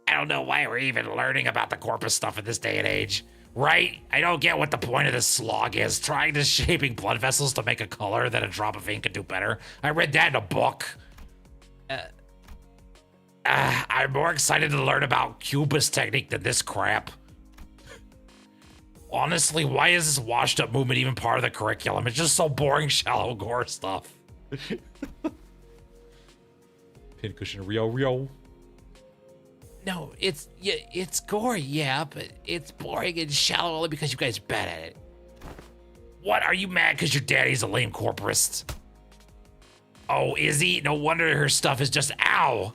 I don't know why we're even learning about the corpus stuff in this day and age. Right? I don't get what the point of this slog is. Trying to shaping blood vessels to make a color that a drop of ink could do better. I read that in a book. I'm more excited to learn about Cubist technique than this crap. Honestly, why is this washed up movement even part of the curriculum? It's just so boring, shallow gore stuff. Pincushion Rio. No, it's gore, yeah, but it's boring and shallow only because you guys are bad at it. What, are you mad because your daddy's a lame corporist? Oh, is he? No wonder her stuff is just, ow.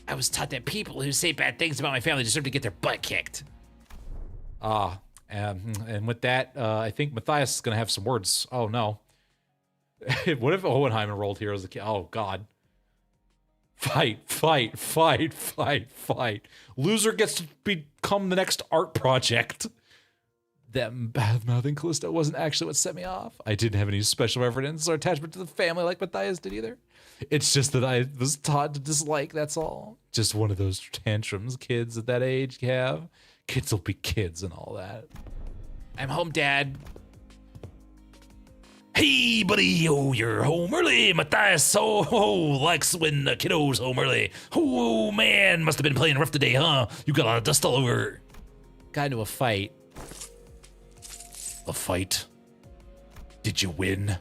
I was taught that people who say bad things about my family deserve to get their butt kicked. And with that, I think Matthias is going to have some words. Oh, no. What if Hohenheim enrolled here as a kid? Oh, God. Fight. Loser gets to become the next art project. That bad-mouthing Callisto wasn't actually what set me off. I didn't have any special reference or attachment to the family like Matthias did either. It's just that I was taught to dislike, that's all. Just one of those tantrums kids at that age have. Kids will be kids and all that. I'm home, Dad. Hey, buddy, oh, you're home early. Matthias, likes when the kiddo's home early. Oh, man, must have been playing rough today, huh? You got a lot of dust all over. Got into a fight. A fight? Did you win?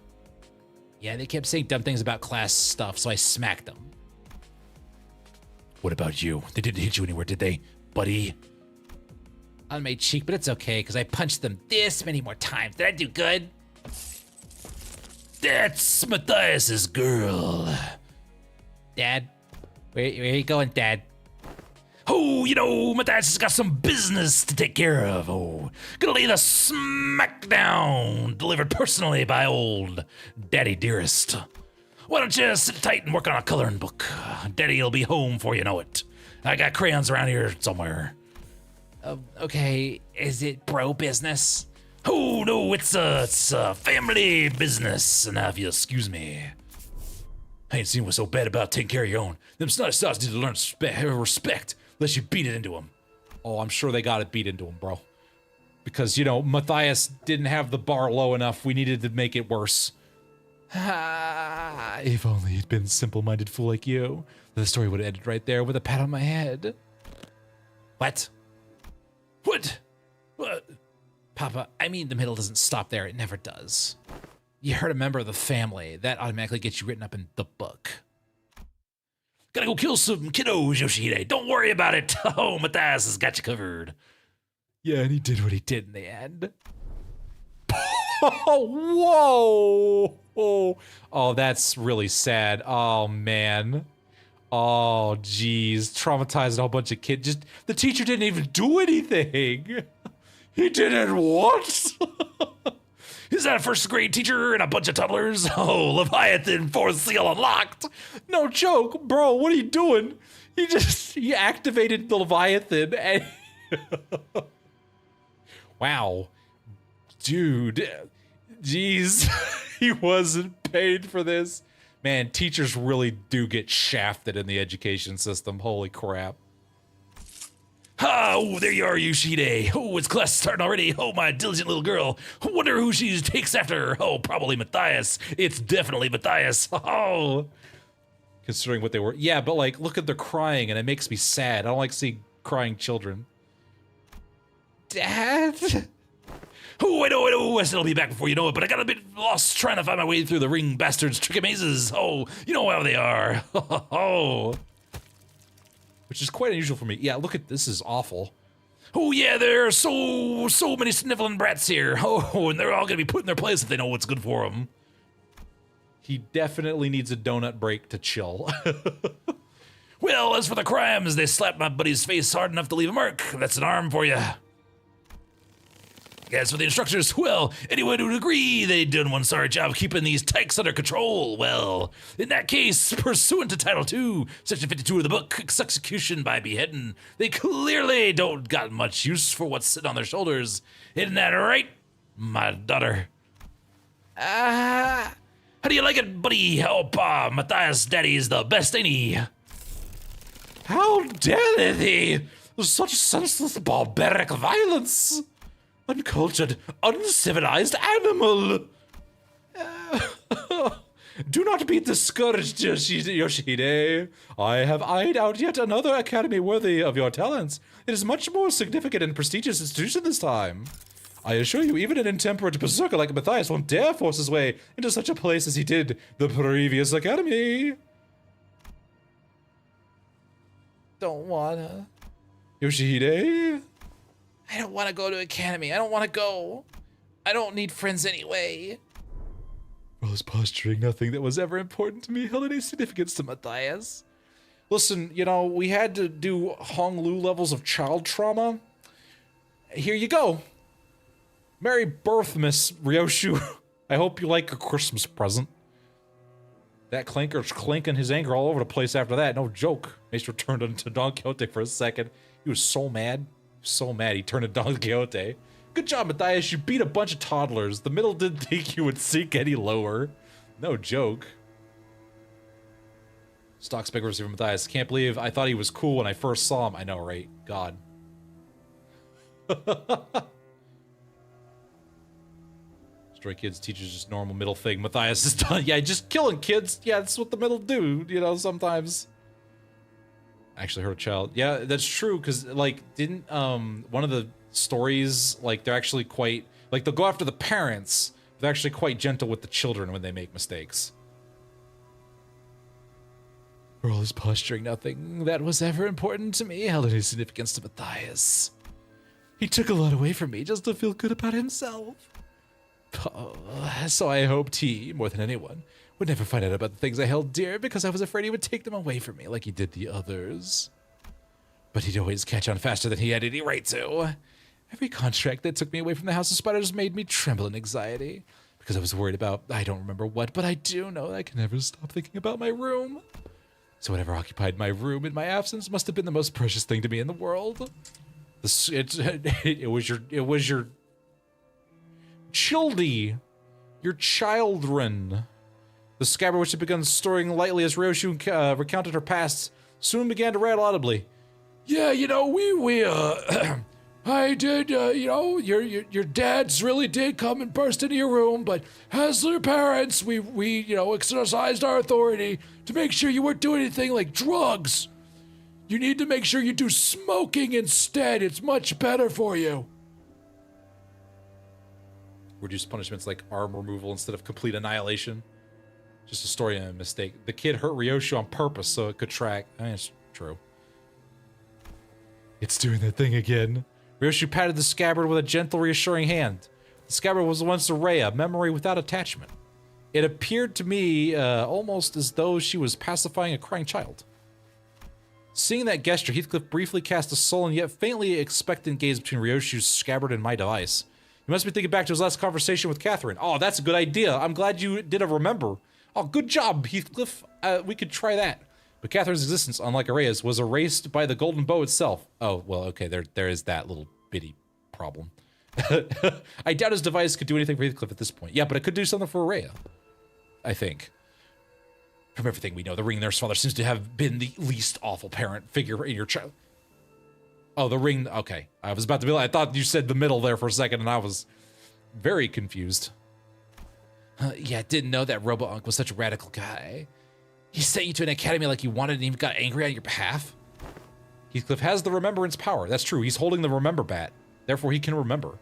Yeah, they kept saying dumb things about class stuff, so I smacked them. What about you? They didn't hit you anywhere, did they, buddy? On my cheek, but it's okay, because I punched them this many more times. Did I do good? That's Matthias's girl. Dad? Where are you going, Dad? Oh, you know, Matthias has got some business to take care of. Oh, gonna lay the smack down, delivered personally by old Daddy Dearest. Why don't you sit tight and work on a coloring book? Daddy'll be home before you know it. I got crayons around here somewhere. Okay, is it bro business? Oh, no, it's a family business. Now, if you excuse me. I ain't seen what's so bad about taking care of your own. Them snotty sots need to learn respect, unless you beat it into them. Oh, I'm sure they got it beat into him, bro. Because, you know, Matthias didn't have the bar low enough. We needed to make it worse. If only he'd been a simple-minded fool like you, the story would have ended right there with a pat on my head. What? Papa, I mean, the middle doesn't stop there. It never does. You hurt a member of the family. That automatically gets you written up in the book. Gotta go kill some kiddos, Yoshihide. Don't worry about it. Oh, Matthias has got you covered. Yeah, and he did what he did in the end. Oh, whoa. Oh, that's really sad. Oh, man. Oh, geez. Traumatized a whole bunch of kids. Just the teacher didn't even do anything. He didn't what? Is that a first grade teacher and a bunch of toddlers? Oh, Leviathan, fourth seal unlocked. No joke, bro. What are you doing? He activated the Leviathan and wow. Dude. Jeez. He wasn't paid for this. Man, teachers really do get shafted in the education system. Holy crap. Oh, there you are, Yoshihide. Oh, it's class starting already. Oh, my diligent little girl. Wonder who she takes after. Oh, probably Matthias. It's definitely Matthias. Oh. considering what they were. Yeah, but like, look at the crying, and it makes me sad. I don't like seeing crying children. Dad? Oh, I know, I said I'll be back before you know it, but I got a bit lost trying to find my way through the ring bastards' tricky mazes. Oh, you know how they are. Oh. Which is quite unusual for me. Yeah, look at this is awful. Oh yeah, there are so many sniveling brats here. Oh, and they're all gonna be put in their place if they know what's good for them. He definitely needs a donut break to chill. Well, as for the crimes, they slapped my buddy's face hard enough to leave a mark. That's an arm for you. As for the instructors, well, anyone would agree they'd done one sorry job keeping these tykes under control. Well, in that case, pursuant to Title II, Section 52 of the book, execution by beheading, they clearly don't got much use for what's sitting on their shoulders. Isn't that right, my daughter? How do you like it, buddy? Oh, Pa, Matthias' daddy's the best, ain't he? How dare they? Such senseless, barbaric violence! Uncultured, uncivilized animal! Do not be discouraged, Yoshihide. I have eyed out yet another academy worthy of your talents. It is much more significant and prestigious institution this time. I assure you, even an intemperate berserker like Matthias won't dare force his way into such a place as he did the previous academy. Don't wanna. Yoshihide? I don't want to go to academy. I don't want to go. I don't need friends anyway. I was posturing nothing that was ever important to me held any significance to Matthias. Listen, you know, we had to do Honglu levels of child trauma. Here you go. Merry birth, Miss Ryoshu. I hope you like a Christmas present. That clanker's clanking his anger all over the place after that. No joke. Maester turned into Don Quixote for a second. He was so mad. So mad he turned to Don Quixote. Good job, Matthias. You beat a bunch of toddlers. The middle didn't think you would sink any lower. No joke. Stock Spiggers for Matthias. Can't believe I thought he was cool when I first saw him. I know, right? God. Stray kids, teachers, just normal middle thing. Matthias is done. Yeah, just killing kids. Yeah, that's what the middle do, you know, sometimes. Actually hurt a child. Yeah, that's true, because, like, didn't, one of the stories, like, they're actually quite, like, they'll go after the parents, but they're actually quite gentle with the children when they make mistakes. For all his posturing, nothing that was ever important to me held any significance to Matthias. He took a lot away from me just to feel good about himself. Oh, so I hoped he, more than anyone, would never find out about the things I held dear because I was afraid he would take them away from me like he did the others. But he'd always catch on faster than he had any right to. Every contract that took me away from the House of Spiders made me tremble in anxiety because I was worried about, I don't remember what, but I do know that I can never stop thinking about my room. So whatever occupied my room in my absence must have been the most precious thing to me in the world. It was your Childy, your children. The scabbard, which had begun stirring lightly as Ryoshu recounted her past, soon began to rattle audibly. Yeah, you know, I did, you know, your dads really did come and burst into your room, but as their parents, we, you know, exercised our authority to make sure you weren't doing anything like drugs. You need to make sure you do smoking instead. It's much better for you. Reduce punishments like arm removal instead of complete annihilation. Just a story and a mistake. The kid hurt Ryoshu on purpose so it could track. I mean, it's true. It's doing that thing again. Ryoshu patted the scabbard with a gentle, reassuring hand. The scabbard was once a Rhea, memory without attachment. It appeared to me almost as though she was pacifying a crying child. Seeing that gesture, Heathcliff briefly cast a sullen yet faintly expectant gaze between Ryoshu's scabbard and my device. He must be thinking back to his last conversation with Catherine. Oh, that's a good idea. I'm glad you did a remember. Oh, good job, Heathcliff. We could try that. But Catherine's existence, unlike Araya's, was erased by the golden bow itself. Oh, well, okay, there is that little bitty problem. I doubt his device could do anything for Heathcliff at this point. Yeah, but it could do something for Araya, I think. From everything we know, the ring nurse father seems to have been the least awful parent figure in your child. Oh, the ring. Okay. I was about to be like, I thought you said the middle there for a second, and I was very confused. Yeah, didn't know that Robo-Unk was such a radical guy. He sent you to an academy like you wanted and even got angry on your behalf? Heathcliff has the remembrance power. That's true. He's holding the remember bat. Therefore, he can remember.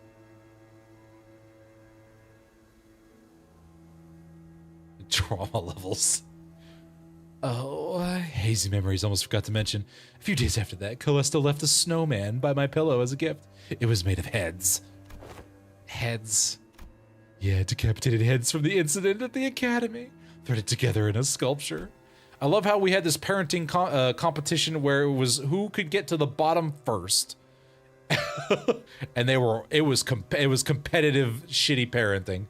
Trauma levels. Oh, hazy memories. Almost forgot to mention. A few days after that, Callisto left a snowman by my pillow as a gift. It was made of heads. Heads. Yeah, decapitated heads from the incident at the academy, threaded together in a sculpture. I love how we had this parenting competition where it was who could get to the bottom first. And it was competitive shitty parenting.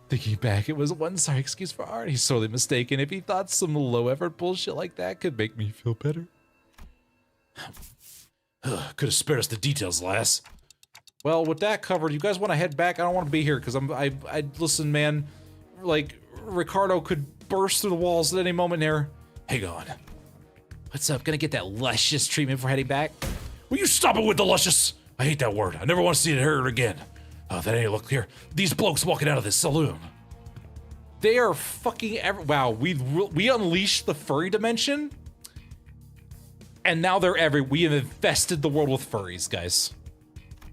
Thinking back, it was one sorry excuse for Art. He's sorely mistaken if he thought some low effort bullshit like that could make me feel better. Could have spared us the details, lass. Well, with that covered, you guys want to head back? I don't want to be here because I listen, man. Like Ricardo could burst through the walls at any moment here. Hang on. What's up? Gonna get that luscious treatment for heading back? Will you stop it with the luscious? I hate that word. I never want to see it heard again. Oh, that ain't look here. These blokes walking out of this saloon. They are fucking wow, we unleashed the furry dimension. And now we have infested the world with furries, guys.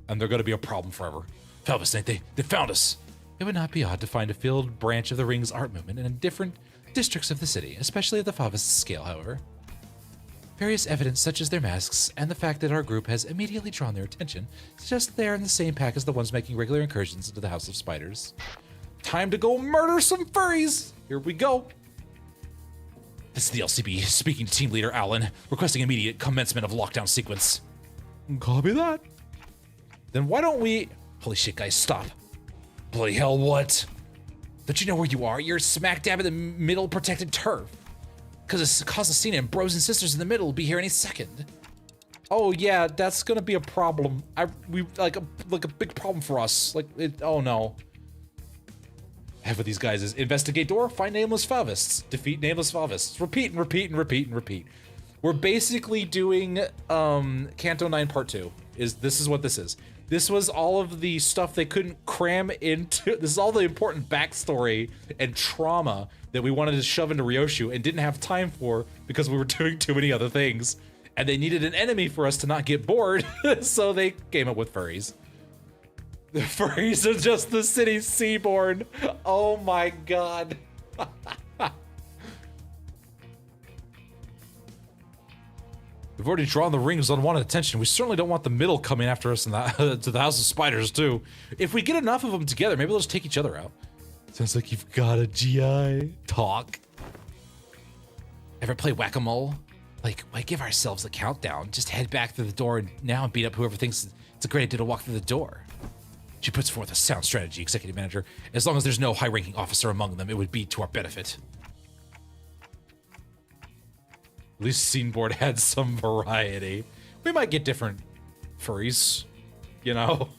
And they're gonna be a problem forever. Felvis, ain't they? They found us. It would not be odd to find a field branch of the Ring's art movement in different districts of the city, especially at the Favist scale, however. Various evidence such as their masks and the fact that our group has immediately drawn their attention suggest they are in the same pack as the ones making regular incursions into the House of Spiders. Time to go murder some furries! Here we go. This is the LCB speaking to Team Leader Alan, requesting immediate commencement of lockdown sequence. Copy that. Then why don't we... Holy shit, guys, stop. Bloody hell, what? Don't you know where you are? You're smack dab in the middle protected turf. Because Cosacina and bros and sisters in the middle will be here any second. Oh yeah, that's gonna be a problem. We like a big problem for us. Oh no. Half of these guys is investigate door, find nameless Favists, defeat nameless Favists. Repeat and repeat and repeat and repeat. We're basically doing Canto 9 Part 2. This is what this is. This was all of the stuff they couldn't cram into. This is all the important backstory and trauma that we wanted to shove into Ryoshu and didn't have time for because we were doing too many other things. And they needed an enemy for us to not get bored, so they came up with furries. The furries are just the city's seaborn. Oh my god. We've already drawn the Ring's unwanted attention. We certainly don't want the middle coming after us to the House of Spiders, too. If we get enough of them together, maybe they'll just take each other out. Sounds like you've got a GI. Talk. Ever play whack-a-mole? Like, why give ourselves a countdown? Just head back through the door now and beat up whoever thinks it's a great idea to walk through the door. She puts forth a sound strategy, Executive Manager. As long as there's no high-ranking officer among them, it would be to our benefit. At least Scene Board had some variety. We might get different furries, you know?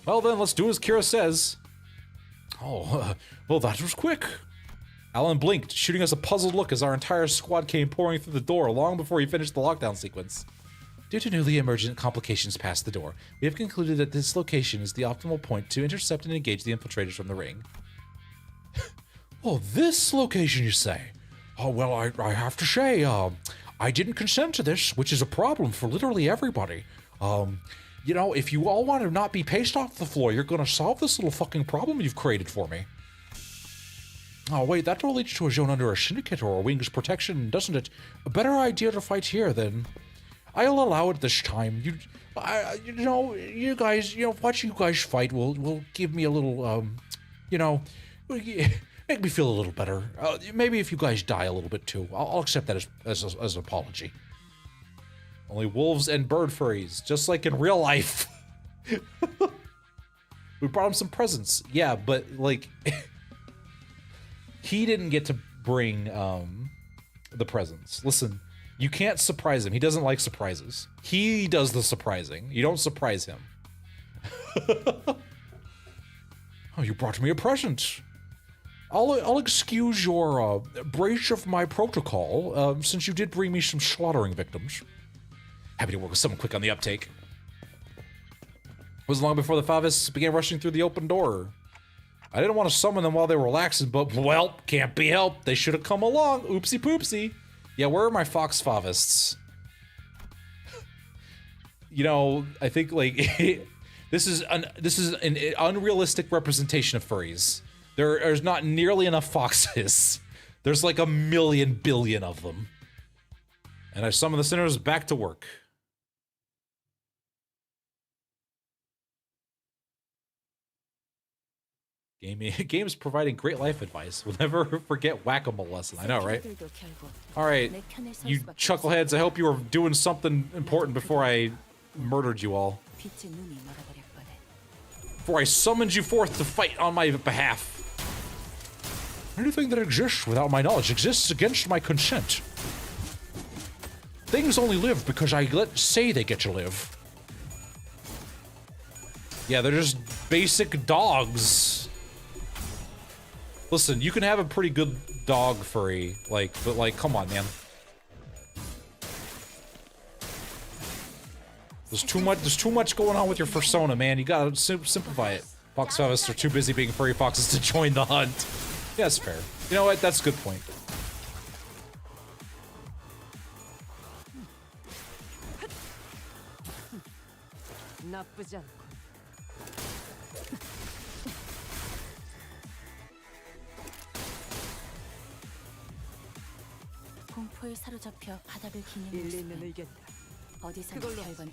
Well then, let's do as Kira says. Oh, well that was quick. Alan blinked, shooting us a puzzled look as our entire squad came pouring through the door long before he finished the lockdown sequence. Due to newly emergent complications past the door, we have concluded that this location is the optimal point to intercept and engage the infiltrators from the Ring. Oh, this location, you say? Oh, well, I have to say, I didn't consent to this, which is a problem for literally everybody. You know, if you all want to not be paced off the floor, you're gonna solve this little fucking problem you've created for me. Oh, wait, that all leads to a zone under a syndicate or a wing's protection, doesn't it? A better idea to fight here, then. I'll allow it this time. You guys, watching you guys fight will give me a little, make me feel a little better. Maybe if you guys die a little bit too, I'll accept that as an apology. Only wolves and bird furries, just like in real life. We brought him some presents. Yeah, but like he didn't get to bring the presents. Listen, you can't surprise him. He doesn't like surprises. He does the surprising. You don't surprise him. Oh, you brought me a present. I'll excuse your breach of my protocol, since you did bring me some slaughtering victims. Happy to work with someone quick on the uptake. It wasn't long before the Favists began rushing through the open door. I didn't want to summon them while they were relaxing, but, well, can't be helped. They should have come along. Oopsie poopsie. Yeah, where are my fox favists? You know, I think, like, this is an unrealistic representation of furries. There's not nearly enough foxes. There's like 1 million billion of them. And I summon the sinners back to work. Games providing great life advice. We'll never forget whack-a-mole lesson. I know, right? Alright, you chuckleheads, I hope you were doing something important before I murdered you all. Before I summoned you forth to fight on my behalf. Anything that exists without my knowledge exists against my consent. Things only live because I say they get to live. Yeah, they're just basic dogs. Listen, you can have a pretty good dog furry, like, but like, come on, man. There's too much going on with your persona, man. You gotta simplify it. Fox favists are too busy being furry foxes to join the hunt. Yeah, that's fair. You know what? That's a good point.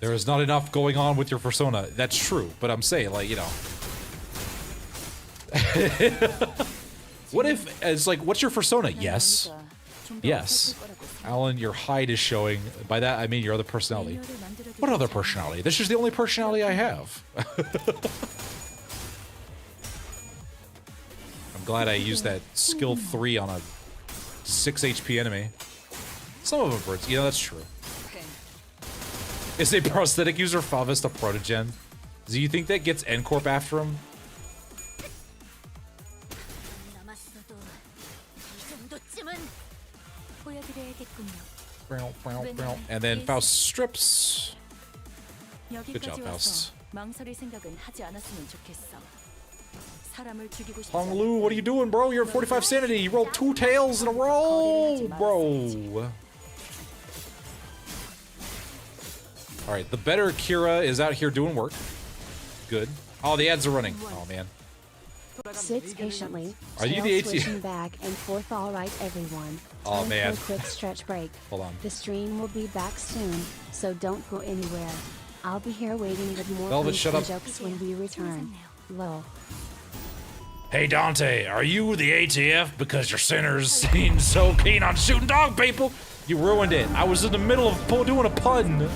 There is not enough going on with your persona. That's true, but I'm saying, like, you know. What if, it's like, what's your persona? Yes. Yes. Alan, your hide is showing. By that, I mean your other personality. What other personality? This is the only personality I have. I'm glad I used that skill 3 on a 6 HP enemy. Some of them birds. Yeah, that's true. Is a prosthetic user Favist a protogen? Do you think that gets N-Corp after him? And then Faust strips. Good job, Faust. Hong Lu, what are you doing, bro? You're at 45 sanity. You rolled 2 tails in a row, bro. Alright, the better Kira is out here doing work. Good. Oh, the ads are running. Oh, man. Sits patiently. Are you the AT? Back and forth. All right, everyone. Oh, man. For a quick stretch break. Hold on. The stream will be back soon, so don't go anywhere. I'll be here waiting with more Velvet, shut up. jokes when we return. Lol. Hey Dante, are you the ATF because your sinners seem so keen on shooting dog people? You ruined it. I was in the middle of doing a pun,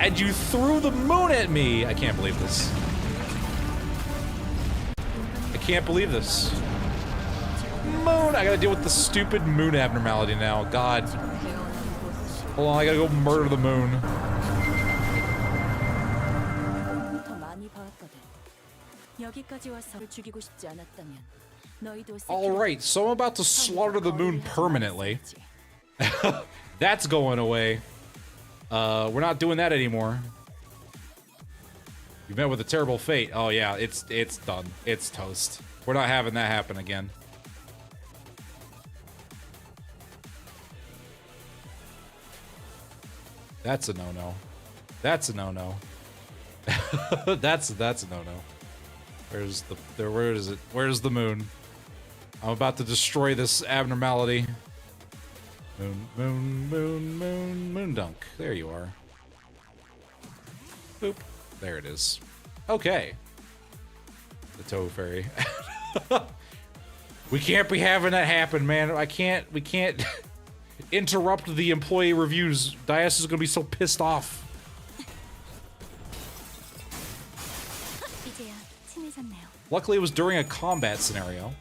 and you threw the moon at me. I can't believe this. I can't believe this. Moon! I gotta deal with the stupid moon abnormality now. God. Hold on, I gotta go murder the moon. Alright, so I'm about to slaughter the moon permanently. That's going away. We're not doing that anymore. You met with a terrible fate. Oh yeah, it's done. It's toast. We're not having that happen again. That's a no-no. That's a no-no. That's a no-no. Where is it? Where's the moon? I'm about to destroy this abnormality. Moon dunk. There you are. Boop. There it is. Okay. The toe fairy. We can't be having that happen, man. We can't interrupt the employee reviews. Dias is gonna be so pissed off. Luckily, it was during a combat scenario.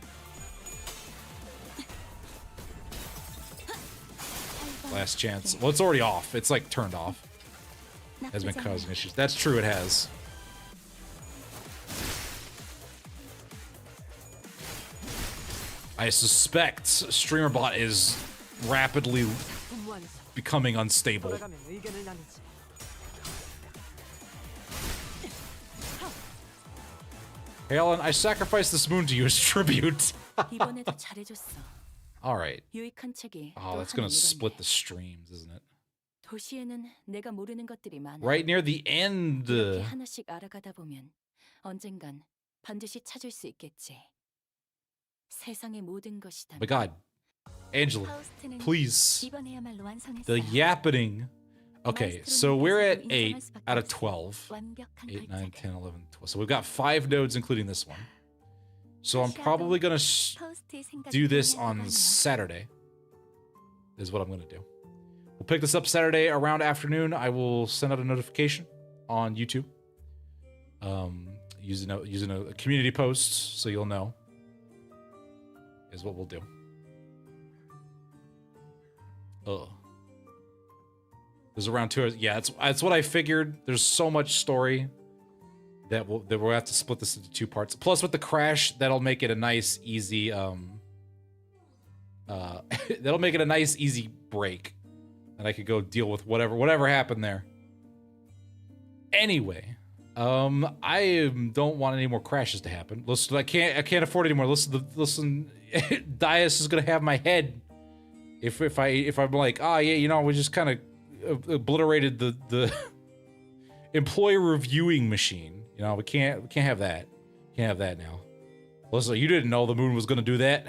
Last chance. Well, it's already off. It's like turned off. Has been causing issues. That's true, it has. I suspect StreamerBot is rapidly becoming unstable. Hey, Ellen, I sacrificed this moon to you as tribute. 이번에도 잘해줬어. All right. 유익한 책이 Oh, 또 that's 하나 gonna split 늘었네. the streams, isn't it? 도시에는 내가 모르는 것들이 많아. Right near the end. 이렇게 하나씩 알아가다 보면 언젠간 반드시 찾을 수 있겠지. 세상의 모든 것이다. My God, Angela, 파우스트는 please. 이번에야말로 완성했어요. The yappening. Okay, so we're at 8 out of 12. 완벽한 8, 9, 걸작을. 10, 11, 12. So we've got 5 nodes, including this one. So I'm probably gonna 파우스트의 생각이 do this 변해나가며 on Saturday. Is what I'm gonna do. We'll pick this up Saturday around afternoon. I will send out a notification on YouTube. Using a community post, so you'll know. Is what we'll do. There's around 2 hours. Yeah, that's what I figured. There's so much story that we'll have to split this into 2 parts. Plus, with the crash, that'll make it a nice, easy that'll make it a nice, easy break, and I could go deal with whatever happened there. Anyway, I don't want any more crashes to happen. Listen, I can't afford anymore. Listen, Dias is gonna have my head if I'm like, yeah, you know, we just kind of obliterated the employee reviewing machine. You know, we can't have that. Can't have that now. Listen, you didn't know the moon was gonna do that.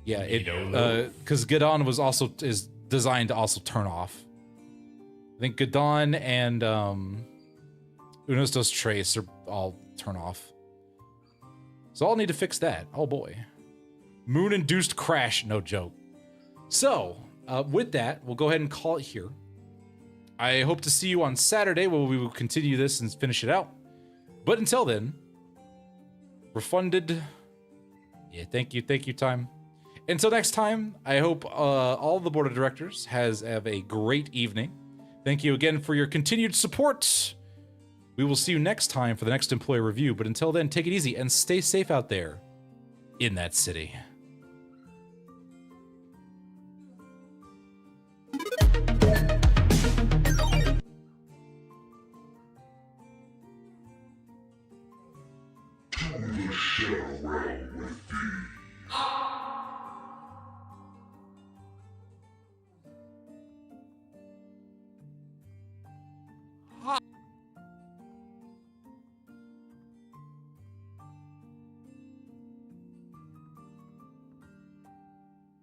Yeah, because Gadon is designed to also turn off. I think Gadon and Unostos Trace are all turn off. So I'll need to fix that. Oh boy. Moon-induced crash, no joke. So, with that, we'll go ahead and call it here. I hope to see you on Saturday where we will continue this and finish it out. But until then, refunded. Yeah, thank you, time. Until next time, I hope all the board of directors have a great evening. Thank you again for your continued support. We will see you next time for the next employee review. But until then, take it easy and stay safe out there in that city.